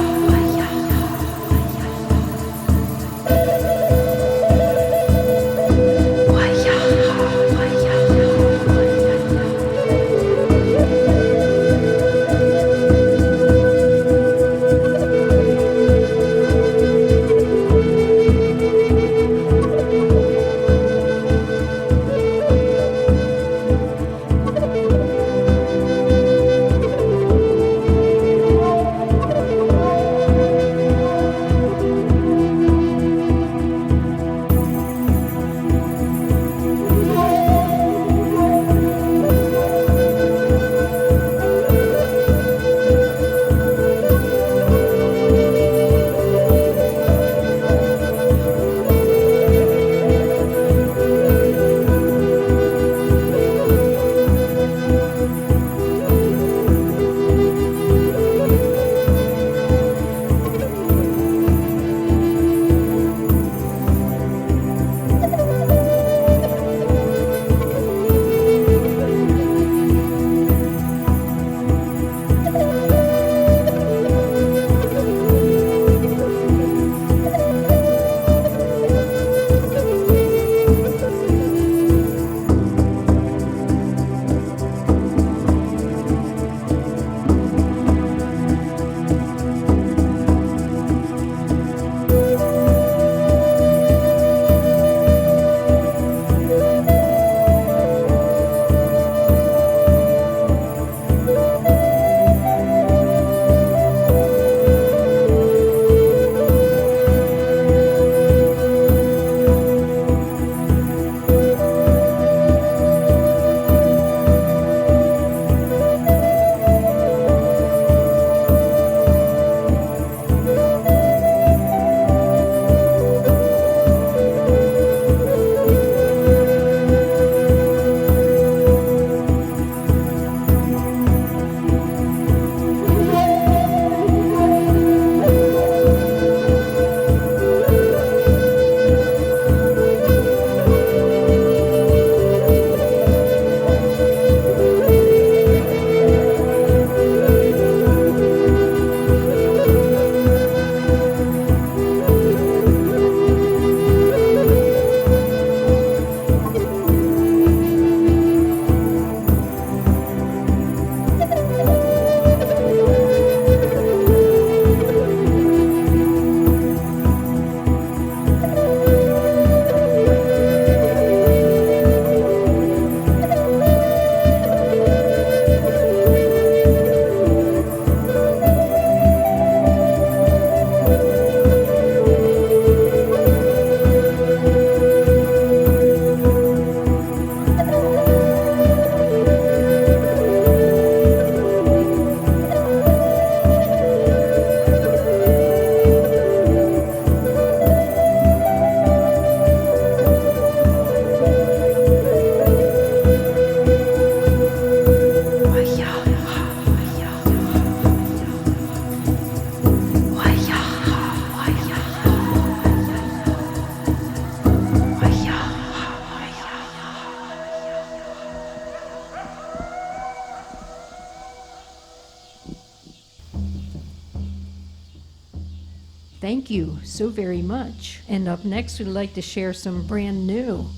Thank you so very much. And up next, we'd like to share some brand new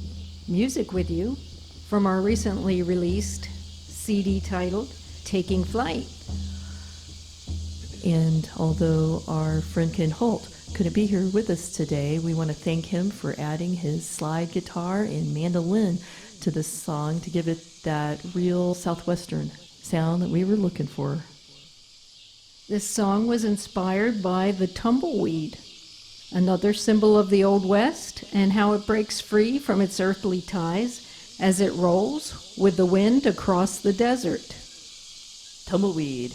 music with you from our recently released CD titled Taking Flight. And although our friend Ken Holt couldn't be here with us today, we want to thank him for adding his slide guitar and mandolin to this song to give it that real Southwestern sound that we were looking for. This song was inspired by the tumbleweed, another symbol of the Old West, and how it breaks free from its earthly ties as it rolls with the wind across the desert. Tumbleweed.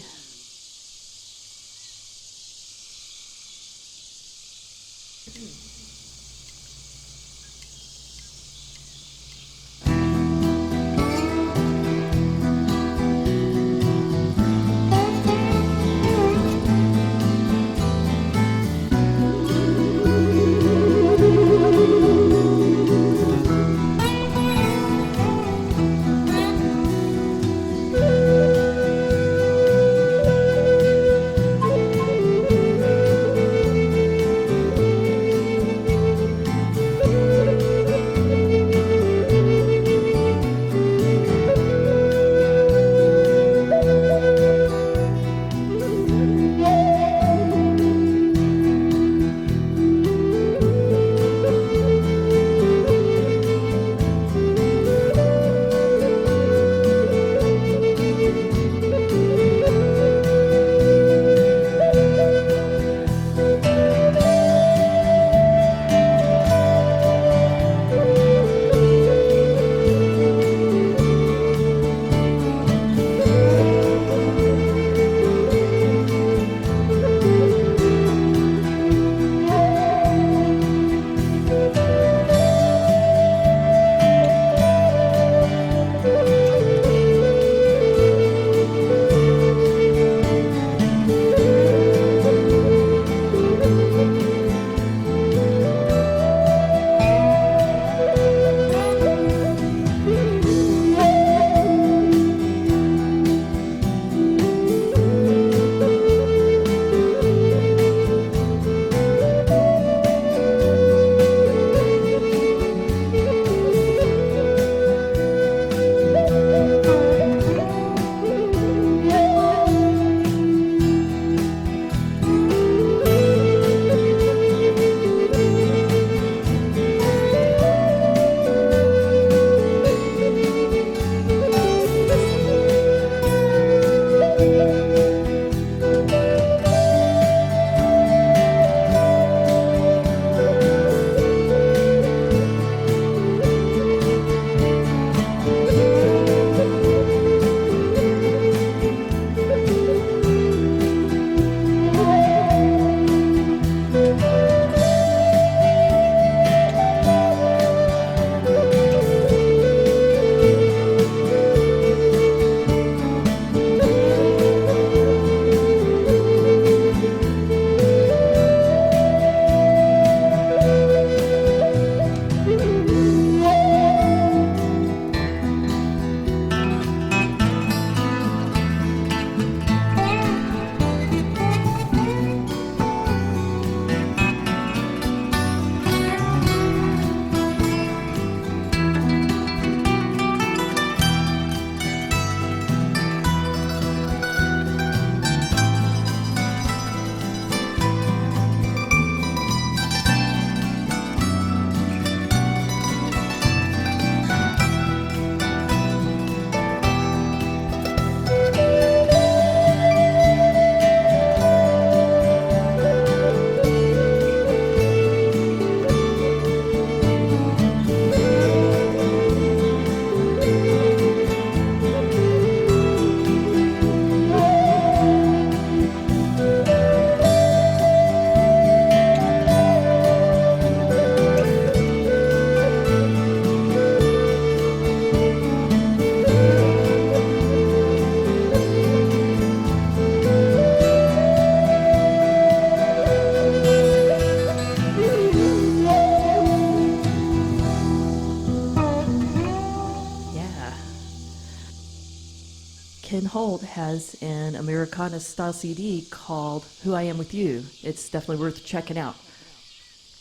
Ken Holt has an Americana style CD called Who I Am With You. It's definitely worth checking out.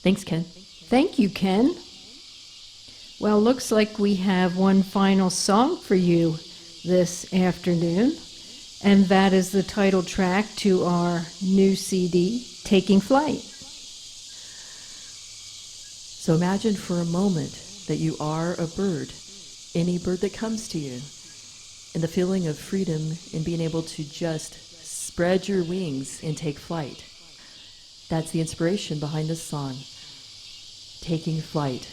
Thanks, Ken. Thank you, Ken. Well, looks like we have one final song for you this afternoon, and that is the title track to our new CD, Taking Flight. So imagine for a moment that you are a bird, any bird that comes to you, and the feeling of freedom in being able to just spread your wings and take flight. That's the inspiration behind this song, Taking Flight.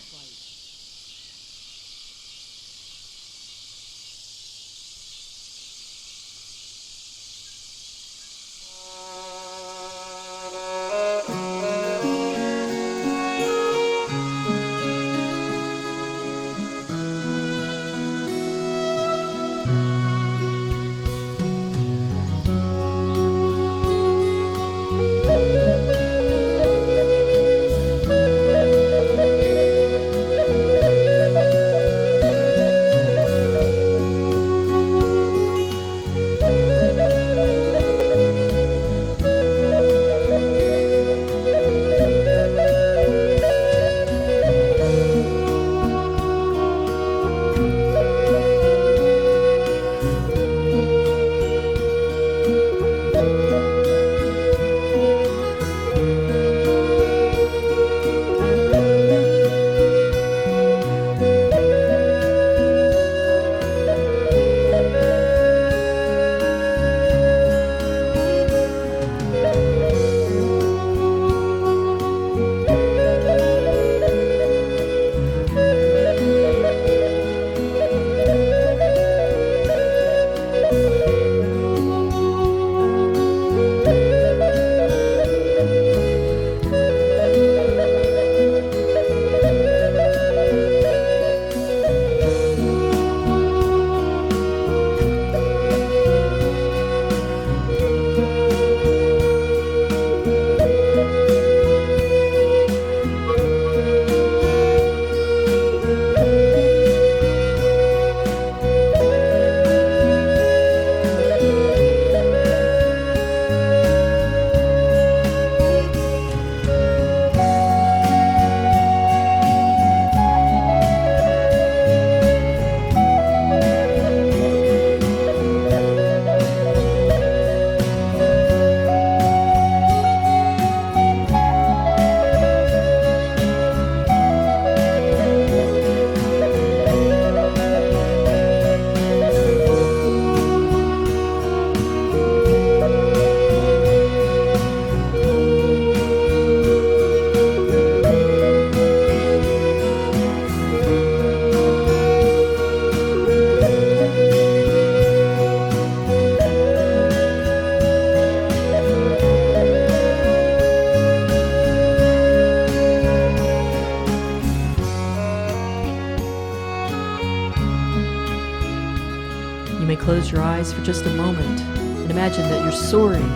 Close your eyes for just a moment and imagine that you're soaring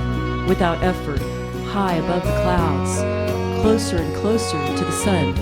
without effort, high above the clouds, closer and closer to the sun.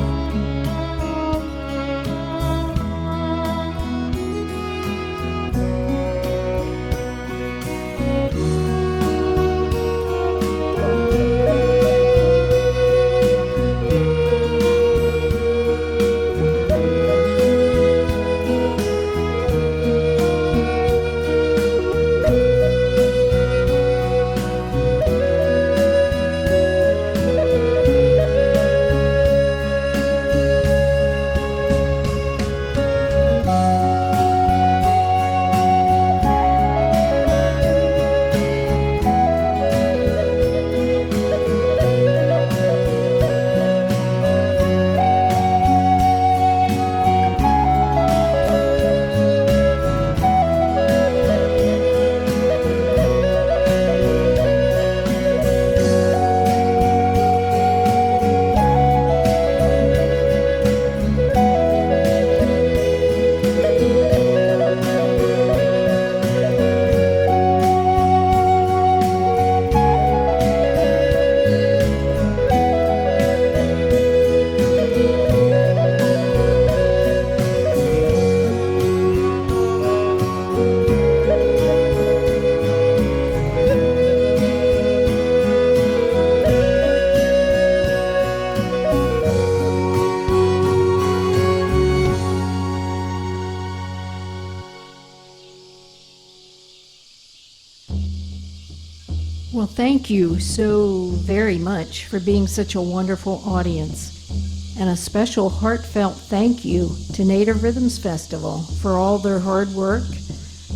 Well, thank you so very much for being such a wonderful audience. And a special heartfelt thank you to Native Rhythms Festival for all their hard work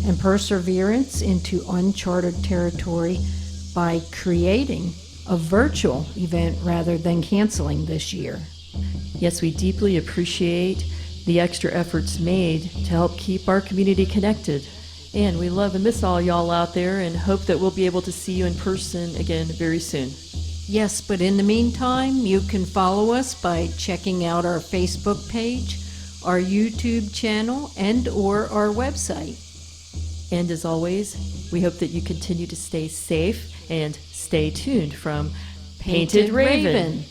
and perseverance into uncharted territory by creating a virtual event rather than canceling this year. Yes, we deeply appreciate the extra efforts made to help keep our community connected. And we love and miss all y'all out there and hope that we'll be able to see you in person again very soon. Yes, but in the meantime, you can follow us by checking out our Facebook page, our YouTube channel, and or our website. And as always, we hope that you continue to stay safe and stay tuned from Painted Raven.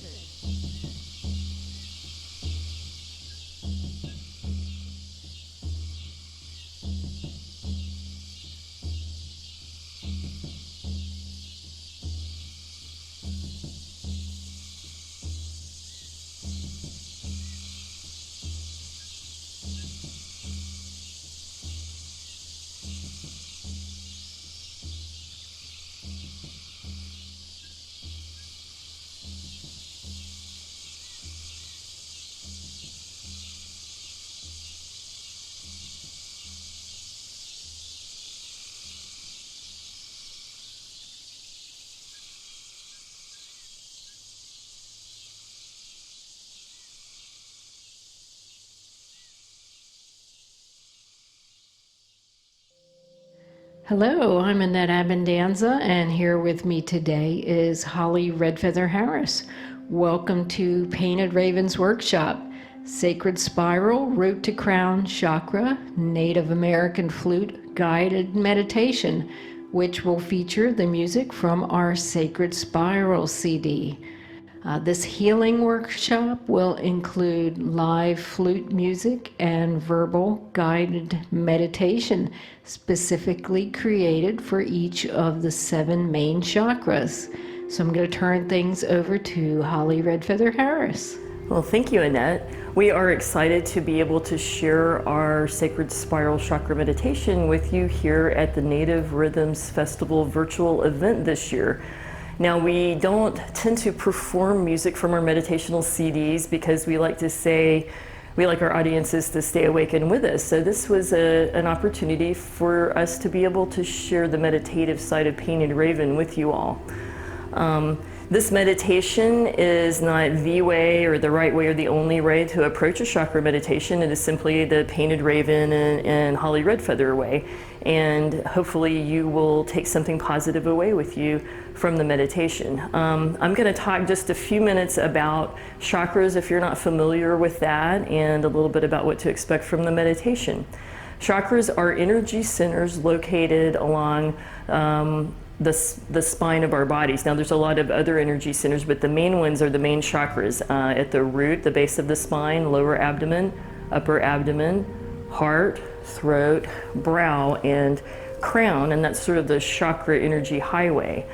Hello, I'm Annette Abendanza, and here with me today is Holly Redfeather Harris. Welcome to Painted Raven's Workshop, Sacred Spiral, Root to Crown Chakra, Native American Flute Guided Meditation, which will feature the music from our Sacred Spiral CD. This healing workshop will include live flute music and verbal guided meditation specifically created for each of the 7 main chakras. So I'm going to turn things over to Holly Redfeather Harris. Well, thank you, Annette. We are excited to be able to share our Sacred Spiral Chakra Meditation with you here at the Native Rhythms Festival virtual event this year. Now, we don't tend to perform music from our meditational CDs because we like to say we like our audiences to stay awake and with us. So this was an opportunity for us to be able to share the meditative side of Painted Raven with you all. This meditation is not the way or the right way or the only way to approach a chakra meditation. It is simply the Painted Raven and Holly Redfeather way. And hopefully you will take something positive away with you from the meditation. I'm going to talk just a few minutes about chakras if you're not familiar with that, and a little bit about what to expect from the meditation. Chakras are energy centers located along the spine of our bodies. Now there's a lot of other energy centers, but the main ones are the main chakras at the root, the base of the spine, lower abdomen, upper abdomen, heart, throat, brow, and crown, and that's sort of the chakra energy highway.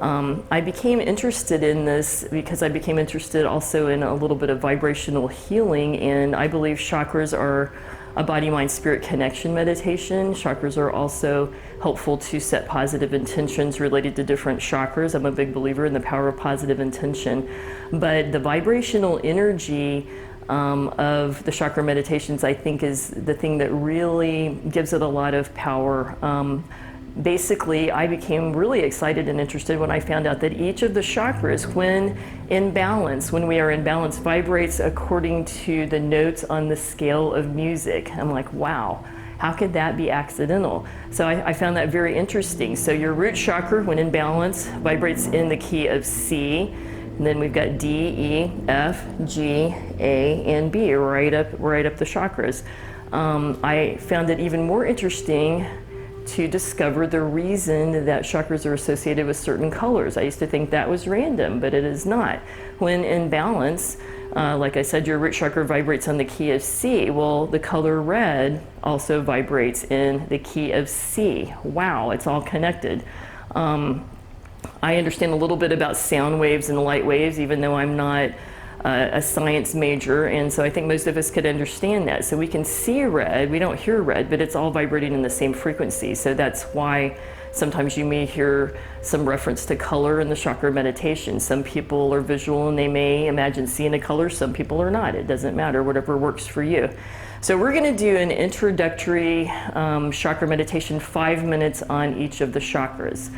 I became interested in this because I became interested also in a little bit of vibrational healing, and I believe chakras are a body-mind-spirit connection meditation. Chakras are also helpful to set positive intentions related to different chakras. I'm a big believer in the power of positive intention. But the vibrational energy of the chakra meditations, I think, is the thing that really gives it a lot of power. Basically, I became really excited and interested when I found out that each of the chakras, when in balance, when we are in balance, vibrates according to the notes on the scale of music. I'm like, wow, how could that be accidental? So I found that very interesting. So your root chakra, when in balance, vibrates in the key of C. And then we've got D, E, F, G, A, and B, right up the chakras. I found it even more interesting to discover the reason that chakras are associated with certain colors. I used to think that was random, but it is not. When in balance, like I said, your root chakra vibrates on the key of C. Well, the color red also vibrates in the key of C. Wow, it's all connected. I understand a little bit about sound waves and light waves, even though I'm not a science major, and so I think most of us could understand that. So we can see red, we don't hear red, but it's all vibrating in the same frequency. So that's why Sometimes you may hear some reference to color in the chakra meditation. Some people are visual and they may imagine seeing a color, some people are not. It doesn't matter, whatever works for you. So we're going to do an introductory chakra meditation, 5 minutes on each of the chakras.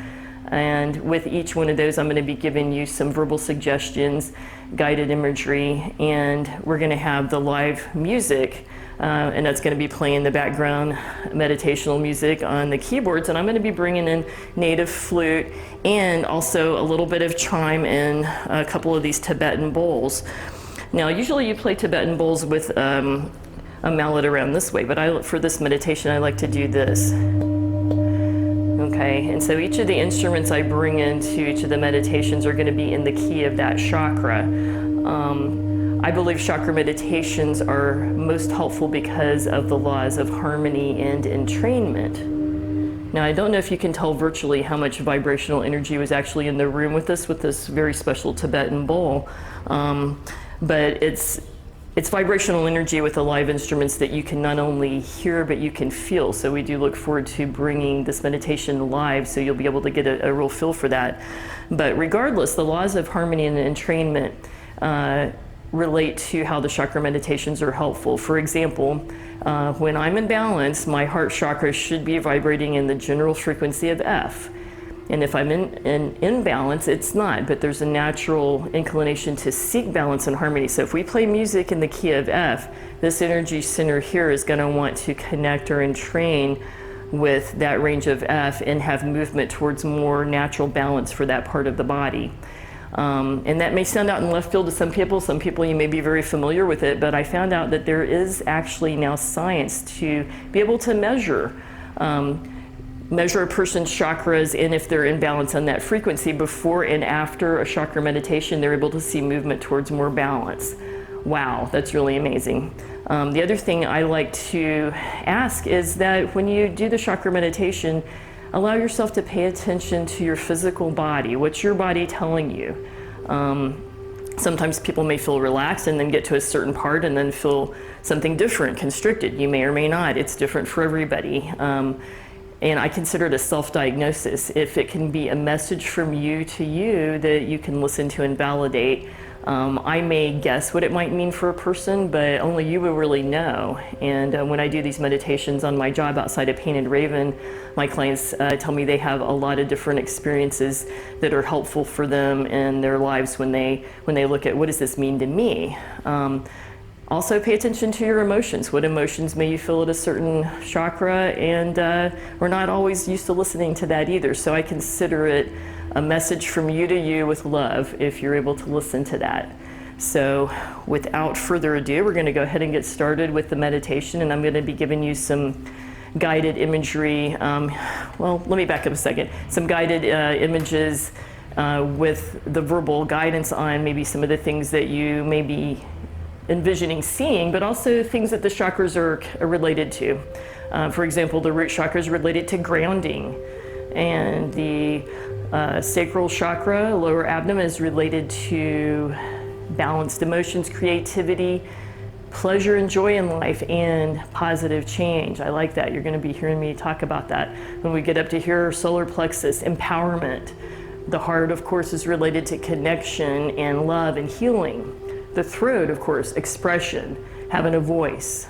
And with each one of those, I'm going to be giving you some verbal suggestions, guided imagery, and we're going to have the live music, and that's going to be playing the background meditational music on the keyboards. And I'm going to be bringing in native flute and also a little bit of chime and a couple of these Tibetan bowls. Now, usually you play Tibetan bowls with a mallet around this way, but for this meditation, I like to do this. Okay, and so each of the instruments I bring into each of the meditations are going to be in the key of that chakra. I believe chakra meditations are most helpful because of the laws of harmony and entrainment. Now, I don't know if you can tell virtually how much vibrational energy was actually in the room with this very special Tibetan bowl, but it's vibrational energy with the live instruments that you can not only hear, but you can feel. So we do look forward to bringing this meditation live, so you'll be able to get a real feel for that. But regardless, the laws of harmony and entrainment relate to how the chakra meditations are helpful. For example, when I'm in balance, my heart chakra should be vibrating in the general frequency of F. And if I'm in imbalance, it's not, but there's a natural inclination to seek balance and harmony. So if we play music in the key of F, this energy center here is going to want to connect or entrain with that range of F and have movement towards more natural balance for that part of the body. And that may sound out in left field to some people. Some people, you may be very familiar with it, but I found out that there is actually now science to be able to measure a person's chakras, and if they're in balance on that frequency before and after a chakra meditation, they're able to see movement towards more balance. Wow, that's really amazing. The other thing I like to ask is that when you do the chakra meditation, allow yourself to pay attention to your physical body. What's your body telling you? Sometimes people may feel relaxed and then get to a certain part and then feel something different, constricted. You may or may not. It's different for everybody. And I consider it a self-diagnosis. If it can be a message from you to you that you can listen to and validate, I may guess what it might mean for a person, but only you will really know. And when I do these meditations on my job outside of Painted Raven, my clients tell me they have a lot of different experiences that are helpful for them in their lives when they look at what does this mean to me. Also pay attention to your emotions. What emotions may you feel at a certain chakra? And we're not always used to listening to that either. So I consider it a message from you to you with love if you're able to listen to that. So without further ado, we're going to go ahead and get started with the meditation, and I'm going to be giving you some guided imagery. Well, let me back up a second. Some guided images with the verbal guidance on maybe some of the things that you may be envisioning seeing, but also things that the chakras are related to. For example, the root chakra is related to grounding, and the sacral chakra, lower abdomen, is related to balanced emotions, creativity, pleasure and joy in life, and positive change. I like that. You're going to be hearing me talk about that. When we get up to here, solar plexus, empowerment. The heart, of course, is related to connection and love and healing. The throat, of course, expression, having a voice.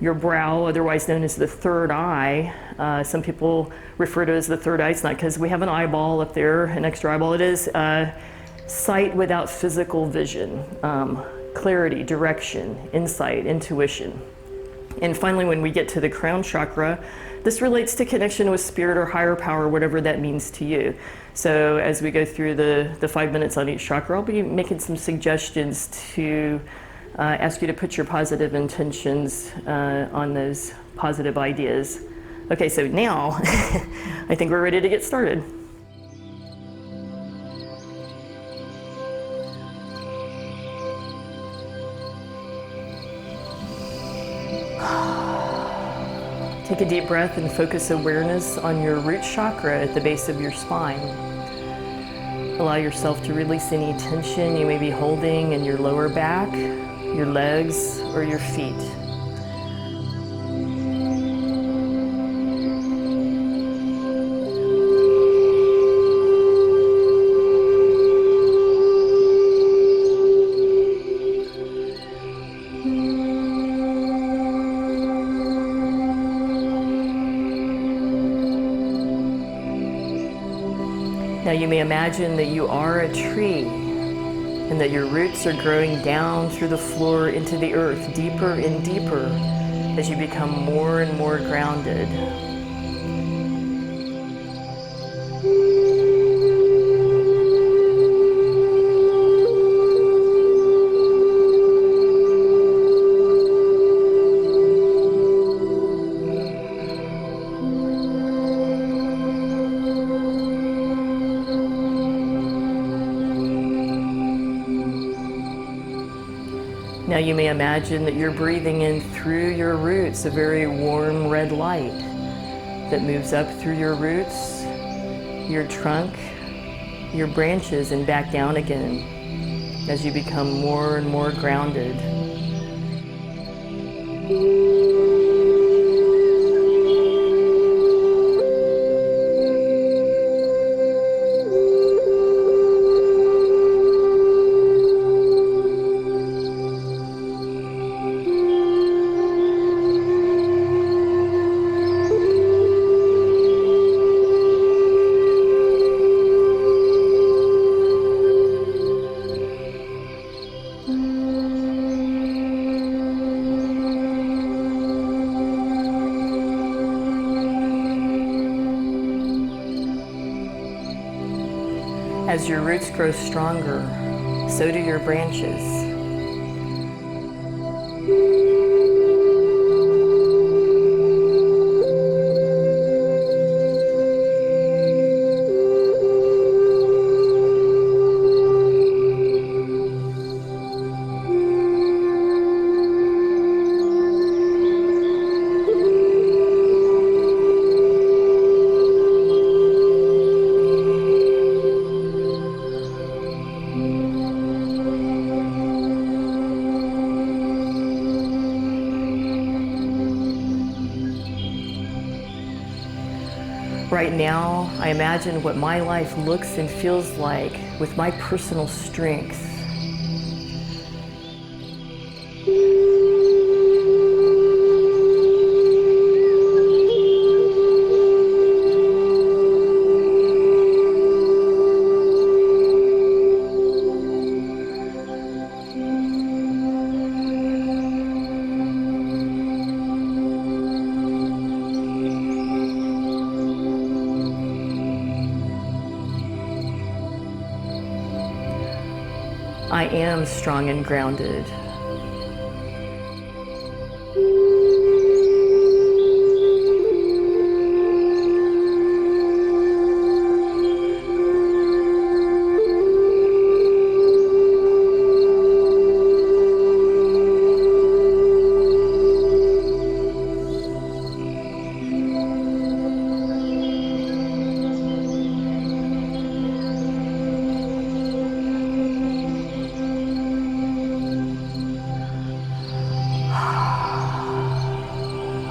Your brow, otherwise known as the third eye. Some people refer to it as the third eye. It's not because we have an eyeball up there, an extra eyeball. It is sight without physical vision, clarity, direction, insight, intuition. And finally, when we get to the crown chakra, this relates to connection with spirit or higher power, whatever that means to you. So as we go through the 5 minutes on each chakra, I'll be making some suggestions to ask you to put your positive intentions on those positive ideas. Okay, so now I think we're ready to get started. Take a deep breath and focus awareness on your root chakra at the base of your spine. Allow yourself to release any tension you may be holding in your lower back, your legs, or your feet. Now you may imagine that you are a tree and that your roots are growing down through the floor into the earth, deeper and deeper, as you become more and more grounded. Now you may imagine that you're breathing in through your roots a very warm red light that moves up through your roots, your trunk, your branches, and back down again as you become more and more grounded. As your roots grow stronger, so do your branches. Right now, I imagine what my life looks and feels like with my personal strength. I am strong and grounded.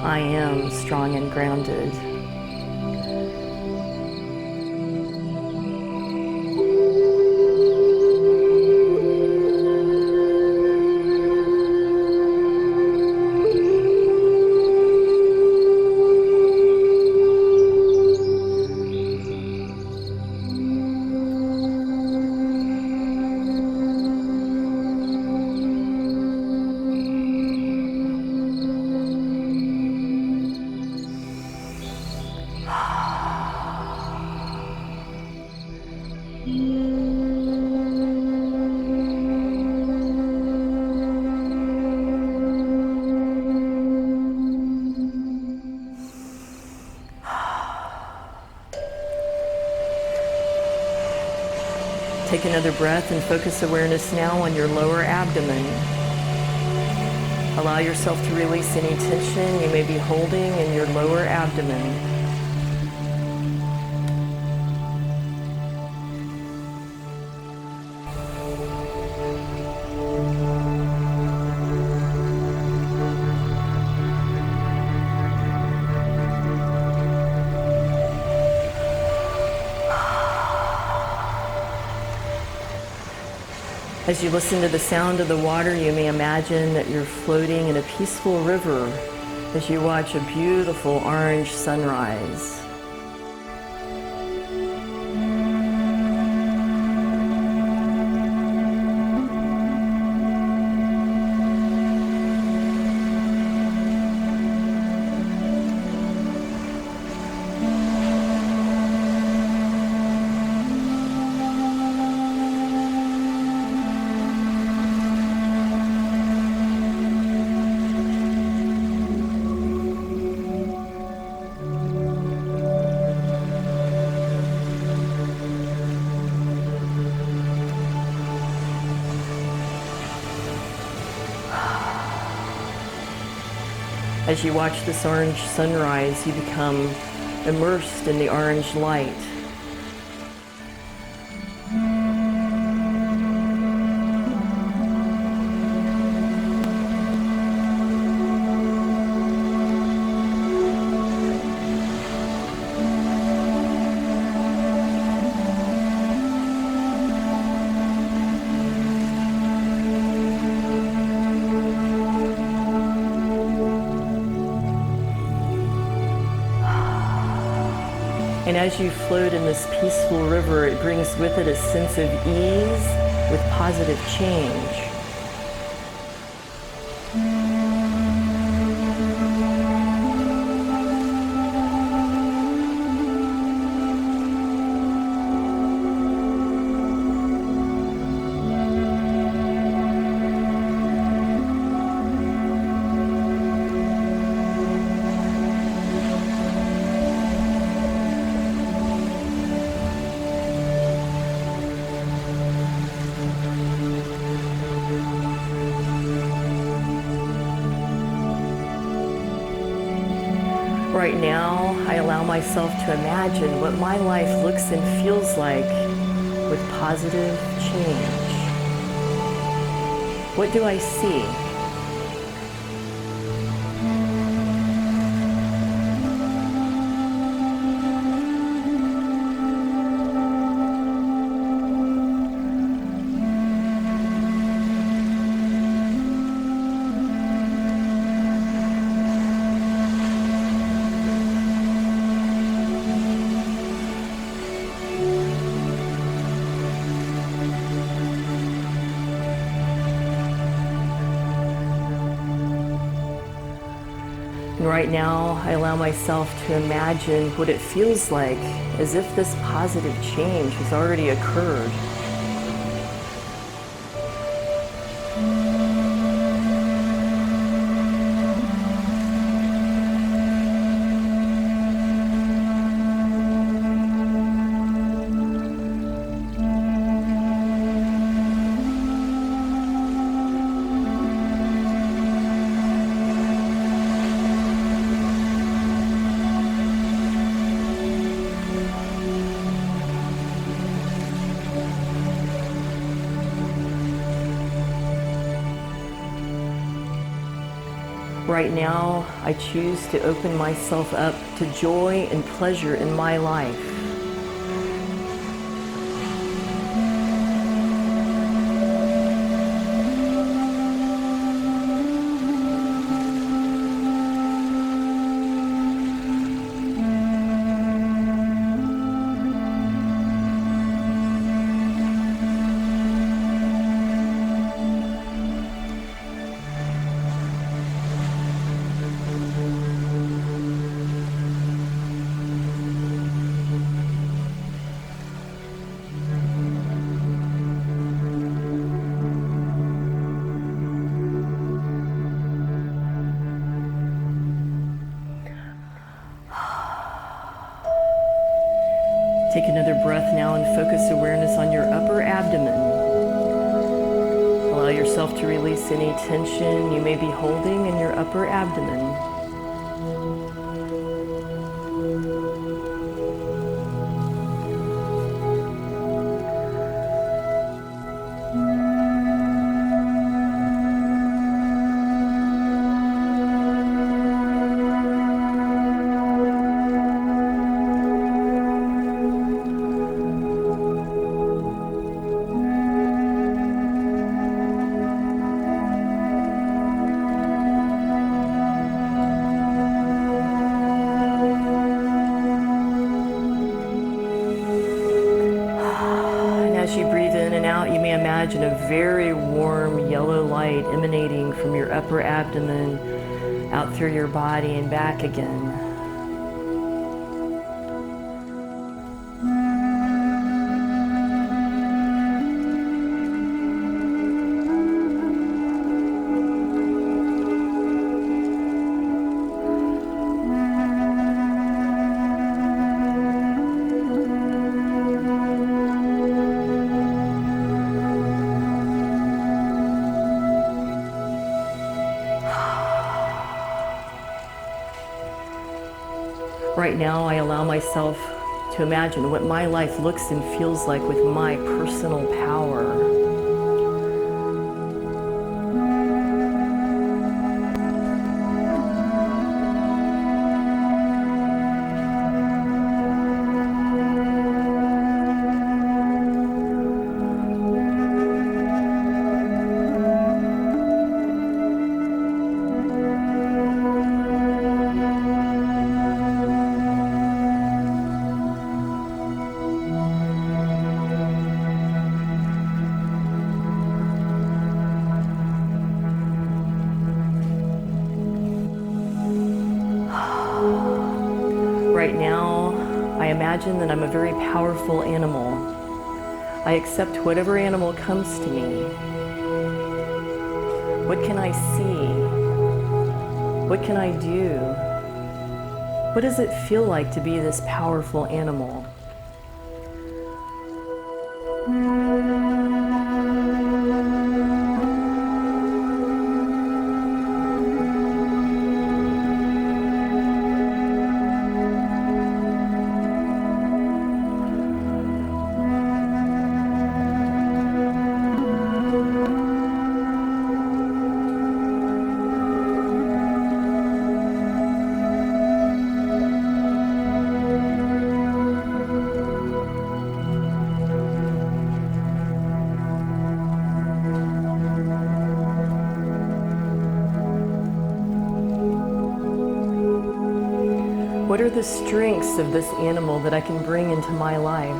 I am strong and grounded. Take another breath and focus awareness now on your lower abdomen. Allow yourself to release any tension you may be holding in your lower abdomen. As you listen to the sound of the water, you may imagine that you're floating in a peaceful river as you watch a beautiful orange sunrise. As you watch this orange sunrise, you become immersed in the orange light. And as you float in this peaceful river, it brings with it a sense of ease with positive change. Right now, I allow myself to imagine what my life looks and feels like with positive change. What do I see? And right now, I allow myself to imagine what it feels like as if this positive change has already occurred. Right now, I choose to open myself up to joy and pleasure in my life. Take another breath now and focus awareness on your upper abdomen. Allow yourself to release any tension you may be holding in your upper abdomen. As you breathe in and out, you may imagine a very warm yellow light emanating from your upper abdomen out through your body and back again. Right now, I allow myself to imagine what my life looks and feels like with my personal power. Right now, I imagine that I'm a very powerful animal. I accept whatever animal comes to me. What can I see? What can I do? What does it feel like to be this powerful animal? What are the strengths of this animal that I can bring into my life?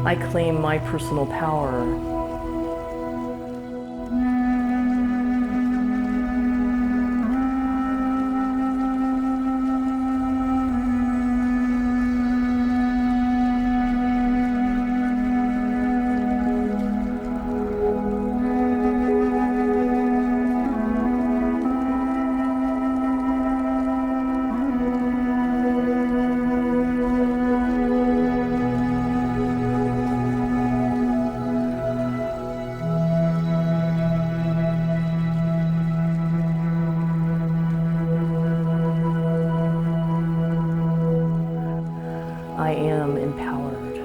I claim my personal power. I am empowered.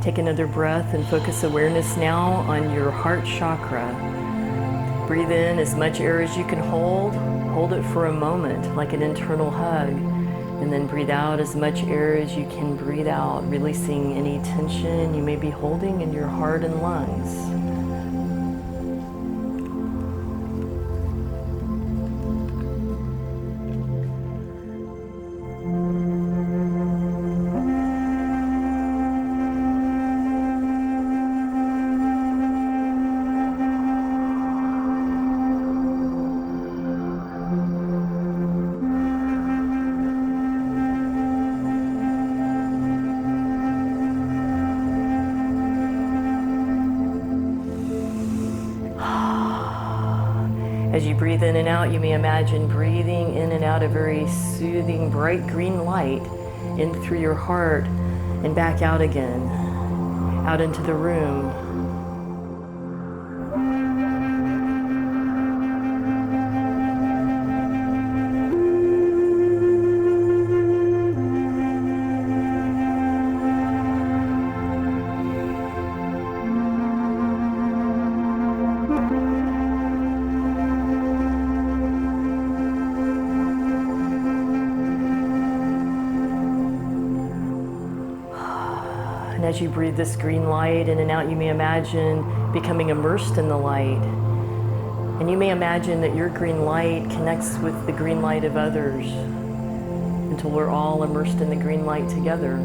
Take another breath and focus awareness now on your heart chakra. Breathe in as much air as you can hold. Hold it for a moment, like an internal hug. And then breathe out as much air as you can breathe out, releasing any tension you may be holding in your heart and lungs. As you breathe in and out, you may imagine breathing in and out a very soothing, bright green light in through your heart and back out again, out into the room. And as you breathe this green light in and out, you may imagine becoming immersed in the light. And you may imagine that your green light connects with the green light of others until we're all immersed in the green light together.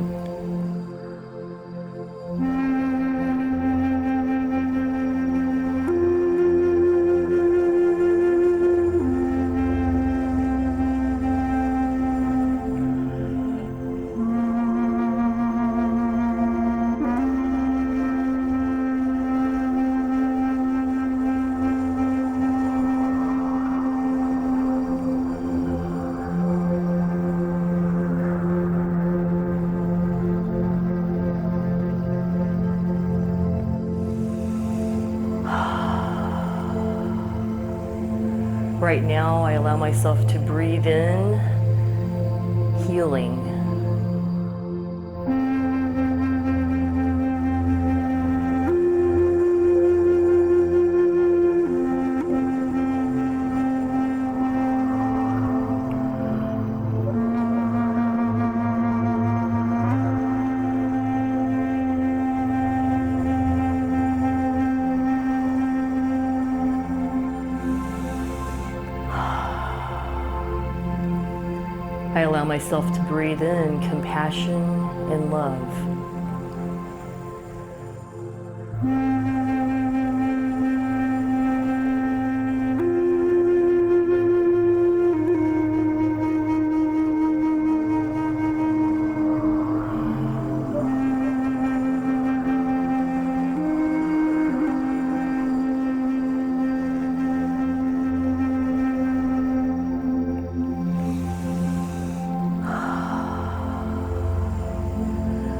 Right now, I allow myself to breathe in healing. I allow myself to breathe in compassion and love.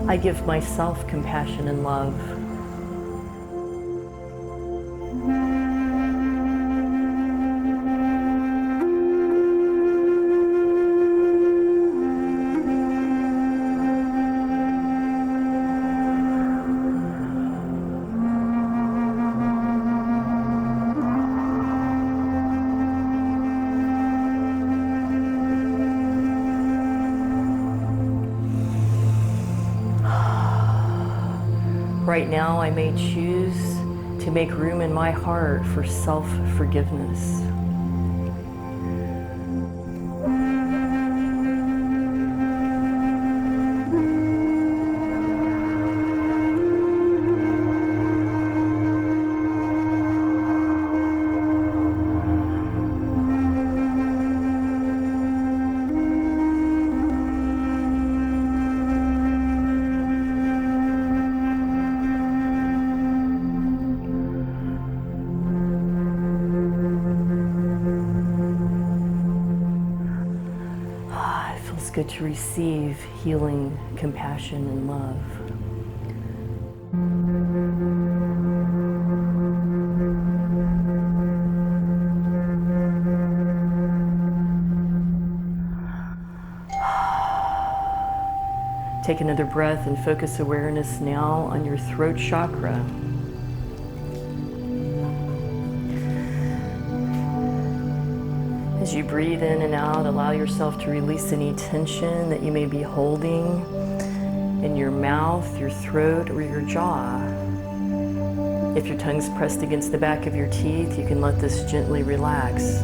I give myself compassion and love. Right now, I may choose to make room in my heart for self-forgiveness. It feels good to receive healing, compassion, and love. Take another breath and focus awareness now on your throat chakra. As you breathe in and out, allow yourself to release any tension that you may be holding in your mouth, your throat, or your jaw. If your tongue's pressed against the back of your teeth, you can let this gently relax.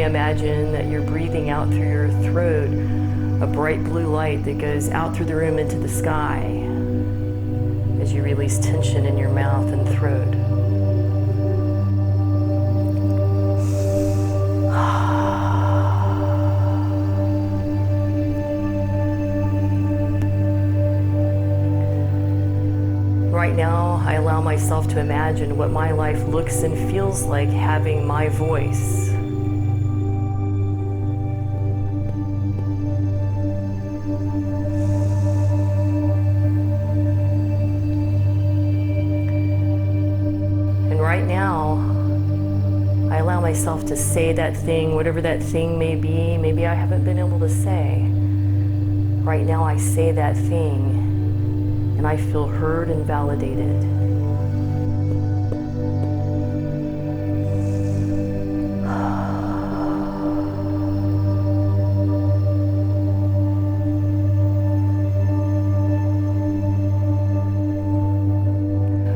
Imagine that you're breathing out through your throat a bright blue light that goes out through the room into the sky as you release tension in your mouth and throat. Right now, I allow myself to imagine what my life looks and feels like having my voice. myself to say that thing, whatever that thing may be, maybe I haven't been able to say. Right now I say that thing, and I feel heard and validated.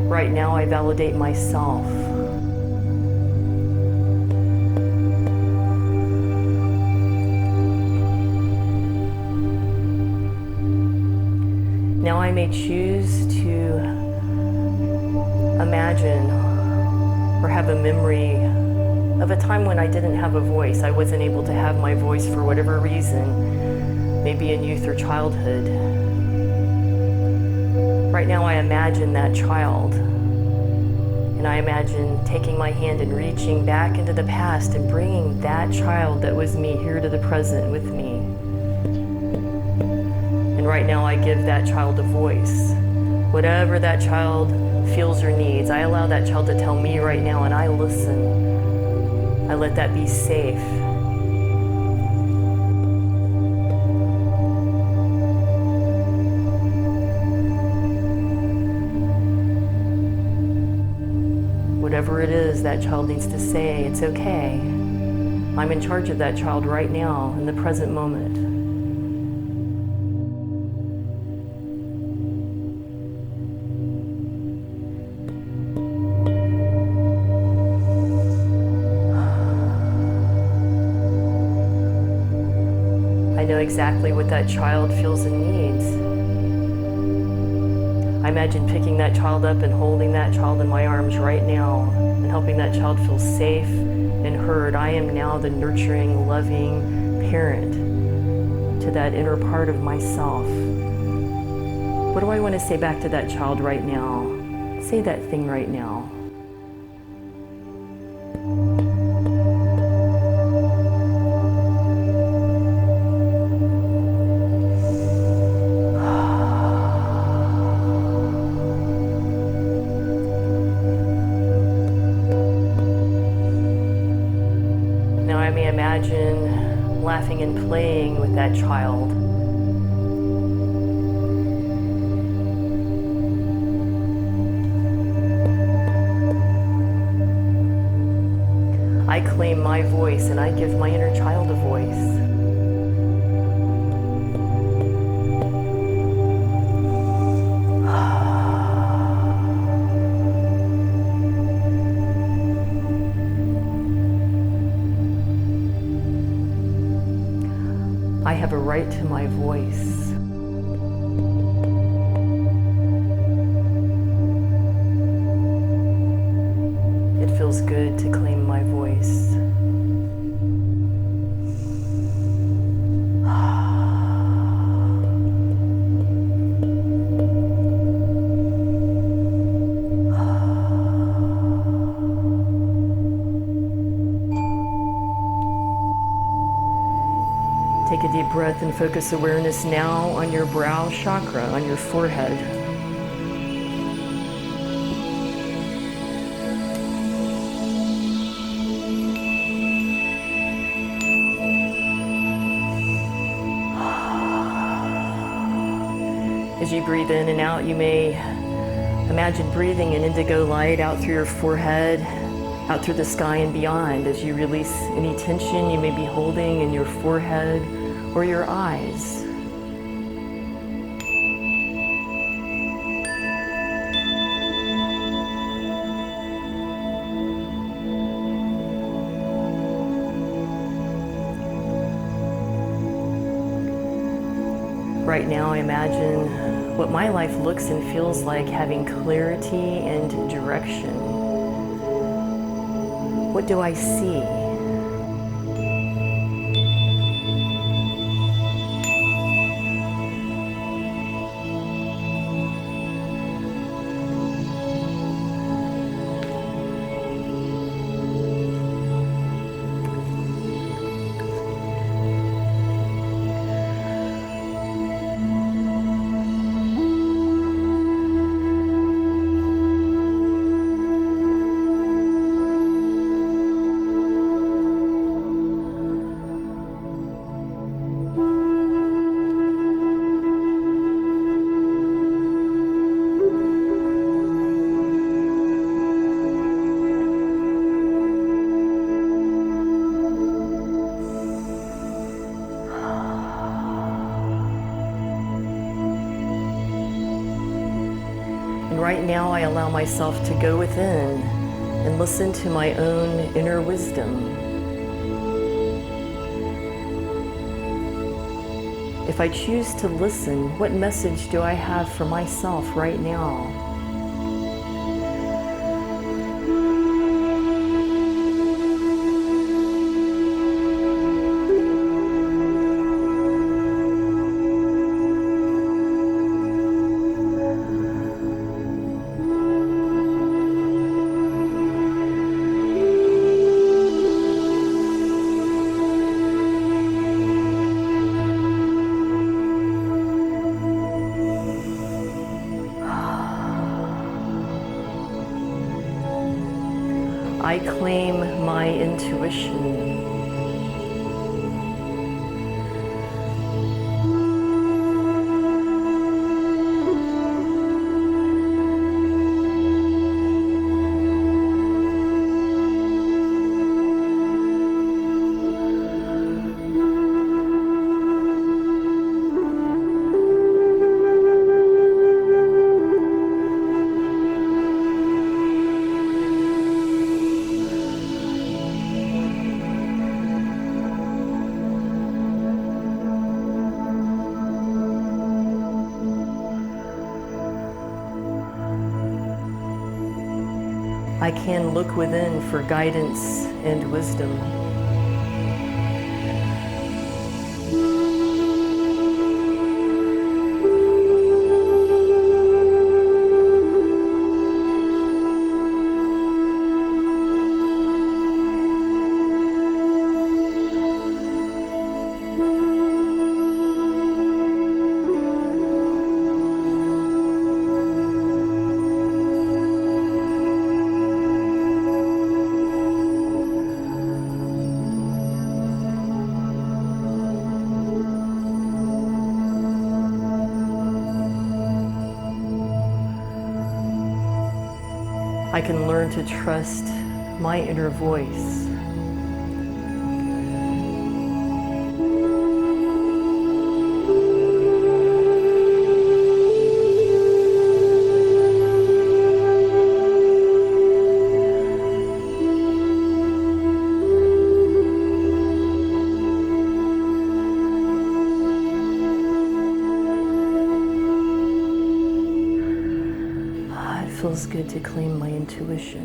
Right now I validate myself. Now I may choose to imagine or have a memory of a time when I didn't have a voice. I wasn't able to have my voice for whatever reason, maybe in youth or childhood. Right now I imagine that child, and I imagine taking my hand and reaching back into the past and bringing that child that was me here to the present with me. And right now I give that child a voice. Whatever that child feels or needs, I allow that child to tell me right now, and I listen. I let that be safe. Whatever it is that child needs to say, it's okay. I'm in charge of that child right now, in the present moment. I know exactly what that child feels and needs. I imagine picking that child up and holding that child in my arms right now and helping that child feel safe and heard. I am now the nurturing, loving parent to that inner part of myself. What do I want to say back to that child right now? Say that thing right now. Imagine laughing and playing with that child. I claim my voice and I give my inner child a voice. I have a right to my voice. It feels good to claim my voice. Take a deep breath and focus awareness now on your brow chakra, on your forehead. As you breathe in and out, you may imagine breathing an indigo light out through your forehead, out through the sky and beyond as you release any tension you may be holding in your forehead or your eyes. Right now, I imagine what my life looks and feels like having clarity and direction. What do I see? Right now, I allow myself to go within and listen to my own inner wisdom. If I choose to listen, what message do I have for myself right now? I claim my intuition. I can look within for guidance and wisdom. I can learn to trust my inner voice. It feels good to claim my intuition.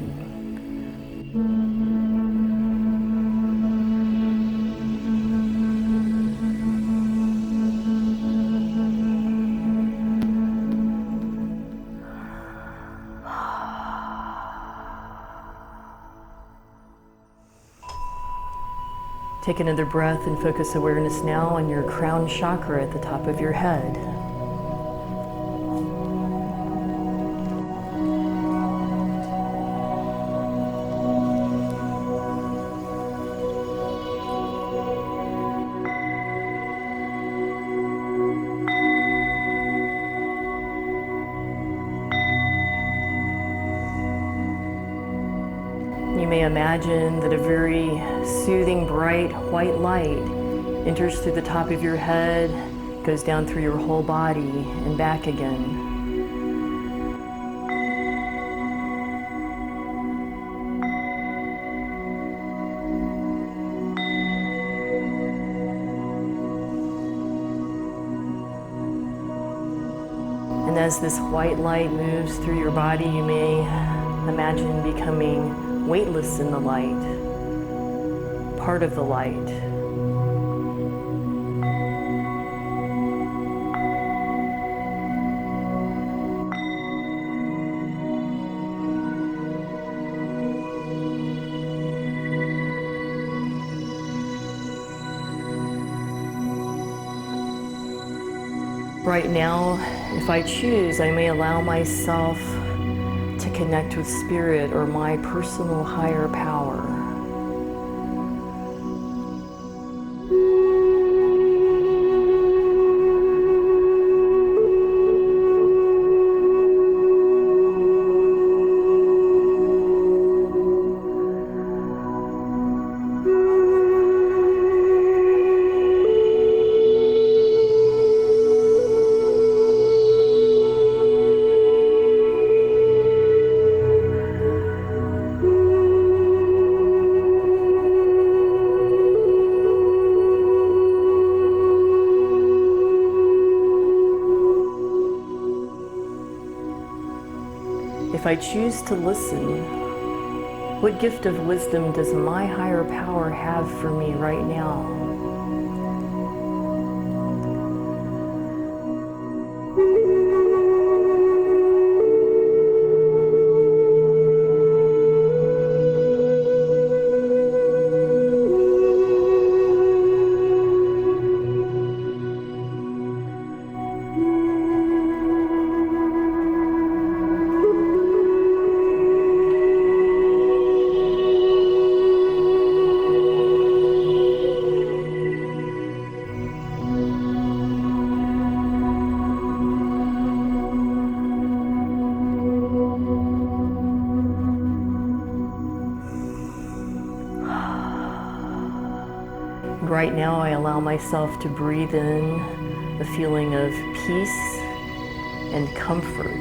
Take another breath and focus awareness now on your crown chakra at the top of your head. You may imagine that a very soothing, bright, white light enters through the top of your head, goes down through your whole body and back again. And as this white light moves through your body, you may imagine becoming weightless in the light, part of the light. Right now, if I choose, I may allow myself to connect with spirit or my personal higher power. If I choose to listen, what gift of wisdom does my higher power have for me right now? Right now, I allow myself to breathe in a feeling of peace and comfort.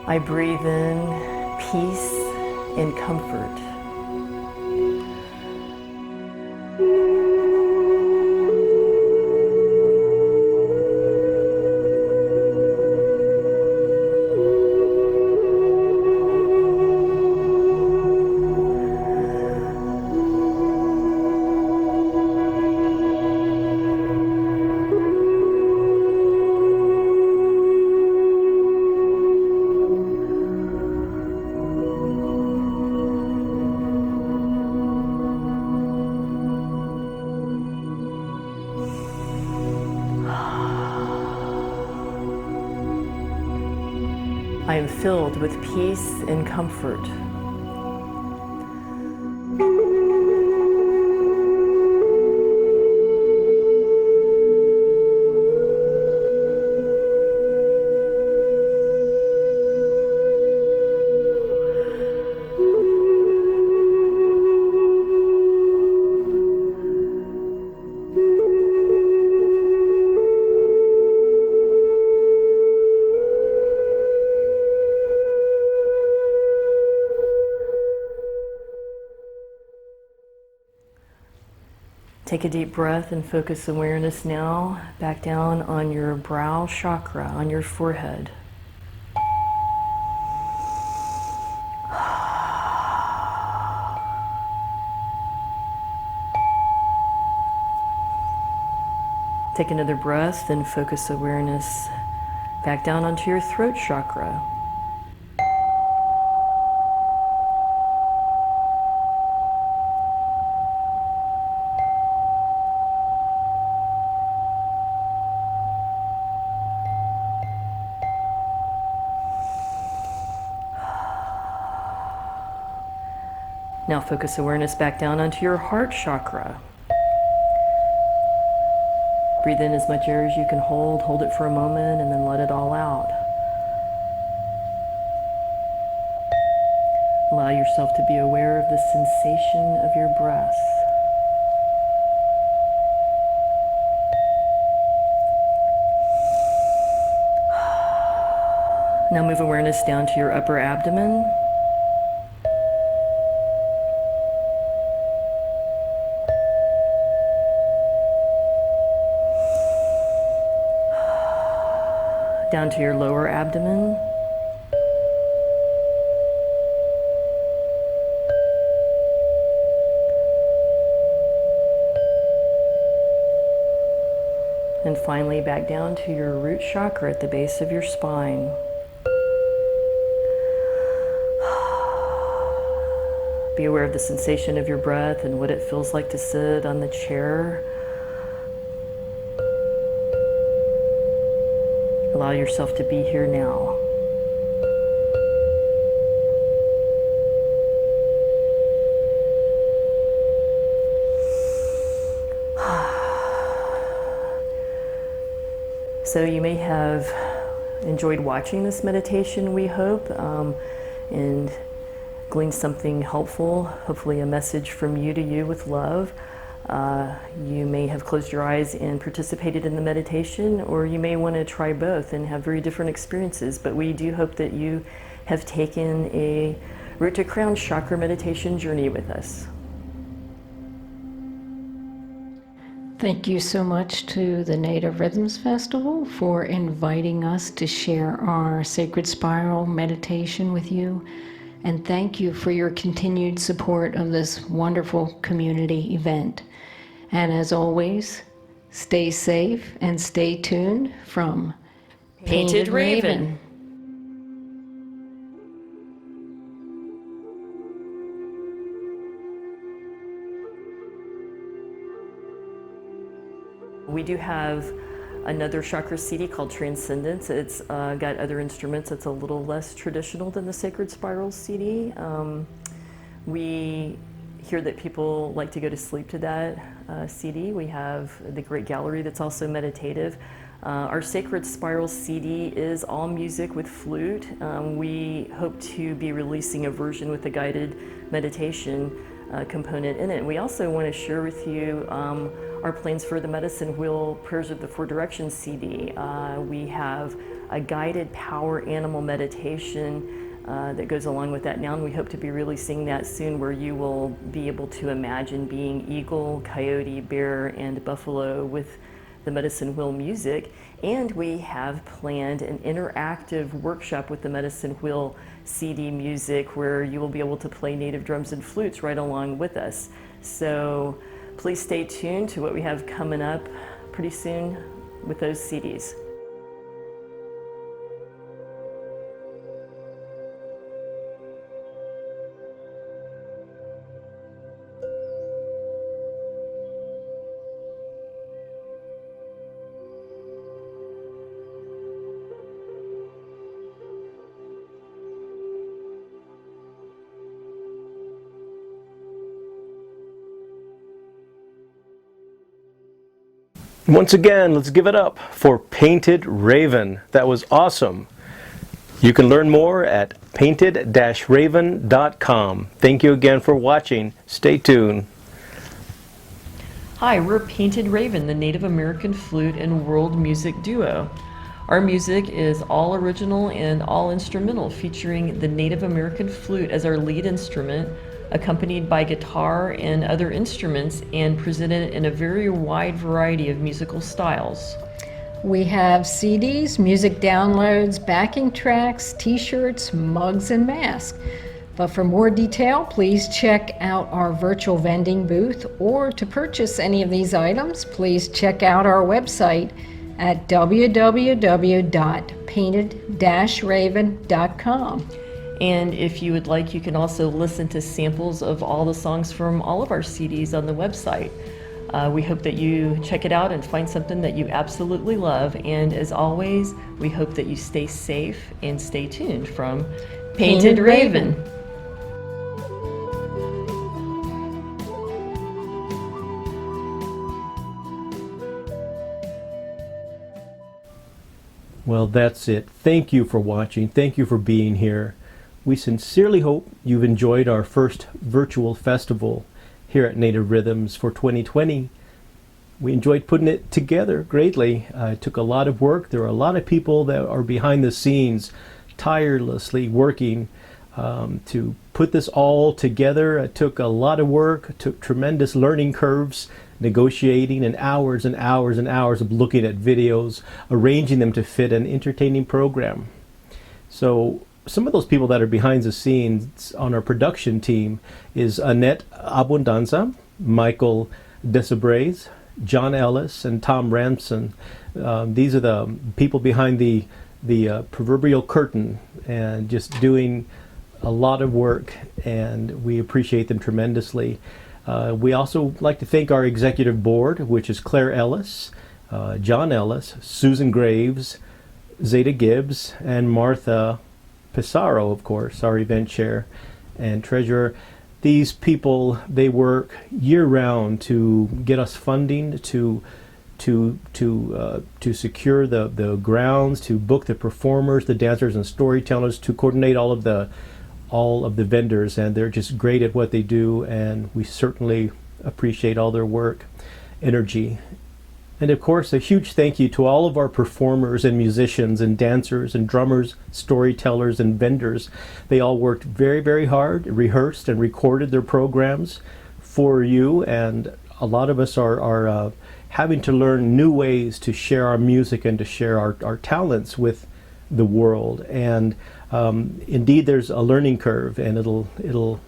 I breathe in peace and comfort. I am filled with peace and comfort. Take a deep breath and focus awareness now back down on your brow chakra, on your forehead. Take another breath and focus awareness back down onto your throat chakra. Now focus awareness back down onto your heart chakra. Breathe in as much air as you can hold. Hold it for a moment and then let it all out. Allow yourself to be aware of the sensation of your breath. Now move awareness down to your upper abdomen. Down to your lower abdomen. And finally back down to your root chakra at the base of your spine. Be aware of the sensation of your breath and what it feels like to sit on the chair. Allow yourself to be here now. So you may have enjoyed watching this meditation, we hope, and gleaned something helpful, hopefully a message from you to you with love. You may have closed your eyes and participated in the meditation, or you may want to try both and have very different experiences. But we do hope that you have taken a root to crown chakra meditation journey with us. Thank you so much to the Native Rhythms Festival for inviting us to share our Sacred Spiral meditation with you. And thank you for your continued support of this wonderful community event. And as always, stay safe and stay tuned from Painted Raven. We do have another chakra CD called Transcendence. It's got other instruments. It's a little less traditional than the Sacred Spiral CD. We hear that people like to go to sleep to that CD. We have the great gallery that's also meditative. Our Sacred Spiral CD is all music with flute. We hope to be releasing a version with a guided meditation component in it. We also want to share with you our plans for the Medicine Wheel Prayers of the Four Directions CD. We have a guided power animal meditation that goes along with that now, and we hope to be releasing that soon, where you will be able to imagine being eagle, coyote, bear, and buffalo with the Medicine Wheel music. And we have planned an interactive workshop with the Medicine Wheel CD music, where you will be able to play native drums and flutes right along with us. So please stay tuned to what we have coming up pretty soon with those CDs. Once again, let's give it up for Painted Raven. That was awesome. You can learn more at painted-raven.com. Thank you again for watching. Stay tuned. Hi, we're Painted Raven, the Native American flute and world music duo. Our music is all original and all instrumental, featuring the Native American flute as our lead instrument, accompanied by guitar and other instruments, and presented in a very wide variety of musical styles. We have CDs, music downloads, backing tracks, t-shirts, mugs, and masks. But for more detail, please check out our virtual vending booth, or to purchase any of these items, please check out our website at www.painted-raven.com. And if you would like, you can also listen to samples of all the songs from all of our CDs on the website. We hope that you check it out and find something that you absolutely love. And as always, we hope that you stay safe and stay tuned from Painted Raven. Well, that's it. Thank you for watching. Thank you for being here. We sincerely hope you've enjoyed our first virtual festival here at Native Rhythms for 2020. We enjoyed putting it together greatly. It took a lot of work. There are a lot of people that are behind the scenes tirelessly working to put this all together. It took a lot of work. It took tremendous learning curves, negotiating, and hours and hours and hours of looking at videos, arranging them to fit an entertaining program. So some of those people that are behind the scenes on our production team is Annette Abundanza, Michael Desabres, John Ellis, and Tom Ramson. These are the people behind the proverbial curtain and just doing a lot of work, and we appreciate them tremendously. We also like to thank our executive board, which is Claire Ellis, John Ellis, Susan Graves, Zeta Gibbs, and Martha Pissarro, of course, our event chair and treasurer. These people, they work year-round to get us funding, to to secure the grounds, to book the performers, the dancers and storytellers, to coordinate all of the vendors, and they're just great at what they do, and we certainly appreciate all their work, energy. And of course, a huge thank you to all of our performers and musicians and dancers and drummers, storytellers and vendors. They all worked very, very hard, rehearsed and recorded their programs for you, and a lot of us are having to learn new ways to share our music and to share our talents with the world. And indeed, there's a learning curve, and it'll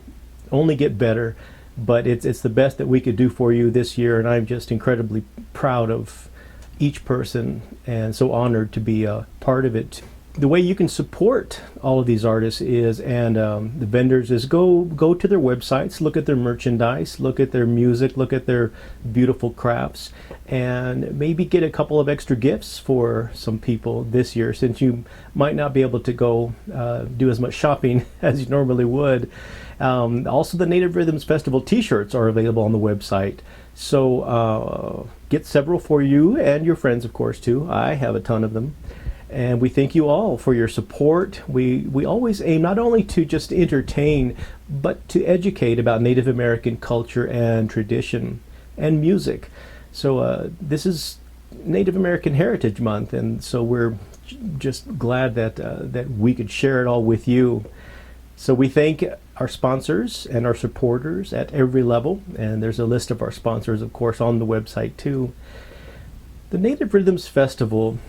only get better. But it's the best that we could do for you this year, and I'm just incredibly proud of each person and so honored to be a part of it. The way you can support all of these artists is, and the vendors, is go to their websites, look at their merchandise, look at their music, look at their beautiful crafts, and maybe get a couple of extra gifts for some people this year, since you might not be able to go do as much shopping as you normally would. Also, the Native Rhythms Festival t-shirts are available on the website. So get several for you and your friends, of course, too. I have a ton of them. And we thank you all for your support. We always aim not only to just entertain, but to educate about Native American culture and tradition and music. So this is Native American Heritage Month, and so we're just glad that we could share it all with you. So we thank our sponsors and our supporters at every level, and there's a list of our sponsors, of course, on the website too. The Native Rhythms Festival,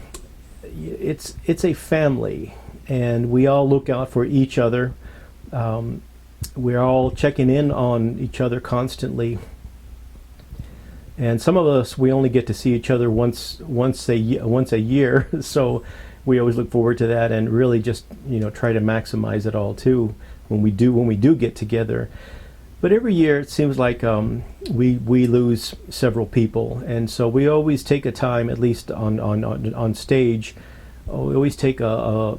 it's a family, and we all look out for each other. We're all checking in on each other constantly, and some of us, we only get to see each other once a year. So we always look forward to that, and really just try to maximize it all too when we do get together. But every year it seems like we lose several people, and so we always take a time, at least on stage, we always take a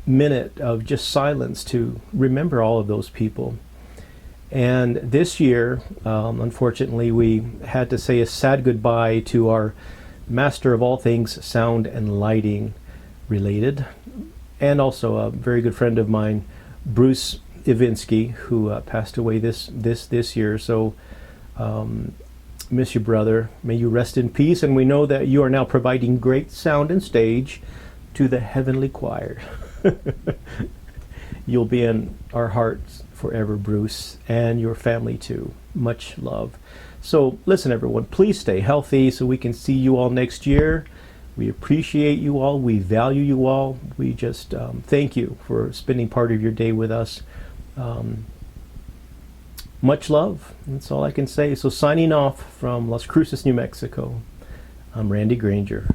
minute of just silence to remember all of those people. And this year, unfortunately, we had to say a sad goodbye to our master of all things sound and lighting related, and also a very good friend of mine, Bruce Ivinsky, who passed away this year. So miss you, brother. May you rest in peace, and we know that you are now providing great sound and stage to the heavenly choir. You'll be in our hearts forever, Bruce, and your family too. Much love. So listen, everyone, please stay healthy so we can see you all next year. We appreciate you all. We value you all. We just thank you for spending part of your day with us. Much love. That's all I can say. So signing off from Las Cruces, New Mexico, I'm Randy Granger.